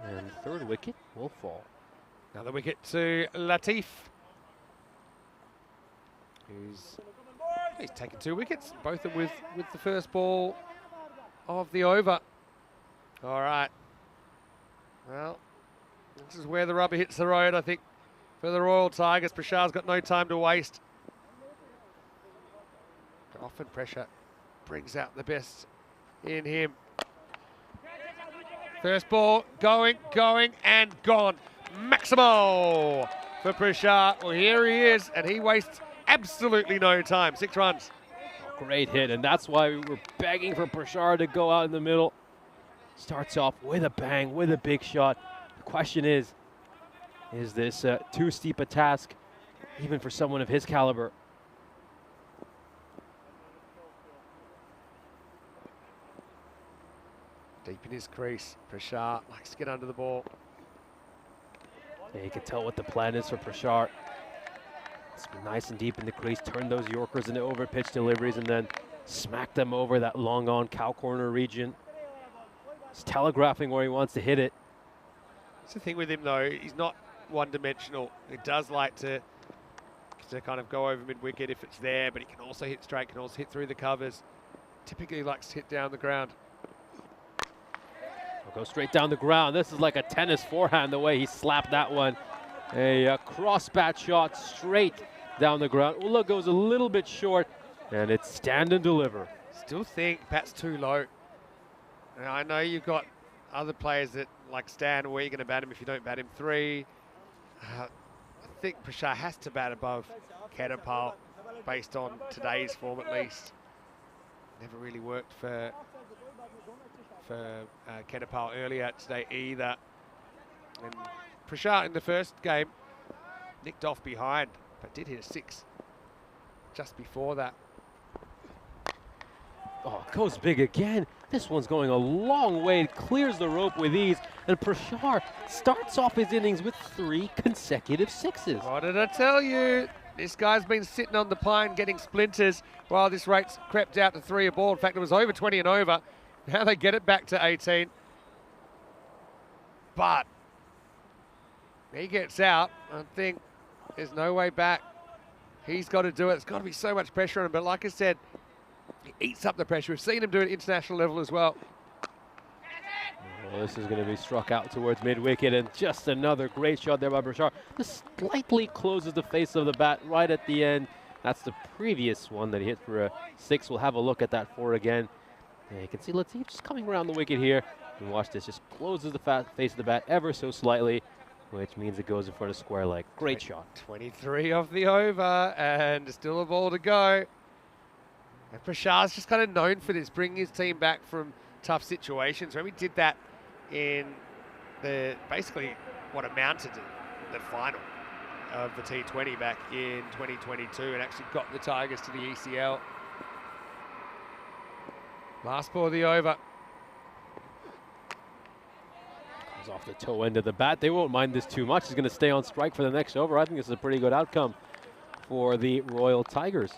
And the 3rd wicket will fall. Another wicket to Latif, he's taken 2 wickets, both of them with the first ball of the over. All right. Well, this is where the rubber hits the road, I think, for the Royal Tigers. Prashar's got no time to waste. Often pressure brings out the best in him. First ball, going, and gone. Maximo for Prashar. Well, here he is, and he wastes absolutely no time. 6 runs. Great hit, and that's why we were begging for Prashar to go out in the middle. Starts off with a bang, with a big shot. The question is Is this too steep a task, even for someone of his caliber? Deep in his crease, Prashar likes to get under the ball. Yeah, you can tell what the plan is for Prashar. It's nice and deep in the crease, turn those Yorkers into over-pitch deliveries and then smack them over that long on cow corner region. He's telegraphing where he wants to hit it. That's the thing with him though, he's not one-dimensional. He does like to kind of go over mid-wicket if it's there, but he can also hit straight, can also hit through the covers. Typically likes to hit down the ground. Go straight down the ground. This is like a tennis forehand, the way he slapped that one. A cross bat shot straight down the ground. Ulla goes a little bit short, and it's stand and deliver. Still think bat's too low. Now, I know you've got other players that like Stan, where you're going to bat him if you don't bat him 3. I think Prashar has to bat above Kedapal based on today's form at least. Never really worked for Kedapal earlier today either. And Prashar in the first game nicked off behind, but did hit a 6 just before that. Oh, goes big again. This one's going a long way. It clears the rope with ease. And Prashar starts off his innings with 3 consecutive 6s. What did I tell you? This guy's been sitting on the pine getting splinters while this rate's crept out to 3 a ball. In fact, it was over 20 and over. Now they get it back to 18. But he gets out. I think there's no way back. He's got to do it. There's got to be so much pressure on him. But like I said, he eats up the pressure. We've seen him do it at international level as well. Well, this is going to be struck out towards mid-wicket, and just another great shot there by Prashar. This slightly closes the face of the bat right at the end. That's the previous one that he hit for a 6. We'll have a look at that 4 again. And you can see Latif just coming around the wicket here. And watch this, just closes the face of the bat ever so slightly, which means it goes in front of square leg. Great shot. 23 off the over, and still a ball to go. And Prashar's just kind of known for this, bringing his team back from tough situations. When we did that in basically what amounted to the final of the T20 back in 2022 and actually got the Tigers to the ECL. Last ball of the over. Comes off the toe end of the bat. They won't mind this too much. He's going to stay on strike for the next over. I think this is a pretty good outcome for the Royal Tigers.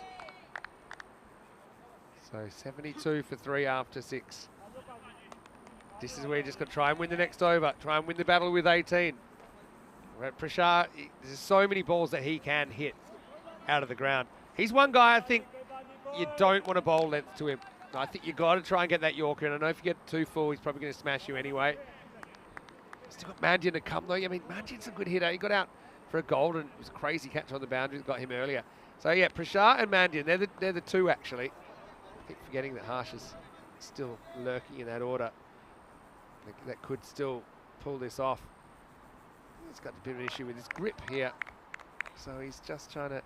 So 72 for 3 after 6. This is where you're just going to try and win the next over. Try and win the battle with 18. Prashar, there's so many balls that he can hit out of the ground. He's one guy I think you don't want to bowl length to him. I think you've got to try and get that Yorker, and I know if you get too full, he's probably going to smash you anyway. Still got Mandian to come though. I mean, Mandian's a good hitter. He got out for a golden. It was a crazy catch on the boundary that got him earlier. So yeah, Prashar and Mandian, they're the 2 actually. I keep forgetting that Harsh is still lurking in that order. That could still pull this off. He's got a bit of an issue with his grip here. So he's just trying to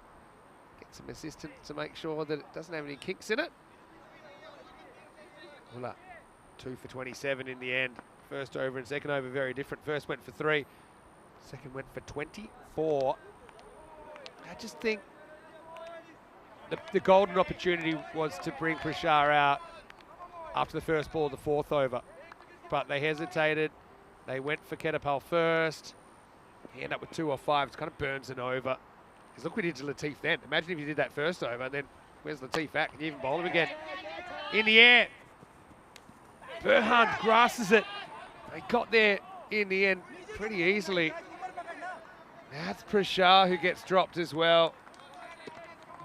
get some assistance to make sure that it doesn't have any kinks in it. Ulla, 2 for 27 in the end. First over and second over very different. First went for 3. Second went for 24. I just think the golden opportunity was to bring Prashar out after the first ball of the 4th over. But they hesitated. They went for Kedapal first. He ended up with 2 or 5. It kind of burns an over. Because look what he did to Latif then. Imagine if you did that first over, and then where's Latif at? Can you even bowl him again? In the air. Burhan grasses it. They got there in the end pretty easily. That's Prashar who gets dropped as well.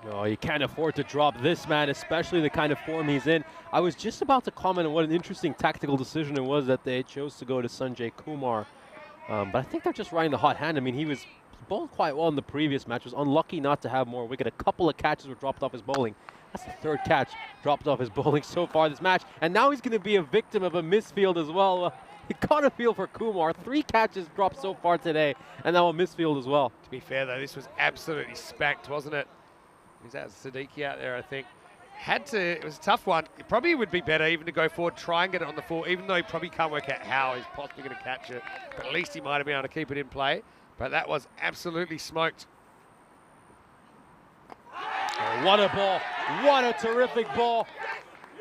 No, you can't afford to drop this man, especially the kind of form he's in. I was just about to comment on what an interesting tactical decision it was that they chose to go to Sanjay Kumar. But I think they're just riding the hot hand. I mean, he was bowled quite well in the previous match. Was unlucky not to have more wicket. A couple of catches were dropped off his bowling. That's the 3rd catch dropped off his bowling so far this match. And now he's going to be a victim of a misfield as well. You got to feel for Kumar. 3 catches dropped so far today, and now a misfield as well. To be fair, though, this was absolutely spanked, wasn't it? He's out Siddiqui out there, I think. It was a tough one. It probably would be better even to go forward, try and get it on the 4, even though he probably can't work out how he's possibly going to catch it. But at least he might have been able to keep it in play. But that was absolutely smoked. Oh, what a ball. What a terrific ball.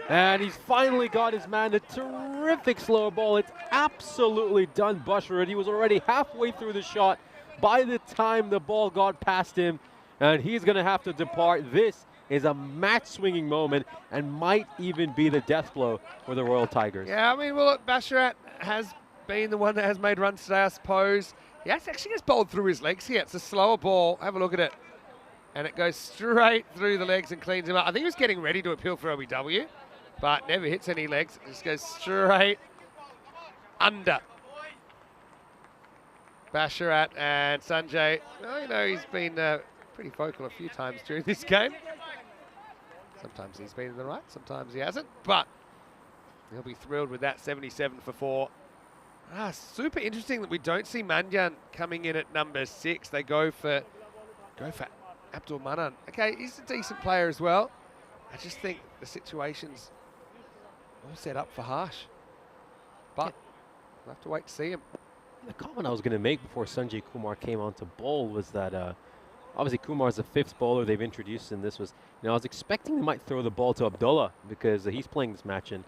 And he's finally got his man. A terrific slow ball. It's absolutely done Busher. He was already halfway through the shot by the time the ball got past him. And he's going to have to depart. This is a match-swinging moment and might even be the death blow for the Royal Tigers. Yeah, I mean, well, look, Basharat has been the one that has made runs today, I suppose. He actually gets bowled through his legs here. It's a slower ball. Have a look at it. And it goes straight through the legs and cleans him up. I think he was getting ready to appeal for OBW, but never hits any legs. It just goes straight under. Basharat and Sanjay, well, you know, he's been pretty vocal a few times during this game. Sometimes he's been in the right, sometimes he hasn't, but he'll be thrilled with that 77 for 4. Super interesting that we don't see Manjan coming in at number 6. They go for Abdul Manan. Okay, he's a decent player as well. I just think the situation's all set up for Harsh. But we'll have to wait to see him. The comment I was going to make before Sanjay Kumar came on to bowl was that obviously Kumar's the 5th bowler they've introduced, and this was, you know, I was expecting they might throw the ball to Abdullah because he's playing this match in.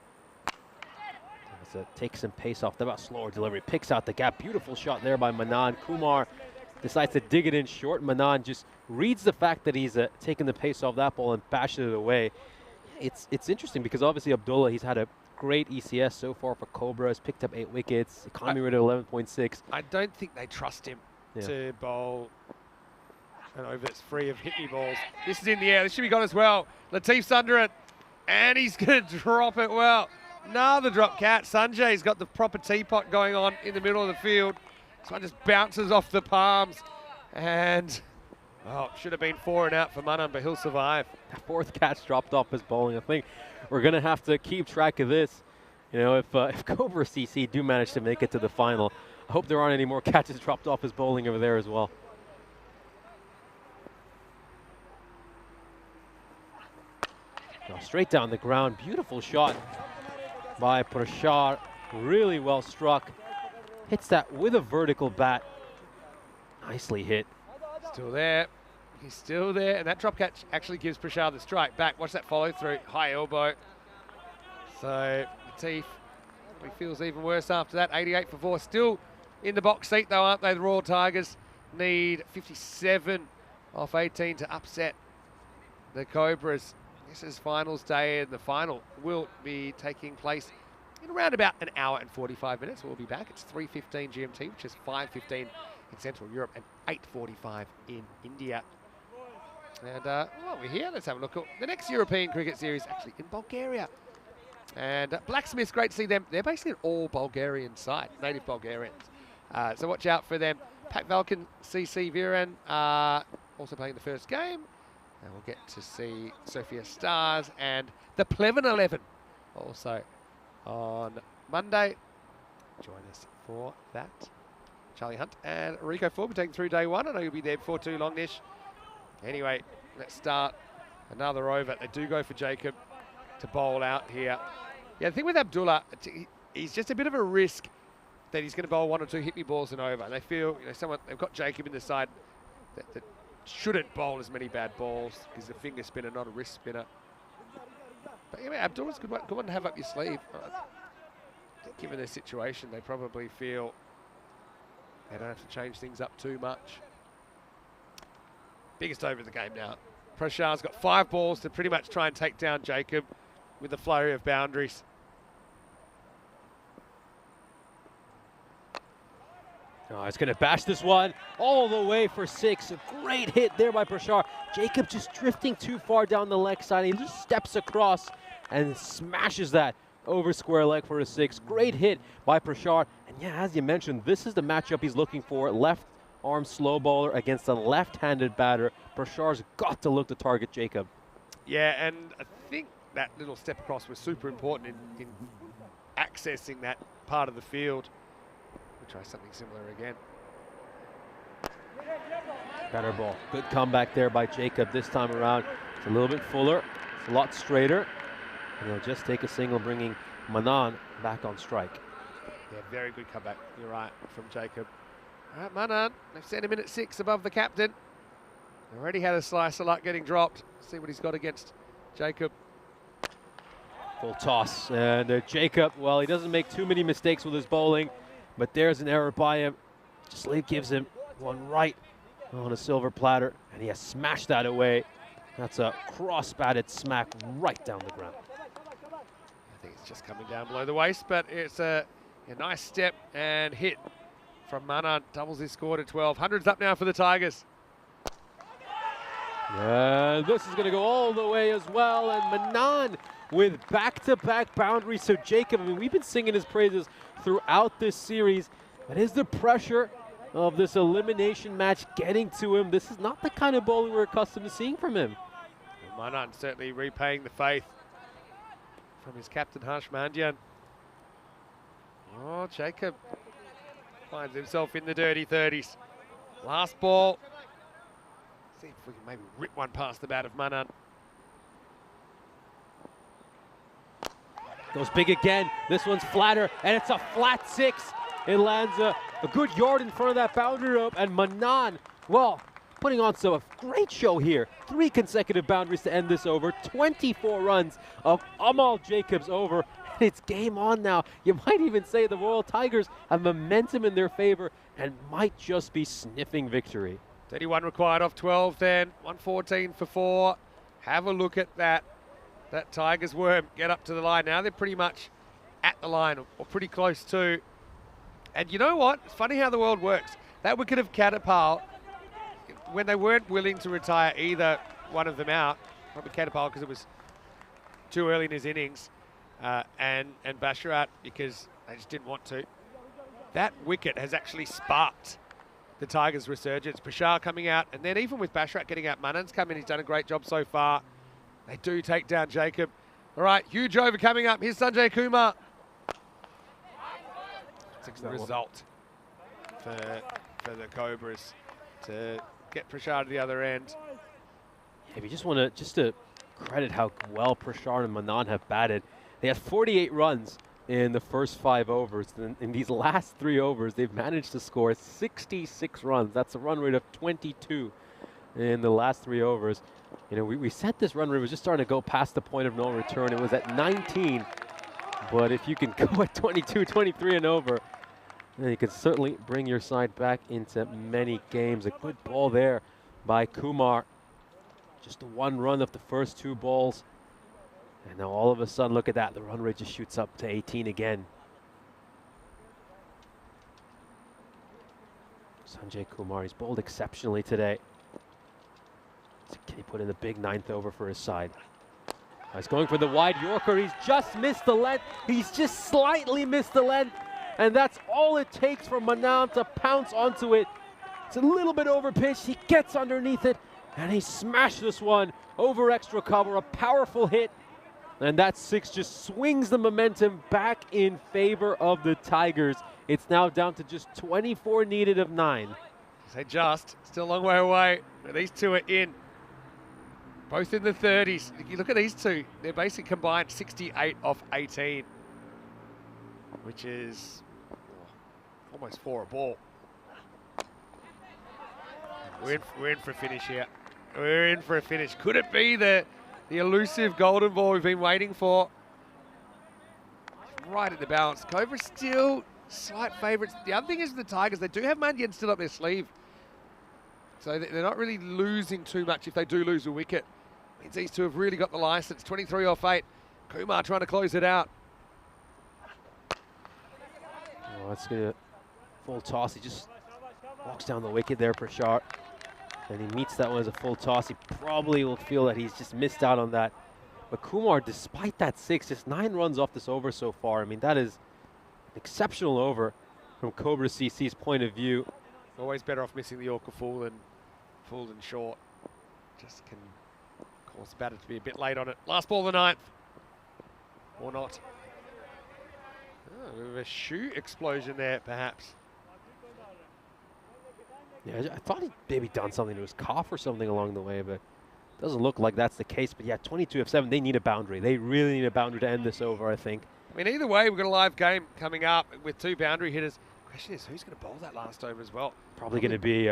Takes some pace off, about slower delivery, picks out the gap. Beautiful shot there by Manan. Kumar decides to dig it in short. Manan just reads the fact that he's taking the pace off that ball and bashes it away. It's interesting because obviously Abdullah, he's had a great ECS so far for Cobras, picked up 8 wickets, economy rate at 11.6. I don't think they trust him to bowl an over that's free of hit-me balls. This is in the air. This should be gone as well. Latif's under it, and he's going to drop it well. Another drop cat. Sanjay's got the proper teapot going on in the middle of the field. This one just bounces off the palms. And, oh, should have been 4 and out for Manan, but he'll survive. The 4th catch dropped off his bowling. I think we're going to have to keep track of this. You know, if Cobra CC do manage to make it to the final, I hope there aren't any more catches dropped off his bowling over there as well. Now straight down the ground. Beautiful shot by Prashar, really well struck. Hits that with a vertical bat. Nicely hit. Still there. He's still there. And that drop catch actually gives Prashar the strike back. Watch that follow through. High elbow. So Latif, he feels even worse after that. 88 for 4. Still in the box seat though, aren't they? The Royal Tigers need 57 off 18 to upset the Cobras. This is finals day, and the final will be taking place in around about an hour and 45 minutes. We'll be back. It's 3:15 GMT, which is 5:15 in Central Europe and 8:45 in India. And while we're here, let's have a look at the next European cricket series, actually in Bulgaria. And Blacksmiths, great to see them. They're basically an all Bulgarian side, native Bulgarians. So watch out for them. Pat Valken, CC Viran also playing the first game. And we'll get to see Sophia Stars and the Pleven 11 also on Monday. Join us for that. Charlie Hunt and Rico Ford taking through day 1. I know you'll be there before too long, Nish. Anyway, let's start another over. They do go for Jacob to bowl out here. Yeah, the thing with Abdullah, he's just a bit of a risk that he's going to bowl 1 or 2 hit-me balls and over. And they feel, you know, they've got Jacob in the side that shouldn't bowl as many bad balls. He's a finger spinner, not a wrist spinner. But yeah, Abdullah's a good one to have up your sleeve. Given their situation, they probably feel they don't have to change things up too much. Biggest over of the game now. Prashar's got 5 balls to pretty much try and take down Jacob with a flurry of boundaries. Oh, he's going to bash this one all the way for 6. A great hit there by Prashar. Jacob just drifting too far down the leg side. He just steps across and smashes that over square leg for a 6. Great hit by Prashar. And yeah, as you mentioned, this is the matchup he's looking for. Left arm slow bowler against a left-handed batter. Prashar's got to look to target Jacob. Yeah, and I think that little step across was super important in accessing that part of the field. We'll try something similar again. Better ball. Good comeback there by Jacob this time around. It's a little bit fuller. It's a lot straighter. And he'll just take a single, bringing Manan back on strike. Yeah, very good comeback. You're right, from Jacob. All right, Manan, they've sent him in at 6 above the captain. Already had a slice of luck getting dropped. See what he's got against Jacob. Full toss, and Jacob, well, he doesn't make too many mistakes with his bowling, but there's an error by him. Just gives him one right on a silver platter, and he has smashed that away. That's a cross-batted smack right down the ground. I think it's just coming down below the waist, but it's a nice step and hit from Manan. Doubles his score to 12. 100's up now for the Tigers. And this is going to go all the way as well, and Manan with back-to-back boundaries. So Jacob, I mean, we've been singing his praises throughout this series, but is the pressure of this elimination match getting to him? This is not the kind of bowling we're accustomed to seeing from him. Well, Manan certainly repaying the faith from his captain, Harsh Mandian. Oh, Jacob finds himself in the dirty 30s. Last ball. See if we can maybe rip one past the bat of Manan. Goes big again. This one's flatter, and it's a flat 6. It lands a good yard in front of that boundary rope, and Manan, well, putting on a great show here. 3 consecutive boundaries to end this over. 24 runs of Amal Jacobs over. And it's game on now. You might even say the Royal Tigers have momentum in their favor and might just be sniffing victory. 31 required off 12 then. 114 for 4. Have a look at that. That Tigers worm get up to the line. Now they're pretty much at the line or pretty close to. And you know what? It's funny how the world works. That wicket of Catapult, when they weren't willing to retire either one of them out, probably Catapult because it was too early in his innings, and Basharat because they just didn't want to. That wicket has actually sparked the Tigers' resurgence. Bashar coming out, and then even with Basharat getting out, Manan's come in. He's done a great job so far. They do take down Jacob. All right, huge over coming up. Here's Sanjay Kumar. That's the result for the Cobras to get Prashad to the other end. If you just want to credit how well Prashad and Manan have batted. They had 48 runs in the first 5 overs. In these last 3 overs, they've managed to score 66 runs. That's a run rate of 22 in the last 3 overs. You know, we said this run rate was just starting to go past the point of no return. It was at 19. But if you can go at 22, 23 and over, then you can certainly bring your side back into many games. A good ball there by Kumar. Just the 1 run of the first 2 balls. And now all of a sudden, look at that. The run rate just shoots up to 18 again. Sanjay Kumar, he's bowled exceptionally today. Can he put in the big 9th over for his side? He's going for the wide Yorker. He's just missed the length. He's just slightly missed the length. And that's all it takes for Manan to pounce onto it. It's a little bit over pitch. He gets underneath it. And he smashed this one over extra cover. A powerful hit. And that 6 just swings the momentum back in favor of the Tigers. It's now down to just 24 needed of 9. Say just. Still a long way away. But these 2 are in. Both in the 30s. If you look at these 2, they're basically combined 68 off 18. Which is almost 4 a ball. We're in for a finish here. We're in for a finish. Could it be the elusive golden ball we've been waiting for? Right at the balance. Cobra still slight favourites. The other thing is the Tigers, they do have Mandian still up their sleeve. So they're not really losing too much if they do lose a wicket. Means these 2 have really got the licence. 23 off 8. Kumar trying to close it out. Oh, that's good. Full toss. He just walks down the wicket there, Prashad. And he meets that one as a full toss. He probably will feel that he's just missed out on that. But Kumar, despite that 6, just 9 runs off this over so far. I mean, that is an exceptional over from Cobra CC's point of view. Always better off missing the Yorker full than short. Just can cause the batter to be a bit late on it. Last ball of the 9th. Or not. Oh, a bit of a shoe explosion there, perhaps. Yeah, I thought he'd maybe done something to his cough or something along the way, but it doesn't look like that's the case. But yeah, 22 of 7, they need a boundary. They really need a boundary to end this over, I think. I mean, either way, we've got a live game coming up with 2 boundary hitters. Question is, who's going to bowl that last over as well? Probably going to be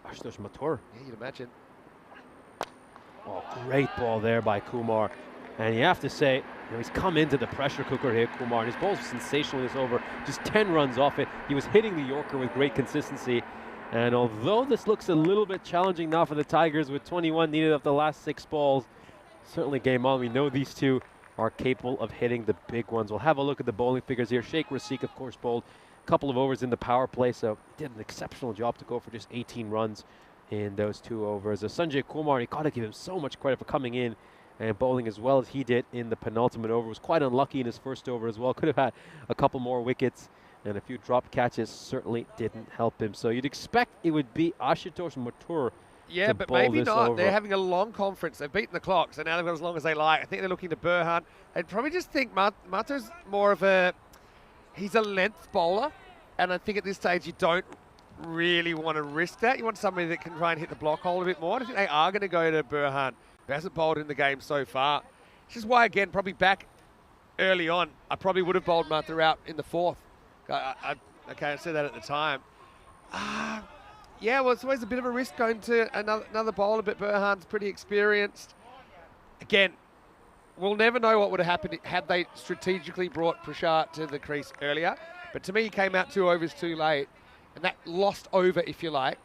Ashutosh Mathur. Yeah, you'd imagine. Oh, great ball there by Kumar. And you have to say, you know, he's come into the pressure cooker here, Kumar, and his ball's sensational this over. Just 10 runs off it. He was hitting the Yorker with great consistency. And although this looks a little bit challenging now for the Tigers with 21 needed of the last 6 balls, certainly game on. We know these two are capable of hitting the big ones. We'll have a look at the bowling figures here. Sheikh Rasik, of course, bowled a couple of overs in the power play, so he did an exceptional job to go for just 18 runs in those 2 overs. Sanjay Kumar, you got to give him so much credit for coming in and bowling as well as he did in the penultimate over. Was quite unlucky in his first over as well. Could have had a couple more wickets, and a few drop catches certainly didn't help him. So you'd expect it would be Ashutosh Mathur. Yeah, but maybe not. They're having a long conference. They've beaten the clock, so now they've got as long as they like. I think they're looking to Burhan. I'd probably just think Mathur's more of he's a length bowler, and I think at this stage you don't really want to risk that. You want somebody that can try and hit the block hole a bit more. I think they are going to go to Burhan, who hasn't bowled in the game so far. Which is why, again, probably back early on, I probably would have bowled Mathur out in the 4th. Okay, I said that at the time. Yeah, well, it's always a bit of a risk going to another bowler, but Burhan's pretty experienced. Again, we'll never know what would have happened had they strategically brought Prashant to the crease earlier. But to me, he came out 2 overs too late. And that lost over, if you like,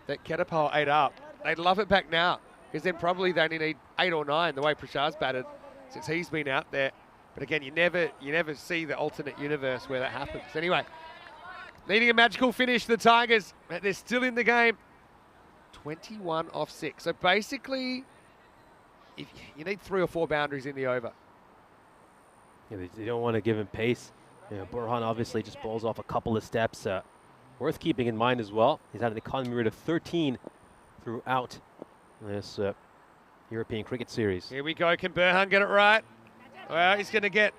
that Kedapal ate up. They'd love it back now, because then probably they only need 8 or 9, the way Prashant's batted since he's been out there. But again, you never see the alternate universe where that happens. Anyway, needing a magical finish, the Tigers, but they're still in the game. 21 off 6. So basically, if you need 3 or 4 boundaries in the over. Yeah, they don't want to give him pace. You know, Burhan obviously just bowls off a couple of steps. Worth keeping in mind as well, he's had an economy rate of 13 throughout this European Cricket Series. Here we go. Can Burhan get it right? Well, he's going to get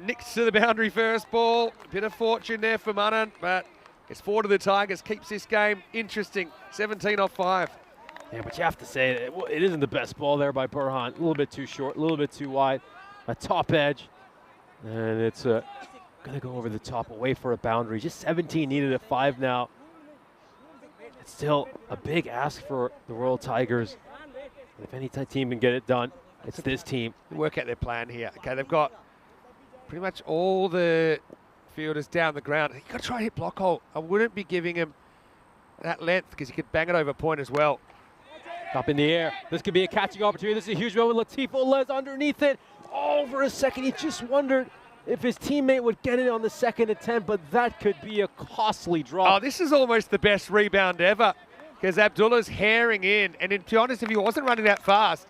nicked to the boundary first ball. A bit of fortune there for Manan, but it's 4 to the Tigers. Keeps this game interesting. 17 off 5. Yeah, but you have to say it isn't the best ball there by Burhan. A little bit too short, a little bit too wide. A top edge, and it's going to go over the top, away for a boundary. Just 17 needed at 5 now. It's still a big ask for the Royal Tigers. If any team can get it done, it's this team. Work out their plan here. Okay, they've got pretty much all the fielders down the ground. You've got to try and hit block hole. I wouldn't be giving him that length because you could bang it over point as well. Up in the air. This could be a catching opportunity. This is a huge moment. Latif Olez underneath it. Oh, for a second, he just wondered if his teammate would get it on the second attempt, but that could be a costly drop. Oh, this is almost the best rebound ever because Abdullah's herring in. And to be honest, if he wasn't running that fast,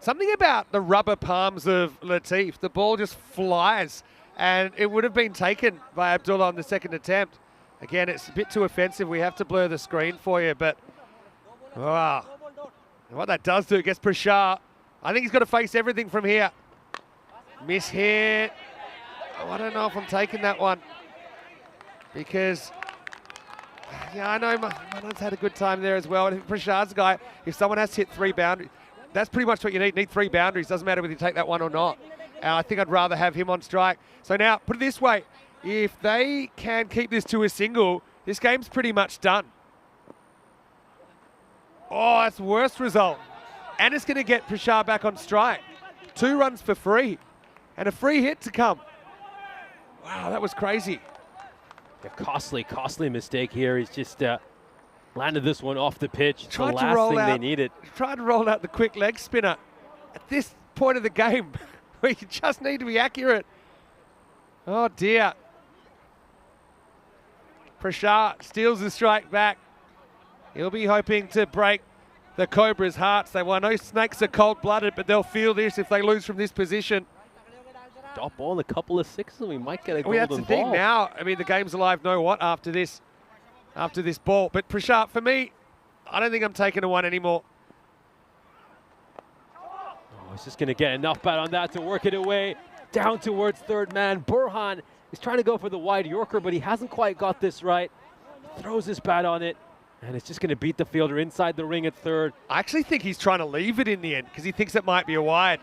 something about the rubber palms of Latif, the ball just flies, and it would have been taken by Abdullah on the second attempt. Again, it's a bit too offensive. We have to blur the screen for you, but wow. And what that does to it gets Prashant. I think he's got to face everything from here. Miss hit. Oh, I don't know if I'm taking that one because, yeah, I know Manan's had a good time there as well. And Prashant's guy, if someone has to hit 3 boundaries, that's pretty much what you need. Need 3 boundaries. Doesn't matter whether you take that one or not. I think I'd rather have him on strike. So now, put it this way. If they can keep this to a single, this game's pretty much done. Oh, that's the worst result. And it's going to get Prashant back on strike. 2 runs for free. And a free hit to come. Wow, that was crazy. A costly mistake here. He's just landed this one off the pitch. It's the last thing they needed. Tried to roll out the quick leg spinner at this point of the game where you just need to be accurate. Oh, dear. Prashant steals the strike back. He'll be hoping to break the Cobra's hearts. They know snakes are cold-blooded, but they'll feel this if they lose from this position. Dot ball and a couple of 6s, and we might get a golden that's the thing ball. now. I mean, the game's alive. Know what? After this ball. But Prashant, for me, I don't think I'm taking a 1 anymore. Oh, he's just going to get enough bat on that to work it away. Down towards third man. Burhan is trying to go for the wide Yorker, but he hasn't quite got this right. He throws his bat on it, and it's just going to beat the fielder inside the ring at third. I actually think he's trying to leave it in the end because he thinks it might be a wide.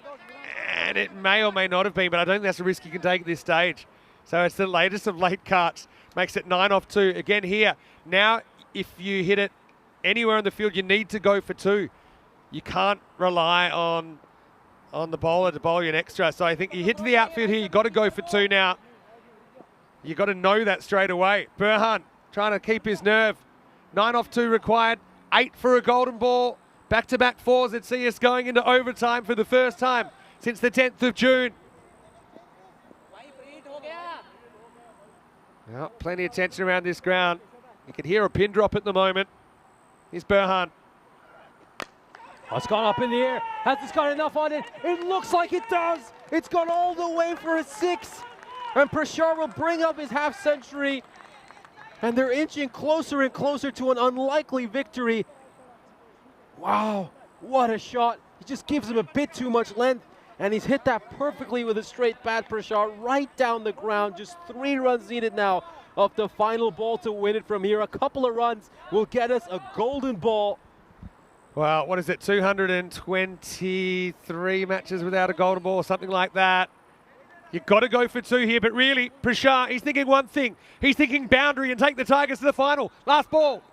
And it may or may not have been, but I don't think that's a risk you can take at this stage. So it's the latest of late cuts. Makes it 9 off 2. Again here, now if you hit it anywhere in the field, you need to go for 2. You can't rely on the bowler to bowl you an extra. So I think you hit to the outfield here, you've got to go for 2 now. You've got to know that straight away. Burhan trying to keep his nerve. 9 off 2 required, 8 for a golden ball. Back-to-back 4s at CS going into overtime for the first time since the 10th of June. Well, plenty of tension around this ground. You can hear a pin drop at the moment. Here's Burhan. Oh, it's gone up in the air. Has this got enough on it? It looks like it does. It's gone all the way for a 6. And Prashar will bring up his half century. And they're inching closer and closer to an unlikely victory. Wow, what a shot. He just gives him a bit too much length. And he's hit that perfectly with a straight bat, Prashar, right down the ground. Just 3 runs needed now of the final ball to win it from here. A couple of runs will get us a golden ball. Well, what is it, 223 matches without a golden ball or something like that. You've got to go for 2 here, but really, Prashar, he's thinking one thing. He's thinking boundary and take the Tigers to the final. Last ball.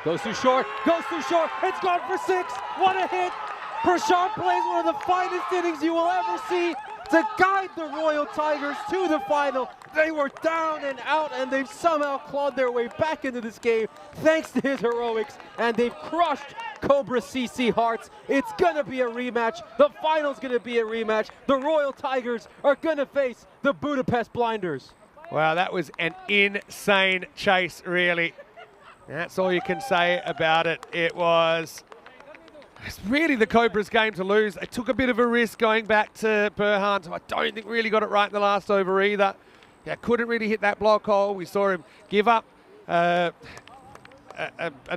Goes too short, it's gone for 6. What a hit. Prashar plays one of the finest innings you will ever see to guide the Royal Tigers to the final. They were down and out, and they've somehow clawed their way back into this game thanks to his heroics, and they've crushed Cobra CC Hearts. It's gonna be a rematch. The final's gonna be a rematch. The Royal Tigers are gonna face the Budapest Blinders. Wow, that was an insane chase, really. That's all you can say about it. It's really the Cobras' game to lose. They took a bit of a risk going back to Burhan, so I don't think really got it right in the last over either. Yeah, couldn't really hit that block hole. We saw him give up a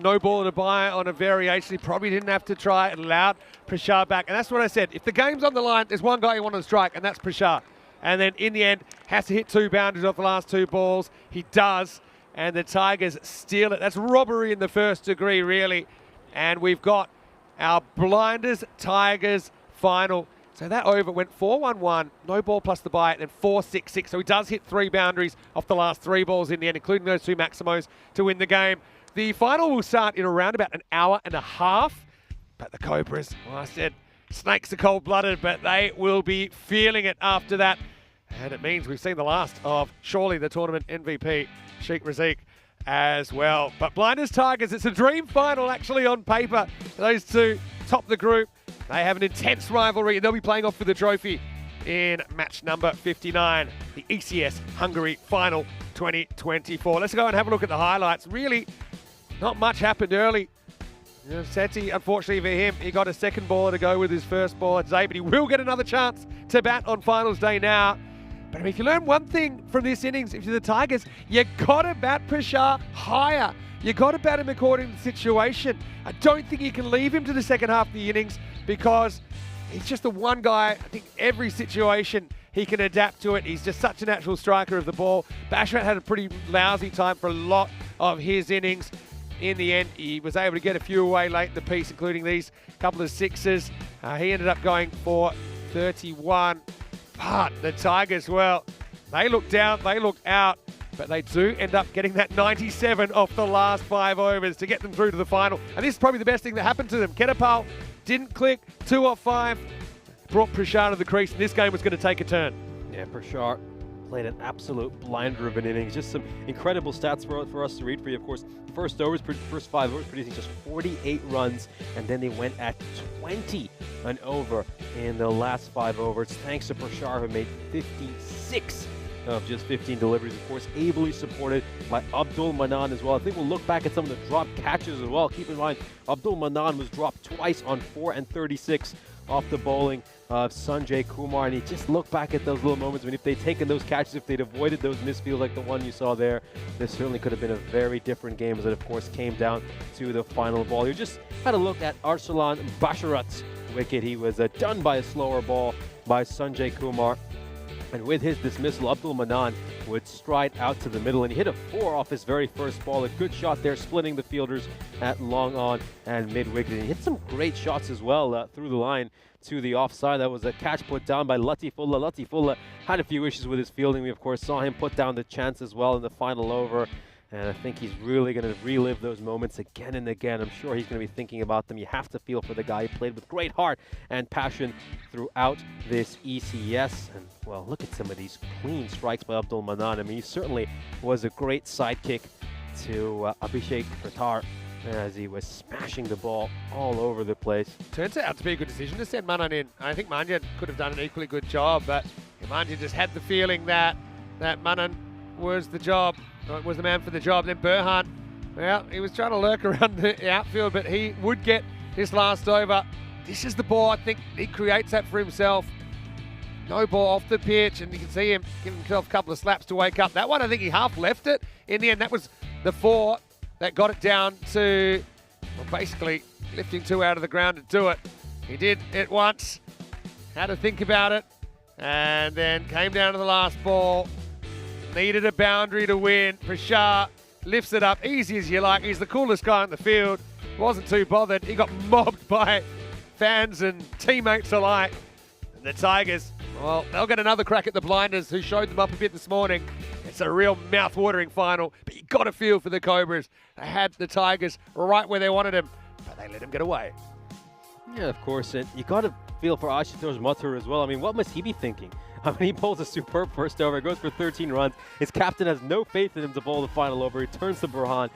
no ball and a bye on a variation. He probably didn't have to try. It allowed Prashar back. And that's what I said. If the game's on the line, there's one guy you want to strike, and that's Prashar. And then in the end, has to hit 2 boundaries off the last 2 balls. He does, and the Tigers steal it. That's robbery in the first degree, really. And we've got our Blinders Tigers final. So that over went 4-1-1, no ball plus the bye, and then 4-6-6. So he does hit 3 boundaries off the last 3 balls in the end, including those 2 Maximos to win the game. The final will start in around about an hour and a half. But the Cobras, well, I said, snakes are cold-blooded, but they will be feeling it after that. And it means we've seen the last of surely the tournament MVP, Sheikh Razik, as well. But Blinders Tigers, it's a dream final actually on paper. Those 2 top the group. They have an intense rivalry, and they'll be playing off for the trophy in match number 59, the ECS Hungary Final 2024. Let's go and have a look at the highlights. Really, not much happened early. Seti, unfortunately for him, he got a second baller to go with his first ball at Zay, but he will get another chance to bat on finals day now. But I mean, if you learn one thing from this innings, if you're the Tigers, you got to bat Prashar higher. You got to bat him according to the situation. I don't think you can leave him to the second half of the innings because he's just the one guy, I think every situation he can adapt to it. He's just such a natural striker of the ball. Bashrat had a pretty lousy time for a lot of his innings. In the end, he was able to get a few away late in the piece, including these couple of 6s. He ended up going for 31. But the Tigers, well, they look down, they look out, but they do end up getting that 97 off the last 5 overs to get them through to the final. And this is probably the best thing that happened to them. Ketapal didn't click, 2 off 5, brought Prashar to the crease, and this game was going to take a turn. Yeah, Prashar played an absolute blinder of an innings. Just some incredible stats for us to read for you. Of course, first 5 overs producing just 48 runs, and then they went at 20 and over in the last 5 overs. Thanks to Prashar, who made 56 of just 15 deliveries. Of course, ably supported by Abdul Manan as well. I think we'll look back at some of the drop catches as well. Keep in mind, Abdul Manan was dropped twice on 4 and 36 off the bowling of Sanjay Kumar, and you just look back at those little moments when if they'd taken those catches, if they'd avoided those misfields like the one you saw there, this certainly could have been a very different game, as it of course came down to the final ball. You just had a look at Arsalan Basharat's wicket. He was done by a slower ball by Sanjay Kumar. And with his dismissal, Abdul Manan would stride out to the middle, and he hit a 4 off his very first ball. A good shot there, splitting the fielders at long on and mid-wicket. And he hit some great shots as well through the line to the offside. That was a catch put down by Latifullah. Latifullah had a few issues with his fielding. We, of course, saw him put down the chance as well in the final over. And I think he's really going to relive those moments again and again. I'm sure he's going to be thinking about them. You have to feel for the guy. He played with great heart and passion throughout this ECS. And, well, look at some of these clean strikes by Abdul Manan. I mean, he certainly was a great sidekick to Abhishek Pratar as he was smashing the ball all over the place. Turns out to be a good decision to send Manan in. I think Manjan could have done an equally good job, but Manjan just had the feeling that Manan was the man for the job. Then Burhan, well, he was trying to lurk around the outfield, but he would get this last over. This is the ball, I think he creates that for himself. No ball off the pitch, and you can see him give himself a couple of slaps to wake up. That one, I think he half left it. In the end, that was the 4 that got it down to, well, basically lifting 2 out of the ground to do it. He did it once, had to think about it, and then came down to the last ball. Needed a boundary to win. Prashar lifts it up, easy as you like. He's the coolest guy in the field. Wasn't too bothered. He got mobbed by fans and teammates alike. And the Tigers, well, they'll get another crack at the blinders, who showed them up a bit this morning. It's a real mouth-watering final, but you got to feel for the Cobras. They had the Tigers right where they wanted them, but they let them get away. Yeah, of course, and you got to feel for Ashutosh Mathur as well. I mean, what must he be thinking? I mean, he pulls a superb first over, goes for 13 runs. His captain has no faith in him to bowl the final over. He turns to Burhan,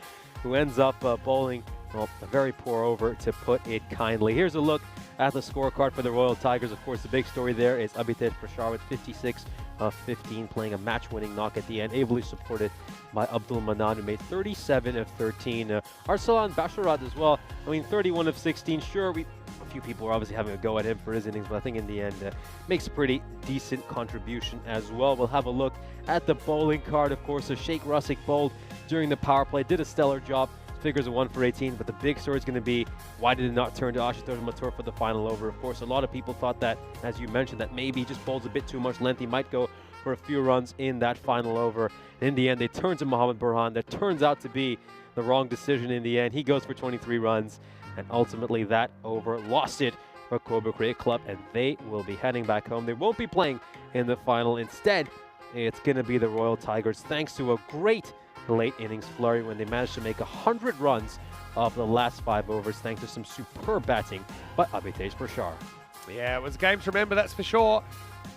who ends up bowling, well, a very poor over, to put it kindly. Here's a look at the scorecard for the Royal Tigers. Of course, the big story there is Abhitesh Prashar with 56 of 15, playing a match-winning knock at the end, ably supported by Abdul Manan, who made 37 of 13. Arsalan Basharat as well, I mean, 31 of 16. Sure, a few people were obviously having a go at him for his innings, but I think in the end makes a pretty decent contribution as well. We'll have a look at the bowling card. Of course, Sheikh Russik bowled during the power play, did a stellar job. Figures of 1 for 18, but the big story is going to be, why did it not turn to Ashutosh Mathur for the final over? Of course, a lot of people thought that, as you mentioned, that maybe he just bowls a bit too much length. He might go for a few runs in that final over. In the end, they turned to Mohammad Burhan. That turns out to be the wrong decision in the end. He goes for 23 runs, and ultimately that over lost it for Cobra Cricket Club, and they will be heading back home. They won't be playing in the final. Instead, it's going to be the Royal Tigers, thanks to a great late innings flurry when they managed to make 100 runs of the last 5 overs, thanks to some superb batting by Abhitesh Prashar. Yeah, it was a game to remember, that's for sure.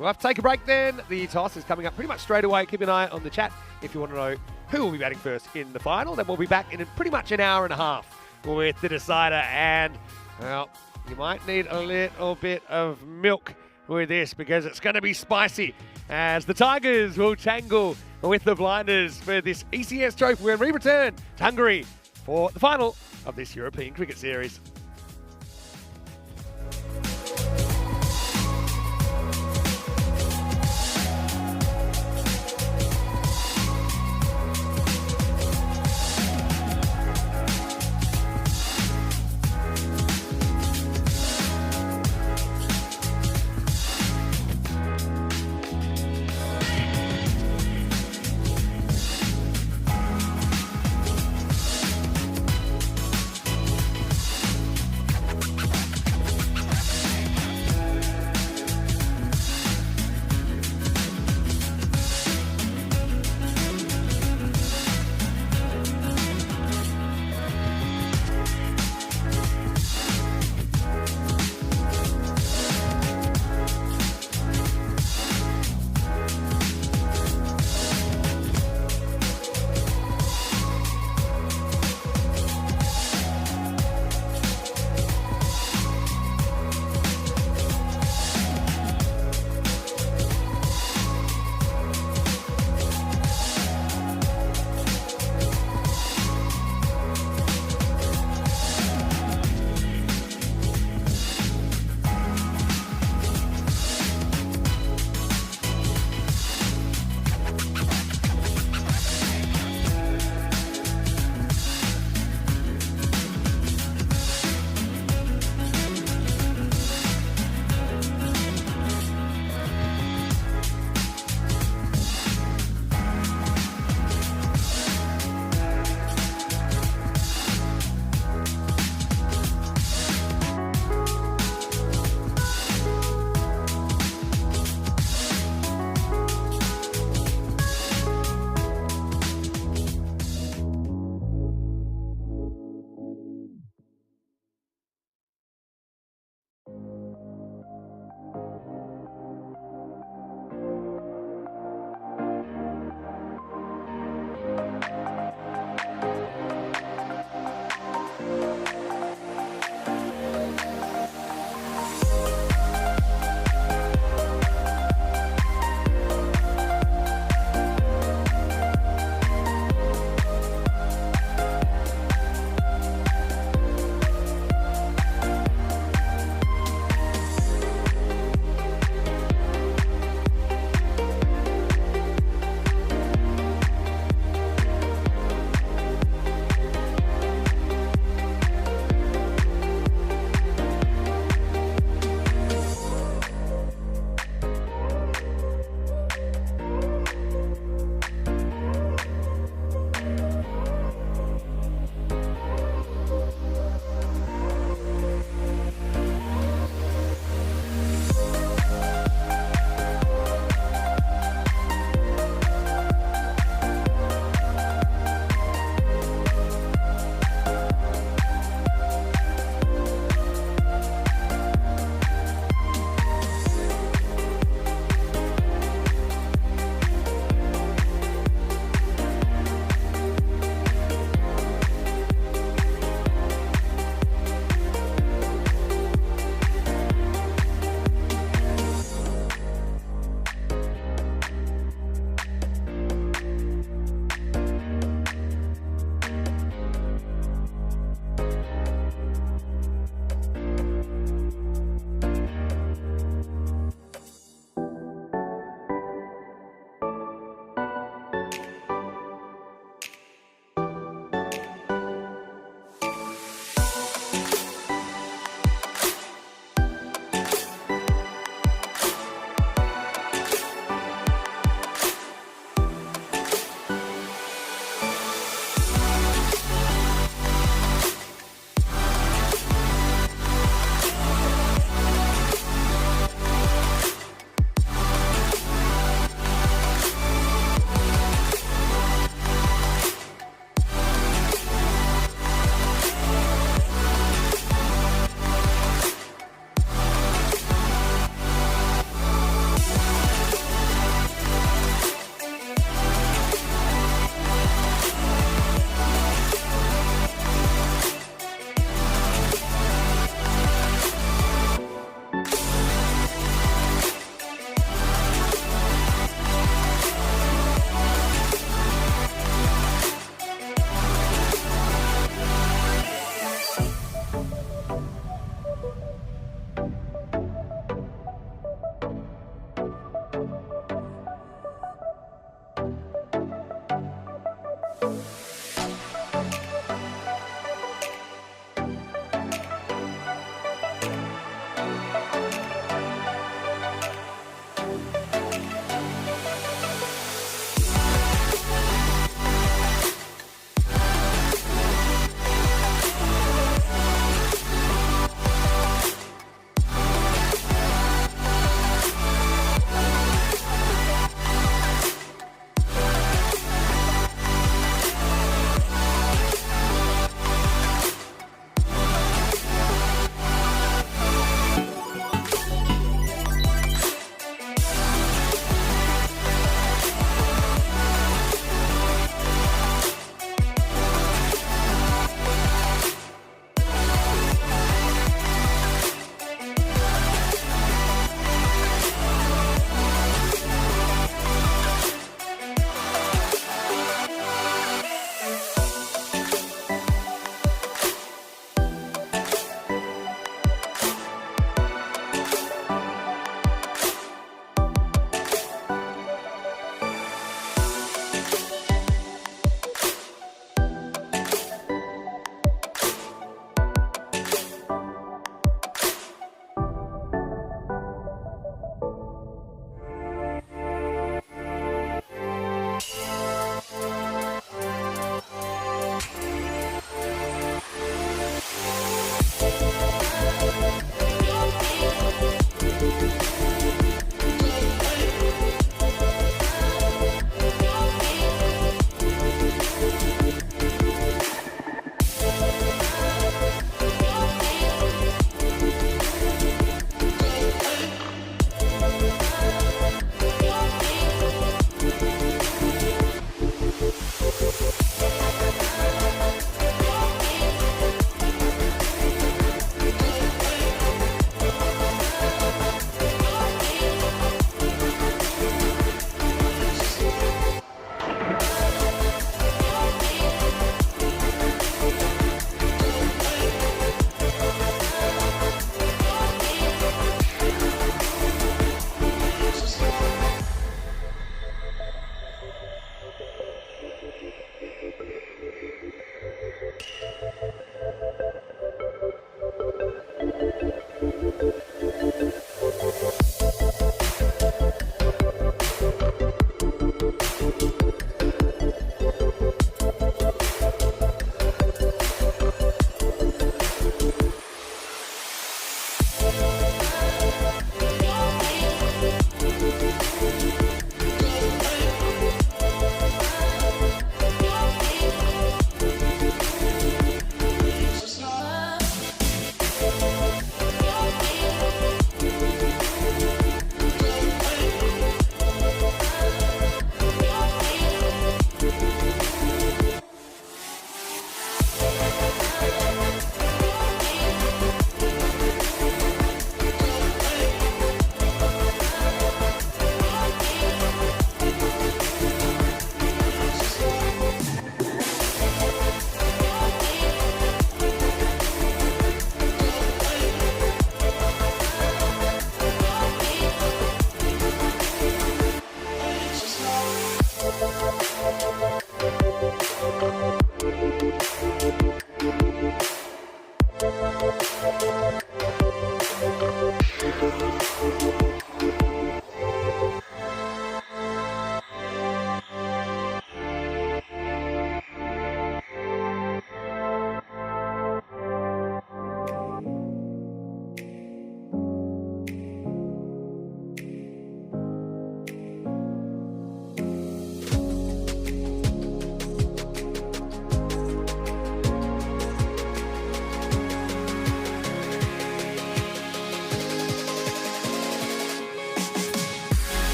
We'll have to take a break then. The toss is coming up pretty much straight away. Keep an eye on the chat if you want to know who will be batting first in the final. Then we'll be back in pretty much an hour and a half with the decider. And, well, you might need a little bit of milk with this, because it's going to be spicy as the Tigers will tangle with the blinders for this ECS trophy when we return to Hungary for the final of this European Cricket Series.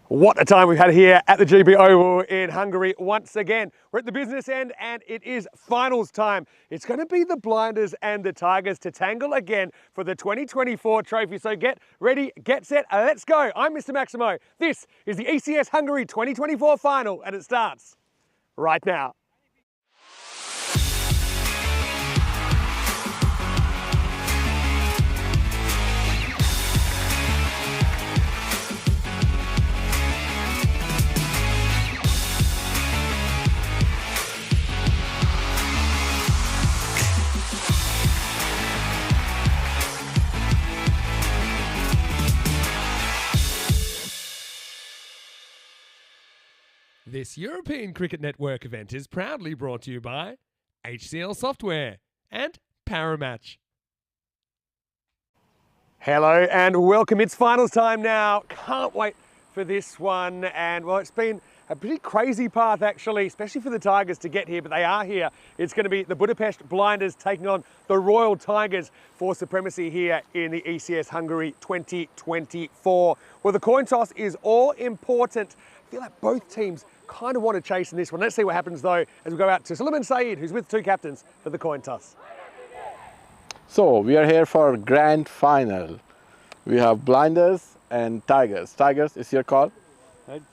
What a time we've had here at the GB Oval in Hungary once again. We're at the business end and it is finals time. It's going to be the Blinders and the Tigers to tangle again for the 2024 trophy. So get ready, get set, let's go. I'm Mr. Maximo. This is the ECS Hungary 2024 final and it starts right now. This European Cricket Network event is proudly brought to you by HCL Software and Paramatch. Hello and welcome. It's finals time now. Can't wait for this one. And well, it's been a pretty crazy path actually, especially for the Tigers to get here, but they are here. It's going to be the Budapest Blinders taking on the Royal Tigers for supremacy here in the ECS Hungary 2024. Well, the coin toss is all important. I feel like both teams kind of want to chase in this one. Let's see what happens though as we go out to Suleiman Saeed, who's with two captains for the coin toss. So we are here for grand final. We have Blinders and Tigers. Tigers is your call? Heads.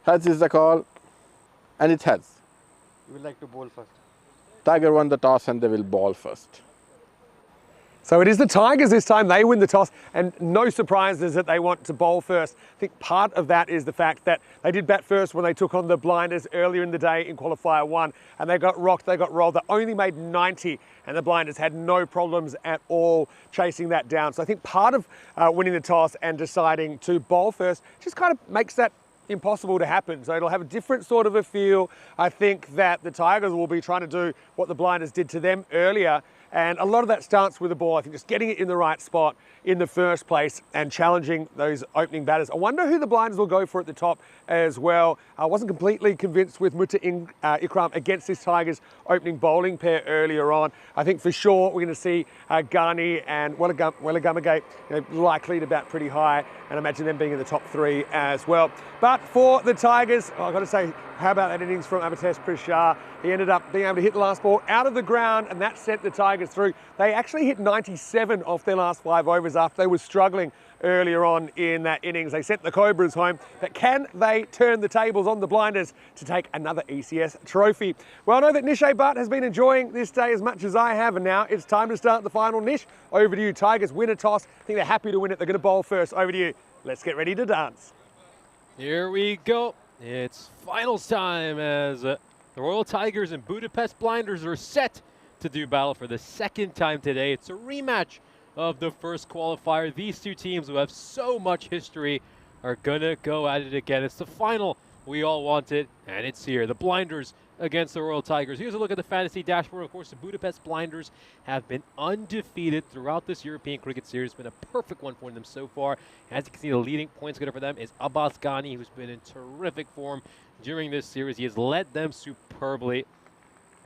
Heads is the call, and it's heads. We would like to bowl first. Tiger won the toss and they will ball first. So it is the Tigers this time. They win the toss and no surprises that they want to bowl first. I think part of that is the fact that they did bat first when they took on the Blinders earlier in the day in qualifier 1 and they got rocked, they got rolled. They only made 90 and the Blinders had no problems at all chasing that down. So I think part of winning the toss and deciding to bowl first just kind of makes that impossible to happen. So it'll have a different sort of a feel. I think that the Tigers will be trying to do what the Blinders did to them earlier. And a lot of that starts with the ball. I think just getting it in the right spot in the first place and challenging those opening batters. I wonder who the Blinders will go for at the top as well. I wasn't completely convinced with Mutta Ikram against this Tigers opening bowling pair earlier on. I think for sure we're going to see Ghani and Welligamagate likely to bat pretty high, and imagine them being in the top 3 as well. But for the Tigers, I've got to say, how about that innings from Amitesh Prashar? He ended up being able to hit the last ball out of the ground, and that sent the Tigers through. They actually hit 97 off their last 5 overs after they were struggling earlier on in that innings. They sent the Cobras home, but can they turn the tables on the Blinders to take another ECS trophy? Well, I know that Nishay Bhatt has been enjoying this day as much as I have, and now it's time to start the final. Nish, over to you. Tigers win a toss. I think they're happy to win it. They're going to bowl first. Over to you. Let's get ready to dance. Here we go. It's finals time as the Royal Tigers and Budapest Blinders are set to do battle for the second time today. It's a rematch of the first qualifier. These two teams who have so much history are gonna go at it again. It's the final we all wanted, and it's here. The Blinders against the Royal Tigers. Here's a look at the fantasy dashboard. Of course, the Budapest Blinders have been undefeated throughout this European Cricket Series. It's been a perfect one for them so far. As you can see, the leading points getter for them is Abbas Ghani, who's been in terrific form during this series. He has led them superbly.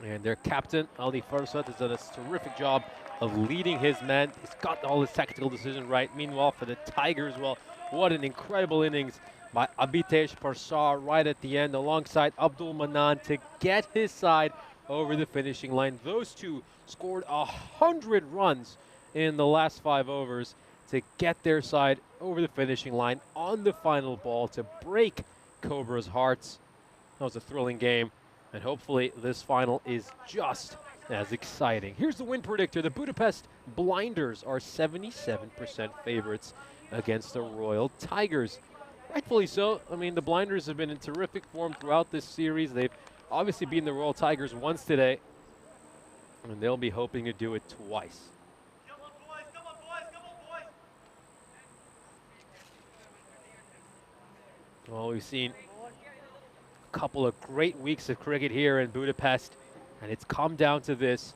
And their captain, Ali Farsad, has done a terrific job of leading his men. He's got all his tactical decisions right. Meanwhile, for the Tigers, well, what an incredible innings by Abhitesh Parsar right at the end alongside Abdul Manan to get his side over the finishing line. Those two scored 100 runs in the last 5 overs to get their side over the finishing line on the final ball to break Cobra's hearts. That was a thrilling game, and hopefully this final is just as exciting. Here's the win predictor. The Budapest Blinders are 77% favorites against the Royal Tigers. Rightfully so. I mean, the Blinders have been in terrific form throughout this series. They've obviously beaten the Royal Tigers once today, and they'll be hoping to do it twice. Come on, boys, come on, boys, come on, boys. Well, we've seen a couple of great weeks of cricket here in Budapest, and it's come down to this.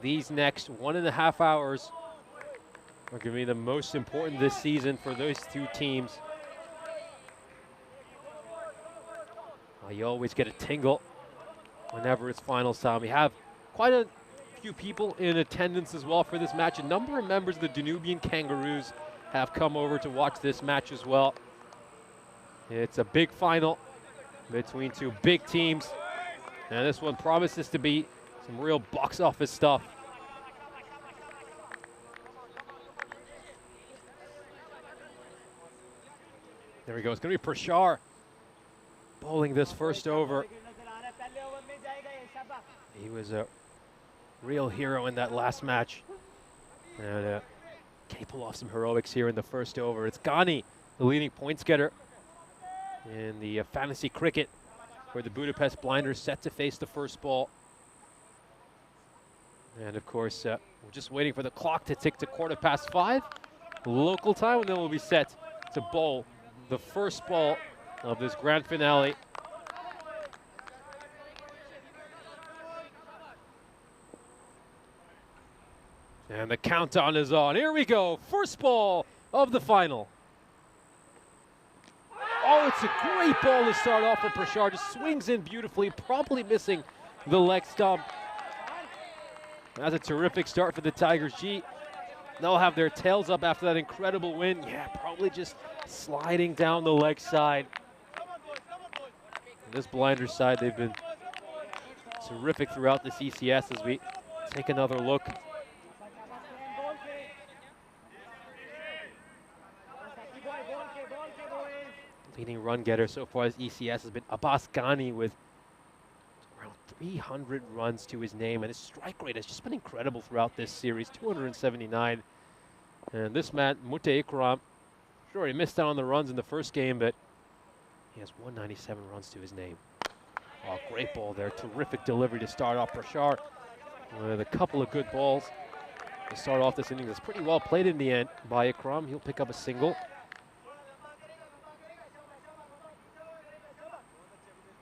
These next 1.5 hours are going to be the most important this season for those two teams. You always get a tingle whenever it's finals time. We have quite a few people in attendance as well for this match. A number of members of the Danubian Kangaroos have come over to watch this match as well. It's a big final between two big teams. And this one promises to be some real box office stuff. There we go. It's going to be Prashar bowling this first over. He was a real hero in that last match. And can he pull off some heroics here in the first over? It's Ghani, the leading points getter in the fantasy cricket, where the Budapest Blinders set to face the first ball. And of course, we're just waiting for the clock to tick to 5:15 local time, and then we'll be set to bowl the first ball of this grand finale. And the countdown is on. Here we go. First ball of the final. Oh, it's a great ball to start off for Prashar. Just swings in beautifully, probably missing the leg stump. That's a terrific start for the Tigers. Gee, they'll have their tails up after that incredible win. Yeah, probably just sliding down the leg side. And this Blinders side, they've been terrific throughout this ECS as we take another look. Leading run getter so far as ECS has been Abbas Ghani with around 300 runs to his name, and his strike rate has just been incredible throughout this series, 279. And this man, Mute Ikram, sure he missed out on the runs in the first game, but he has 197 runs to his name. Oh, great ball there, terrific delivery to start off Prashar with a couple of good balls to start off this inning. That's pretty well played in the end by Ikram. He'll pick up a single.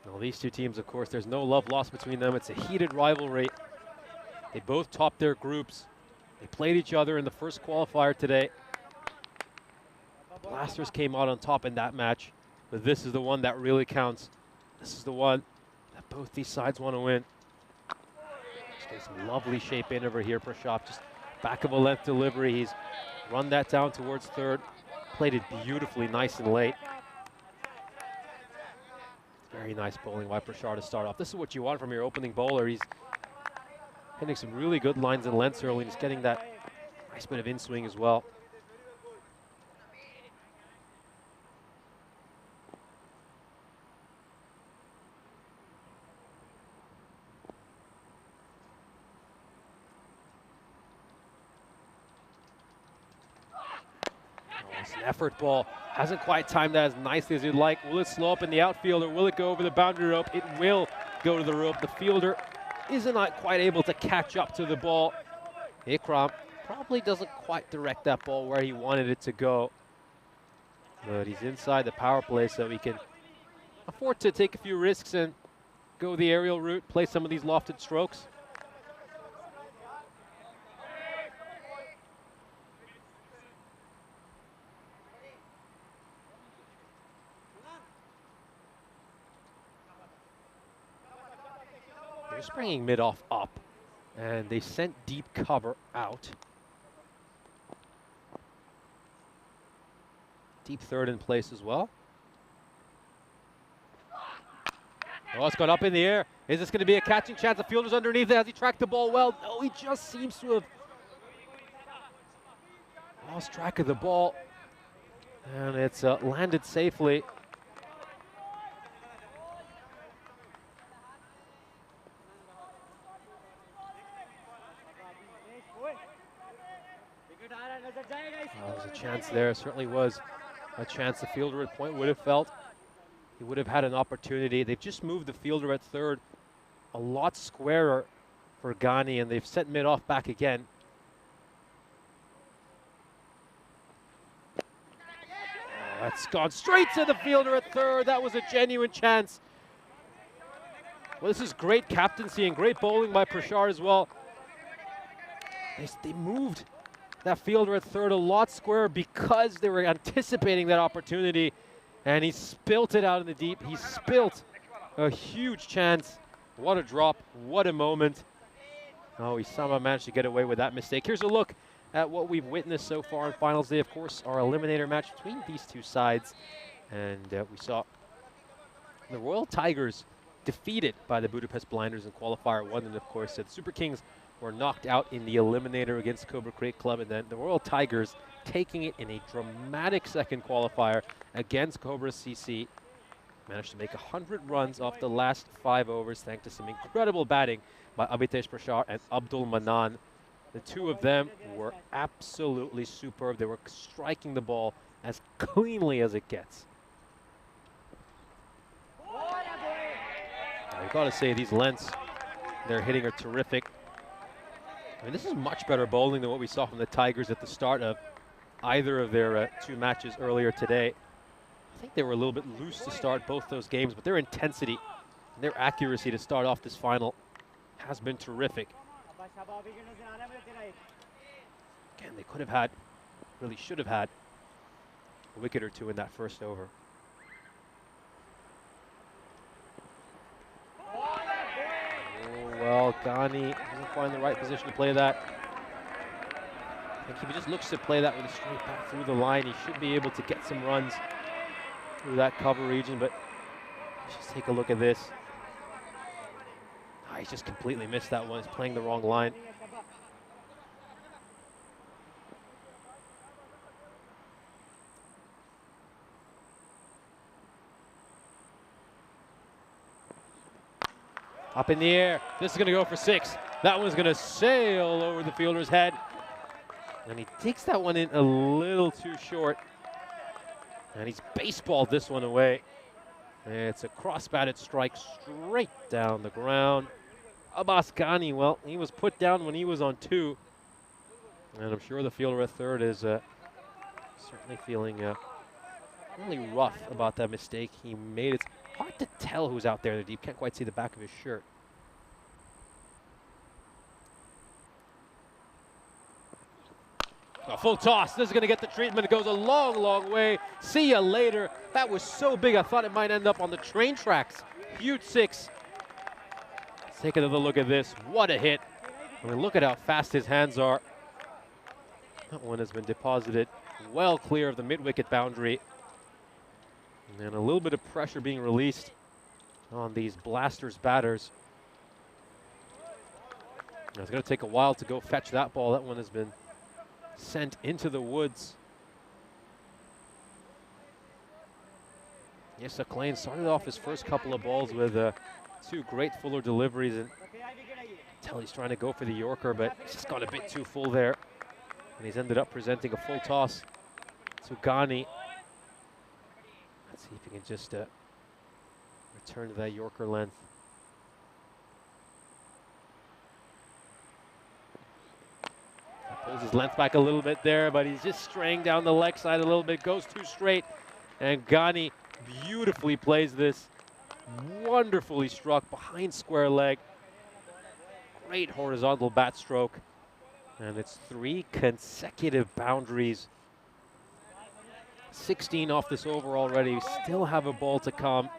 Well, these two teams, of course, there's no love lost between them. It's a heated rivalry. They both topped their groups. They played each other in the first qualifier today. Blasters came out on top in that match, but this is the one that really counts. This is the one that both these sides want to win. Just getting some lovely shape in over here, Prashar. Just back of a length delivery. He's run that down towards third. Played it beautifully, nice and late. Very nice bowling by Prashar to start off. This is what you want from your opening bowler. He's hitting some really good lines and lengths early, and he's getting that nice bit of in-swing as well. It's an effort ball. Hasn't quite timed that as nicely as you'd like. Will it slow up in the outfield, or will it go over the boundary rope? It will go to the rope. The fielder isn't quite able to catch up to the ball. Ikram probably doesn't quite direct that ball where he wanted it to go. But he's inside the power play, so he can afford to take a few risks and go the aerial route, play some of these lofted strokes. They're springing mid-off up, and they sent deep cover out. Deep third in place as well. Oh, it's gone up in the air. Is this going to be a catching chance? The fielder's underneath it. Has he tracked the ball well? No, he just seems to have lost track of the ball. And it's landed safely. There's a chance there. Certainly was a chance the fielder at point would have felt. He would have had an opportunity. They've just moved the fielder at third a lot squarer for Ghani, and they've sent mid-off back again. That's gone straight to the fielder at third. That was a genuine chance. Well, this is great captaincy and great bowling by Prashar as well. They moved that fielder at third a lot squarer because they were anticipating that opportunity, and he spilt it out in the deep. He spilt a huge chance. What a drop, what a moment. Oh, he somehow managed to get away with that mistake. Here's a look at what we've witnessed so far on finals day. Of course, our eliminator match between these two sides. And we saw the Royal Tigers defeated by the Budapest Blinders in qualifier 1, and of course the Super Kings were knocked out in the eliminator against Cobra Crate Club, and then the Royal Tigers taking it in a dramatic second qualifier against Cobra CC. Managed to make 100 runs off the last 5 overs thanks to some incredible batting by Abhitesh Prashar and Abdul Manan. The two of them were absolutely superb. They were striking the ball as cleanly as it gets. I've got to say, these lengths they're hitting are terrific. I mean, this is much better bowling than what we saw from the Tigers at the start of either of their 2 matches earlier today. I think they were a little bit loose to start both those games, but their intensity and their accuracy to start off this final has been terrific. Again, they could have had, really should have had, a wicket or 2 in that first over. Well, Ghani doesn't find the right position to play that. I think if he just looks to play that with a straight back through the line, he should be able to get some runs through that cover region, but let's just take a look at this. Oh, he's just completely missed that one. He's playing the wrong line. Up in the air. This is going to go for 6. That one's going to sail over the fielder's head. And he takes that one in a little too short. And he's baseballed this one away. And it's a cross-batted strike straight down the ground. Abbas Ghani, well, he was put down when he was on 2. And I'm sure the fielder at third is certainly feeling really rough about that mistake he made. It's hard to tell who's out there in the deep. Can't quite see the back of his shirt. A full toss. This is going to get the treatment. It goes a long, long way. See ya later. That was so big, I thought it might end up on the train tracks. Huge 6. Let's take another look at this. What a hit. I mean, look at how fast his hands are. That one has been deposited well clear of the mid-wicket boundary. And a little bit of pressure being released on these Blasters batters. Now, it's going to take a while to go fetch that ball. That one has been sent into the woods. Yes, Acclaim started off his first couple of balls with 2 great fuller deliveries, and tell he's trying to go for the Yorker, but he's just got a bit too full there. And he's ended up presenting a full toss to Ghani. Let's see if he can just return to that Yorker length. Pulls his length back a little bit there, but he's just straying down the leg side a little bit, goes too straight. And Ghani beautifully plays this. Wonderfully struck behind square leg. Great horizontal bat stroke. And it's 3 consecutive boundaries. 16 off this over already. We still have a ball to come.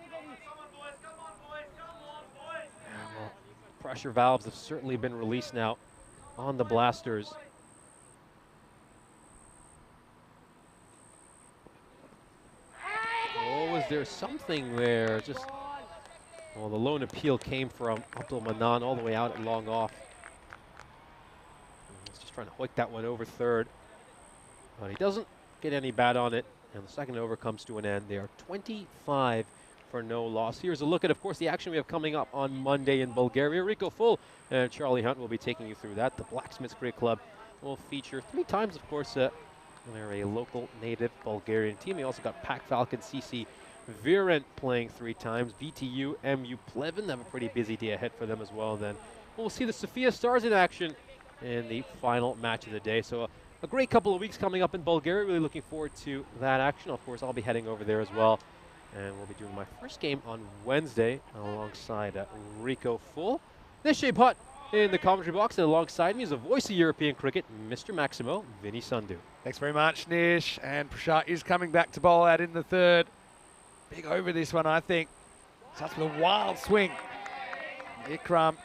Well, pressure valves have certainly been released now on the Blasters. Oh, was there something there? Just, well, the lone appeal came from Abdul Manan all the way out at long off. He's just trying to hoik that one over third. But he doesn't get any bat on it. And the second over comes to an end. They are 25 for no loss. Here's a look at, of course, the action we have coming up on Monday in Bulgaria. Rico Full and Charlie Hunt will be taking you through that. The Blacksmiths Cricket Club will feature 3 times, of course, they're a local native Bulgarian team. We also got Pac Falcon CC Virent playing 3 times. VTU MU Pleven have a pretty busy day ahead for them as well. Then we'll see the Sofia Stars in action in the final match of the day. So a great couple of weeks coming up in Bulgaria. Really looking forward to that action. Of course, I'll be heading over there as well. And we'll be doing my first game on Wednesday alongside Rico Full. This Shape Hutt in the commentary box, and alongside me is a voice of European cricket, Mr. Maximo Vinny Sandhu. Thanks very much, Nish. And Prashar is coming back to bowl out in the third. Big over this one, I think. Starts with a wild swing. Ikram,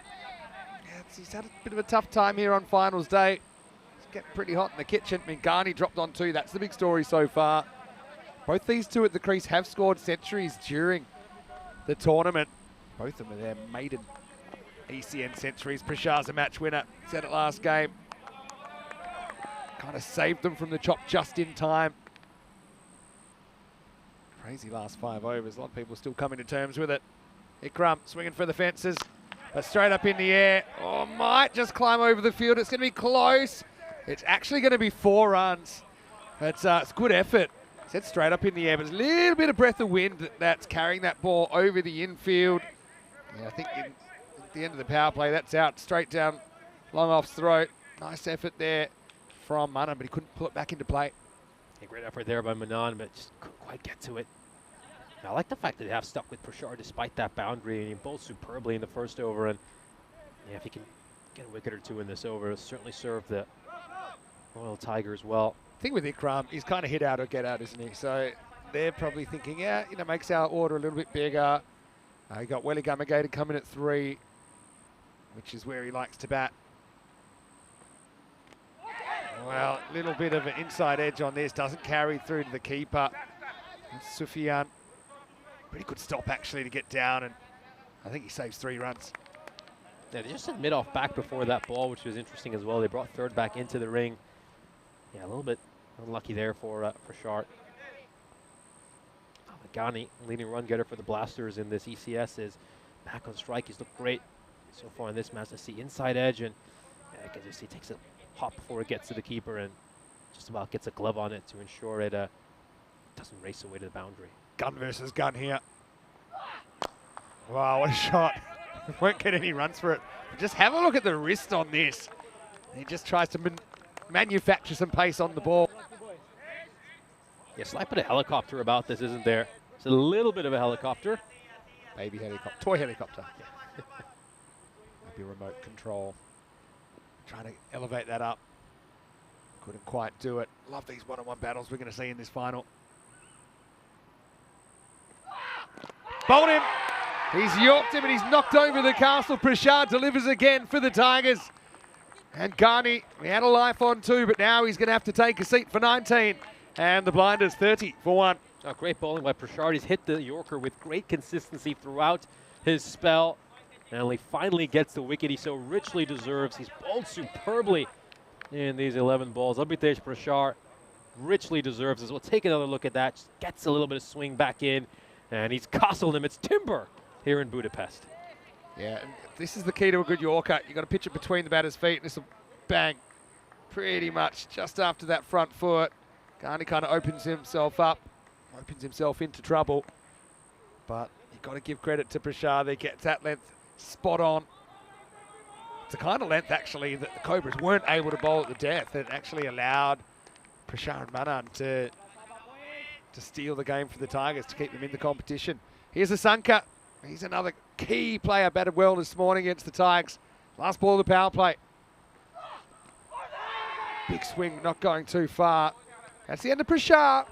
he's had a bit of a tough time here on finals day. It's getting pretty hot in the kitchen. I mean, Ghani dropped on 2. That's the big story so far. Both these two at the crease have scored centuries during the tournament. Both of them are their maiden ECN centuries. Prashar's a match winner. Said it last game. Kind of saved them from the chop just in time. Crazy last 5 overs. A lot of people still coming to terms with it. Ikram swinging for the fences, but straight up in the air. Oh, might just climb over the field. It's going to be close. It's actually going to be 4 runs. It's good effort. Set straight up in the air, but there's a little bit of breath of wind that's carrying that ball over the infield. Yeah, I think at the end of the power play, that's out straight down long off's throat. Nice effort there from Manan, but he couldn't pull it back into play. A great effort there by Manan, but just couldn't quite get to it. I like the fact that they have stuck with Prashar despite that boundary, and he bowled superbly in the first over. And yeah, if he can get a wicket or 2 in this over, it'll certainly serve the Royal Tigers well. Thing with Ikram, he's kind of hit out or get out, isn't he? So they're probably thinking, yeah, makes our order a little bit bigger. You got Welly Gummigated coming at 3, which is where he likes to bat. Well, a little bit of an inside edge on this. Doesn't carry through to the keeper. That's Sufyan. Pretty good stop, actually, to get down, and I think he saves 3 runs. Yeah, they just had mid-off back before that ball, which was interesting as well. They brought third back into the ring. Yeah, a little bit unlucky there for Shart. Ghani, leading run getter for the Blasters in this ECS, is back on strike. He's looked great so far in this match. I see inside edge, and I can just see he takes a hop before it gets to the keeper and just about gets a glove on it to ensure it doesn't race away to the boundary. Gun versus gun here. Wow, what a shot. Won't get any runs for it. But just have a look at the wrist on this. He just tries to manufacture some pace on the ball. Yeah, slight bit of helicopter about this, isn't there? It's a little bit of a helicopter. Baby helicopter, toy helicopter. Yeah. Maybe remote control. Trying to elevate that up. Couldn't quite do it. Love these one-on-one battles we're going to see in this final. Bowled him. He's yorked him and he's knocked over the castle. Prashad delivers again for the Tigers. And Ghani, we had a life on 2, but now he's going to have to take a seat for 19. And the blinders 30 for 1. Oh, great bowling by Prashad. He's hit the Yorker with great consistency throughout his spell. And he finally gets the wicket he so richly deserves. He's bowled superbly in these 11 balls. Abhitesh Prashad richly deserves this. We'll take another look at that. Just gets a little bit of swing back in. And he's castled him. It's timber here in Budapest. Yeah, and this is the key to a good Yorker. You've got to pitch it between the batter's feet. And this will bang pretty much just after that front foot. Ghani kind of opens himself up, opens himself into trouble. But you've got to give credit to Prashad. He gets that length spot on. It's the kind of length, actually, that the Cobras weren't able to bowl at the death. It actually allowed Prashad and Manan to steal the game for the Tigers, to keep them in the competition. Here's Asanka. He's another key player, batted well this morning against the Tigers. Last ball of the power play. Big swing, not going too far. That's the end of Prashad.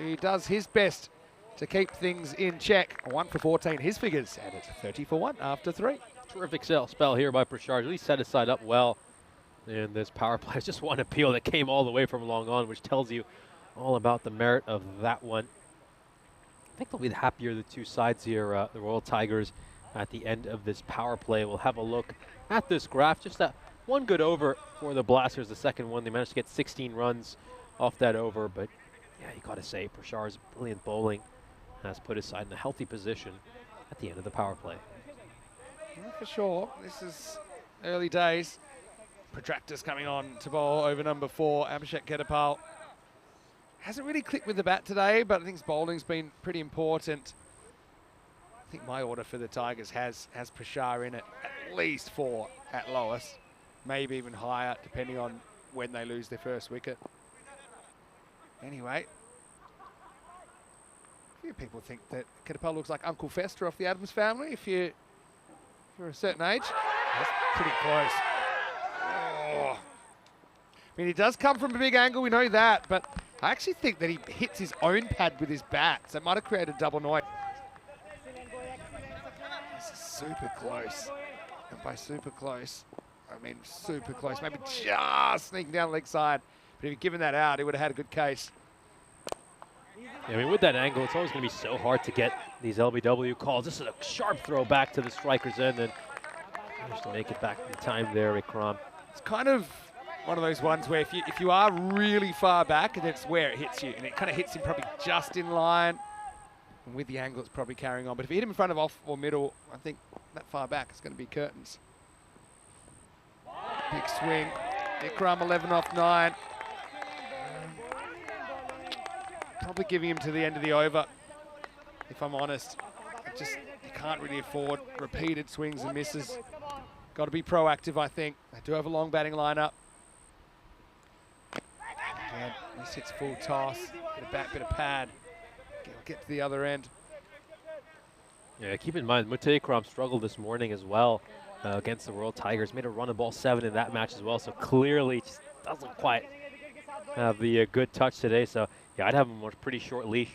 He does his best to keep things in check. 1 for 14, his figures, and it's 30 for 1 after 3. Terrific spell here by Prashad. Really set his side up well in this power play. Just one appeal that came all the way from long on, which tells you all about the merit of that one. I think they'll be the happier the two sides here, the Royal Tigers, at the end of this power play. We'll have a look at this graph. Just that one good over for the Blasters, the second one. They managed to get 16 runs off that over, but yeah, you got to say Prashad's brilliant bowling has put his side in a healthy position at the end of the power play. Yeah, for sure. This is early days. Protractors coming on to bowl over number 4, Abhishek Kedapal. Hasn't really clicked with the bat today, but I think his bowling's been pretty important. I think my order for the Tigers has Prashad in it, at least 4 at lowest, maybe even higher, depending on when they lose their first wicket. Anyway, a few people think that Kedapal looks like Uncle Fester off the Addams Family. If you're a certain age, that's pretty close. Oh. I mean, he does come from a big angle, we know that, but I actually think that he hits his own pad with his bat, so it might have created double noise. This is super close. And by super close, I mean super close. Maybe just sneaking down the leg side. But if he'd given that out, he would have had a good case. I mean, with that angle, it's always going to be so hard to get these LBW calls. This is a sharp throw back to the striker's end, and managed to make it back in time there, Ikram. It's kind of one of those ones where if you are really far back, that's where it hits you, and it kind of hits him probably just in line. And with the angle, it's probably carrying on. But if you hit him in front of off or middle, I think that far back is going to be curtains. Big swing. Ikram 11 off 9. Probably giving him to the end of the over, if I'm honest. You can't really afford repeated swings and misses. Got to be proactive, I think. They do have a long batting lineup. Again, this hits full toss. Bit of bat, bit of pad. Get to the other end. Yeah, keep in mind, Mute Ikram struggled this morning as well against the World Tigers. Made a run of ball 7 in that match as well, so clearly just doesn't quite have the good touch today. So yeah, I'd have him on a pretty short leash.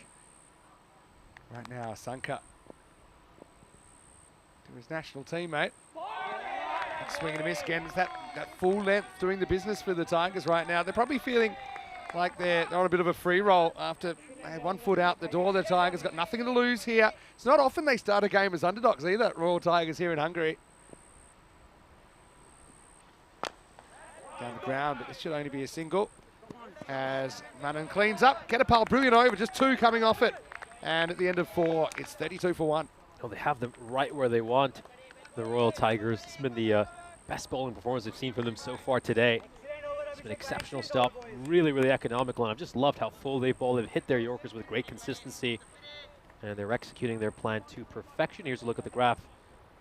Right now, Sanka to his national teammate. Swing and a miss again. It's that full length doing the business for the Tigers right now. They're probably feeling like they're on a bit of a free roll after they had 1 foot out the door. The Tigers got nothing to lose here. It's not often they start a game as underdogs either, Royal Tigers here in Hungary. Down the ground, but this should only be a single. As Manan cleans up. Ketapal, brilliant over, just 2 coming off it. And at the end of 4, it's 32 for 1. Oh, they have them right where they want, the Royal Tigers. It's been the best bowling performance they've seen from them so far today. It's been exceptional stuff, really, really economical, and I've just loved how full they bowl. They've hit their Yorkers with great consistency, and they're executing their plan to perfection. Here's a look at the graph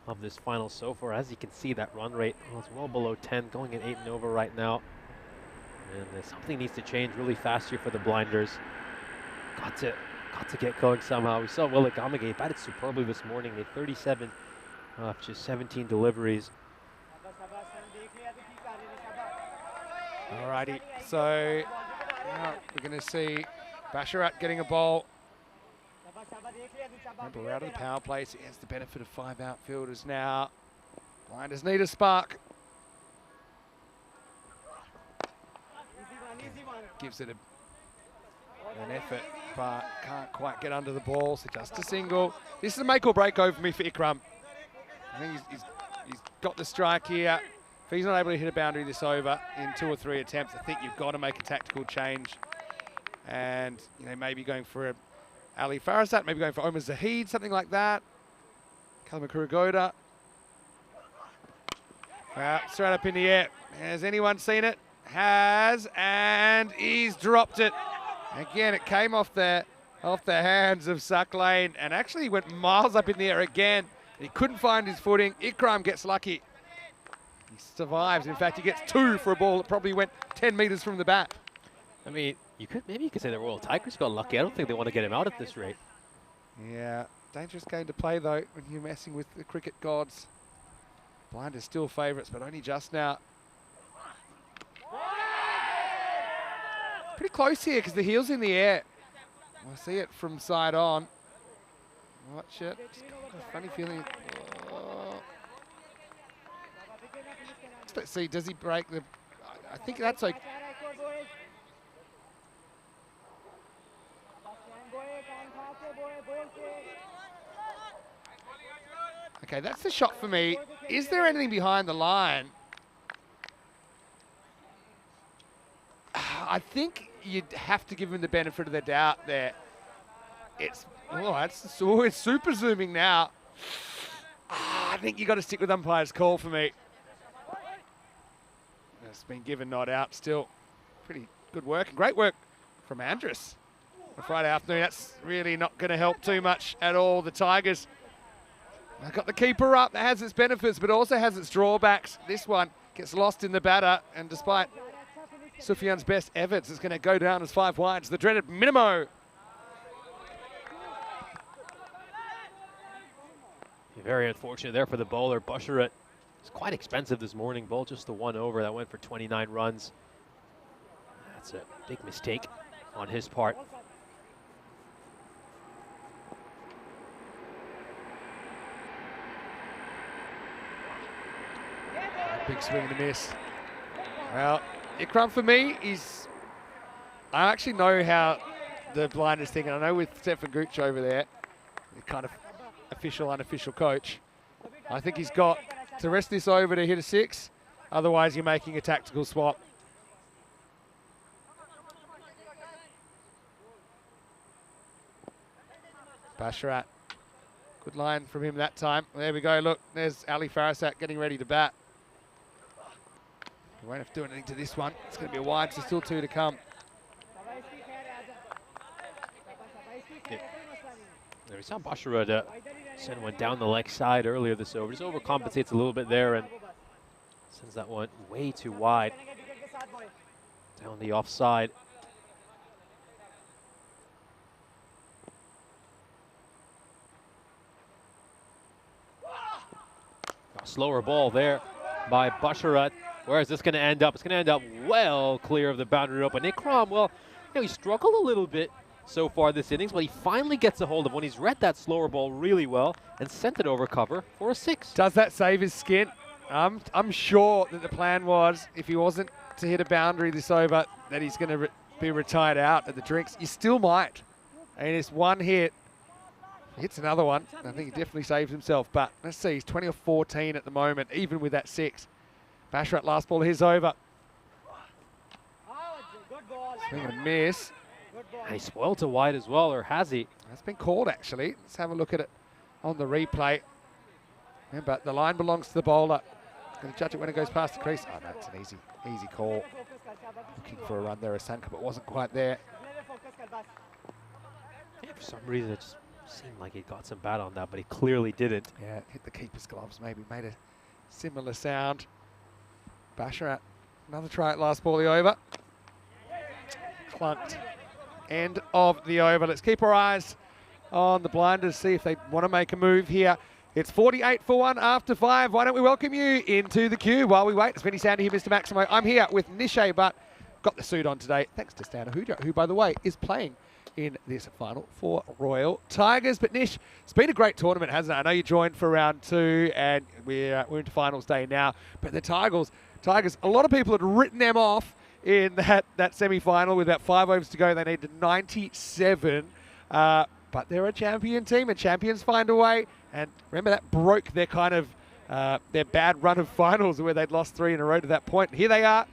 of this final so far. As you can see, that run rate is well below 10, going at 8 and over right now. And something needs to change really fast here for the Blinders. Got to get going somehow. We saw Willik Amage batted superbly this morning. Made 37 off just 17 deliveries. Alrighty, so now we're going to see Basharat getting a bowl. Remember, we're out of the power play, so he has the benefit of 5 outfielders now. Blinders need a spark. Gives it an effort, but can't quite get under the ball, so just a single. This is a make or break over me for Ikram. I think he's got the strike here. If he's not able to hit a boundary this over in 2 or 3 attempts, I think you've got to make a tactical change. And, you know, maybe going for a Ali Farasat, maybe going for Omar Zahid, something like that. Kalama Kurigoda. Straight up in the air. Has anyone seen it? Has, and he's dropped it. Again, it came off the hands of Suck Lane and actually went miles up in the air again. He couldn't find his footing. Ikram gets lucky. He survives. In fact, he gets 2 for a ball that probably went 10 meters from the bat. I mean, maybe you could say the Royal Tigers got lucky. I don't think they want to get him out at this rate. Yeah, dangerous game to play though when you're messing with the cricket gods. Blinders still favourites, but only just now. Pretty close here because the heel's in the air. I see it from side on. Watch it. Just got a funny feeling. Oh. Let's see, does he break the... I think that's okay. Okay, that's the shot for me. Is there anything behind the line? I think you'd have to give him the benefit of the doubt there. It's super zooming now. I think you got to stick with umpire's call for me. It's been given not out still. Pretty good work and great work from Andrus on a Friday afternoon. That's really not going to help too much at all. The Tigers have got the keeper up. That has its benefits, but also has its drawbacks. This one gets lost in the batter, and despite Sufyan's best efforts, it's going to go down as 5 wides. The dreaded Minimo. Very unfortunate there for the bowler. Basharat is quite expensive this morning. Bowled just the 1 over. That went for 29 runs. That's a big mistake on his part. Big swing and a miss. Well, Ikram for me is... I actually know how the blinders thing. And I know with Stefan Gooch over there, the kind of official, unofficial coach, I think he's got to rest this over to hit a 6. Otherwise, you're making a tactical swap. Basharat. Good line from him that time. There we go. Look, there's Ali Farasat getting ready to bat. We won't have to do anything to this one. It's going to be a wide, so still 2 to come. There we saw Basharat send one down the leg side earlier this over. Just overcompensates a little bit there and sends that one way too wide. Down the offside. A slower ball there by Basharat. Where is this going to end up? It's going to end up well clear of the boundary rope. And Ikram, well, he struggled a little bit so far this innings, but he finally gets a hold of one. He's read that slower ball really well and sent it over cover for a 6. Does that save his skin? I'm sure that the plan was, if he wasn't to hit a boundary this over, that he's going to be retired out at the drinks. You still might. And it's one hit. He hits another one. I think he definitely saves himself. But let's see, he's 20 or 14 at the moment, even with that 6. Basharat, last ball, his over. Swing and a miss. And he spoiled to wide as well, or has he? That's been called, actually. Let's have a look at it on the replay. Yeah, but the line belongs to the bowler. Going to judge it when it goes past the crease. Oh, no, it's an easy call. Looking for a run there, Asanka, but wasn't quite there. Yeah, for some reason, it just seemed like he got some bat on that, but he clearly didn't. Yeah, it hit the keeper's gloves, maybe made a similar sound. Basharat, another try at last ball, the over. Clunked. End of the over. Let's keep our eyes on the blinders, see if they want to make a move here. It's 48 for 1 after 5. Why don't we welcome you into the queue while we wait? It's Vinny Sandy here, Mr. Maximo. I'm here with Nishay, but got the suit on today, thanks to Stan Ahuja, who, by the way, is playing in this final for Royal Tigers. But Nish, it's been a great tournament, hasn't it? I know you joined for round 2, and we're into finals day now. But the Tigers, a lot of people had written them off in that semi-final with about 5 overs to go. They needed 97, but they're a champion team, and champions find a way. And remember, that broke their kind of their bad run of finals where they'd lost 3 in a row to that point. Here they are.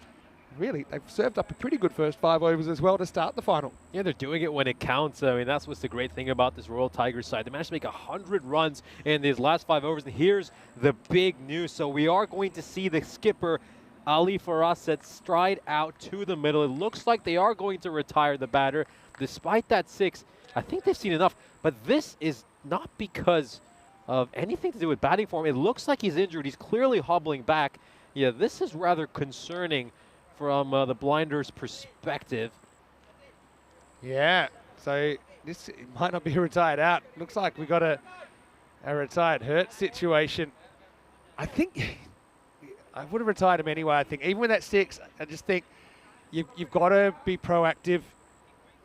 Really, they've served up a pretty good first 5 overs as well to start the final. Yeah, they're doing it when it counts. I mean, that's what's the great thing about this Royal Tigers side. They managed to make 100 runs in these last 5 overs. And here's the big news. So we are going to see the skipper, Ali Farasat, stride out to the middle. It looks like they are going to retire the batter. Despite that 6, I think they've seen enough. But this is not because of anything to do with batting form. It looks like he's injured. He's clearly hobbling back. Yeah, this is rather concerning from the blinders' perspective. Yeah, so this might not be retired out. Looks like we got a retired hurt situation. I think I would have retired him anyway. I think even with that 6, I just think you've got to be proactive.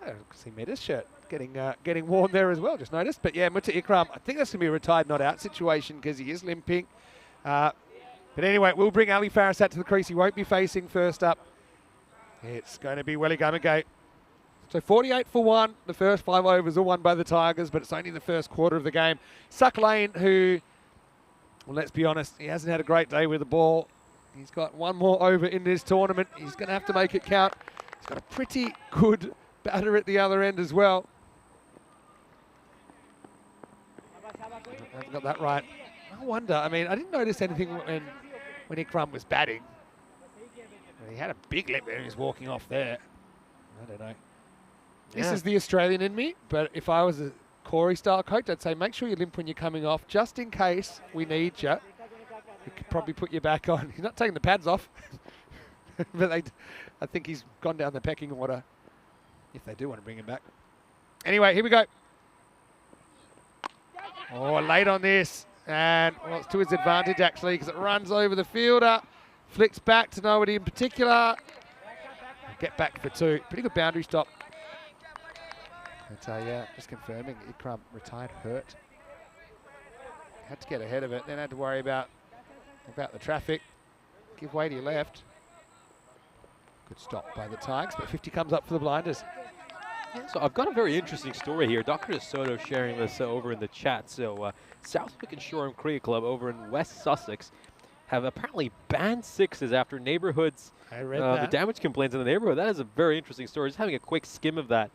I see Meta's shirt getting worn there as well. Just noticed, but yeah, Mutta Ikram. I think that's gonna be a retired not out situation because he is limping. But anyway, we'll bring Ali Farasat to the crease. He won't be facing first up. It's going to be Welly Gamagate. So 48 for 1. The first 5 overs are won by the Tigers, but it's only the first quarter of the game. Suck Lane, who, well, let's be honest, he hasn't had a great day with the ball. He's got 1 more over in this tournament. He's going to have to make it count. He's got a pretty good batter at the other end as well. I haven't got that right. I wonder, I mean, I didn't notice anything when Ikram was batting. He had a big limp when he was walking off there. I don't know. This is the Australian in me, but if I was a Corey-style coach, I'd say make sure you limp when you're coming off, just in case we need you. We could probably put you back on. He's not taking the pads off. But I think he's gone down the pecking order if they do want to bring him back. Anyway, here we go. Oh, late on this. And, well, it's to his advantage, actually, because it runs over the fielder. Flicks back to nobody in particular. Get back for 2. Pretty good boundary stop. But, yeah, just confirming, Ikram retired hurt. Had to get ahead of it, then had to worry about the traffic. Give way to your left. Good stop by the Tigers, but 50 comes up for the blinders. Yeah, so I've got a very interesting story here. Dr. DeSoto sharing this over in the chat. So Southwick and Shoreham Cricket Club over in West Sussex have apparently banned sixes after neighborhoods, I read the that. damage complaints in the neighborhood. That is a very interesting story. Just having a quick skim of that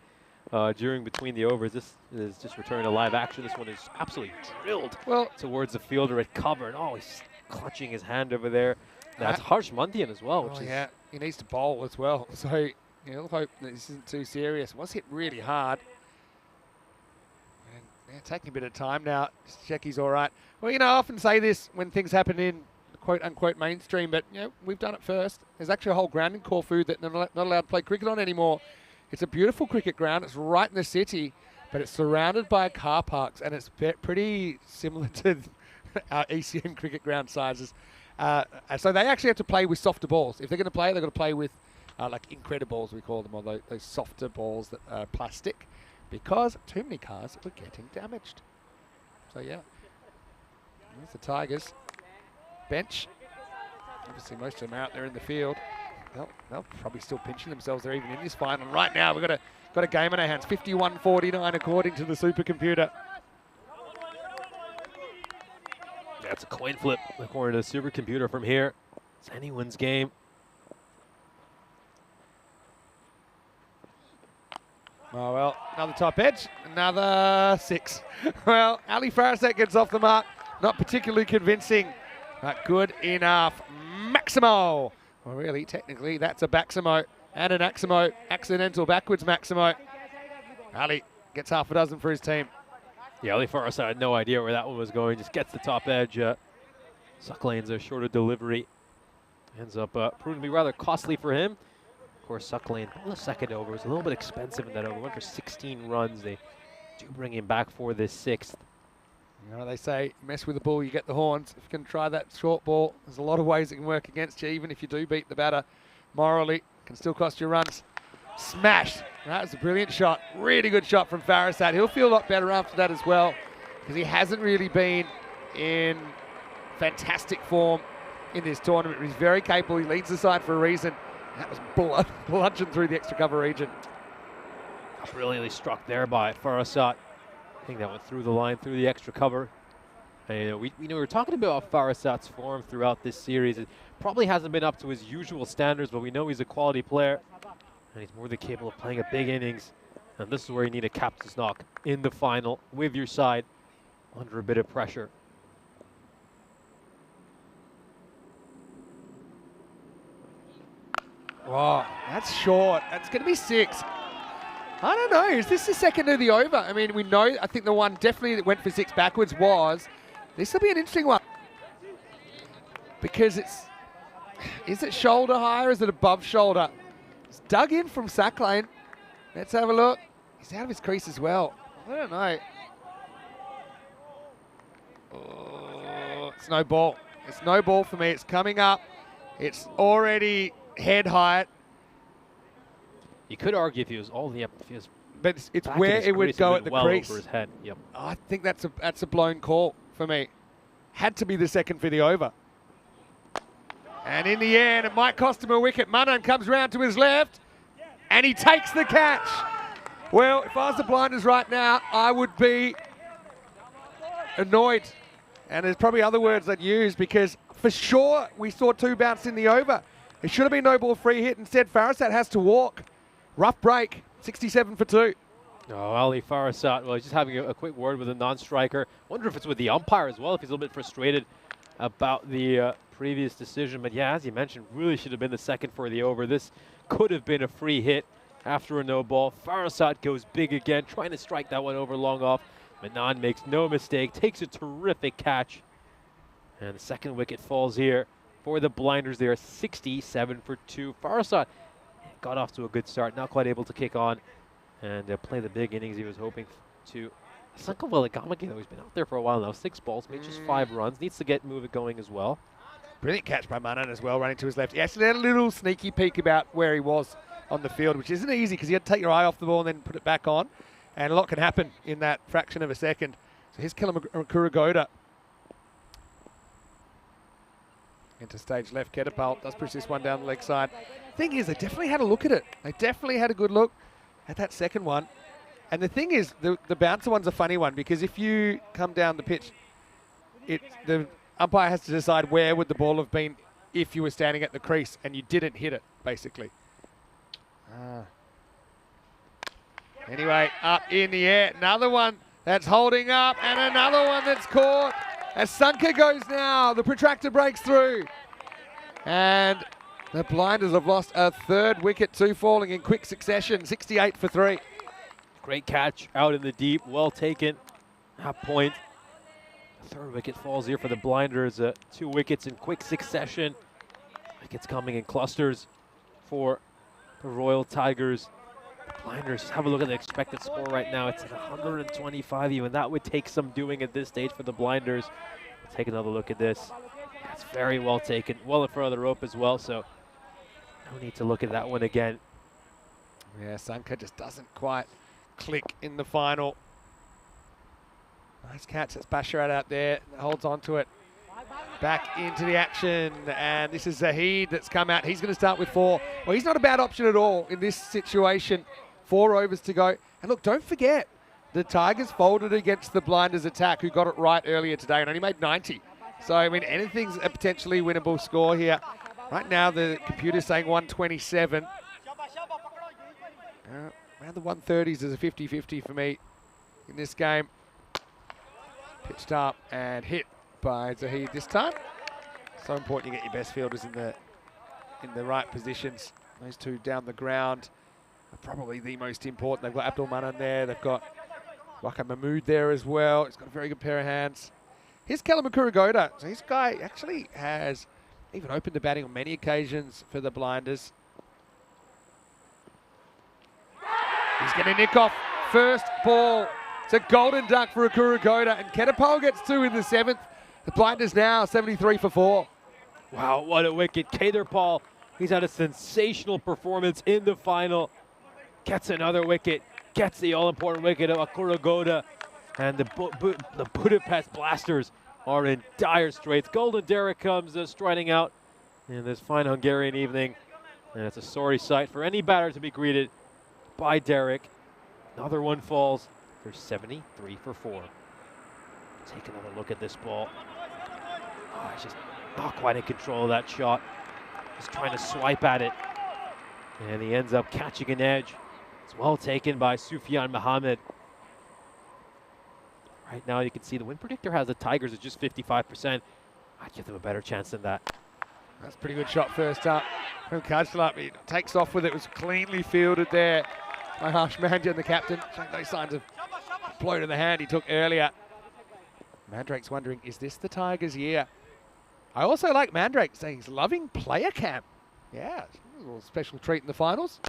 between the overs. This is just returning to live action. This one is absolutely drilled towards the fielder at cover. And oh, he's clutching his hand over there. That's Harsh Mundian as well. Which is yeah, he needs to bowl as well. So he'll hope that this isn't too serious. Was hit really hard. And yeah, taking a bit of time now. Just check he's all right. Well, I often say this when things happen in quote-unquote mainstream, but we've done it first. There's actually a whole ground in Corfu that they're not allowed to play cricket on anymore. It's a beautiful cricket ground. It's right in the city, but it's surrounded by car parks, and it's pretty similar to our ECM cricket ground sizes. So they actually have to play with softer balls. If they're going to play, they've got to play with like Incrediballs, we call them, or those softer balls that are plastic, because too many cars were getting damaged. So yeah, there's the Tigers bench. Obviously, most of them are out there in the field. They'll probably still pinching themselves. They're even in this final. And right now, we've got a game in our hands. 51-49 according to the supercomputer. Yeah, it's a coin flip according to the supercomputer from here. It's anyone's game. Oh, well, another top edge, another 6. Well, Ali Farasat gets off the mark. Not particularly convincing, but good enough. Maximo. Well, really, technically, that's a Baximo and an Aximo. Accidental backwards Maximo. Ali gets half a dozen for his team. Yeah, Ali Farasat had no idea where that one was going. Just gets the top edge. Sucklane's a shorter delivery. Ends up proving to be rather costly for him. Of course, Sucklane, the second over was a little bit expensive in that over. Went for 16 runs. They do bring him back for this 6th. They say, mess with the ball, you get the horns. If you can try that short ball, there's a lot of ways it can work against you. Even if you do beat the batter morally, it can still cost you runs. Smashed. That was a brilliant shot. Really good shot from Farasat. He'll feel a lot better after that as well, because he hasn't really been in fantastic form in this tournament. He's very capable. He leads the side for a reason. That was bludgeon through the extra cover region. Brilliantly struck there by Farasat. I think that went through the line, through the extra cover. And we were talking about Farasat's form throughout this series. It probably hasn't been up to his usual standards, but we know he's a quality player. And he's more than capable of playing a big innings. And this is where you need a captain's knock in the final with your side under a bit of pressure. Wow, that's short. That's going to be 6. I don't know. Is this the second of the over? I mean, we know, I think the one definitely that went for 6 backwards was. This will be an interesting one. Because is it shoulder high or is it above shoulder? It's dug in from Sacklane. Let's have a look. He's out of his crease as well. I don't know. Oh, it's no ball. It's no ball for me. It's coming up. It's already head height. You could argue if he was all the up, if he was but it's where it would go at the well crease. over his head. Yep. I think that's a blown call for me. Had to be the second for the over. And in the end, it might cost him a wicket. Manan comes round to his left, and he takes the catch. Well, if I was the blinders right now, I would be annoyed. And there's probably other words I'd use, because for sure we saw 2 bounce in the over. It should have been no ball free hit. Instead, Farasat has to walk. Rough break, 67 for 2. Oh, Ali Farasat, well, he's just having a quick word with a non-striker. Wonder if it's with the umpire as well, if he's a little bit frustrated about the previous decision. But yeah, as you mentioned, really should have been the second for the over. This could have been a free hit after a no ball. Farasat goes big again, trying to strike that one over long off. Manan makes no mistake, takes a terrific catch. And the second wicket falls here for the Blinders. They are 67 for 2. Farasat got off to a good start, not quite able to kick on and play the big innings he was hoping to. Sanko Veligamaki, though, he's been out there for a while now. 6 balls, made just 5 runs. Needs to get moving going as well. Brilliant catch by Manan as well, running to his left. He actually had a little sneaky peek about where he was on the field, which isn't easy because you had to take your eye off the ball and then put it back on. And a lot can happen in that fraction of a second. So here's Kuragota. Into stage left, Ketapult does push this one down the leg side. Thing is, they definitely had a look at it. They definitely had a good look. at that second one. And the thing is, the bouncer one's a funny one because if you come down the pitch, the umpire has to decide where would the ball have been if you were standing at the crease and you didn't hit it, basically. Anyway, up in the air. Another one that's holding up and another one that's caught. As Sanka goes now, the protractor breaks through. And the Blinders have lost a third wicket, 2 falling in quick succession, 68 for 3. Great catch out in the deep, well taken. That point. The third wicket falls here for the Blinders. 2 wickets in quick succession. Wickets coming in clusters for the Royal Tigers. The Blinders, have a look at the expected score right now. It's at 125 even. That would take some doing at this stage for the Blinders. Take another look at this. That's very well taken. Well in front of the rope as well, so no need to look at that one again. Yeah, Sanka just doesn't quite click in the final. Nice catch. That's Basharat out there. Holds on to it. Back into the action. And this is Zahid that's come out. He's going to start with 4. Well, he's not a bad option at all in this situation. 4 overs to go. And look, don't forget, the Tigers folded against the Blinders attack, who got it right earlier today and only made 90. So, I mean, anything's a potentially winnable score here. Right now, the computer's saying 127. Around the 130s is a 50-50 for me in this game. Pitched up and hit by Zahid this time. So important you get your best fielders in the right positions. Those 2 down the ground are probably the most important. They've got Abdul Manan there. They've got Waka Mahmood there as well. He's got a very good pair of hands. Here's Callum Kurigoda. So this guy actually has even opened the batting on many occasions for the Blinders. He's going to nick off first ball. It's a golden duck for Kurigoda, and Kedapal gets 2 in the 7th. The Blinders now 73 for 4. Wow, what a wicket. Kedapal, he's had a sensational performance in the final. Gets another wicket, gets the all-important wicket of Kurigoda. And the Budapest Blasters are in dire straits. Golden Derek comes striding out in this fine Hungarian evening. And it's a sorry sight for any batter to be greeted by Derek. Another one falls for 73 for 4. Take another look at this ball. Oh, he's just not quite in control of that shot. Just trying to swipe at it. And he ends up catching an edge. It's well taken by Sufyan Mohammed. Right now you can see the win predictor has the Tigers at just 55%. I'd give them a better chance than that. That's a pretty good shot first up from Kajlap. He takes off with it. It was cleanly fielded there by Harsh Mandian, the captain. Showing no signs of blow to the hand he took earlier. Mandrake's wondering, is this the Tigers' year? I also like Mandrake saying he's loving player camp. Yeah, a little special treat in the finals.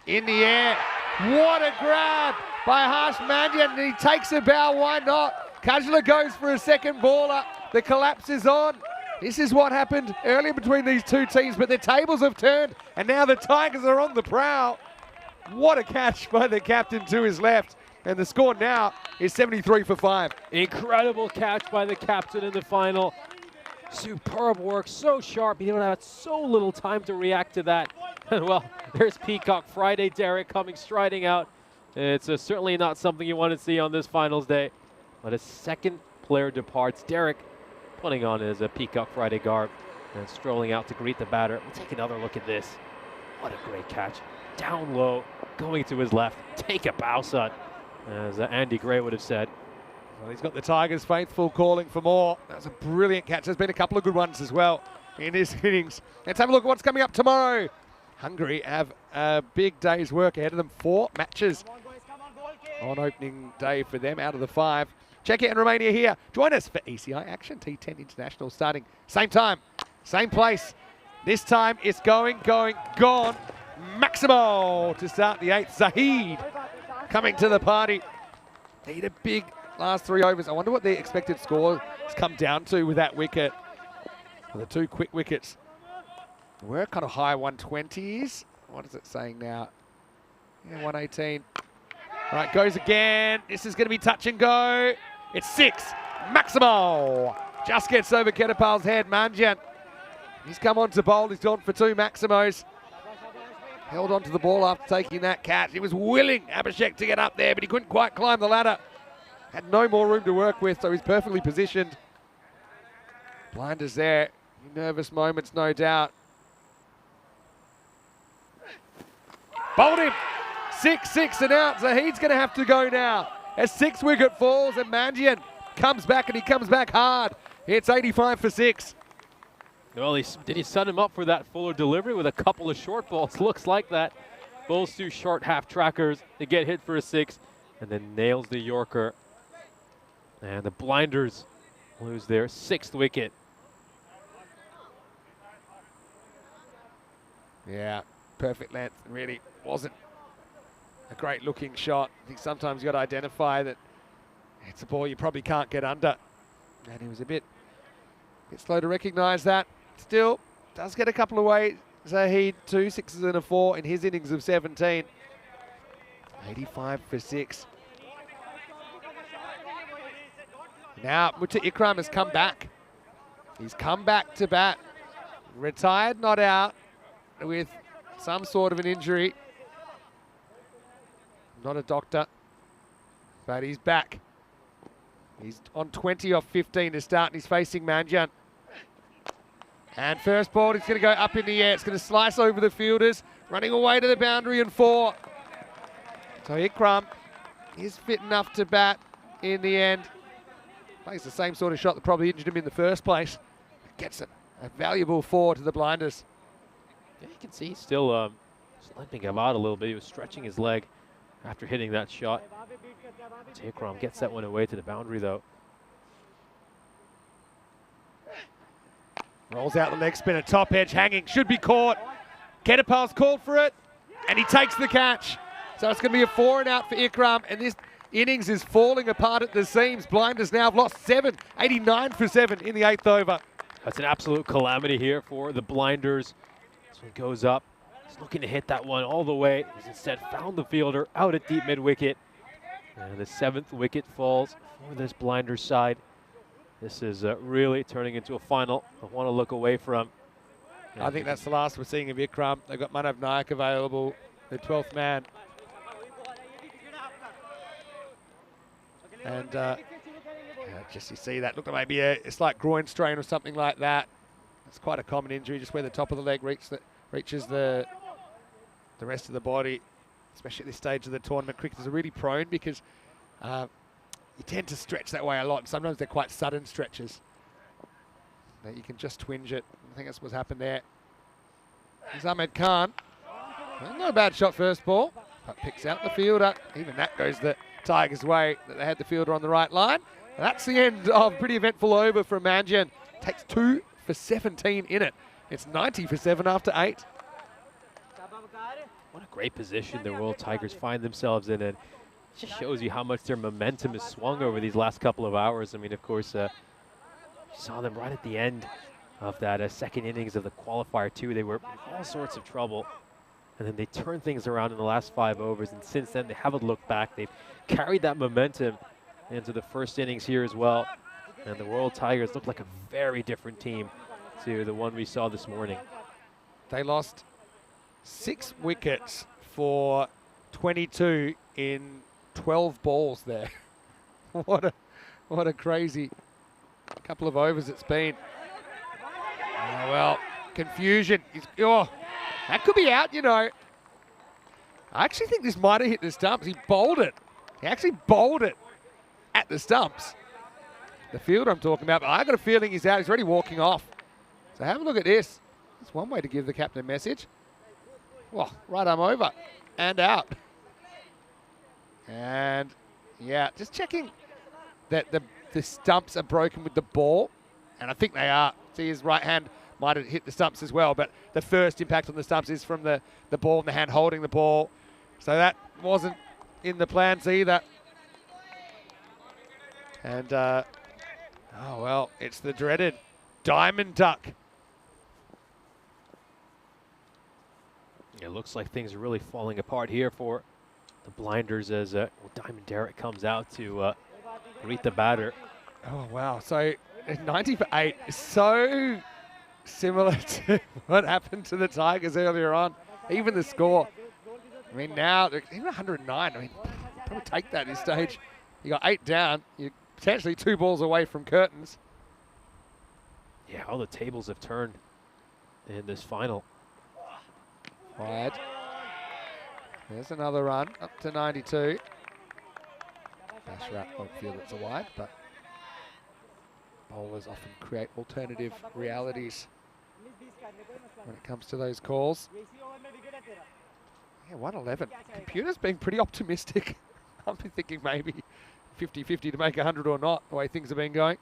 In the air. What a grab by Harsh Mandian. And he takes a bow. Why not? Kajla goes for a second baller. The collapse is on. This is what happened earlier between these 2 teams, but their tables have turned, and now the Tigers are on the prowl. What a catch by the captain to his left. And the score now is 73 for 5. Incredible catch by the captain in the final. Superb work, so sharp. He didn't have so little time to react to that. And well, there's Peacock Friday Derek coming striding out. It's certainly not something you want to see on this finals day. But a second player departs. Derek putting on his Peacock Friday garb and strolling out to greet the batter. We'll take another look at this. What a great catch. Down low, going to his left. Take a bow, son, as Andy Gray would have said. Well, he's got the Tigers faithful calling for more. That's a brilliant catch. There's been a couple of good ones as well in this innings. Let's have a look at what's coming up tomorrow. Hungary have a big day's work ahead of them. 4 matches on opening day for them out of the 5. Czechia and Romania here. Join us for ECI action. T10 International starting same time, same place. This time it's gone. Maximo to start the 8th. Zahid coming to the party. Need a big last 3 overs. I wonder what the expected score has come down to with that wicket. The 2 quick wickets were kind of high 120s. What is it saying now? Yeah, 118. All right, goes again. This is going to be touch and go. It's 6. Maximo just gets over Kedapal's head. Mandian, he's come on to bowl. He's gone for 2 Maximos. held on to the ball after taking that catch. He was willing, Abhishek, to get up there, but he couldn't quite climb the ladder. Had no more room to work with, so he's perfectly positioned. Blinders there. Nervous moments, no doubt. Bowled him. 6-6 and out. Zahid's going to have to go now. As 6 wicket falls and Manjian comes back, and he comes back hard. It's 85 for 6. Well, did he set him up for that fuller delivery with a couple of short balls? Looks like that. Bowls 2 short half trackers. They get hit for a 6 and then nails the Yorker. And the Blinders lose their 6th wicket. Yeah, perfect length. Really wasn't a great looking shot. I think sometimes you got to identify that it's a ball you probably can't get under. And he was a bit slow to recognise that. Still, does get a couple away. Zahid, 2 6s and a 4 in his innings of 17. 85 for 6. Now, Mutta Ikram has come back. He's come back to bat. Retired, not out, with some sort of an injury. Not a doctor, but he's back. He's on 20 off 15 to start, and he's facing Manjan. And first ball, it's going to go up in the air. It's going to slice over the fielders, running away to the boundary and 4. So Ikram is fit enough to bat in the end. Plays the same sort of shot that probably injured him in the first place. Gets a valuable 4 to the Blinders. Yeah, you can see he's still limping about a little bit. He was stretching his leg after hitting that shot. Ikram gets that one away to the boundary, though. Rolls out the leg spinner, top edge, hanging, should be caught. Kedapal's called for it, and he takes the catch. So it's going to be a 4 and out for Ikram, and this innings is falling apart at the seams. Blinders now have lost 7, 89 for 7 in the 8th over. That's an absolute calamity here for the Blinders. This one goes up. He's looking to hit that one all the way. He's instead found the fielder out at deep mid-wicket. And the 7th wicket falls for this Blinders side. This is really turning into a final I want to look away from. I think that's the last we're seeing of Ikram. They've got Manav Nayak available, the 12th man. And just you see that, looked like maybe a slight groin strain or something like that. It's quite a common injury, just where the top of the leg reaches the rest of the body, especially at this stage of the tournament. Cricketers are really prone because you tend to stretch that way a lot, and sometimes they're quite sudden stretches. That you can just twinge it. I think that's what's happened there. There's Ahmed Khan. Well, not a bad shot first ball, but picks out the fielder. Even that goes the Tigers' way, that they had the fielder on the right line. And that's the end of a pretty eventful over from Manjan. Takes 2 for 17 in it. It's 90 for 7 after 8. What a great position the Royal Tigers find themselves in, and it just shows you how much their momentum has swung over these last couple of hours. I mean, of course, you saw them right at the end of that second innings of the qualifier too. They were in all sorts of trouble, and then they turned things around in the last 5 overs, and since then they haven't looked back. They've carried that momentum into the first innings here as well, and the Royal Tigers look like a very different team to the one we saw this morning. They lost 6 wickets for 22 in 12 balls there. What a crazy couple of overs it's been. Oh, well, confusion. That could be out, you know. I actually think this might have hit the stumps. He bowled it. He actually bowled it at the stumps. The fielder I'm talking about, but I got a feeling he's out. He's already walking off. So have a look at this. That's one way to give the captain a message. Well, right arm over and out. And yeah, just checking that the stumps are broken with the ball. And I think they are. See, his right hand might have hit the stumps as well, but the first impact on the stumps is from the ball and the hand holding the ball. So that wasn't in the plans either. And, oh well, it's the dreaded diamond duck. It looks like things are really falling apart here for the Blinders as Diamond Derek comes out to greet the batter. Oh, wow. So 90 for 8 is so similar to what happened to the Tigers earlier on. even the score. I mean, now, even 109, I mean, probably take that at this stage. You got 8 down, you're potentially 2 balls away from curtains. Yeah, all the tables have turned in this final. Wide. There's another run, up to 92. Basharat won't feel it's a wide, but bowlers often create alternative realities when it comes to those calls. Yeah, 111. Computer's being pretty optimistic. I've been thinking maybe 50-50 to make 100 or not, the way things have been going.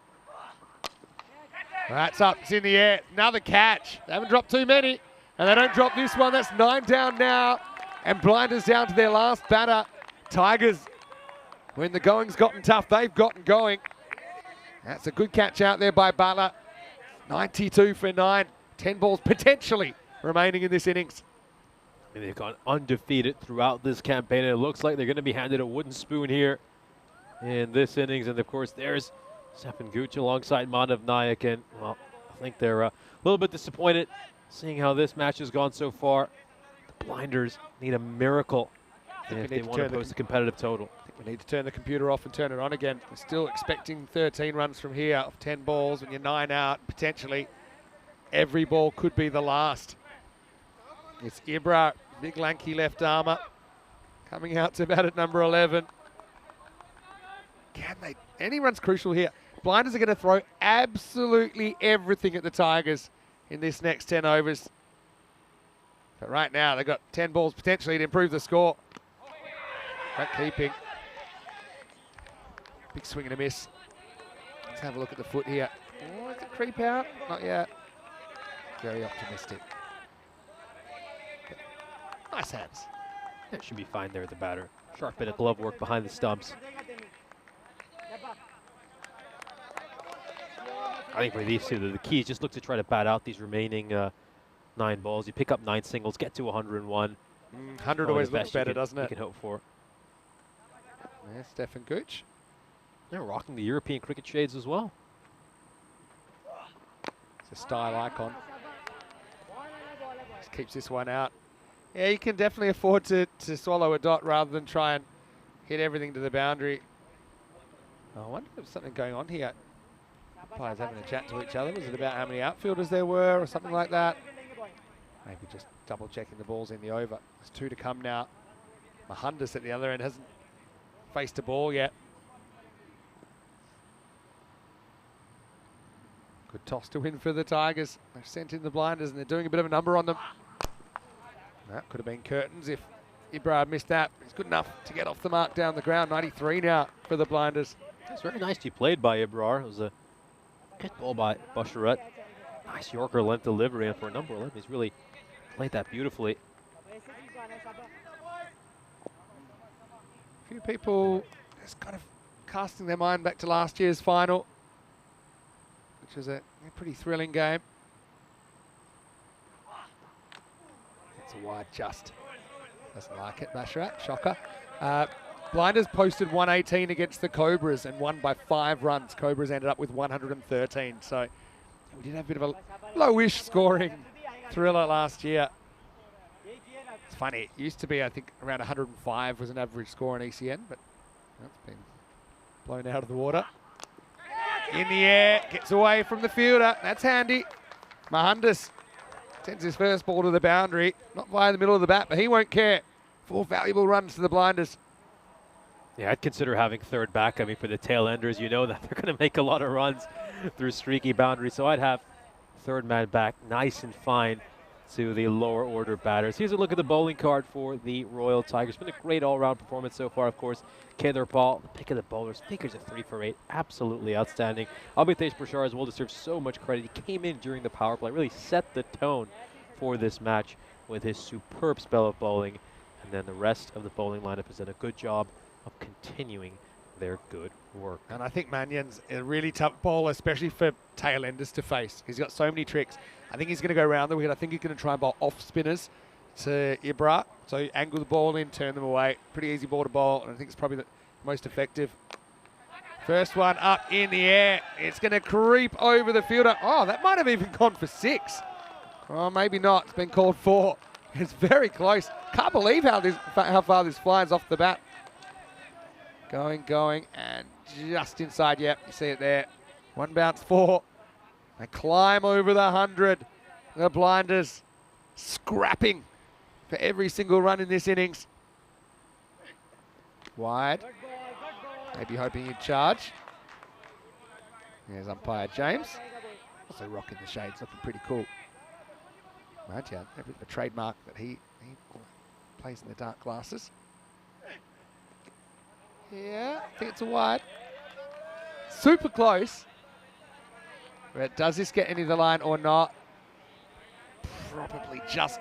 That's up, it's in the air. Another catch. They haven't dropped too many, and they don't drop this one. That's 9 down now, and Blinders down to their last batter. Tigers, when the going's gotten tough, they've gotten going. That's a good catch out there by Butler. 92 for 9. 10 balls potentially remaining in this innings. And they've gone undefeated throughout this campaign, and it looks like they're going to be handed a wooden spoon here in this innings. And of course, there's Stefan Gucci alongside Manav Nayak, and well, I think they're a little bit disappointed seeing how this match has gone so far. The Blinders need a miracle if they want to post a competitive total. I think we need to turn the computer off and turn it on again. We're still expecting 13 runs from here off 10 balls. When you're 9 out, potentially every ball could be the last. It's Ibra, big lanky left armour, coming out to bat at number 11. Can they? Any run's crucial here. Blinders are going to throw absolutely everything at the Tigers in this next 10 overs. But right now, they've got 10 balls potentially to improve the score. Great keeping. Big swing and a miss. Let's have a look at the foot here. Oh, does it creep out? Not yet. Very optimistic. But nice hands. That should be fine there at the batter. Sharp bit of glove work behind the stumps. I think for these two, the key is just look to try to bat out these remaining 9 balls. You pick up 9 singles, get to 101. 100 always looks better, doesn't it? You can hope for. There's Stefan Gooch. They're rocking the European cricket shades as well. It's a style icon. Just keeps this one out. Yeah, you can definitely afford to swallow a dot rather than try and hit everything to the boundary. I wonder if there's something going on here. Players having a chat to each other. Was it about how many outfielders there were or something like that? Maybe just double checking the balls in the over. There's 2 to come now. Mahundis at the other end hasn't faced a ball yet. Good toss to win for the Tigers. They've sent in the Blinders and they're doing a bit of a number on them. That could have been curtains if Ibra missed that. It's good enough to get off the mark down the ground. 93 now for the Blinders. It's very nicely played by Ibrar. It was a good ball by Basharat. Nice Yorker length delivery, and for a number 11, he's really played that beautifully. A few people just kind of casting their mind back to last year's final, which was a pretty thrilling game. It's a wide just. Doesn't like it, Basharat. Shocker. Blinders posted 118 against the Cobras and won by 5 runs. Cobras ended up with 113. So we did have a bit of a lowish scoring thriller last year. It's funny. It used to be, I think, around 105 was an average score in ECN, but that's been blown out of the water. In the air, gets away from the fielder. That's handy. Mahundis sends his first ball to the boundary. Not via the middle of the bat, but he won't care. 4 valuable runs to the Blinders. Yeah, I'd consider having third back. I mean, for the tail enders, you know that they're going to make a lot of runs through streaky boundaries. So I'd have third man back nice and fine to the lower order batters. Here's a look at the bowling card for the Royal Tigers. It's been a great all-round performance so far, of course. Kedar Paul, the pick of the bowlers. Pickers a 3 for 8. Absolutely outstanding. Abhitesh Prashar as well deserves so much credit. He came in during the power play, really set the tone for this match with his superb spell of bowling. And then the rest of the bowling lineup has done a good job of continuing their good work. And I think Mannion's a really tough bowler, especially for tail enders to face. He's got so many tricks. I think he's going to go around the wicket. I think he's going to try and bowl off spinners to Ibra. So angle the ball in, turn them away. Pretty easy ball to bowl, and I think it's probably the most effective. First one up in the air. It's going to creep over the fielder. Oh, that might have even gone for 6. Oh, maybe not. It's been called 4. It's very close. Can't believe how far this flies off the bat. Going, and just inside. Yep, you see it there. One bounce, 4. They climb over the 100. The Blinders scrapping for every single run in this innings. Wide. Maybe hoping he'd charge. There's umpire James. Also rocking the shades, looking pretty cool. Right, yeah, a bit of a trademark that he plays in the dark glasses. Yeah, I think it's a wide. Super close. But does this get any of the line or not? Probably just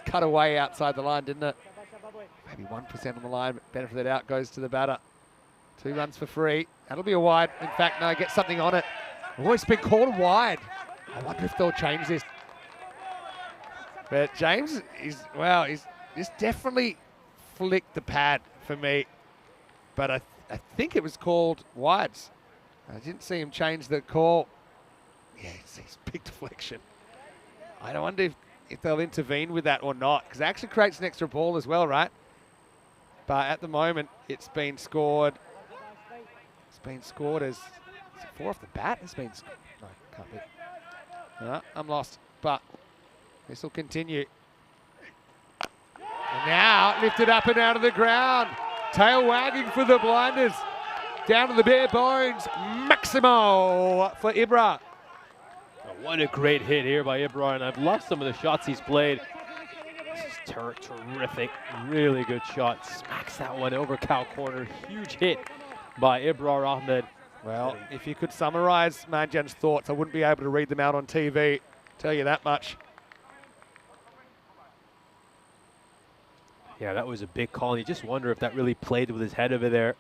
cut away outside the line, didn't it? Maybe 1% on the line, but benefit out goes to the batter. 2 runs for free. That'll be a wide. In fact, no, get something on it. Oh, it's been called wide. I wonder if they'll change this. But James is, well, he's definitely flicked the pad for me. But I think it was called wides. I didn't see him change the call. Yeah, it's big deflection. I wonder if they'll intervene with that or not, because it actually creates an extra ball as well, right? But at the moment, it's been scored. It's been scored as, is it 4 off the bat? It's been scored. No, can't be. No, I'm lost. But this will continue. And now lifted up and out of the ground. Tail wagging for the Blinders. Down to the bare bones. Maximo for Ibra. Oh, what a great hit here by Ibra, and I've loved some of the shots he's played. This is terrific, really good shot. Smacks that one over cow corner. Huge hit by Ibra Ahmed. Well, if you could summarize Manjan's thoughts, I wouldn't be able to read them out on TV. Tell you that much. Yeah, that was a big call. And you just wonder if that really played with his head over there.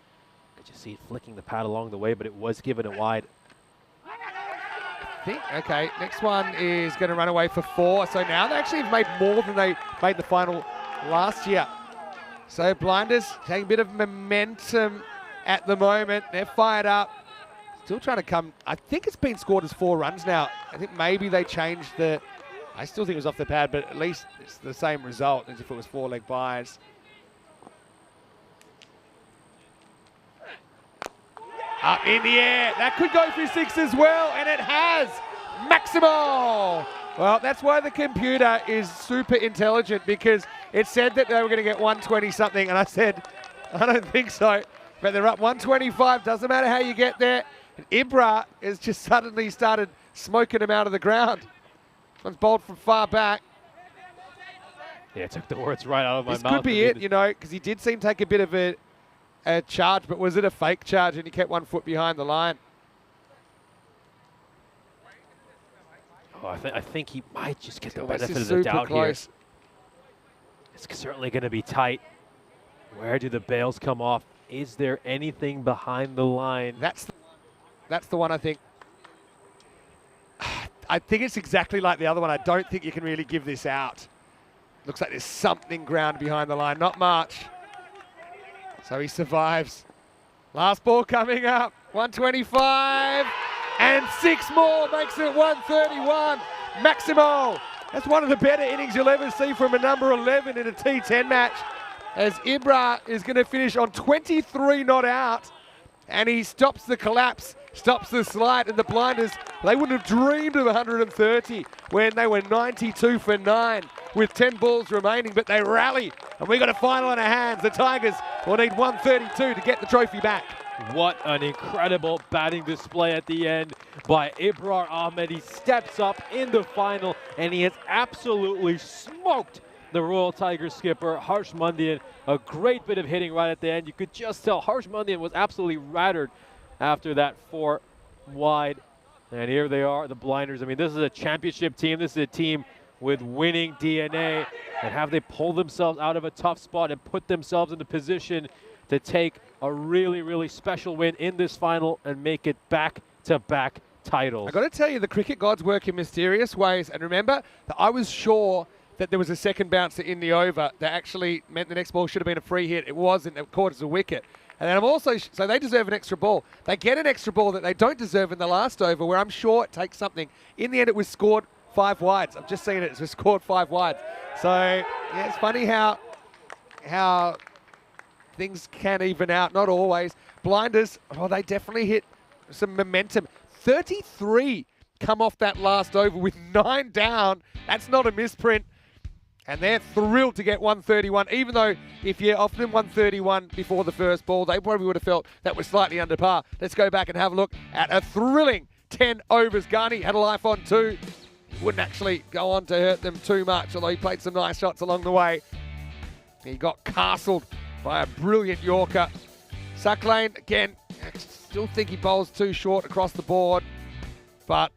Could just see it flicking the pad along the way, but it was given it wide. Okay, next one is going to run away for 4. So now they actually have made more than they made the final last year. So Blinders taking a bit of momentum at the moment. They're fired up. Still trying to come. I think it's been scored as 4 runs now. I think maybe they changed the... I still think it was off the pad, but at least it's the same result as if it was 4-leg buys. Up in the air. That could go for 6 as well, and it has. Maximo. Well, that's why the computer is super intelligent, because it said that they were going to get 120 something, and I said, I don't think so. But they're up 125. Doesn't matter how you get there. And Ibra has just suddenly started smoking him out of the ground. This one's bowled from far back. Yeah, it took the words right out of my mouth. This could be it, you know, because he did seem to take a bit of a charge, but was it a fake charge and he kept 1 foot behind the line? Oh, I think he might just get the Oh, this benefit is of the super doubt close. here. It's certainly going to be tight. Where do the bails come off? Is there anything behind the line? That's the one I think. I think it's exactly like the other one. I don't think you can really give this out. Looks like there's something ground behind the line. Not much. So he survives. Last ball coming up. 125. And 6 more makes it 131. Maximo. That's one of the better innings you'll ever see from a number 11 in a T10 match, as Ibra is going to finish on 23 not out, and he stops the collapse, stops the slide, and the Blinders, they wouldn't have dreamed of 130 when they were 92 for 9 with 10 balls remaining, but they rally, and we got a final in our hands. The Tigers will need 132 to get the trophy back. What an incredible batting display at the end by Ibrar Ahmed. He steps up in the final, and he has absolutely smoked the Royal Tigers skipper, Harsh Mundian. A great bit of hitting right at the end. You could just tell Harsh Mundian was absolutely rattled after that 4 wide. And here they are, the Blinders. I mean, this is a championship team. This is a team with winning DNA. And have they pulled themselves out of a tough spot and put themselves in the position to take a really, really special win in this final and make it back-to-back titles. I got to tell you, the cricket gods work in mysterious ways. And remember that I was sure that there was a second bouncer in the over that actually meant the next ball should have been a free hit. It wasn't. It caught as a wicket. And then I'm also, so they deserve an extra ball. They get an extra ball that they don't deserve in the last over, where I'm sure it takes something. In the end, it was scored 5 wides. I've just seen it. It's just scored 5 wides. So, yeah, it's funny how things can even out. Not always. Blinders, oh, they definitely hit some momentum. 33 come off that last over with 9 down. That's not a misprint. And they're thrilled to get 131, even though if you offered them 131 before the first ball, they probably would have felt that was slightly under par. Let's go back and have a look at a thrilling 10 overs. Garney had a life on 2. Wouldn't actually go on to hurt them too much, although he played some nice shots along the way. He got castled by a brilliant Yorker. Sucklane, again, I still think he bowls too short across the board, but,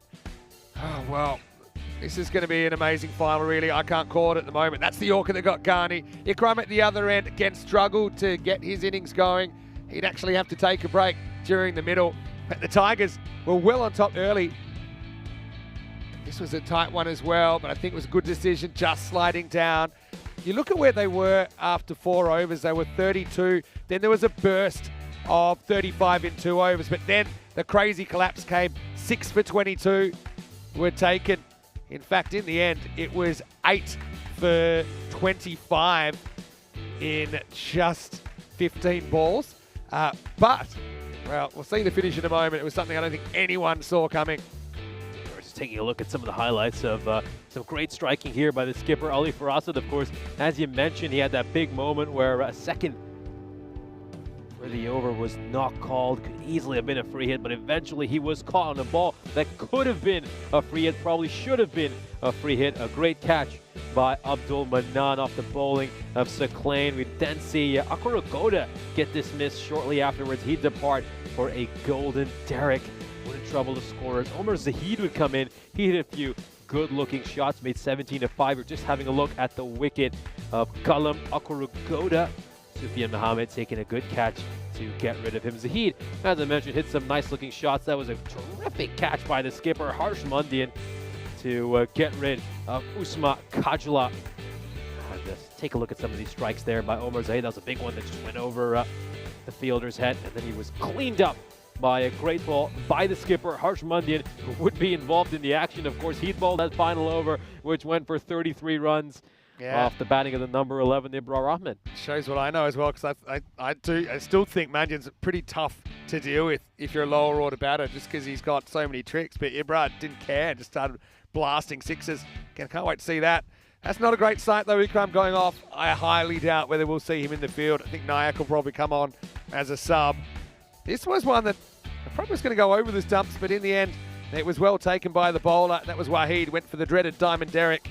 oh well. This is going to be an amazing final, really. I can't call it at the moment. That's the Yorker that got Garney. Ikram at the other end, again, struggled to get his innings going. He'd actually have to take a break during the middle. But the Tigers were well on top early. This was a tight one as well, but I think it was a good decision just sliding down. You look at where they were after 4 overs. They were 32. Then there was a burst of 35 in 2 overs. But then the crazy collapse came. 6 for 22 were taken. In fact, in the end, it was 8 for 25 in just 15 balls. But, well, we'll see the finish in a moment. It was something I don't think anyone saw coming. We're just taking a look at some of the highlights of some great striking here by the skipper, Ali Farasad. Of course, as you mentioned, he had that big moment where a second where the over was not called. Could easily have been a free hit, but eventually he was caught on a ball that could have been a free hit, probably should have been a free hit. A great catch by Abdul Manan off the bowling of Sucklane. We then see Akuragoda get dismissed shortly afterwards. He'd depart for a golden Derek. What a trouble to scorers. Omar Zahid would come in. He hit a few good-looking shots, made 17 to 5. We're just having a look at the wicket of Kalam Akuragoda. Sufyan Mohammed taking a good catch to get rid of him. Zahid, as I mentioned, hit some nice-looking shots. That was a terrific catch by the skipper, Harsh Mundian, to get rid of Usma Kajla. And take a look at some of these strikes there by Omar Zahid. That was a big one that just went over the fielder's head, and then he was cleaned up by a great ball by the skipper, Harsh Mundian, who would be involved in the action. Of course, he bowled that final over, which went for 33 runs. Yeah. Off the batting of the number 11, Ibrar Ahmed. Shows what I know as well, because I still think Mandian's pretty tough to deal with if you're a lower order batter, just because he's got so many tricks. But Ibrar didn't care, just started blasting sixes. Again, can't wait to see that. That's not a great sight though, Ikram going off. I highly doubt whether we'll see him in the field. I think Nayak will probably come on as a sub. This was one that I probably was going to go over the stumps, but in the end, it was well taken by the bowler. That was Waheed, went for the dreaded Diamond Derek.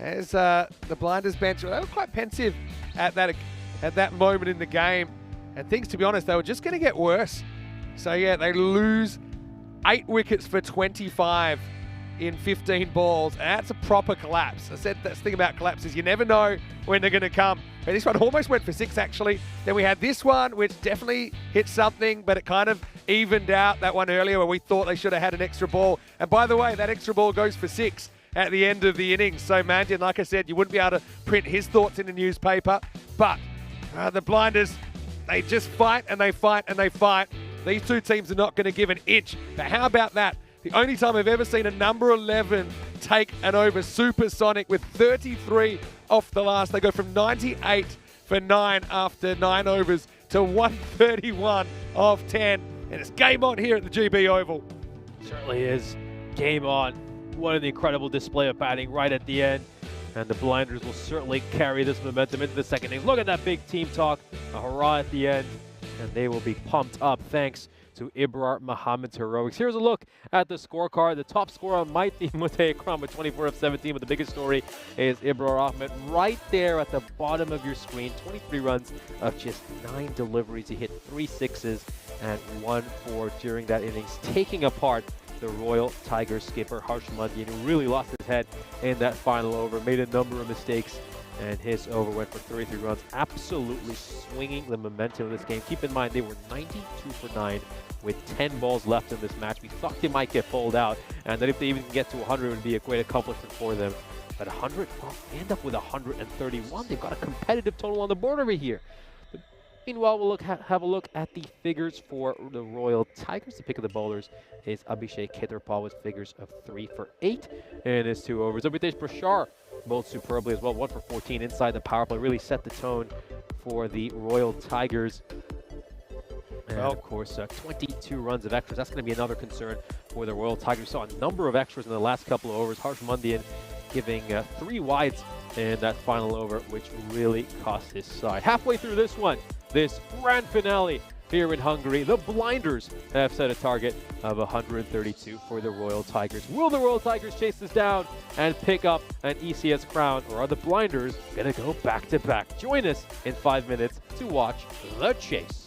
As the Blinders bench, they were quite pensive at that moment in the game. And things, to be honest, they were just going to get worse. So, yeah, they lose 8 wickets for 25 in 15 balls. And that's a proper collapse. I said that's the thing about collapses. You never know when they're going to come. But this one almost went for 6, actually. Then we had this one, which definitely hit something, but it kind of evened out that one earlier where we thought they should have had an extra ball. And by the way, that extra ball goes for 6. At the end of the innings. So Mandian, like I said, you wouldn't be able to print his thoughts in the newspaper. But the Blinders, they just fight and they fight and they fight. These two teams are not going to give an inch. But how about that? The only time I've ever seen a number 11 take an over supersonic with 33 off the last. They go from 98 for 9 after 9 overs to 131 of 10. And it's game on here at the GB Oval. Certainly is game on. What an incredible display of batting right at the end. And the Blinders will certainly carry this momentum into the second innings. Look at that big team talk. A hurrah at the end. And they will be pumped up thanks to Ibrar Mohammed's heroics. Here's a look at the scorecard. The top scorer might be Mutay Ikram with 24 of 17, but the biggest story is Ibrar Ahmed right there at the bottom of your screen. 23 runs of just 9 deliveries. He hit 3 sixes and 1 4 during that innings, taking apart the Royal Tigers skipper, Harsh Mundian, who really lost his head in that final over, made a number of mistakes, and his over went for 33 runs, absolutely swinging the momentum of this game. Keep in mind, they were 92 for 9 with 10 balls left in this match. We thought they might get pulled out, and that if they even get to 100, it would be a great accomplishment for them. But 100, well, they end up with 131. They've got a competitive total on the board over here. Meanwhile, we'll have a look at the figures for the Royal Tigers. The pick of the bowlers is Abhishek Khetarpal with figures of 3 for 8 in his 2 overs. Abhitesh Prashar bowled superbly as well, 1 for 14 inside the power play. Really set the tone for the Royal Tigers. And of course, 22 runs of extras. That's going to be another concern for the Royal Tigers. We saw a number of extras in the last couple of overs. Harsh Mundian giving 3 wides in that final over, which really cost his side. Halfway through this one, this grand finale here in Hungary, the Blinders have set a target of 132 for the Royal Tigers. Will the Royal Tigers chase this down and pick up an ECS crown, or are the Blinders going to go back-to-back? Join us in 5 minutes to watch the chase.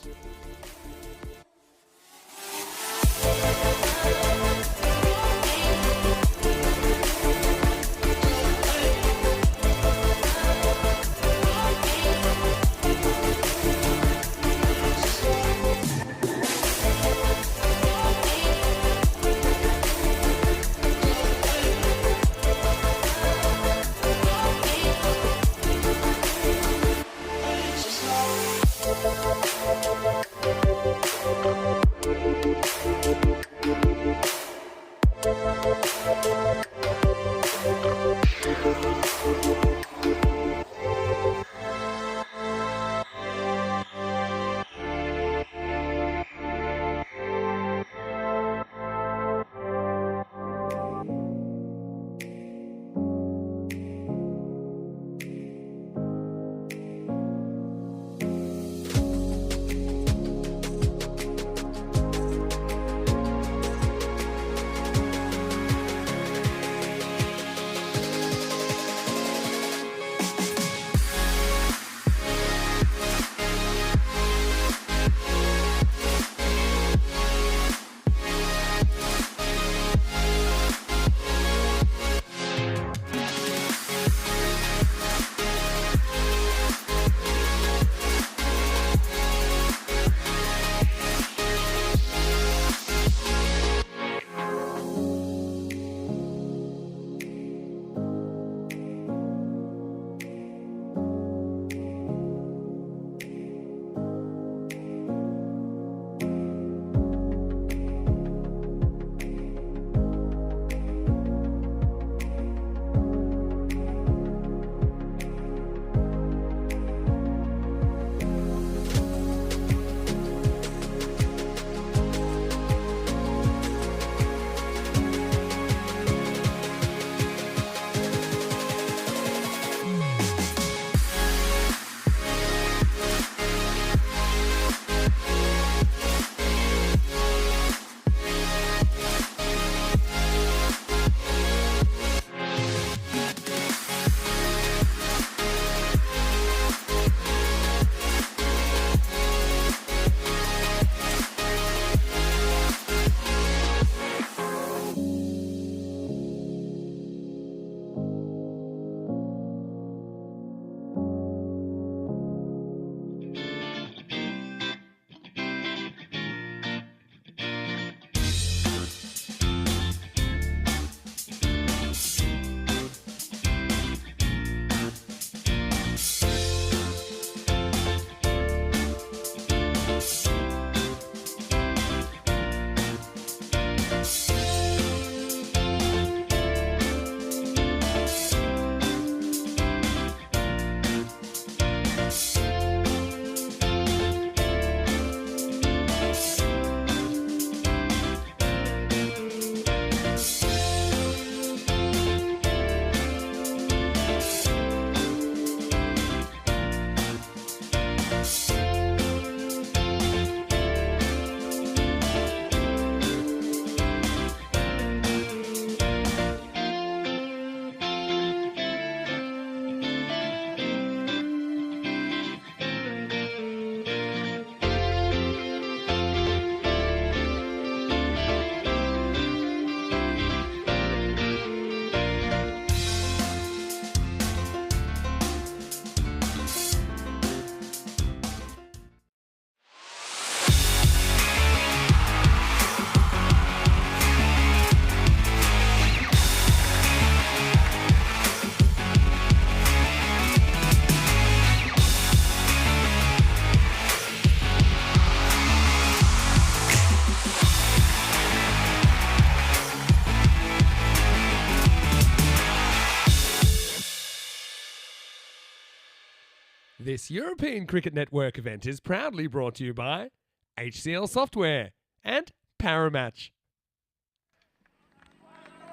This European Cricket Network event is proudly brought to you by HCL Software and Paramatch.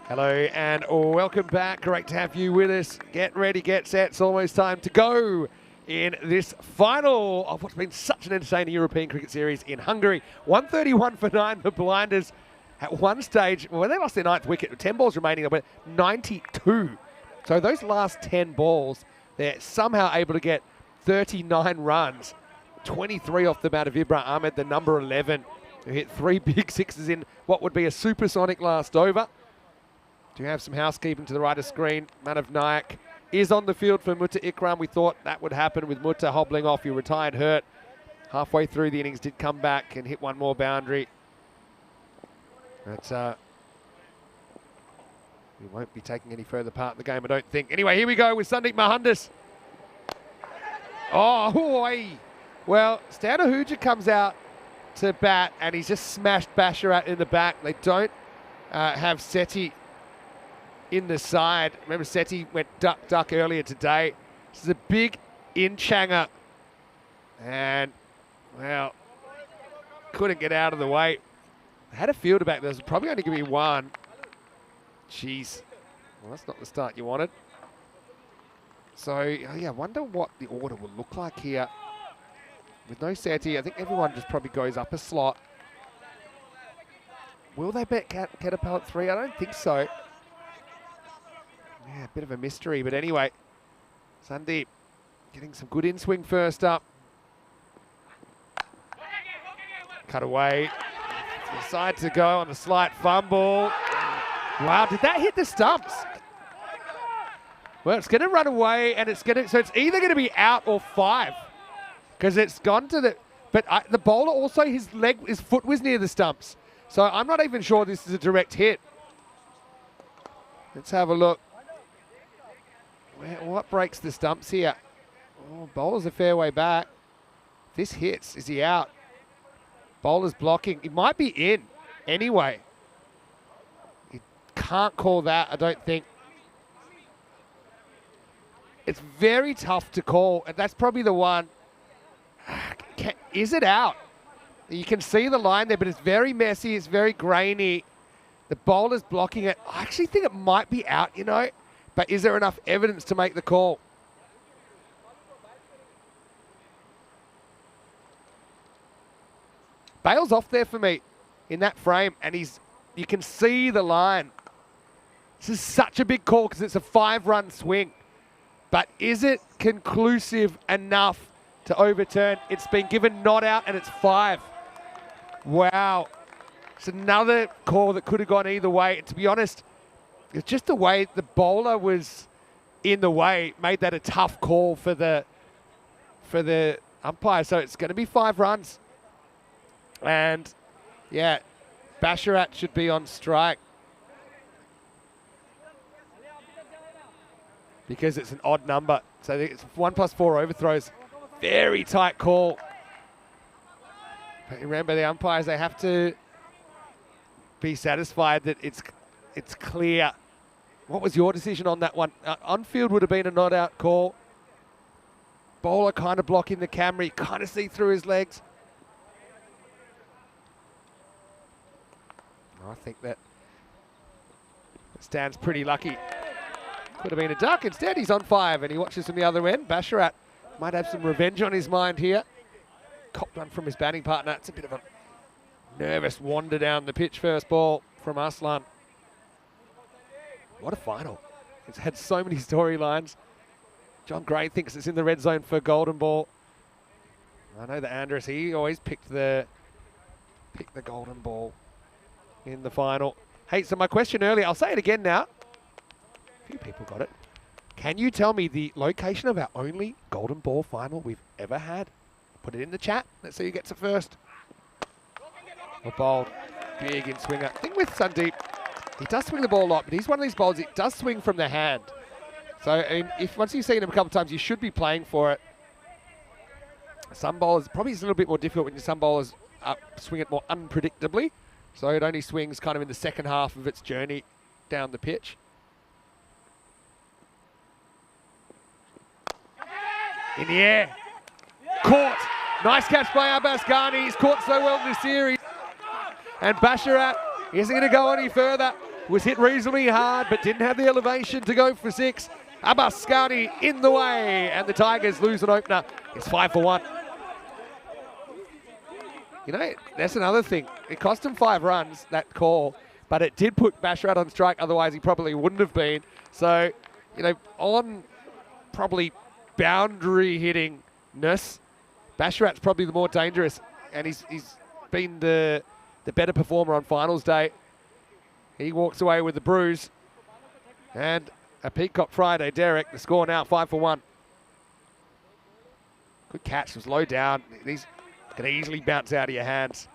Hello and welcome back. Great to have you with us. Get ready, get set. It's almost time to go in this final of what's been such an entertaining European cricket series in Hungary. 131 for 9, the Blinders at one stage, when they lost their 9th wicket, with 10 balls remaining, they went 92. So those last 10 balls, they're somehow able to get 39 runs, 23 off the bat of Ibrahim Ahmed, the number 11, who hit 3 big sixes in what would be a supersonic last over. Do have some housekeeping to the right of screen. Manav Nayak is on the field for Mutta Ikram. We thought that would happen with Mutta hobbling off. He retired hurt. Halfway through the innings, did come back and hit one more boundary. But he won't be taking any further part in the game, I don't think. Anyway, here we go with Sandeep Mahandas. Oh, boy. Well, Stan Ahuja comes out to bat, and he's just smashed Basharat in the back. They don't have Seti in the side. Remember, Seti went duck earlier today. This is a big in-changer. And, well, couldn't get out of the way. I had a fielder back there. There's probably only going to be one. Jeez. Well, that's not the start you wanted. So, yeah, I wonder what the order will look like here. With no Seti, I think everyone just probably goes up a slot. Will they bet Ketapal at 3? I don't think so. Yeah, a bit of a mystery. But anyway, Sandeep getting some good in-swing first up. Cut away. Decide to go on a slight fumble. Wow, did that hit the stumps? Well, it's going to run away, and it's going to, so it's either going to be out or 5, because it's gone to the, but the bowler also, his foot was near the stumps. So I'm not even sure this is a direct hit. Let's have a look. What breaks the stumps here? Oh, bowler's a fair way back. If this hits, is he out? Bowler's blocking. He might be in anyway. You can't call that, I don't think. It's very tough to call, and that's probably the one. Is it out? You can see the line there, but it's very messy. It's very grainy. The bowler's blocking it. I actually think it might be out, you know, but is there enough evidence to make the call? Bale's off there for me in that frame, and you can see the line. This is such a big call because it's a 5-run swing. But is it conclusive enough to overturn? It's been given not out, and it's 5. Wow. It's another call that could have gone either way. And to be honest, it's just the way the bowler was in the way made that a tough call for the umpire. So it's going to be 5 runs. And, yeah, Basharat should be on strike, because it's an odd number. So it's 1+4 overthrows. Very tight call. But remember, the umpires, they have to be satisfied that it's clear. What was your decision on that one? On field would have been a not out call. Bowler kind of blocking the camera. You kind of see through his legs. I think that Stan's pretty lucky. Could have been a duck. Instead, he's on 5, and he watches from the other end. Basharat might have some revenge on his mind here. Copped one from his batting partner. It's a bit of a nervous wander down the pitch. First ball from Aslan. What a final. It's had so many storylines. John Gray thinks it's in the red zone for golden ball. I know that Andrus, he always picked the golden ball in the final. Hey, so my question earlier, I'll say it again now. A few people got it. Can you tell me the location of our only golden ball final we've ever had? Put it in the chat. Let's see who gets it first. A bold, big in swinger. I think with Sandeep, he does swing the ball a lot, but he's one of these bowlers, it does swing from the hand. So I mean, if once you've seen him a couple of times, you should be playing for it. Some bowlers, probably it's a little bit more difficult when some bowlers swing it more unpredictably. So it only swings kind of in the second half of its journey down the pitch. In the air. Caught. Nice catch by Abbas Ghani. He's caught so well in this series. And Basharat isn't going to go any further. Was hit reasonably hard, but didn't have the elevation to go for 6. Abbas Ghani in the way, and the Tigers lose an opener. It's 5 for 1. You know, that's another thing. It cost him 5 runs, that call, but it did put Basharat on strike. Otherwise, he probably wouldn't have been. So, you know, on probably boundary hittingness, Basharat's probably the more dangerous, and he's been the better performer on finals day. He walks away with the bruise. And a Peacock Friday, Derek. The score now 5 for 1. Good catch, was low down. These can easily bounce out of your hands.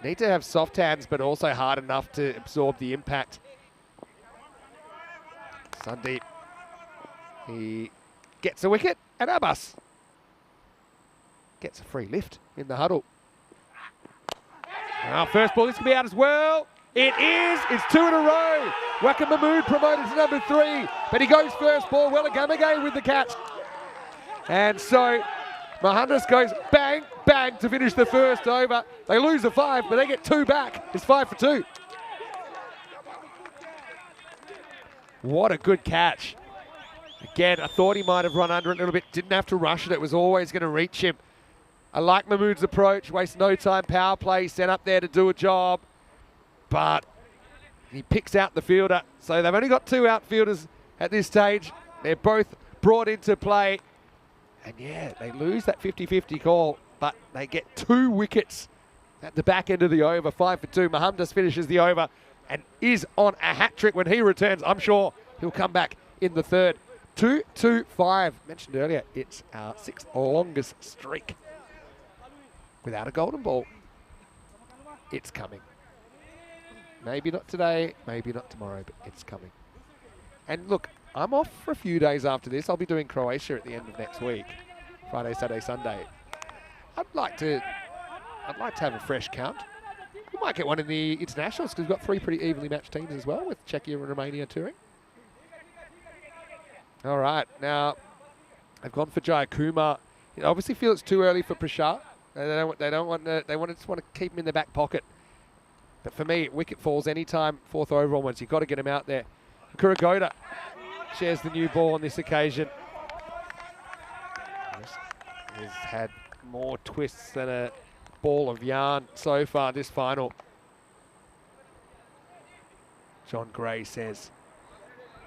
Need to have soft hands, but also hard enough to absorb the impact. Sandeep, he gets a wicket, and Abbas gets a free lift in the huddle. Now, first ball, this could be out as well. It is. It's 2 in a row. Wakar Mahmood promoted to number 3, but he goes first ball. Wellagamage with the catch. And so Mohandas goes bang, bang to finish the first over. They lose a 5, but they get 2 back. It's 5 for 2. What a good catch. Again, I thought he might have run under it a little bit. Didn't have to rush it. It was always going to reach him. I like Mahmood's approach. Waste no time, power play, sent up there to do a job. But he picks out the fielder. So they've only got 2 outfielders at this stage. They're both brought into play. And yeah, they lose that 50-50 call, but they get 2 wickets at the back end of the over. 5 for 2. Mohandas finishes the over and is on a hat-trick when he returns. I'm sure he'll come back in the third. 2-2-5. Mentioned earlier, it's our 6th longest streak without a golden ball. It's coming. Maybe not today, maybe not tomorrow, but it's coming. And look, I'm off for a few days after this. I'll be doing Croatia at the end of next week. Friday, Saturday, Sunday. I'd like to have a fresh count. We might get one in the internationals because we've got 3 pretty evenly matched teams as well, with Czechia and Romania touring. All right, now they've gone for Jayakumar. You know, obviously feel it's too early for Prashad. They just want to keep him in the back pocket. But for me, wicket falls anytime, 4th overall once. You've got to get him out there. Kurigoda shares the new ball on this occasion. He's had more twists than a ball of yarn so far this final. John Gray says,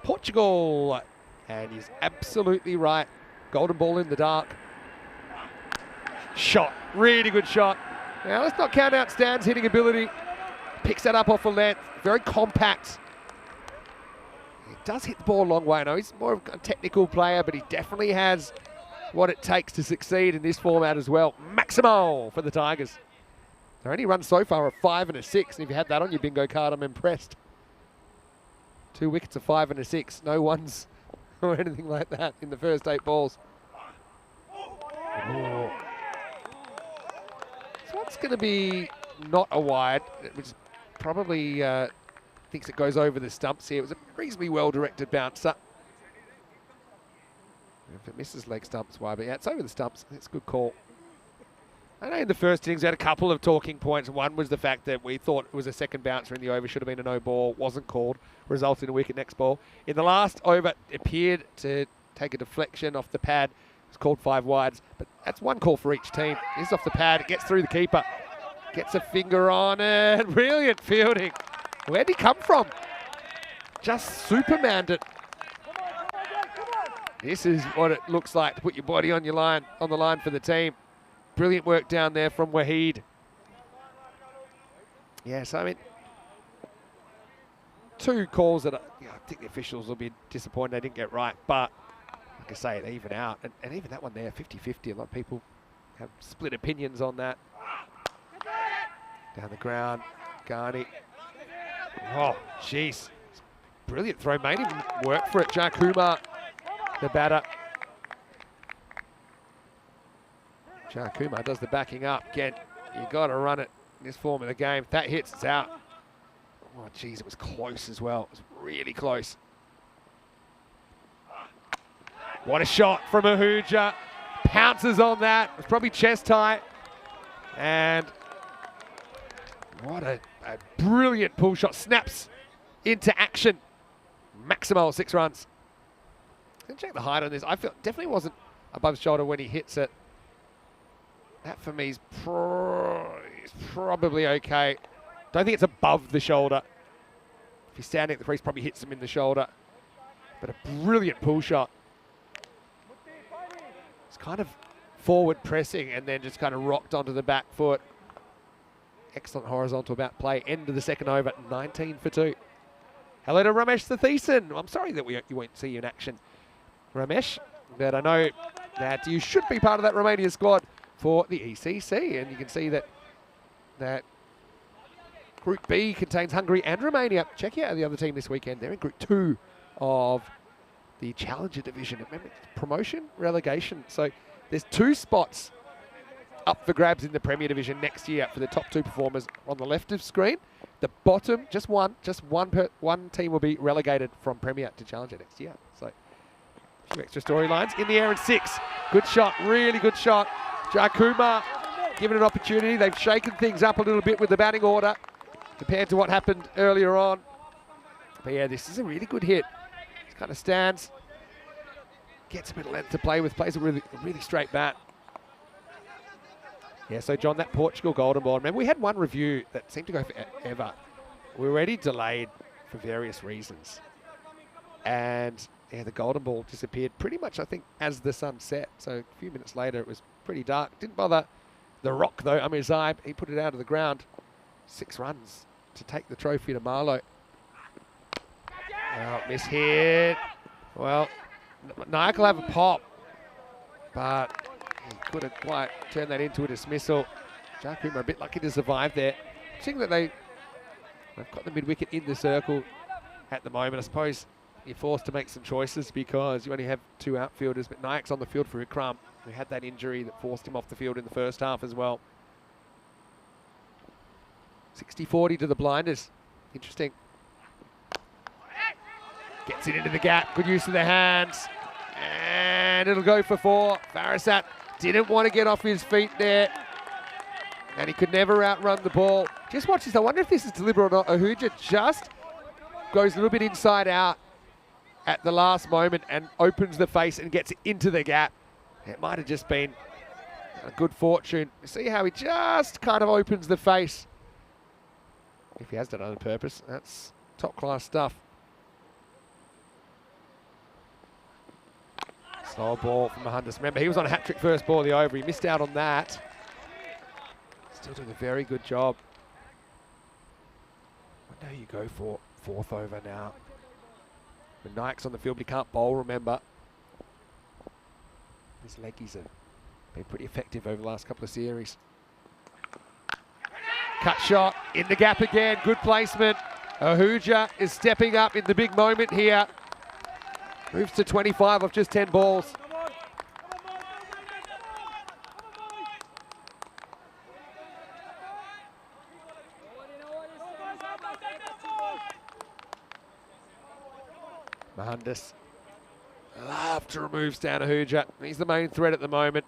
Portugal. And he's absolutely right. Golden ball in the dark. Shot, really good shot. Now let's not count out Stan's hitting ability. Picks that up off a length, very compact. He does hit the ball a long way. I know he's more of a technical player, but he definitely has what it takes to succeed in this format as well. Maximo for the Tigers. Their only run so far are 5 and a 6. And if you had that on your bingo card, I'm impressed. 2 wickets, a 5 and a 6. No ones or anything like that in the first 8 balls. Oh. This one's going to be not a wide, which probably thinks it goes over the stumps here. It was a reasonably well-directed bouncer. If it misses leg stumps, wide, but yeah, it's over the stumps. It's a good call. I know in the first innings we had a couple of talking points. One was the fact that we thought it was a second bouncer in the over, should have been a no ball, wasn't called, resulted in a wicket next ball. In the last over, it appeared to take a deflection off the pad. It's called 5 wides, but that's 1 call for each team. This is off the pad, it gets through the keeper. Gets a finger on it. Brilliant fielding. Where'd he come from? Just Supermaned it. This is what it looks like to put your body on the line for the team. Brilliant work down there from Waheed. Yes, I mean, 2 calls that I think the officials will be disappointed they didn't get right, but like I say, it even out. And even that one there, 50-50, a lot of people have split opinions on that. Down the ground, Ghani. Oh, jeez. Brilliant throw, made him work for it. Jayakumar, the batter. Jayakumar does the backing up. Again, you got to run it in this form of the game. If that hits, it's out. Oh, jeez, it was close as well. It was really close. What a shot from Ahuja. pounces on that. It's probably chest high. And what a brilliant pull shot. Snaps into action. Maximal 6 runs. Gonna check the height on this. I feel definitely wasn't above shoulder when he hits it. That for me is probably okay. Don't think it's above the shoulder. If he's standing at the crease, probably hits him in the shoulder. But a brilliant pull shot. It's kind of forward pressing and then just kind of rocked onto the back foot. Excellent horizontal bat play. End of the second over, 19 for 2. Hello to Ramesh Satheesan. I'm sorry that you won't see you in action, Ramesh, but I know that you should be part of that Romania squad for the ECC, and you can see that Group B contains Hungary and Romania. Check out the other team this weekend. They're in Group 2 of the Challenger Division. Remember, promotion, relegation. So there's 2 spots up for grabs in the Premier Division next year for the top 2 performers on the left of screen. The bottom, just one team will be relegated from Premier to Challenger next year. So a few extra storylines. In the air and 6. Good shot, really good shot. Jakuma given an opportunity. They've shaken things up a little bit with the batting order compared to what happened earlier on. But yeah, this is a really good hit. Just kind of stands, gets a bit of length to play with, plays a really straight bat. Yeah, so John, that Portugal golden ball, remember we had one review that seemed to go forever. We were already delayed for various reasons. And yeah, the golden ball disappeared pretty much, I think, as the sun set. So a few minutes later, it was pretty dark. Didn't bother the Rock, though. Amir Zaib, he put it out of the ground. 6 runs to take the trophy to Marlow. Oh, miss hit. Well, Nayak will have a pop, but he couldn't quite turn that into a dismissal. Jakuma a bit lucky to survive there. Seeing that they've got the mid-wicket in the circle at the moment. I suppose you're forced to make some choices because you only have 2 outfielders, but Nayak's on the field for Ikram, who had that injury that forced him off the field in the first half as well. 60-40 to the blinders. Interesting. Gets it into the gap. Good use of the hands. And it'll go for 4. Farasat didn't want to get off his feet there. And he could never outrun the ball. Just watch this. I wonder if this is deliberate or not. Ahuja just goes a little bit inside out at the last moment and opens the face and gets it into the gap. It might have just been a good fortune. See how he just kind of opens the face. If he has done it on purpose, that's top class stuff. Slow ball from Mahandas. Remember, he was on a hat-trick first ball of the over. He missed out on that. Still doing a very good job. I know you go for 4th over now. When Nike's on the field, but he can't bowl, remember. His leggies have been pretty effective over the last couple of series. Cut shot in the gap again. Good placement. Ahuja is stepping up in the big moment here. Moves to 25 off just 10 balls. Mahandas. Love to remove Stan Ahuja. He's the main threat at the moment.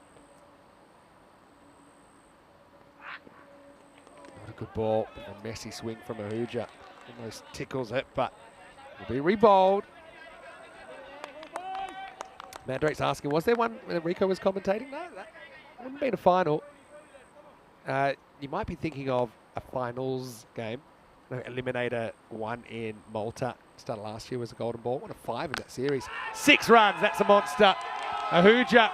Not a good ball. A messy swing from Ahuja. Almost tickles it, but will be re-bowled. Mandrake's asking, was there one when Rico was commentating? No, that wouldn't have been a final. You might be thinking of a finals game. No, Eliminator 1 in Malta. Started last year was a golden ball. What a 5 in that series. 6 runs, that's a monster. Ahuja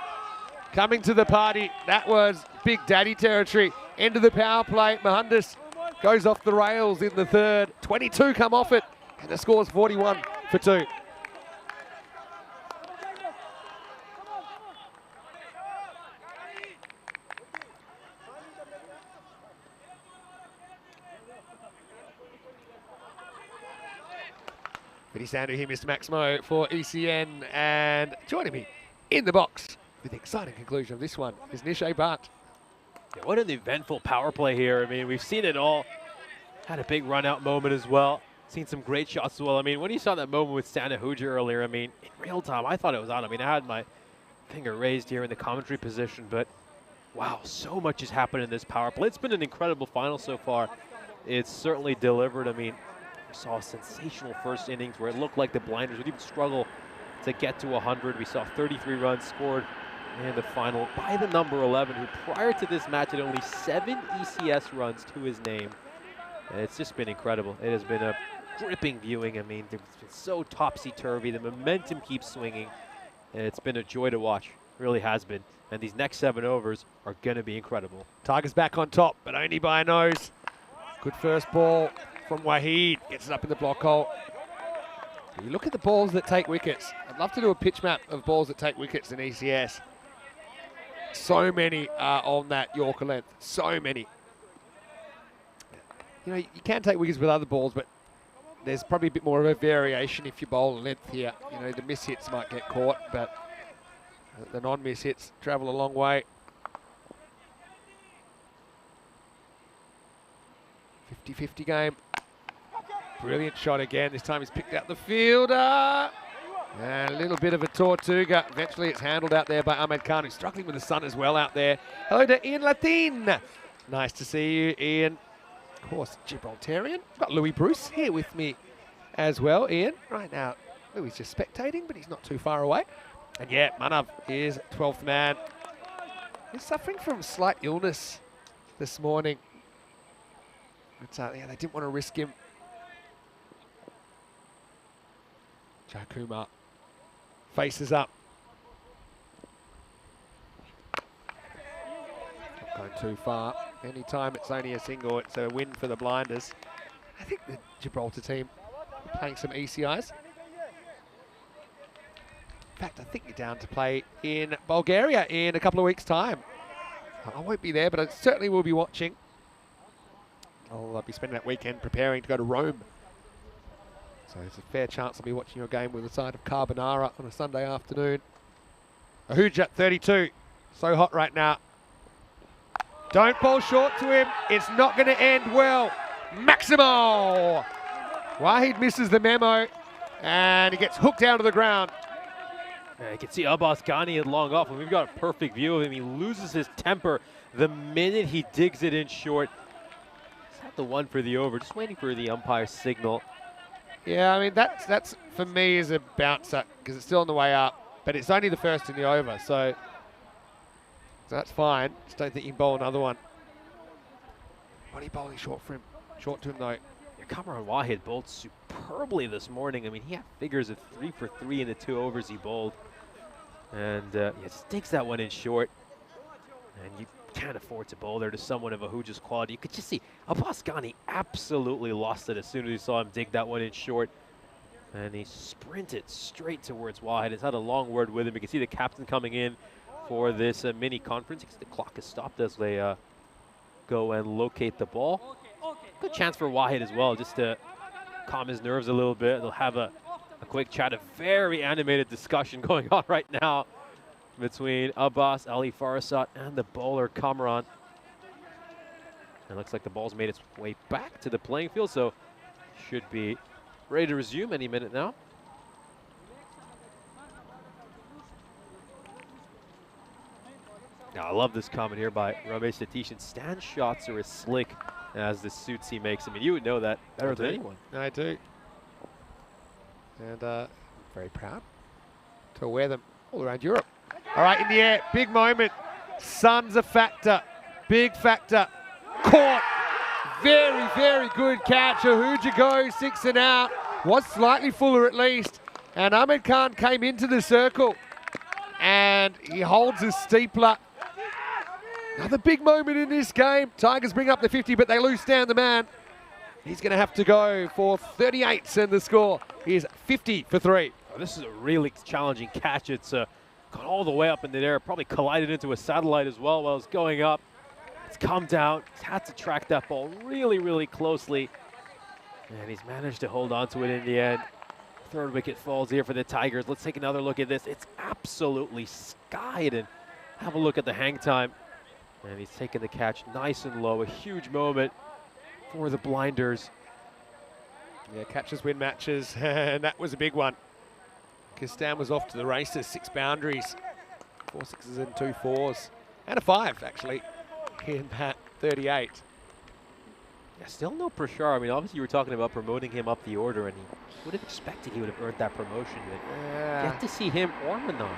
coming to the party. That was Big Daddy territory. End of the power play. Mahandas goes off the rails in the 3rd. 22 come off it. And the score's 41 for 2. Vinny Sandu here, Mr. Maximo for ECN, and joining me in the box with the exciting conclusion of this one is Nishay Bhatt. Yeah, what an eventful power play here. I mean, we've seen it all. Had a big run-out moment as well. Seen some great shots as well. I mean, when you saw that moment with Stan Ahuja earlier, I mean, in real time, I thought it was on. I mean, I had my finger raised here in the commentary position, but wow, so much has happened in this power play. It's been an incredible final so far. It's certainly delivered. I mean, we saw a sensational first innings where it looked like the Blinders would even struggle to get to 100. We saw 33 runs scored in the final by the number 11, who prior to this match had only 7 ECS runs to his name. And it's just been incredible. It has been a gripping viewing. I mean, it's been so topsy-turvy. The momentum keeps swinging. And it's been a joy to watch. Really has been. And these next 7 overs are going to be incredible. Tigers back on top, but only by a nose. Good first ball from Wahid. Gets it up in the block hole. You look at the balls that take wickets. I'd love to do a pitch map of balls that take wickets in ECS. So many are on that Yorker length. So many. You know, you can take wickets with other balls, but there's probably a bit more of a variation if you bowl a length here. You know, the miss hits might get caught, but the non-miss hits travel a long way. 50-50 game. Brilliant shot again. This time he's picked out the fielder. And a little bit of a Tortuga. Eventually it's handled out there by Ahmed Khan, who's struggling with the sun as well out there. Hello to Ian Latin. Nice to see you, Ian. Of course, Gibraltarian. I've got Louis Bruce here with me as well, Ian. Right now, Louis is just spectating, but he's not too far away. And yeah, Manav is 12th man. He's suffering from slight illness this morning. But yeah, they didn't want to risk him. Jakumar faces up. Not going too far. Anytime it's only a single, it's a win for the Blinders. I think the Gibraltar team are playing some ECIs. In fact, I think you're down to play in Bulgaria in a couple of weeks' time. I won't be there, but I certainly will be watching. I'll be spending that weekend preparing to go to Rome. So there's a fair chance I'll be watching your game with the side of Carbonara on a Sunday afternoon. Ahuja, 32. So hot right now. Don't bowl short to him. It's not going to end well. Maximo! Wahid misses the memo, and he gets hooked down to the ground. Yeah, you can see Abbas Ghani had long off, and we've got a perfect view of him. He loses his temper the minute he digs it in short. He's had the one for the over, just waiting for the umpire's signal. Yeah, I mean, that's for me is a bouncer because it's still on the way up, but it's only the first in the over, so that's fine. Just don't think you can bowl another one. What are you bowling short for him? Short to him, though. Yeah, Kamran Wahid bowled superbly this morning. I mean, he had figures of 3 for 3 in the 2 overs he bowled. And yeah, just digs that one in short. And you can't afford to bowl there to someone of Ahuja's quality. You could just see Abbas Ghani absolutely lost it as soon as he saw him dig that one in short. And he sprinted straight towards Wahid. He's had a long word with him. You can see the captain coming in for this mini conference. You can see the clock has stopped as they go and locate the ball. Good chance for Wahid as well, just to calm his nerves a little bit. They'll have a quick chat, a very animated discussion going on right now between Abbas, Ali Farasat, and the bowler Kamran. It looks like the ball's made its way back to the playing field, so should be ready to resume any minute now. Now, I love this comment here by Ramesh Satish. Stand shots are as slick as the suits he makes. I mean, you would know that better than anyone. I do. And I'm very proud to wear them all around Europe. All right, in the air, big moment. Sun's a factor, big factor. Caught, very, very good catch. Ahuja goes 6 and out. Was slightly fuller at least. And Ahmed Khan came into the circle and he holds his steepler. Another big moment in this game. Tigers bring up the 50, but they lose Stan the man. He's going to have to go for 38 send the score. He is 50 for 3. Oh, this is a really challenging catch. It's gone all the way up in the air, probably collided into a satellite as well while it's going up. It's come down. He's had to track that ball really, really closely. And he's managed to hold on to it in the end. Third wicket falls here for the Tigers. Let's take another look at this. It's absolutely skied. And have a look at the hang time. And he's taken the catch nice and low. A huge moment for the Blinders. Yeah, catches win matches, and that was a big one. Because Stan was off to the races, 6 boundaries. 4 sixes and 2 4s. And a 5, actually, in that 38. Yeah, still no Prashar. I mean, obviously you were talking about promoting him up the order, and he would have expected he would have earned that promotion. But get to see him or Manon.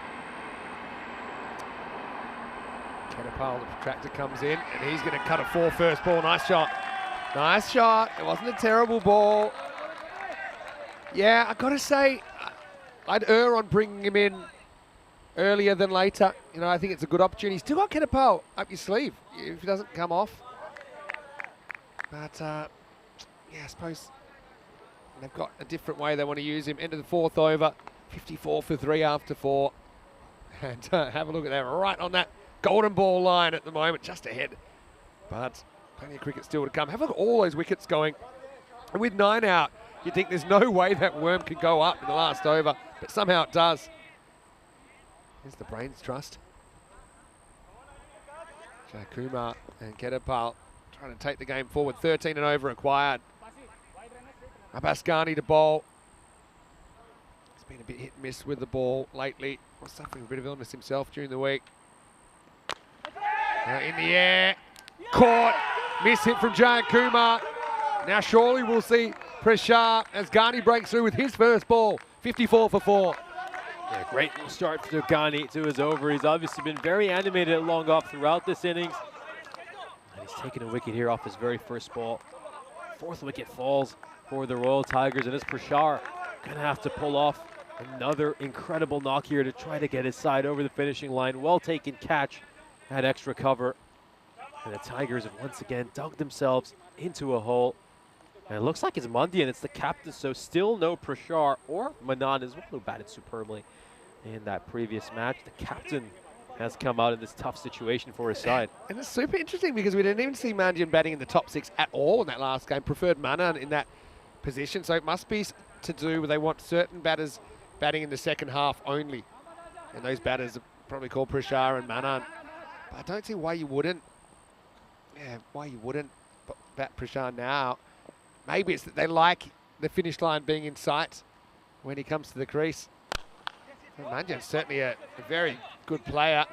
Ketapal, the protractor, comes in, and he's going to cut a 4 first ball. Nice shot. Nice shot. It wasn't a terrible ball. Yeah, I got to say, I'd err on bringing him in earlier than later. You know, I think it's a good opportunity. Still got Ketapal up your sleeve if he doesn't come off. But, yeah, I suppose they've got a different way they want to use him. End of the 4th over, 54 for 3 after 4. And have a look at that, right on that golden ball line at the moment, just ahead. But plenty of cricket still to come. Have a look at all those wickets going. And with 9 out, you'd think there's no way that worm could go up in the last over, but somehow it does. Here's the Brains Trust. Jai Kumar and Ketapal trying to take the game forward. 13 and over required. Abbas Ghani to bowl. He's been a bit hit and miss with the ball lately. Was suffering a bit of illness himself during the week. In the air. Caught. Miss hit from Jai Kumar. Now surely we'll see Prashar as Ghani breaks through with his first ball. 54 for 4. Yeah, great start for Ghani to his over. He's obviously been very animated at long off throughout this innings. And he's taken a wicket here off his very first ball. 4th wicket falls for the Royal Tigers, and it's Prashar gonna have to pull off another incredible knock here to try to get his side over the finishing line. Well taken catch, that extra cover. And the Tigers have once again dug themselves into a hole. And it looks like it's Mundy, and it's the captain, so still no Prashar or Manan as well, who batted superbly in that previous match. The captain has come out in this tough situation for his side. And it's super interesting because we didn't even see Mandian batting in the top 6 at all in that last game. Preferred Manan in that position, so it must be to do with they want certain batters batting in the second half only. And those batters are probably called Prashar and Manan. But I don't see why you wouldn't. Yeah, why you wouldn't bat Prashar now. Maybe it's that they like the finish line being in sight when he comes to the crease. Mandian's certainly a very good player.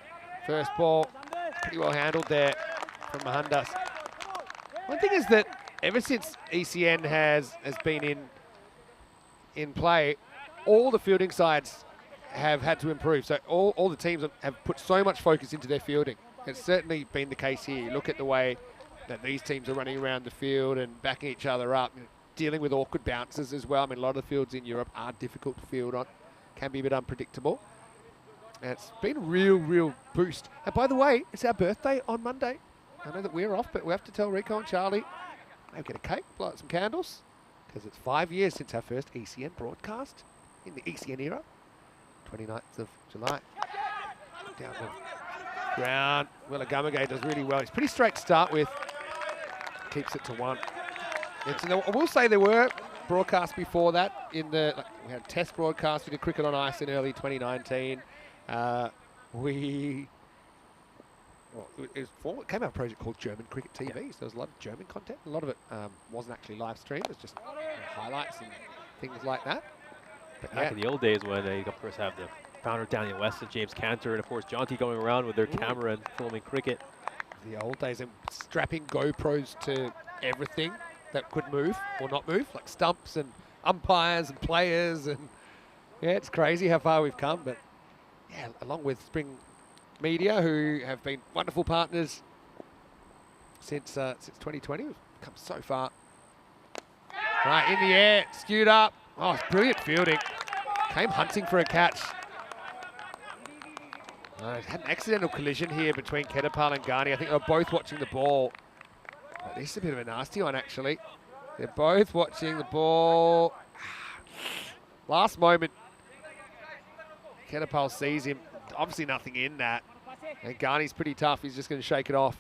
First ball, pretty well handled there from Mohandas. One thing is that ever since ECN has been in play, all the fielding sides have had to improve. So all the teams have put so much focus into their fielding. It's certainly been the case here. You look at the way that these teams are running around the field and backing each other up, dealing with awkward bounces as well. I mean, a lot of the fields in Europe are difficult to field on, can be a bit unpredictable. And it's been a real boost. And by the way, it's our birthday on Monday. I know that we're off, but we have to tell Rico and Charlie, maybe get a cake, blow out some candles, because it's 5 years since our first ECN broadcast in the ECN era. 29th of July. Down the ground. Willagamage does really well. He's pretty straight to start with. Keeps it to 1. I will say there were broadcasts before that. We had a test broadcast. We did cricket on ice in early 2019. It came out a project called German Cricket TV. So there was a lot of German content. A lot of it wasn't actually live streamed. It was just highlights and things like that. But Back in the old days when they, of course, have the founder Daniel West and James Cantor, and of course Jonty going around with their camera and filming cricket. The old days and strapping GoPros to everything that could move or not move, like stumps and umpires and players, and yeah, it's crazy how far we've come. But yeah, along with Spring Media, who have been wonderful partners since 2020, we've come so far. Right in the air, skewed up. Oh, it's brilliant fielding. Came hunting for a catch. Had an accidental collision here between Ketapal and Ghani. I think they were both watching the ball. But this is a bit of a nasty one, actually. They're both watching the ball. Last moment, Ketapal sees him. Obviously nothing in that. And Ghani's pretty tough. He's just going to shake it off.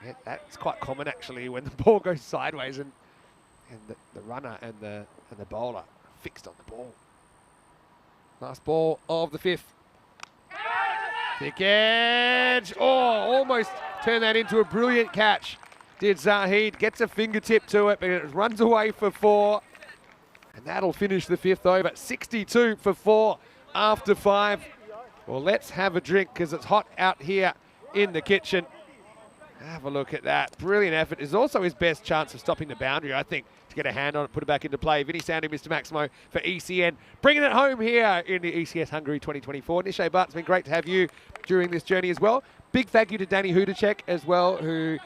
Yeah, that's quite common, actually, when the ball goes sideways and the runner and the bowler are fixed on the ball. Last ball of the 5th. Thick edge. Oh, almost turned that into a brilliant catch. Did Zahid. Gets a fingertip to it, but it runs away for 4. And that'll finish the 5th over. 62 for 4 after 5. Well, let's have a drink because it's hot out here in the kitchen. Have a look at that. Brilliant effort. Is also his best chance of stopping the boundary, I think, to get a hand on it, put it back into play. Vinny Sandu, Mr. Maximo for ECN. Bringing it home here in the ECS Hungary 2024. Nishay Butt, it's been great to have you during this journey as well. Big thank you to Danny Hudacek as well, who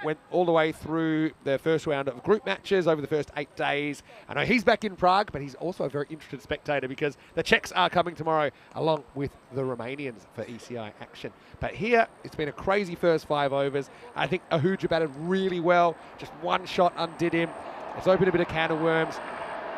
went all the way through the first round of group matches over the first 8 days. I know he's back in Prague, but he's also a very interested spectator because the Czechs are coming tomorrow along with the Romanians for ECI action. But here, it's been a crazy first 5 overs. I think Ahuja batted really well. Just one shot undid him. It's opened a bit of can of worms.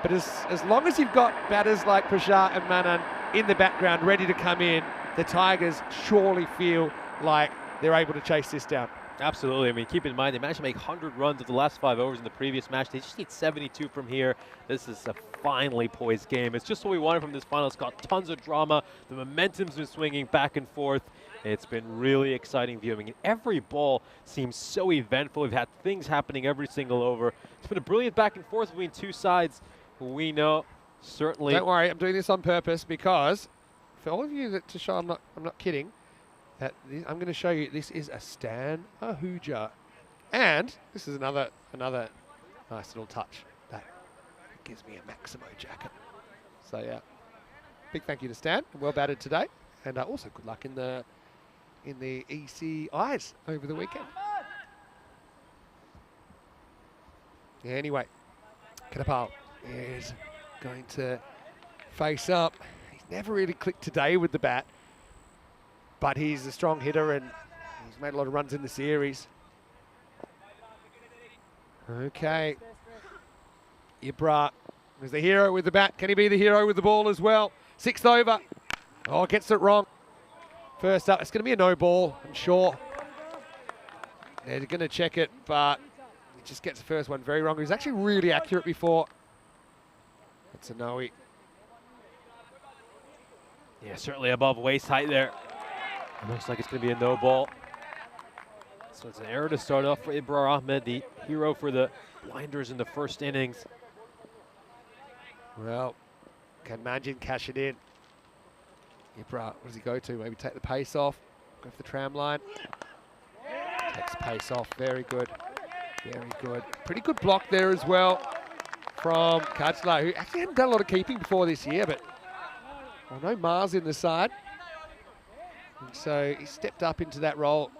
But as long as you've got batters like Prashar and Manan in the background ready to come in, the Tigers surely feel like they're able to chase this down. Absolutely. I mean, keep in mind, they managed to make 100 runs of the last 5 overs in the previous match. They just need 72 from here. This is a finely poised game. It's just what we wanted from this final. It's got tons of drama. The momentum's been swinging back and forth. It's been really exciting viewing. And every ball seems so eventful. We've had things happening every single over. It's been a brilliant back and forth between two sides who we know certainly... Don't worry, I'm doing this on purpose because for all of you that to show I'm not kidding, I'm going to show you this is a Stan Ahuja, and this is another nice little touch that gives me a Maximo jacket. So yeah, big thank you to Stan. Well batted today, and also good luck in the ECIs over the weekend. Anyway, Kadapal is going to face up. He's never really clicked today with the bat, but he's a strong hitter and he's made a lot of runs in the series. Okay. Ibra is the hero with the bat. Can he be the hero with the ball as well? 6th over. Oh, gets it wrong. First up, it's going to be a no ball, I'm sure. They're going to check it, but he just gets the first one very wrong. He was actually really accurate before. It's a no-y. Yeah, certainly above waist height there. It looks like it's going to be a no ball. So it's an error to start off for Ibrar Ahmed, the hero for the blinders in the first innings. Well, can Manjin cash it in? Ibra, what does he go to? Maybe take the pace off, go for the tram line. Takes pace off, very good. Very good. Pretty good block there as well from Kajla, who actually hadn't done a lot of keeping before this year, but no Mars in the side. And so he stepped up into that role.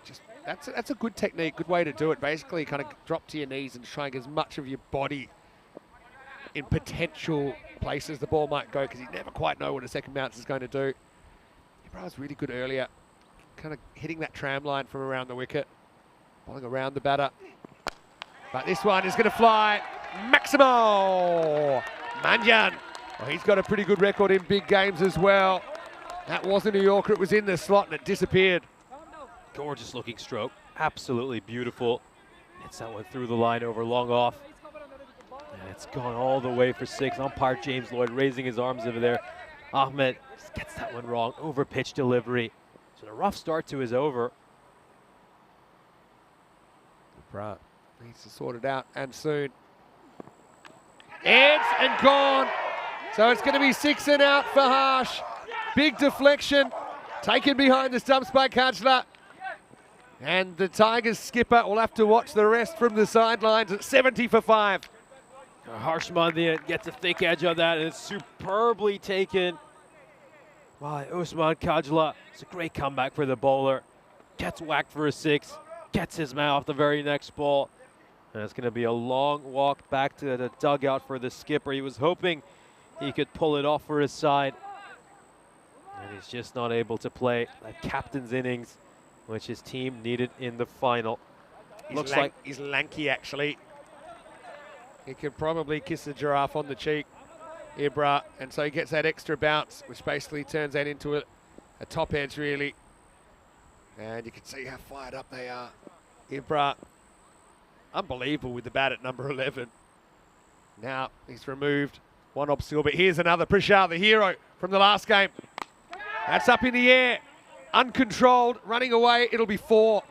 Just that's a good technique, good way to do it. Basically, kind of drop to your knees and try and get as much of your body in potential places the ball might go, because you never quite know what a second bounce is going to do. Ibra was really good earlier, kind of hitting that tram line from around the wicket, bowling around the batter. But this one is going to fly. Maximo Manjan. Well, he's got a pretty good record in big games as well. That wasn't a Yorker, it was in the slot and it disappeared. Gorgeous looking stroke, absolutely beautiful. Hits that one through the line over long off. And it's gone all the way for 6. Umpire James Lloyd raising his arms over there. Ahmed just gets that one wrong, over pitch delivery. So a rough start to his over. Right, needs to sort it out, and soon. It's and gone. So it's going to be 6 and out for Harsh. Big deflection, taken behind the stumps by Kajla. And the Tigers skipper will have to watch the rest from the sidelines at 70 for 5. Harsh Mandian gets a thick edge on that, and it's superbly taken by Usman Kajla. It's a great comeback for the bowler. Gets whacked for a 6, gets his man off the very next ball. And it's going to be a long walk back to the dugout for the skipper. He was hoping he could pull it off for his side. And he's just not able to play that captain's innings, which his team needed in the final. Looks like he's lanky, actually. He could probably kiss the giraffe on the cheek, Ibra, and so he gets that extra bounce, which basically turns that into a top edge, really. And you can see how fired up they are. Ibra, unbelievable with the bat at number 11. Now he's removed one obstacle, but here's another. Prashar, the hero from the last game. That's up in the air, uncontrolled, running away. It'll be 4.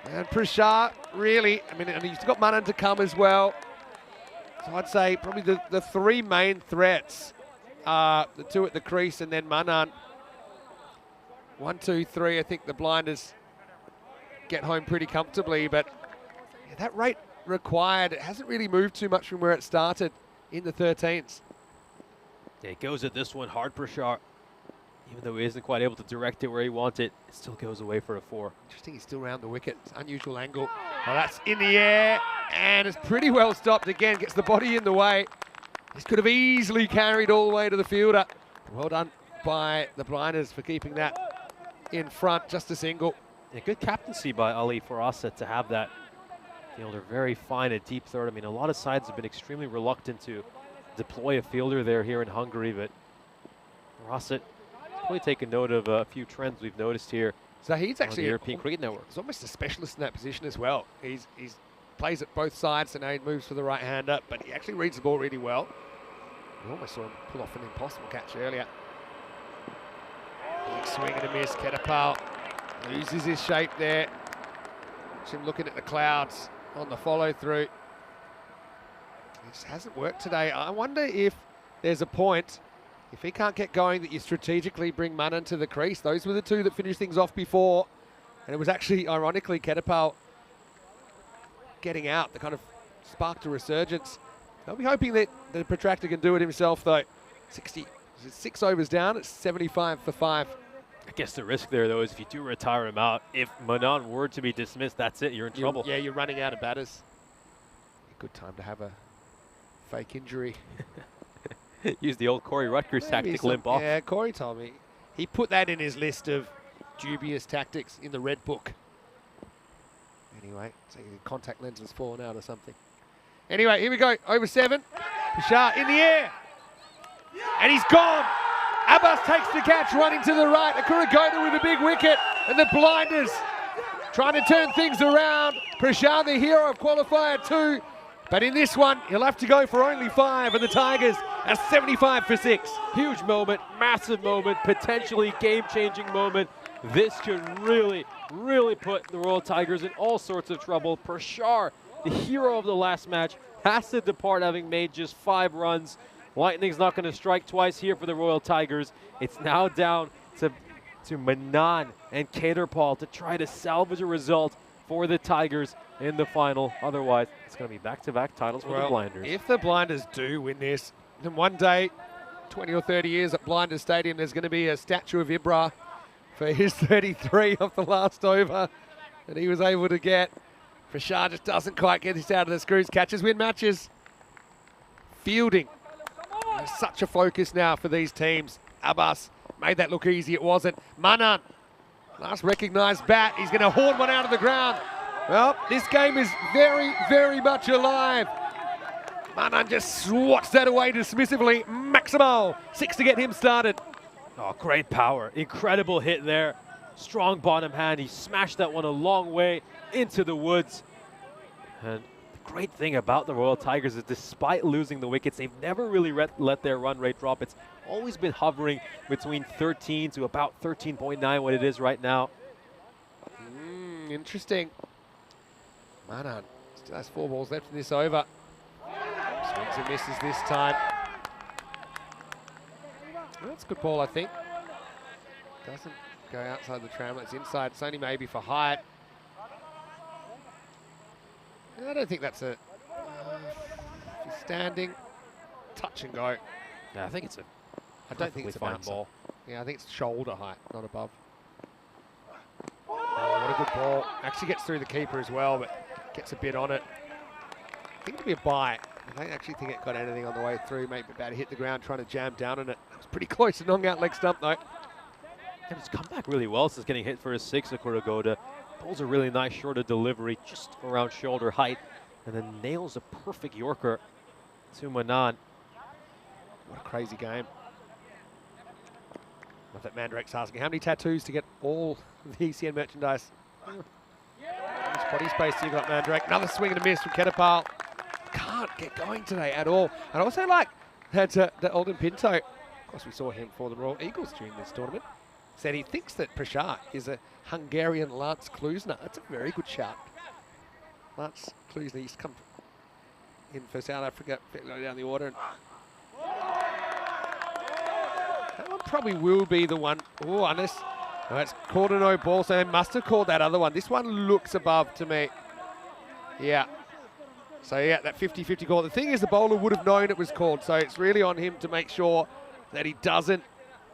And Prashar, really, I mean, and he's got Manan to come as well. So I'd say probably the 3 main threats are the 2 at the crease and then Manan. 1, 2, 3. I think the blinders get home pretty comfortably, but yeah, that rate required, it hasn't really moved too much from where it started in the 13s. Yeah, it goes at this one hard for Shar. Even though he isn't quite able to direct it where he wants it, it still goes away for a 4. Interesting, he's still around the wicket. It's an unusual angle. Oh, that's in the air, and it's pretty well stopped again. Gets the body in the way. This could have easily carried all the way to the fielder. Well done by the blinders for keeping that in front, just a single. Yeah, good captaincy by Ali Farasa to have that fielder very fine at deep third. I mean, a lot of sides have been extremely reluctant to deploy a fielder there here in Hungary, but Farasa probably taken note of a few trends we've noticed here. So he's actually on the European Cricket Network. He's almost a specialist in that position as well. He's plays at both sides, and now he moves for the right hander, but he actually reads the ball really well. We almost saw him pull off an impossible catch earlier. Big swing and a miss. Ketapal loses his shape there. Watch him looking at the clouds on the follow through. It just hasn't worked today. I wonder if there's a point, if he can't get going, that you strategically bring Manan to the crease. Those were the two that finished things off before. And it was actually, ironically, Ketapal getting out that kind of sparked a resurgence. I'll be hoping that the protractor can do it himself, though. 6 overs down, it's 75 for 5. I guess the risk there, though, is if you do retire him out, if Manan were to be dismissed, that's it, you're in trouble. Yeah, you're running out of batters. A good time to have a fake injury. Use the old Corey Rutgers tactic, limp off. Yeah, Corey told me. He put that in his list of dubious tactics in the red book. Anyway, so your contact lens has fallen out or something. Anyway, here we go. Over 7. Bashar in the air. And he's gone. Abbas takes the catch, running to the right. Akuragota with a big wicket. And the blinders trying to turn things around. Prashant, the hero of qualifier 2. But in this one, he'll have to go for only 5. And the Tigers are 75 for 6. Huge moment, massive moment, potentially game-changing moment. This could really, really put the Royal Tigers in all sorts of trouble. Prashar, the hero of the last match, has to depart having made just 5 runs. Lightning's not going to strike twice here for the Royal Tigers. It's now down to Manan and Kaderpal to try to salvage a result for the Tigers in the final. Otherwise, it's going to be back-to-back titles for the Blinders. If the Blinders do win this, then one day, 20 or 30 years at Blinders Stadium, there's going to be a statue of Ibra for his 33 off the last over that he was able to get. Prashant just doesn't quite get this out of the screws. Catches win matches. Fielding. There's such a focus now for these teams. Abbas made that look easy. It wasn't. Manan, last recognised bat. He's going to horn one out of the ground. Well, this game is very, very much alive. Manan just swats that away dismissively. Maximal. 6 to get him started. Oh, great power. Incredible hit there. Strong bottom hand. He smashed that one a long way into the woods. And the great thing about the Royal Tigers is despite losing the wickets, they've never really let their run rate drop. It's always been hovering between 13 to about 13.9, what it is right now. Interesting. Manan still has 4 balls left in this over. Swings and misses this time. Well, that's a good ball, I think. Doesn't go outside the tram, it's inside. It's only maybe for height. I don't think that's a standing touch and go. Yeah, I think it's I don't think it's a fine bouncer. ball. Yeah, I think it's shoulder height, not above. Oh, what a good ball. Actually gets through the keeper as well, but gets a bit on it. I think it'll be a bite. I don't actually think it got anything on the way through. Maybe about to hit the ground trying to jam down on it. It was pretty close to knocking out leg stump though. And it's come back really well since getting hit for a 6 at Kurigoda. Pulls a really nice shorter delivery, just around shoulder height, and then nails a perfect Yorker to Manan. What a crazy game. Love that Mandrake's asking, how many tattoos to get all the ECN merchandise? How much body space do you got, Mandrake? Another swing and a miss from Ketapal. Can't get going today at all. And also like that Alden Pinto, of course we saw him for the Royal Eagles during this tournament, said he thinks that Prashant is a Hungarian Lance Klusner. That's a very good shout. Lance Klusner, he's come in for South Africa, go down the order. And that one probably will be the one. Oh, unless Well, it's called a no ball, so they must have called that other one. This one looks above to me. Yeah. So yeah, that 50-50 call. The thing is, the bowler would have known it was called, so it's really on him to make sure that he doesn't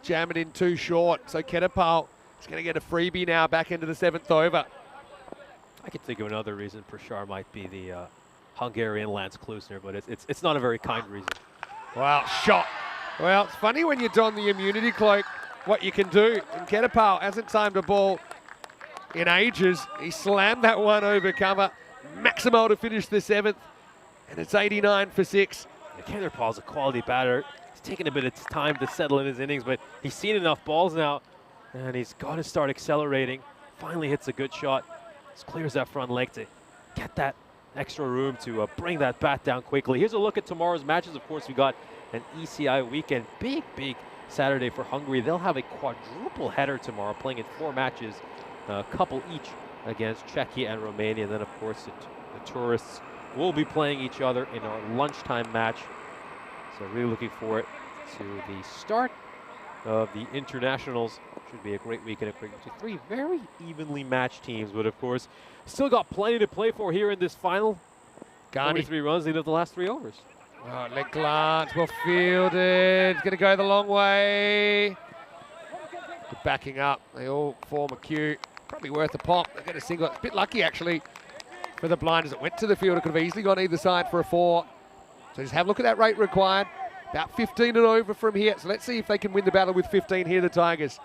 jam it in too short. So Ketapal is going to get a freebie now back into the 7th over. I can think of another reason Prashar might be the Hungarian Lance Klusner, but it's not a very kind reason. Wow, shot. Well, it's funny when you don the immunity cloak, what you can do. And Ketapal hasn't timed a ball in ages. He slammed that one over cover. Maximo to finish the 7th, and it's 89 for 6. Ketapal's a quality batter. He's taken a bit of time to settle in his innings, but he's seen enough balls now, and he's got to start accelerating. Finally hits a good shot. Just clears that front leg to get that extra room to bring that bat down quickly. Here's a look at tomorrow's matches. Of course, we got an ECI weekend. Big Saturday for Hungary. They'll have a quadruple header tomorrow, playing in 4 matches, a couple each against Czechia and Romania. And then, of course, the tourists will be playing each other in our lunchtime match. So really looking forward to the start of the internationals. Should be a great weekend. 3 very evenly matched teams, but of course, still got plenty to play for here in this final. 43 runs, lead of the last 3 overs. Oh, leg glance, well fielded. Going to go the long way. Good backing up. They all form a queue. Probably worth a pop. They get a single. It's a bit lucky, actually, for the blinders. It went to the field. It could have easily gone either side for a 4. So just have a look at that rate required. About 15 and over from here. So let's see if they can win the battle with 15 here, the Tigers.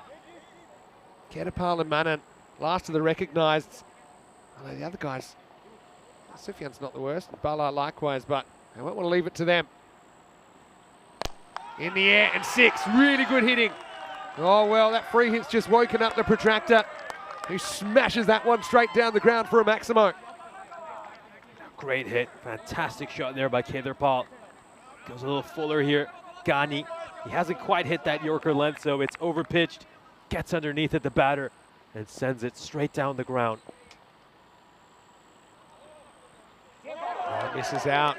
Ketapal and Manan, last of the recognised. I know the other guys, Sufyan's not the worst. Bala likewise, but I won't want to leave it to them. In the air and 6. Really good hitting. Oh, well, that free hit's just woken up the protractor, who smashes that one straight down the ground for a Maximo. Great hit. Fantastic shot there by Ketapal. Goes a little fuller here. Gani, he hasn't quite hit that Yorker length, so it's overpitched. Gets underneath it, the batter, and sends it straight down the ground. Oh, misses out.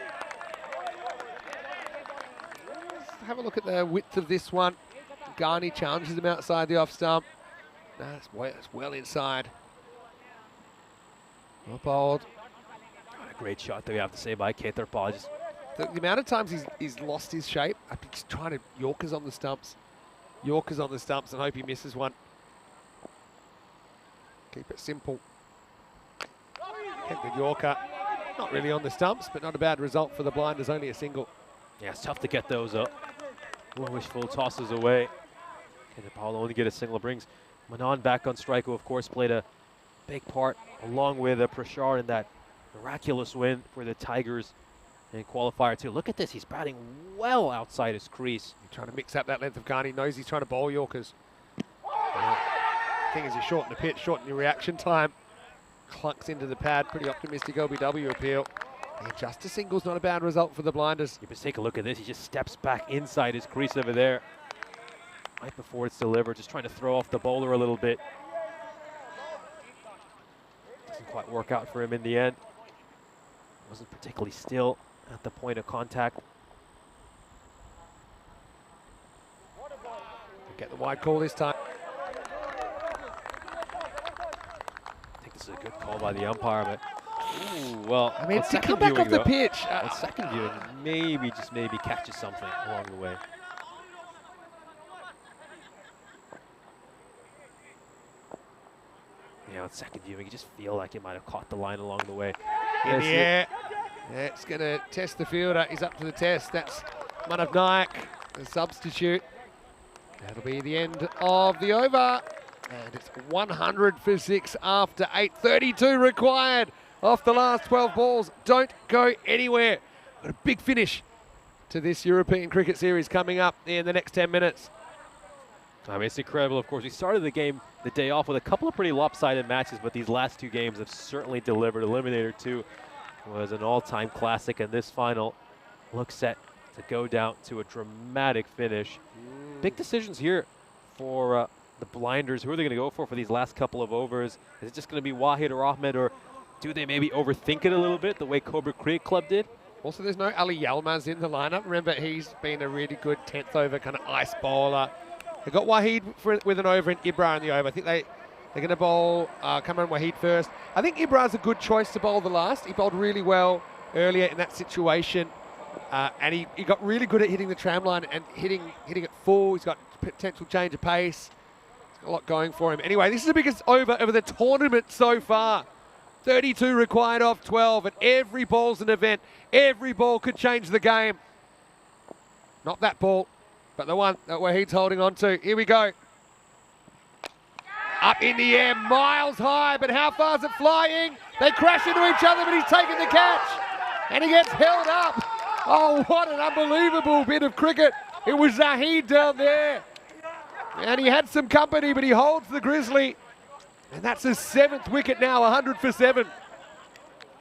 Let's have a look at the width of this one. Gani challenges him outside the off stump. No, it's well inside. Well bowled. What a great shot that we have to say by Ketapal. Just the amount of times he's lost his shape. I think he's trying to Yorkers on the stumps. Yorkers on the stumps, and hope he misses one. Keep it simple. Hit the Yorker. Not really on the stumps, but not a bad result for the blinders, only a single. Yeah, it's tough to get those up. Wishful tosses away. Ketapal only get a single. Brings Manan back on strike, who of course played a big part along with Prashar in that miraculous win for the Tigers in qualifier 2. Look at this, he's batting well outside his crease. He's trying to mix up that length of Gani. Knows he's trying to bowl Yorkers. Yeah. Thing is, you shorten the pitch, shorten your reaction time. Clunks into the pad. Pretty optimistic LBW appeal. And just a single's not a bad result for the blinders. You just take a look at this. He just steps back inside his crease over there. Right before it's delivered, just trying to throw off the bowler a little bit. Doesn't quite work out for him in the end. Wasn't particularly still at the point of contact. Get the wide call this time. I think this is a good call by the umpire, but ooh, well, I mean, on to come back off the pitch. On second viewing, maybe catches something along the way. Yeah, on second viewing, you just feel like it might have caught the line along the way. In the air. It's going to test the fielder. He's up to the test. That's Manav Naik, the substitute. That'll be the end of the over. And it's 100 for 6 after 8. 32 required off the last 12 balls. Don't go anywhere. Got a big finish to this European Cricket Series coming up in the next 10 minutes. I mean, it's incredible. Of course, we started the game the day off with a couple of pretty lopsided matches, but these last 2 games have certainly delivered. Eliminator 2 was an all-time classic, and this final looks set to go down to a dramatic finish. Big decisions here for the blinders. Who are they going to go for these last couple of overs? Is it just going to be Wahid or Ahmed, or do they maybe overthink it a little bit the way Cobra Cricket Club did? Also, there's no Ali Yilmaz in the lineup. Remember, he's been a really good 10th over kind of ice bowler. They got Wahid with an over and Ibra in the over. I think they're going to bowl Cameron Wahid first. I think Ibra's a good choice to bowl the last. He bowled really well earlier in that situation. And he got really good at hitting the tram line and hitting it full. He's got potential change of pace. He's got a lot going for him. Anyway, this is the biggest over of the tournament so far. 32 required off 12, and every ball's an event. Every ball could change the game. Not that ball, but the one that Wahid's holding on to. Here we go. Up in the air, miles high, but how far is it flying? They crash into each other, but he's taken the catch. And he gets held up. Oh, what an unbelievable bit of cricket. It was Zahid down there. And he had some company, but he holds the Grizzly. And that's his 7th wicket now, 100 for 7.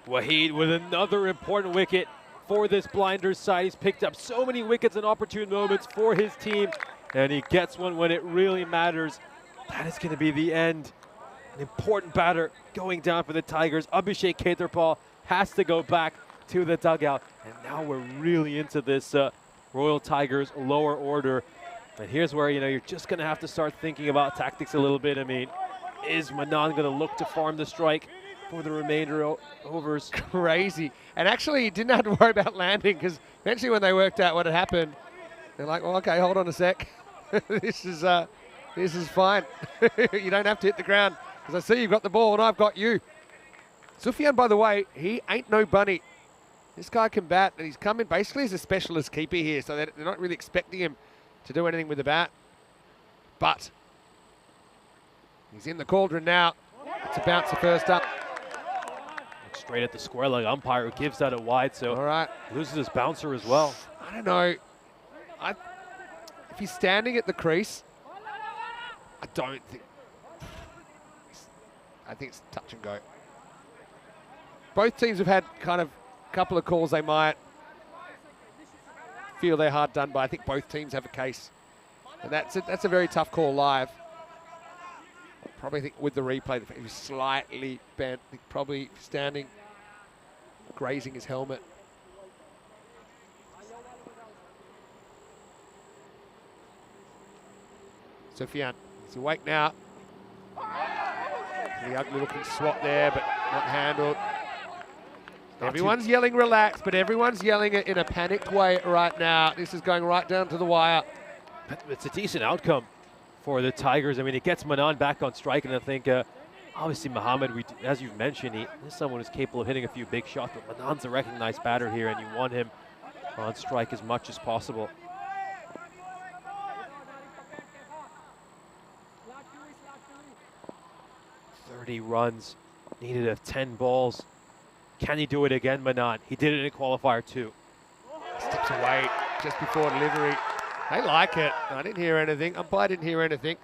Wahid with another important wicket for this Blinders side. He's picked up so many wickets in opportune moments for his team, and he gets one when it really matters. That is going to be the end. An important batter going down for the Tigers. Abhishek Khetarpal has to go back to the dugout, and now we're really into this Royal Tigers lower order. And here's where, you're just going to have to start thinking about tactics a little bit. I mean, is Manan going to look to farm the strike for the remainder overs? Crazy. And actually, he didn't have to worry about landing, because eventually when they worked out what had happened, they're like, well, okay, hold on a sec. This is fine. You don't have to hit the ground, because I see you've got the ball and I've got you. Sufyan, by the way, he ain't no bunny. This guy can bat, and he's come in basically as a specialist keeper here, so they're not really expecting him to do anything with the bat. But he's in the cauldron now. It's a bouncer first up. Straight at the square leg umpire, who gives that a wide, so all right, loses his bouncer as well. I don't know. If he's standing at the crease, I think it's touch and go. Both teams have had kind of a couple of calls they might feel they're hard done by. I think both teams have a case, and that's a very tough call live. Probably think with the replay, he was slightly bent, probably standing, grazing his helmet. Sufyan, he's awake now. The ugly looking swat there, but not handled. Everyone's yelling relax, but everyone's yelling it in a panicked way right now. This is going right down to the wire. But it's a decent outcome for the Tigers. I mean, it gets Manan back on strike, and I think obviously Mohammed, as you've mentioned, he's someone who's capable of hitting a few big shots, but Manan's a recognized batter here, and you want him on strike as much as possible. "30 runs needed of 10 balls. Can he do it again, Manan? He did it in qualifier too." Steps away just before delivery. They like it. I didn't hear anything. Umpire didn't hear anything.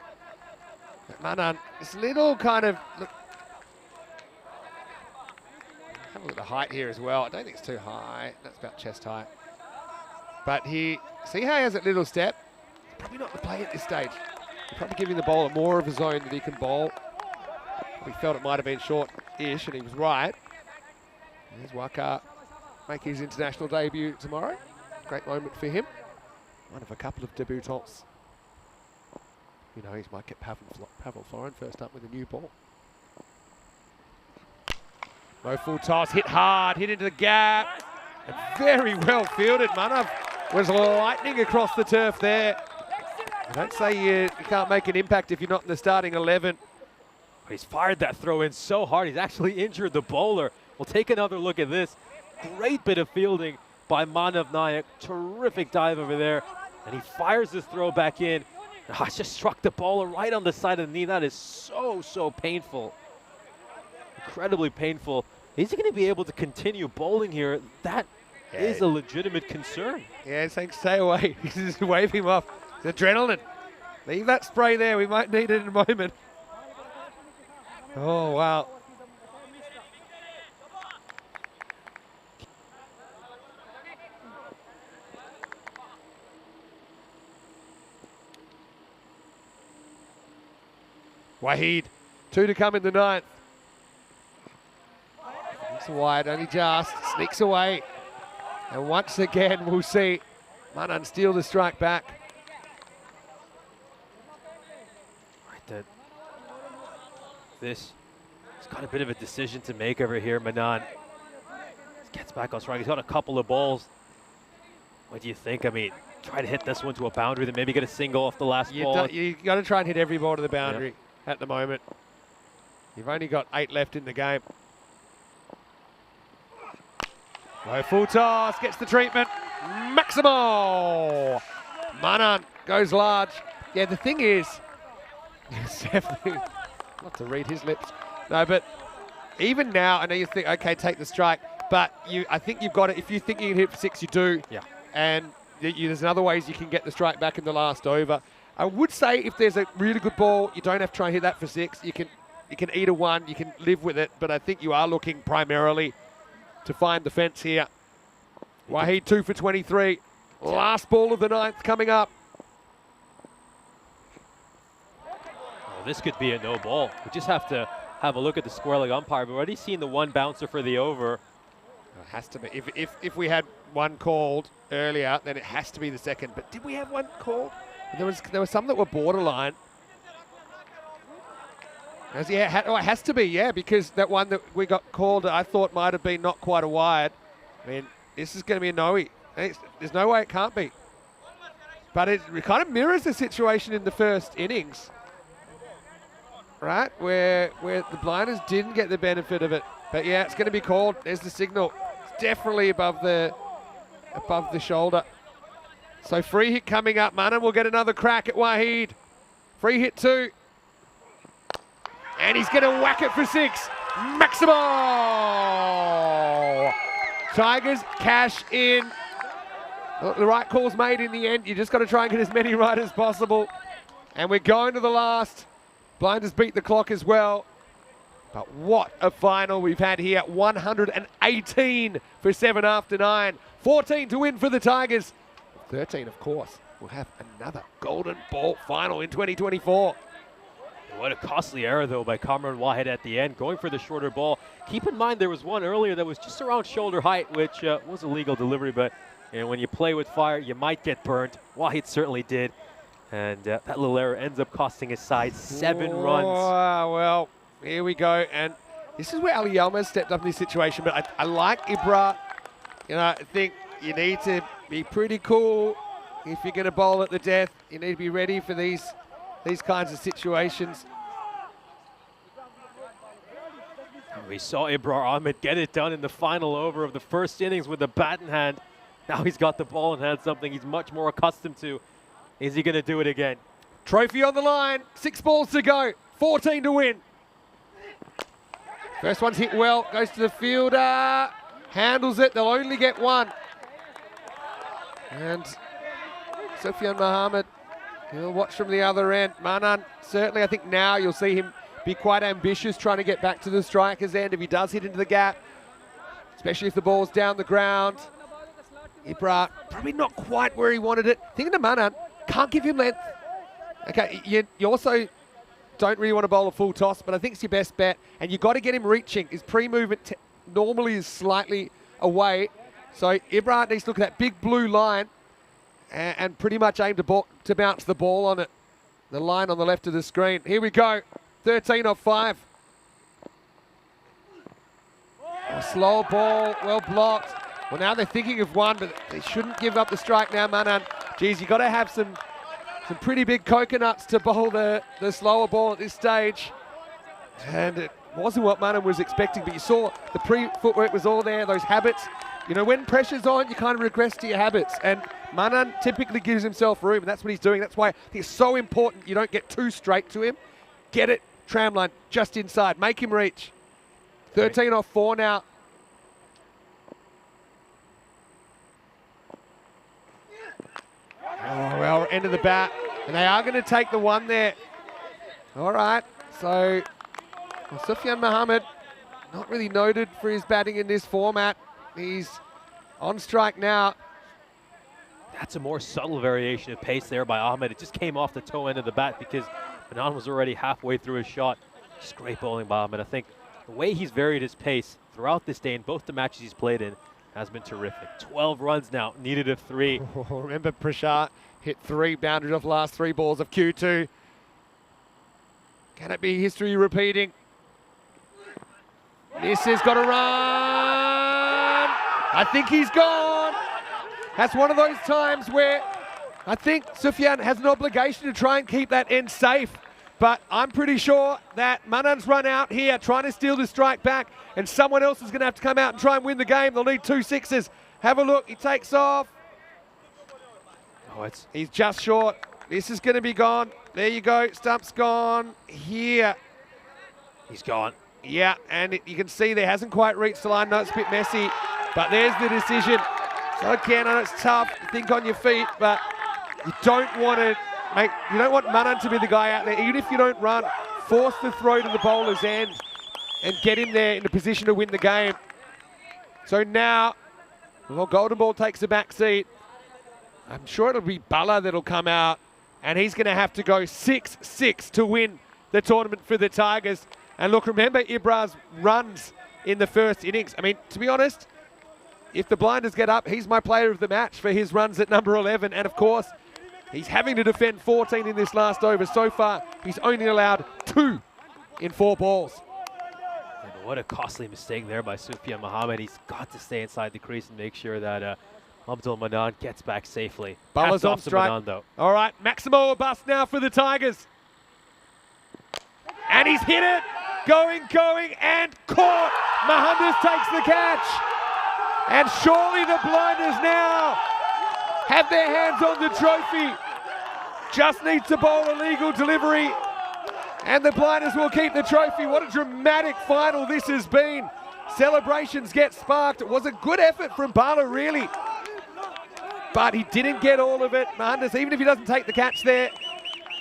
But Manan, this little kind of look. Have a look at the height here as well. I don't think it's too high. That's about chest height. But see how he has that little step? Probably not the play at this stage. Probably giving the bowler more of a zone that he can bowl. We felt it might have been short-ish, and he was right. There's Waka making his international debut tomorrow. Great moment for him. One of a couple of debutants. Who knows, might get Pavel Florin first up with a new ball. No full toss, hit hard, hit into the gap. And very well fielded. Manav was lightning across the turf there. Don't say you can't make an impact if you're not in the starting 11. He's fired that throw in so hard, he's actually injured the bowler. We'll take another look at this. Great bit of fielding by Manav Nayak. Terrific dive over there. And he fires this throw back in. Oh, just struck the bowler right on the side of the knee. That is so painful. Incredibly painful. Is he going to be able to continue bowling here? That is a legitimate concern. Yeah, he's saying stay away. He's just waving him off. It's adrenaline. Leave that spray there. We might need it in a moment. Oh, wow. Wahid, 2 to come in the 9th. It's wide, only just, sneaks away. And once again, we'll see Manan steal the strike back. this. He's got a bit of a decision to make over here, Manan. Gets back on strike. He's got a couple of balls. What do you think? I mean, try to hit this one to a boundary, then maybe get a single off the last ball. You got to try and hit every ball to the boundary at the moment. You've only got 8 left in the game. Low full toss, gets the treatment. Maximo! Manan goes large. Yeah, the thing is, it's definitely, not to read his lips. No, but even now, I know you think, okay, take the strike, but I think you've got it. If you think you can hit for 6, you do. Yeah. And there's other ways you can get the strike back in the last over. I would say if there's a really good ball, you don't have to try and hit that for 6. You can eat a 1, you can live with it, but I think you are looking primarily to find the fence here. Wahid 2 for 23. Last ball of the 9th coming up. Well, this could be a no ball. We just have to have a look at the square leg umpire. We've already seen the 1 bouncer for the over. It has to be. If we had 1 called earlier, then it has to be the 2nd. But did we have 1 called? There were some that were borderline. Yeah, it has to be, yeah, because that one that we got called, I thought might have been not quite a wide. I mean, this is going to be a no-y. There's no way it can't be. But it kind of mirrors the situation in the first innings, right? Where the blinders didn't get the benefit of it. But yeah, it's going to be called. There's the signal. It's definitely above the shoulder. So free hit coming up. Manan will get another crack at Wahid. Free hit 2. And he's going to whack it for 6. Maximo! Tigers cash in. The right call's made in the end. You just got to try and get as many right as possible. And we're going to the last. Blinders beat the clock as well. But what a final we've had here. 118 for 7 after 9. 14 to win for the Tigers. 13, of course. We'll have another golden ball final in 2024. What a costly error, though, by Kamran Wahid at the end, going for the shorter ball. Keep in mind there was one earlier that was just around shoulder height, which was a legal delivery, but when you play with fire, you might get burnt. Wahid certainly did. And that little error ends up costing his side 7 runs. Well, here we go. And this is where Ali Yelma stepped up in this situation, but I like Ibra. I think you need to be pretty cool if you're going to bowl at the death. You need to be ready for these kinds of situations. We saw Ibrar Ahmed get it done in the final over of the first innings with the bat in hand. Now he's got the ball in hand, something he's much more accustomed to. Is he going to do it again? Trophy on the line, 6 balls to go, 14 to win. First one's hit well, goes to the fielder, handles it, they'll only get 1. And Sufyan Mohammed, he'll watch from the other end. Manan, certainly I think now you'll see him be quite ambitious trying to get back to the striker's end if he does hit into the gap, especially if the ball's down the ground. Ibra, probably not quite where he wanted it. Thinking to Manan, can't give him length. Okay, you also don't really want to bowl a full toss, but I think it's your best bet. And you've got to get him reaching. His pre-movement normally is slightly away. So Ibra needs to look at that big blue line and pretty much aim to bounce the ball on it. The line on the left of the screen. Here we go. 13 off 5. A slow ball, well blocked. Well, now they're thinking of 1, but they shouldn't give up the strike now, Manan. Geez, you've got to have some pretty big coconuts to bowl the slower ball at this stage. And it wasn't what Manan was expecting, but you saw the pre-footwork was all there, those habits. When pressure's on, you kind of regress to your habits. And Manan typically gives himself room, and that's what he's doing. That's why I think it's so important you don't get too straight to him. Get it, tramline, just inside. Make him reach. 13 off 4 now. Oh, well, end of the bat. And they are going to take the 1 there. All right, so Sufyan Mohammed, not really noted for his batting in this format. He's on strike now. That's a more subtle variation of pace there by Ahmed. It just came off the toe end of the bat because Manan was already halfway through his shot. Just great bowling by Ahmed. I think the way he's varied his pace throughout this day in both the matches he's played in has been terrific. 12 runs now, needed of 3. Oh, remember Prashant hit 3 boundaries off the last 3 balls of Q2. Can it be history repeating? This has got to run. I think he's gone. That's one of those times where I think Sufyan has an obligation to try and keep that end safe. But I'm pretty sure that Manan's run out here trying to steal the strike back, and someone else is going to have to come out and try and win the game. They'll need 2 sixes. Have a look. He takes off. Oh, He's just short. This is going to be gone. There you go. Stump's gone here. he's gone. Yeah, and you can see there hasn't quite reached the line. No, it's a bit messy, but there's the decision. So again, I know it's tough to think on your feet, but you don't want to you don't want Manan to be the guy out there. Even if you don't run, force the throw to the bowler's end and get him there in a position to win the game. So now, well, Golden Ball takes the back seat. I'm sure it'll be Bala that'll come out, and he's going to have to go 6-6 to win the tournament for the Tigers. And look, remember Ibra's runs in the first innings. I mean, to be honest, if the blinders get up, he's my player of the match for his runs at number 11. And of course, he's having to defend 14 in this last over. So far, he's only allowed 2 in 4 balls. And what a costly mistake there by Sufyan Mohammed. He's got to stay inside the crease and make sure that Abdul Manan gets back safely. Bala's Hats on off to strike. Manan, though. All right, Maximo a bust now for the Tigers. And he's hit it. Going, and caught. Mohandas takes the catch. And surely the blinders now have their hands on the trophy. Just needs to bowl a legal delivery, and the blinders will keep the trophy. What a dramatic final this has been. Celebrations get sparked. It was a good effort from Bala, really, but he didn't get all of it. Mohandas, even if he doesn't take the catch there,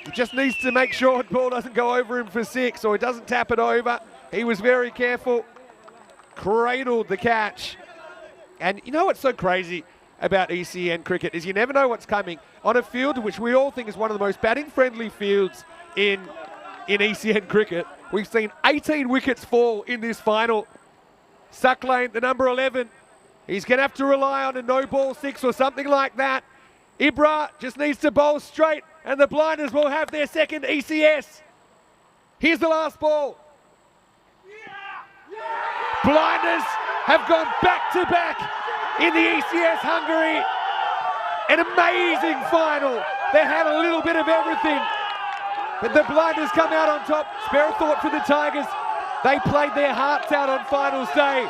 he just needs to make sure the ball doesn't go over him for 6 or he doesn't tap it over. He was very careful, cradled the catch. And you know what's so crazy about ECN cricket is you never know what's coming. On a field which we all think is one of the most batting-friendly fields in ECN cricket, we've seen 18 wickets fall in this final. Sucklane, the number 11, he's going to have to rely on a no-ball 6 or something like that. Ibra just needs to bowl straight, and the blinders will have their second ECS. Here's the last ball. Blinders have gone back-to-back in the ECS Hungary. An amazing final. They had a little bit of everything, but the blinders come out on top. Spare a thought for the Tigers. They played their hearts out on finals day,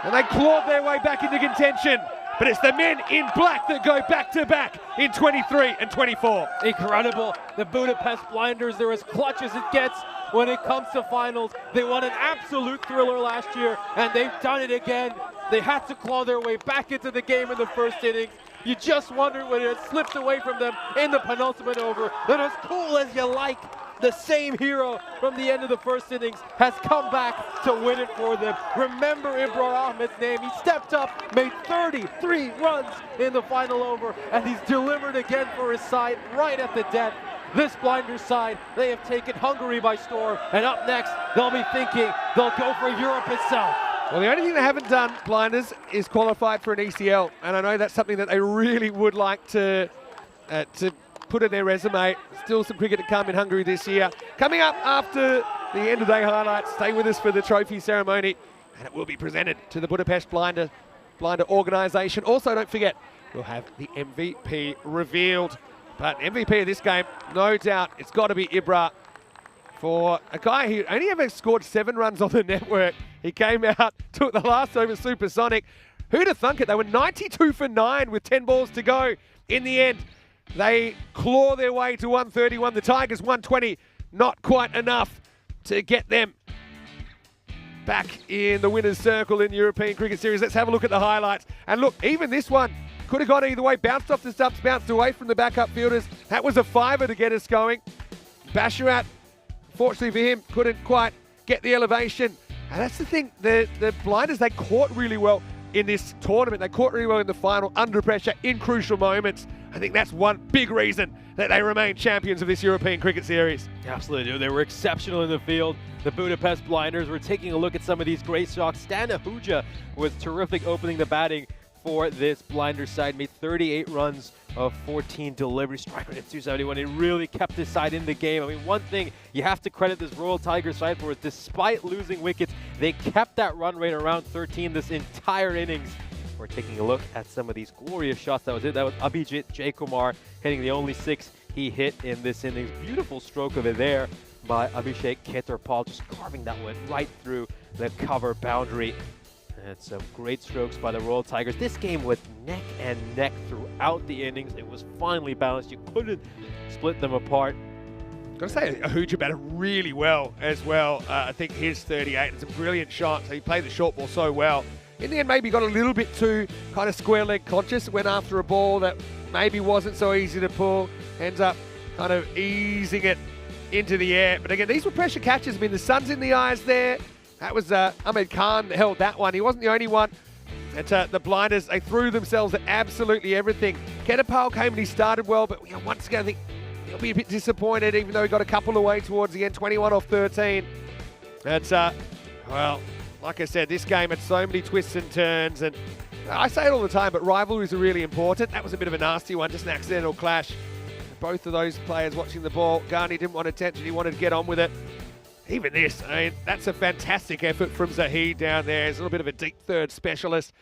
and they clawed their way back into contention. But it's the men in black that go back-to-back in 23 and 24. Incredible. The Budapest Blinders, they're as clutch as it gets when it comes to finals. They won an absolute thriller last year, and they've done it again. They had to claw their way back into the game in the first innings. You just wonder when it slipped away from them in the penultimate over. That as cool as you like, the same hero from the end of the first innings has come back to win it for them. Remember Ibrahim Ahmed's name. He stepped up, made 33 runs in the final over, and he's delivered again for his side right at the death. This Blinders side, they have taken Hungary by storm, and up next, they'll be thinking they'll go for Europe itself. Well, the only thing they haven't done, Blinders, is qualified for an ECL, and I know that's something that they really would like to put in their resume. Still some cricket to come in Hungary this year. Coming up after the end of day highlights, stay with us for the trophy ceremony, and it will be presented to the Budapest Blinder organisation. Also, don't forget, we'll have the MVP revealed. But MVP of this game, no doubt, it's got to be Ibra. For a guy who only ever scored 7 runs on the network, he came out, took the last over supersonic. Who'd have thunk it? They were 92 for 9 with 10 balls to go. In the end, they claw their way to 131. The Tigers 120, not quite enough to get them back in the winner's circle in the European Cricket Series. Let's have a look at the highlights. And look, even this one could have gone either way. Bounced off the stumps, bounced away from the backup fielders. That was a 5er to get us going. Basharat, fortunately for him, couldn't quite get the elevation. And that's the thing, the Blinders, they caught really well in this tournament. They caught really well in the final, under pressure, in crucial moments. I think that's one big reason that they remain champions of this European Cricket Series. Absolutely, dude. They were exceptional in the field. The Budapest Blinders were taking a look at some of these great shots. Stan Ahuja was terrific opening the batting. for this Blinders side. Made 38 runs of 14 deliveries, strike rate at 271. He really kept his side in the game. I mean, one thing you have to credit this Royal Tigers side for is despite losing wickets, they kept that run rate around 13 this entire innings. We're taking a look at some of these glorious shots. That was it. That was Abhijit Jaykumar hitting the only 6 he hit in this innings. Beautiful stroke of it there by Abhishek Khetarpal, just carving that one right through the cover boundary. And some great strokes by the Royal Tigers. This game was neck and neck throughout the innings. It was finely balanced. You couldn't split them apart. Got to say, Ahuja batted really well as well. I think his 38 is a brilliant shot. So he played the short ball so well. In the end, maybe got a little bit too kind of square leg conscious. Went after a ball that maybe wasn't so easy to pull. Ends up kind of easing it into the air. But again, these were pressure catches. I mean, the sun's in the eyes there. That was Ahmed Khan held that one. He wasn't the only one. At the Blinders, they threw themselves at absolutely everything. Khetarpal came and he started well, but once again, I think he'll be a bit disappointed, even though he got a couple away towards the end, 21 off 13. That's, well, like I said, this game had so many twists and turns, and I say it all the time, but rivalries are really important. That was a bit of a nasty one, just an accidental clash. Both of those players watching the ball, Ghani didn't want attention, he wanted to get on with it. Even this, I mean, that's a fantastic effort from Zahid down there. He's a little bit of a deep third specialist.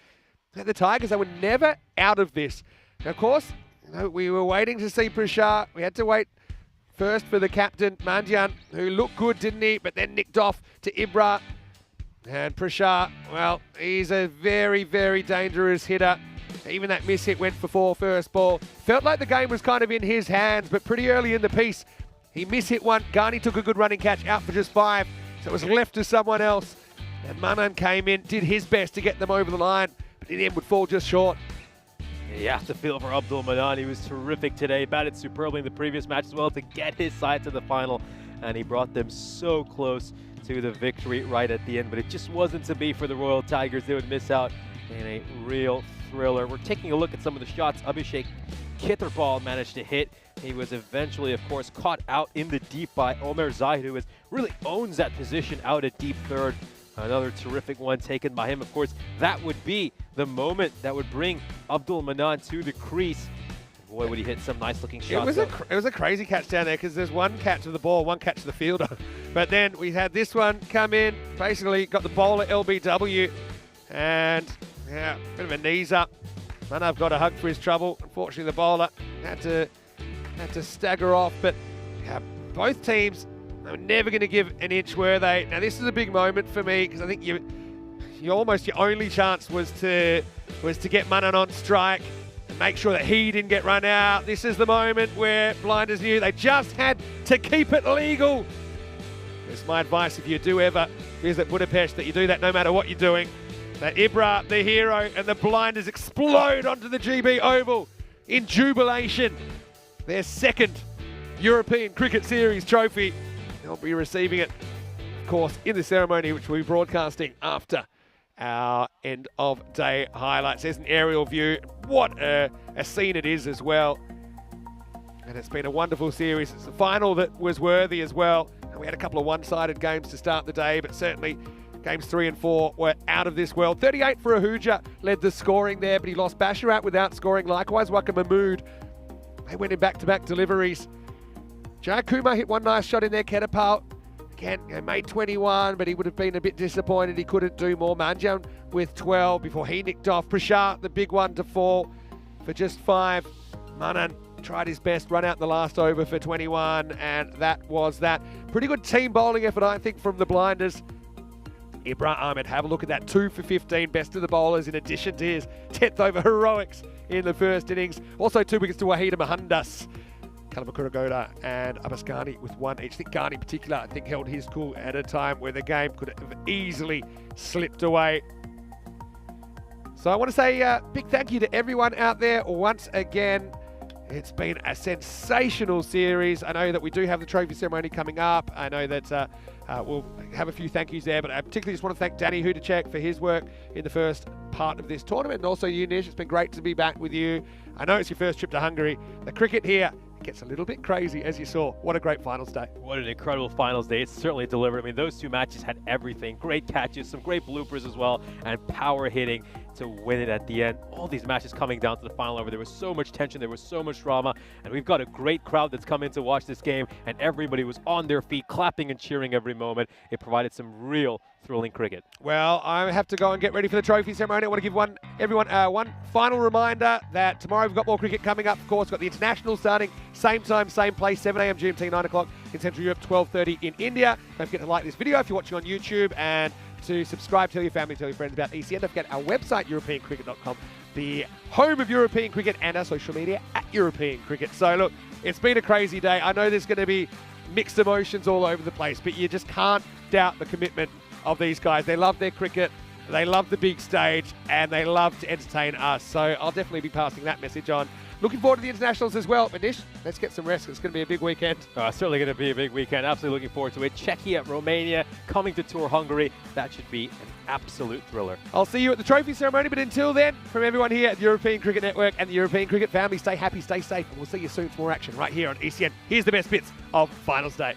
And the Tigers, they were never out of this. Now, of course, we were waiting to see Prashar. We had to wait first for the captain, Mandyan, who looked good, didn't he? But then nicked off to Ibra. And Prashar, well, he's a very, very dangerous hitter. Even that miss hit went for 4 first ball. Felt like the game was kind of in his hands, but pretty early in the piece, he mishit one. Ghani took a good running catch, out for just 5. So it was left to someone else. And Manan came in, did his best to get them over the line, but in the end would fall just short. You have to feel for Abdul Manan. He was terrific today. Batted superbly in the previous match as well to get his side to the final. And he brought them so close to the victory right at the end. But it just wasn't to be for the Royal Tigers. They would miss out in a real thriller. We're taking a look at some of the shots Abhishek Khetarpal managed to hit. He was eventually, of course, caught out in the deep by Omer Zahid, who really owns that position out at deep third. Another terrific one taken by him. Of course, that would be the moment that would bring Abdul Manan to the crease. Boy, would he hit some nice-looking shots. It was a crazy catch down there because there's one catch of the ball, one catch of the fielder. But then we had this one come in, basically got the bowler LBW, and yeah, bit of a knees up. Manav got a hug for his trouble. Unfortunately, the bowler had to stagger off. But yeah, both teams, they were never going to give an inch, were they? Now this is a big moment for me because I think your only chance was to get Manan on strike and make sure that he didn't get run out. This is the moment where Blinders knew they just had to keep it legal. It's my advice if you do ever visit Budapest that you do that no matter what you're doing. That Ibra, the hero, and the Blinders explode onto the GB Oval in jubilation. Their second European Cricket Series trophy. They'll be receiving it, of course, in the ceremony, which we'll be broadcasting after our end of day highlights. There's an aerial view. What a scene it is as well. And it's been a wonderful series. It's a final that was worthy as well. And we had a couple of one-sided games to start the day, but certainly games 3 and 4 were out of this world. 38 for Ahuja led the scoring there, but he lost Basharat without scoring. Likewise, Waka Mahmood. They went in back-to-back deliveries. Jai Kumar hit one nice shot in there. Khetarpal, again, made 21, but he would have been a bit disappointed he couldn't do more. Manjan with 12 before he nicked off. Prashar, the big one to fall for just 5. Manan tried his best, run out the last over for 21, and that was that. Pretty good team bowling effort, I think, from the Blinders. Ibra Ahmed, have a look at that. 2 for 15, best of the bowlers in addition to his 10th over heroics in the first innings. Also 2 wickets to Wahida Mohandas, Kalamakuraghoda and Abbas Ghani with 1 each. I think Ghani in particular, I think, held his cool at a time where the game could have easily slipped away. So I want to say a big thank you to everyone out there once again. It's been a sensational series. I know that we do have the trophy ceremony coming up. I know that we'll have a few thank yous there, but I particularly just want to thank Danny Hudacek for his work in the first part of this tournament, and also you, Nish. It's been great to be back with you. I know it's your first trip to Hungary. The cricket here gets a little bit crazy, as you saw. What a great finals day. What an incredible finals day. It certainly delivered. I mean, those two matches had everything. Great catches, some great bloopers as well, and power hitting to win it at the end. All these matches coming down to the final over. There was so much tension, there was so much drama, and we've got a great crowd that's come in to watch this game, and everybody was on their feet, clapping and cheering every moment. It provided some real thrilling cricket. Well, I have to go and get ready for the trophy ceremony. I want to give everyone one final reminder that tomorrow we've got more cricket coming up. Of course, we've got the international starting, same time, same place, 7 a.m. GMT, 9 o'clock in Central Europe, 12:30 in India. Don't forget to like this video if you're watching on YouTube, and to subscribe, tell your family, tell your friends about ECN. Don't forget our website, EuropeanCricket.com, the home of European cricket, and our social media at European Cricket. So look, it's been a crazy day. I know there's going to be mixed emotions all over the place, but you just can't doubt the commitment of these guys. They love their cricket, they love the big stage, and they love to entertain us. So I'll definitely be passing that message on. Looking forward to the internationals as well. Manish, let's get some rest. It's going to be a big weekend. Certainly going to be a big weekend. Absolutely looking forward to it. Czechia, Romania, coming to tour Hungary. That should be an absolute thriller. I'll see you at the trophy ceremony, but until then, from everyone here at the European Cricket Network and the European Cricket family, stay happy, stay safe, and we'll see you soon for more action right here on ECN. Here's the best bits of finals day.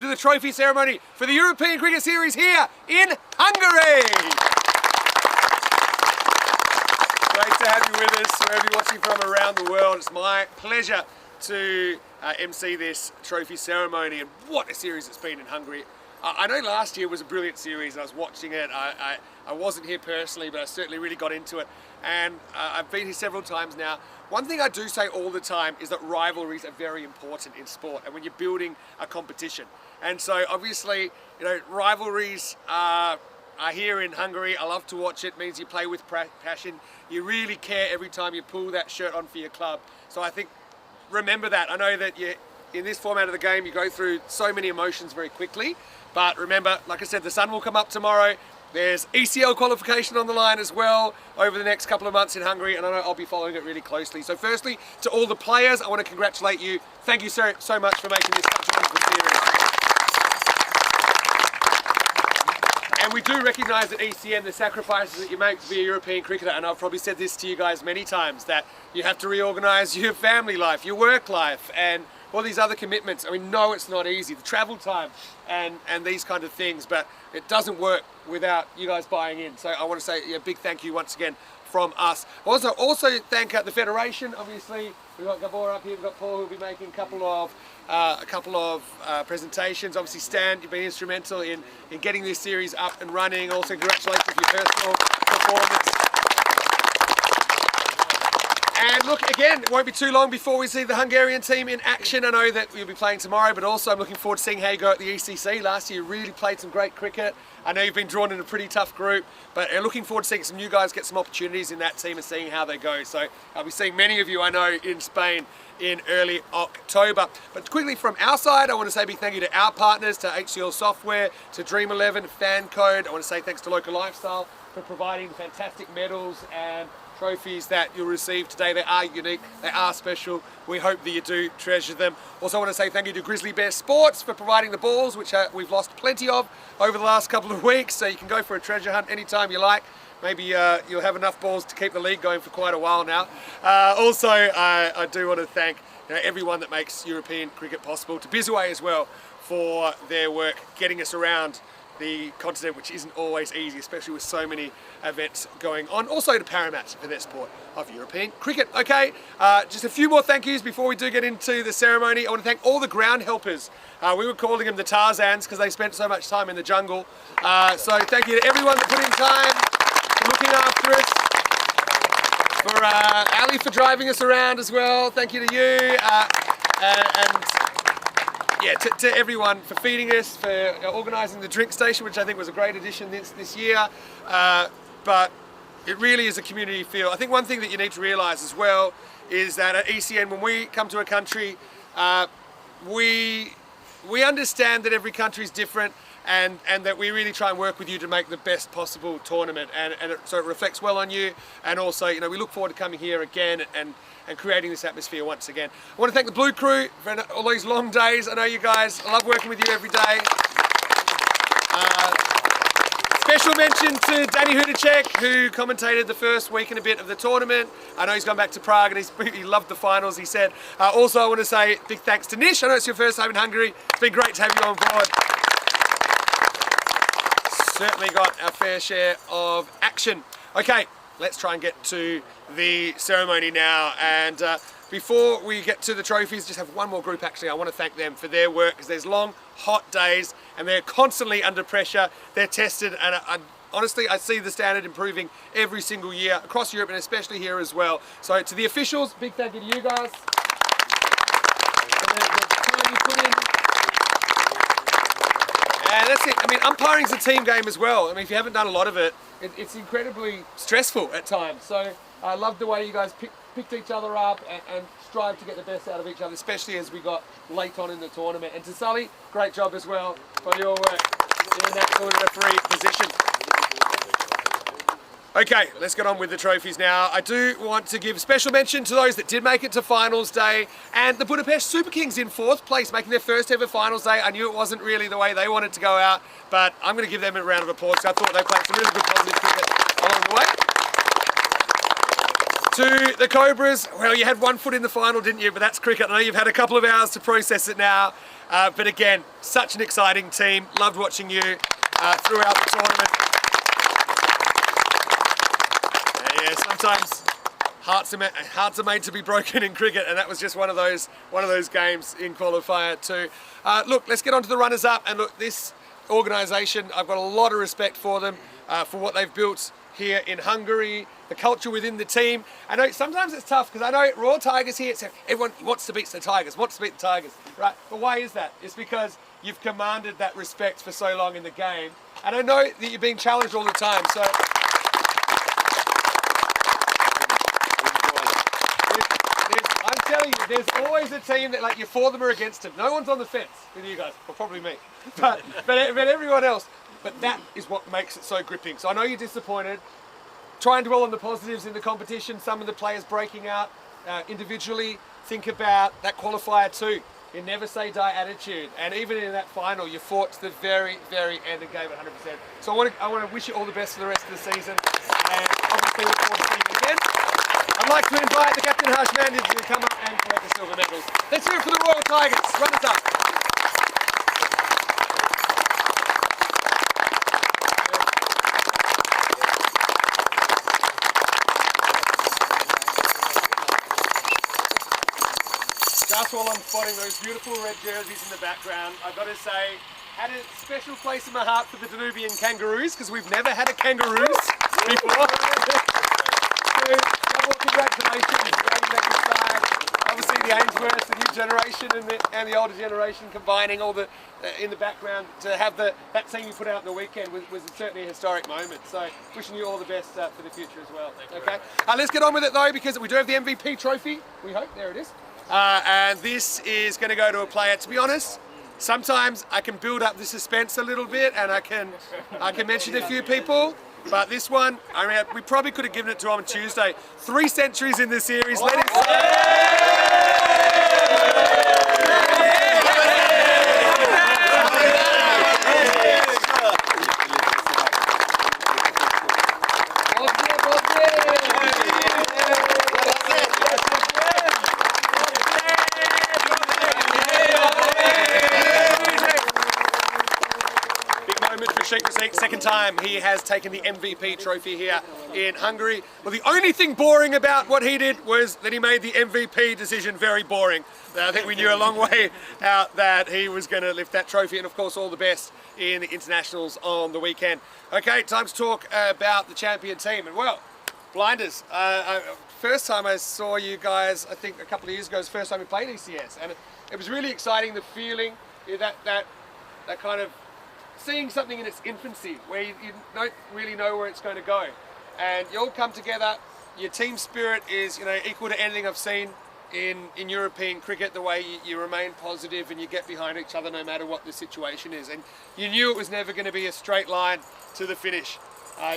the trophy ceremony for the European Cricket Series here in Hungary. Great to have you with us, wherever you're watching from around the world. It's my pleasure to MC this trophy ceremony, and what a series it's been in Hungary. I know last year was a brilliant series, and I was watching it. I wasn't here personally, but I certainly really got into it. And I've been here several times now. One thing I do say all the time is that rivalries are very important in sport, and when you're building a competition. And so obviously, you know, rivalries are here in Hungary. I love to watch it. It means you play with passion. You really care every time you pull that shirt on for your club. So I think, remember that. I know that in this format of the game, you go through so many emotions very quickly. But remember, like I said, the sun will come up tomorrow. There's ECL qualification on the line as well over the next couple of months in Hungary, and I know I'll be following it really closely. So firstly, to all the players, I want to congratulate you. Thank you so much for making this such a beautiful series. And we do recognise at ECN the sacrifices that you make to be a European cricketer, and I've probably said this to you guys many times, that you have to reorganise your family life, your work life, and all these other commitments. I mean, no, it's not easy. The travel time and these kind of things, but it doesn't work without you guys buying in. So I want to say a big thank you once again from us. Also thank the Federation. Obviously, we've got Gabor up here, we've got Paul who'll be making a couple of presentations. Obviously, Stan, you've been instrumental in getting this series up and running. Also, congratulations for your personal performance. And look, again, it won't be too long before we see the Hungarian team in action. I know that we'll be playing tomorrow, but also I'm looking forward to seeing how you go at the ECC. Last year you really played some great cricket. I know you've been drawn in a pretty tough group, but looking forward to seeing some new guys get some opportunities in that team and seeing how they go. So I'll be seeing many of you, I know, in Spain in early October. But quickly from our side, I want to say a big thank you to our partners, to HCL Software, to Dream 11, Fan Code. I want to say thanks to Local Lifestyle for providing fantastic medals and trophies that you'll receive today. They are unique, they are special. We hope that you do treasure them. Also, I want to say thank you to Grizzly Bear Sports for providing the balls, which we've lost plenty of over the last couple of weeks. So you can go for a treasure hunt anytime you like. Maybe you'll have enough balls to keep the league going for quite a while now. Also, I do want to thank everyone that makes European cricket possible, to Bizway as well for their work getting us around the continent, which isn't always easy, especially with so many events going on. Also to Paramat for their support of European cricket. Okay, just a few more thank yous before we do get into the ceremony. I want to thank all the ground helpers. We were calling them the Tarzans because they spent so much time in the jungle. So thank you to everyone that put in time, for looking after us, for Ali for driving us around as well. Thank you to you. And yeah, to everyone for feeding us, for organising the drink station, which I think was a great addition this year. But it really is a community feel. I think one thing that you need to realise as well is that at ECN, when we come to a country, we understand that every country is different, and that we really try and work with you to make the best possible tournament, and so it reflects well on you. And also, you know, we look forward to coming here again and creating this atmosphere once again. I want to thank the Blue Crew for all these long days. I know you guys, I love working with you every day. Special mention to Danny Hudacek, who commentated the first week and a bit of the tournament. I know he's gone back to Prague and he loved the finals, he said. Also, I want to say big thanks to Nish. I know it's your first time in Hungary. It's been great to have you on board. Certainly got our fair share of action. Okay, let's try and get to the ceremony now. And before we get to the trophies, just have one more group actually. I want to thank them for their work, because there's long, hot days and they're constantly under pressure. They're tested, and honestly, I see the standard improving every single year across Europe, and especially here as well. So to the officials, big thank you to you guys. And that's it. I mean, umpiring's a team game as well. I mean, if you haven't done a lot of it, it's incredibly stressful at times. So I love the way you guys picked each other up and strive to get the best out of each other, especially as we got late on in the tournament. And to Sully, great job as well for your work in that sort of referee position. Okay, let's get on with the trophies now. I do want to give special mention to those that did make it to finals day, and the Budapest Super Kings in 4th place, making their first ever finals day. I knew it wasn't really the way they wanted to go out, but I'm going to give them a round of applause because I thought they played some really good positive cricket along the way. To the Cobras, well, you had 1 foot in the final, didn't you? But that's cricket. I know you've had a couple of hours to process it now. But again, such an exciting team. Loved watching you throughout the tournament. Yeah, sometimes hearts are made to be broken in cricket, and that was just one of those games in qualifier 2. Look, let's get on to the runners-up. And look, this organisation, I've got a lot of respect for them, for what they've built here in Hungary, the culture within the team. I know sometimes it's tough because I know Royal Tigers here, so everyone wants to beat the Tigers, right? But why is that? It's because you've commanded that respect for so long in the game. And I know that you're being challenged all the time, so I'm telling you, there's always a team that, like, you're for them or against them. No one's on the fence with you guys, well, probably me, but everyone else. But that is what makes it so gripping. So I know you're disappointed. Try and dwell on the positives in the competition. Some of the players breaking out individually. Think about that qualifier 2. You never say die attitude. And even in that final, you fought to the very, very end and gave it 100%. So I want to wish you all the best for the rest of the season. And obviously look forward to seeing you again. I'd like to invite the Captain Harshman to come up and collect the silver medals. Let's hear it for the Royal Tigers. Runners up. Just while I'm spotting those beautiful red jerseys in the background, I've got to say, had a special place in my heart for the Danubian Kangaroos, because we've never had a Kangaroos before. So, double congratulations, bringing that side. Obviously the Ainsworths, the new generation and the older generation combining all the in the background to have that team you put out in the weekend was certainly a historic moment. So wishing you all the best for the future as well. Okay, let's get on with it though, because we do have the MVP trophy. We hope, there it is. And this is going to go to a player. To be honest, sometimes I can build up the suspense a little bit, and I can mention a few people. But this one, I mean, we probably could have given it to him on Tuesday. 3 centuries in the series. Let second time he has taken the MVP trophy here in Hungary. Well, the only thing boring about what he did was that he made the MVP decision very boring. I think we knew a long way out that he was going to lift that trophy, and of course all the best in the internationals on the weekend. Okay, time to talk about the champion team. And well, Blinders, first time I saw you guys, I think a couple of years ago, was the first time we played ECS, and it was really exciting, the feeling, that kind of seeing something in its infancy where you don't really know where it's going to go, and you all come together. Your team spirit is, equal to anything I've seen in European cricket. The way you remain positive and you get behind each other no matter what the situation is, and you knew it was never going to be a straight line to the finish.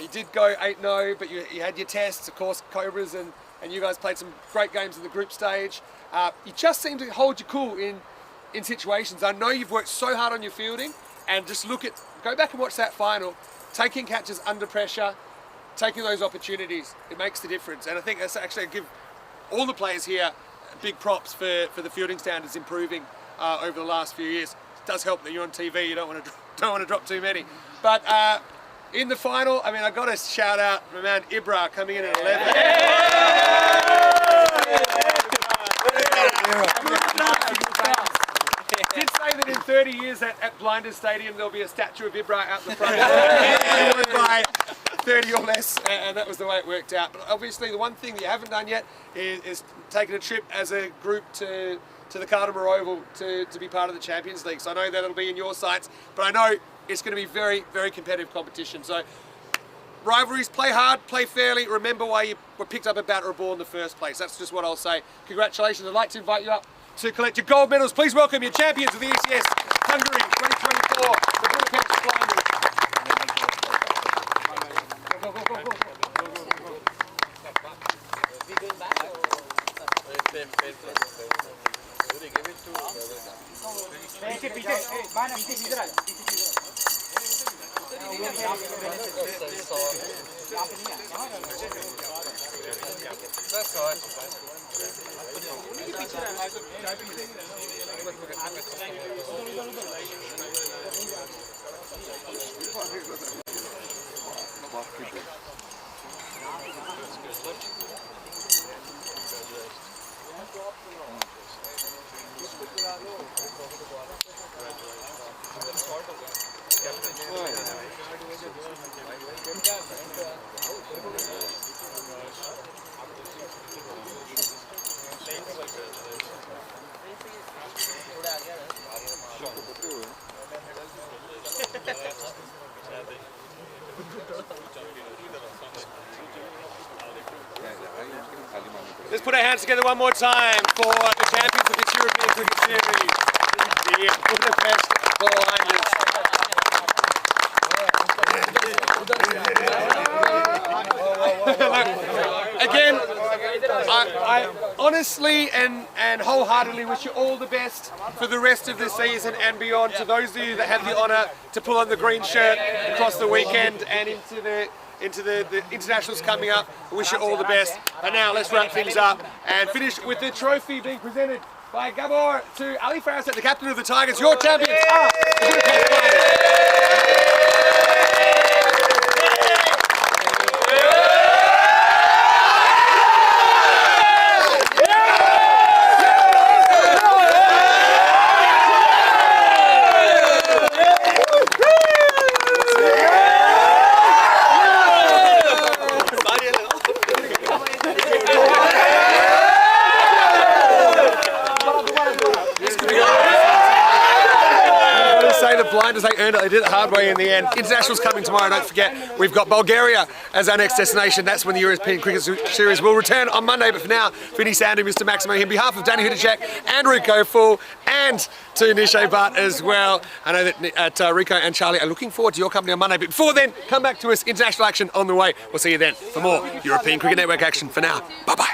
You did go 8-0, but you had your tests, of course, Cobras, and you guys played some great games in the group stage. You just seem to hold your cool in situations. I know you've worked so hard on your fielding. And just go back and watch that final, taking catches under pressure, taking those opportunities. It makes the difference. And I think that's actually, I give all the players here big props for the fielding standards improving over the last few years. It does help that you're on TV. You don't want to drop too many. But in the final, I mean, I've got to shout out my man Ibra coming in at 11. I did say that in 30 years at Blinders Stadium there'll be a statue of Ibra out the front. By 30 or less, and that was the way it worked out. But obviously the one thing that you haven't done yet is taking a trip as a group to the Cardimer Oval to be part of the Champions League. So I know that'll be in your sights, but I know it's going to be very, very competitive competition. So rivalries, play hard, play fairly. Remember why you were picked up a bat or a ball in the first place. That's just what I'll say. Congratulations. I'd like to invite you up to collect your gold medals. Please welcome your champions of the ECS Hungary 2024, the Budapest Blinders. Let's put our hands together one more time for the champions of this European Cricket Series, the Budapest Blinders. Again, I honestly and wholeheartedly wish you all the best for the rest of the season and beyond. To those of you that have the honour to pull on the green shirt across the weekend and into the internationals coming up, I wish you all the best. And now let's wrap things up and finish with the trophy being presented by Gabor to Ali Farasat, the captain of the Tigers. Your champions are the Budapest Blinders. The Blinders, they earned it, they did it hard way in the end. Internationals coming tomorrow, don't forget, we've got Bulgaria as our next destination. That's when the European Cricket Series will return on Monday. But for now, Vinny Sandu, Mr. Maximo, on behalf of Danny Hudacek and Rico Full, and to Nishay Bhatt as well. I know that Rico and Charlie are looking forward to your company on Monday. But before then, come back to us, international action on the way. We'll see you then for more European Cricket Network action. For now, bye-bye.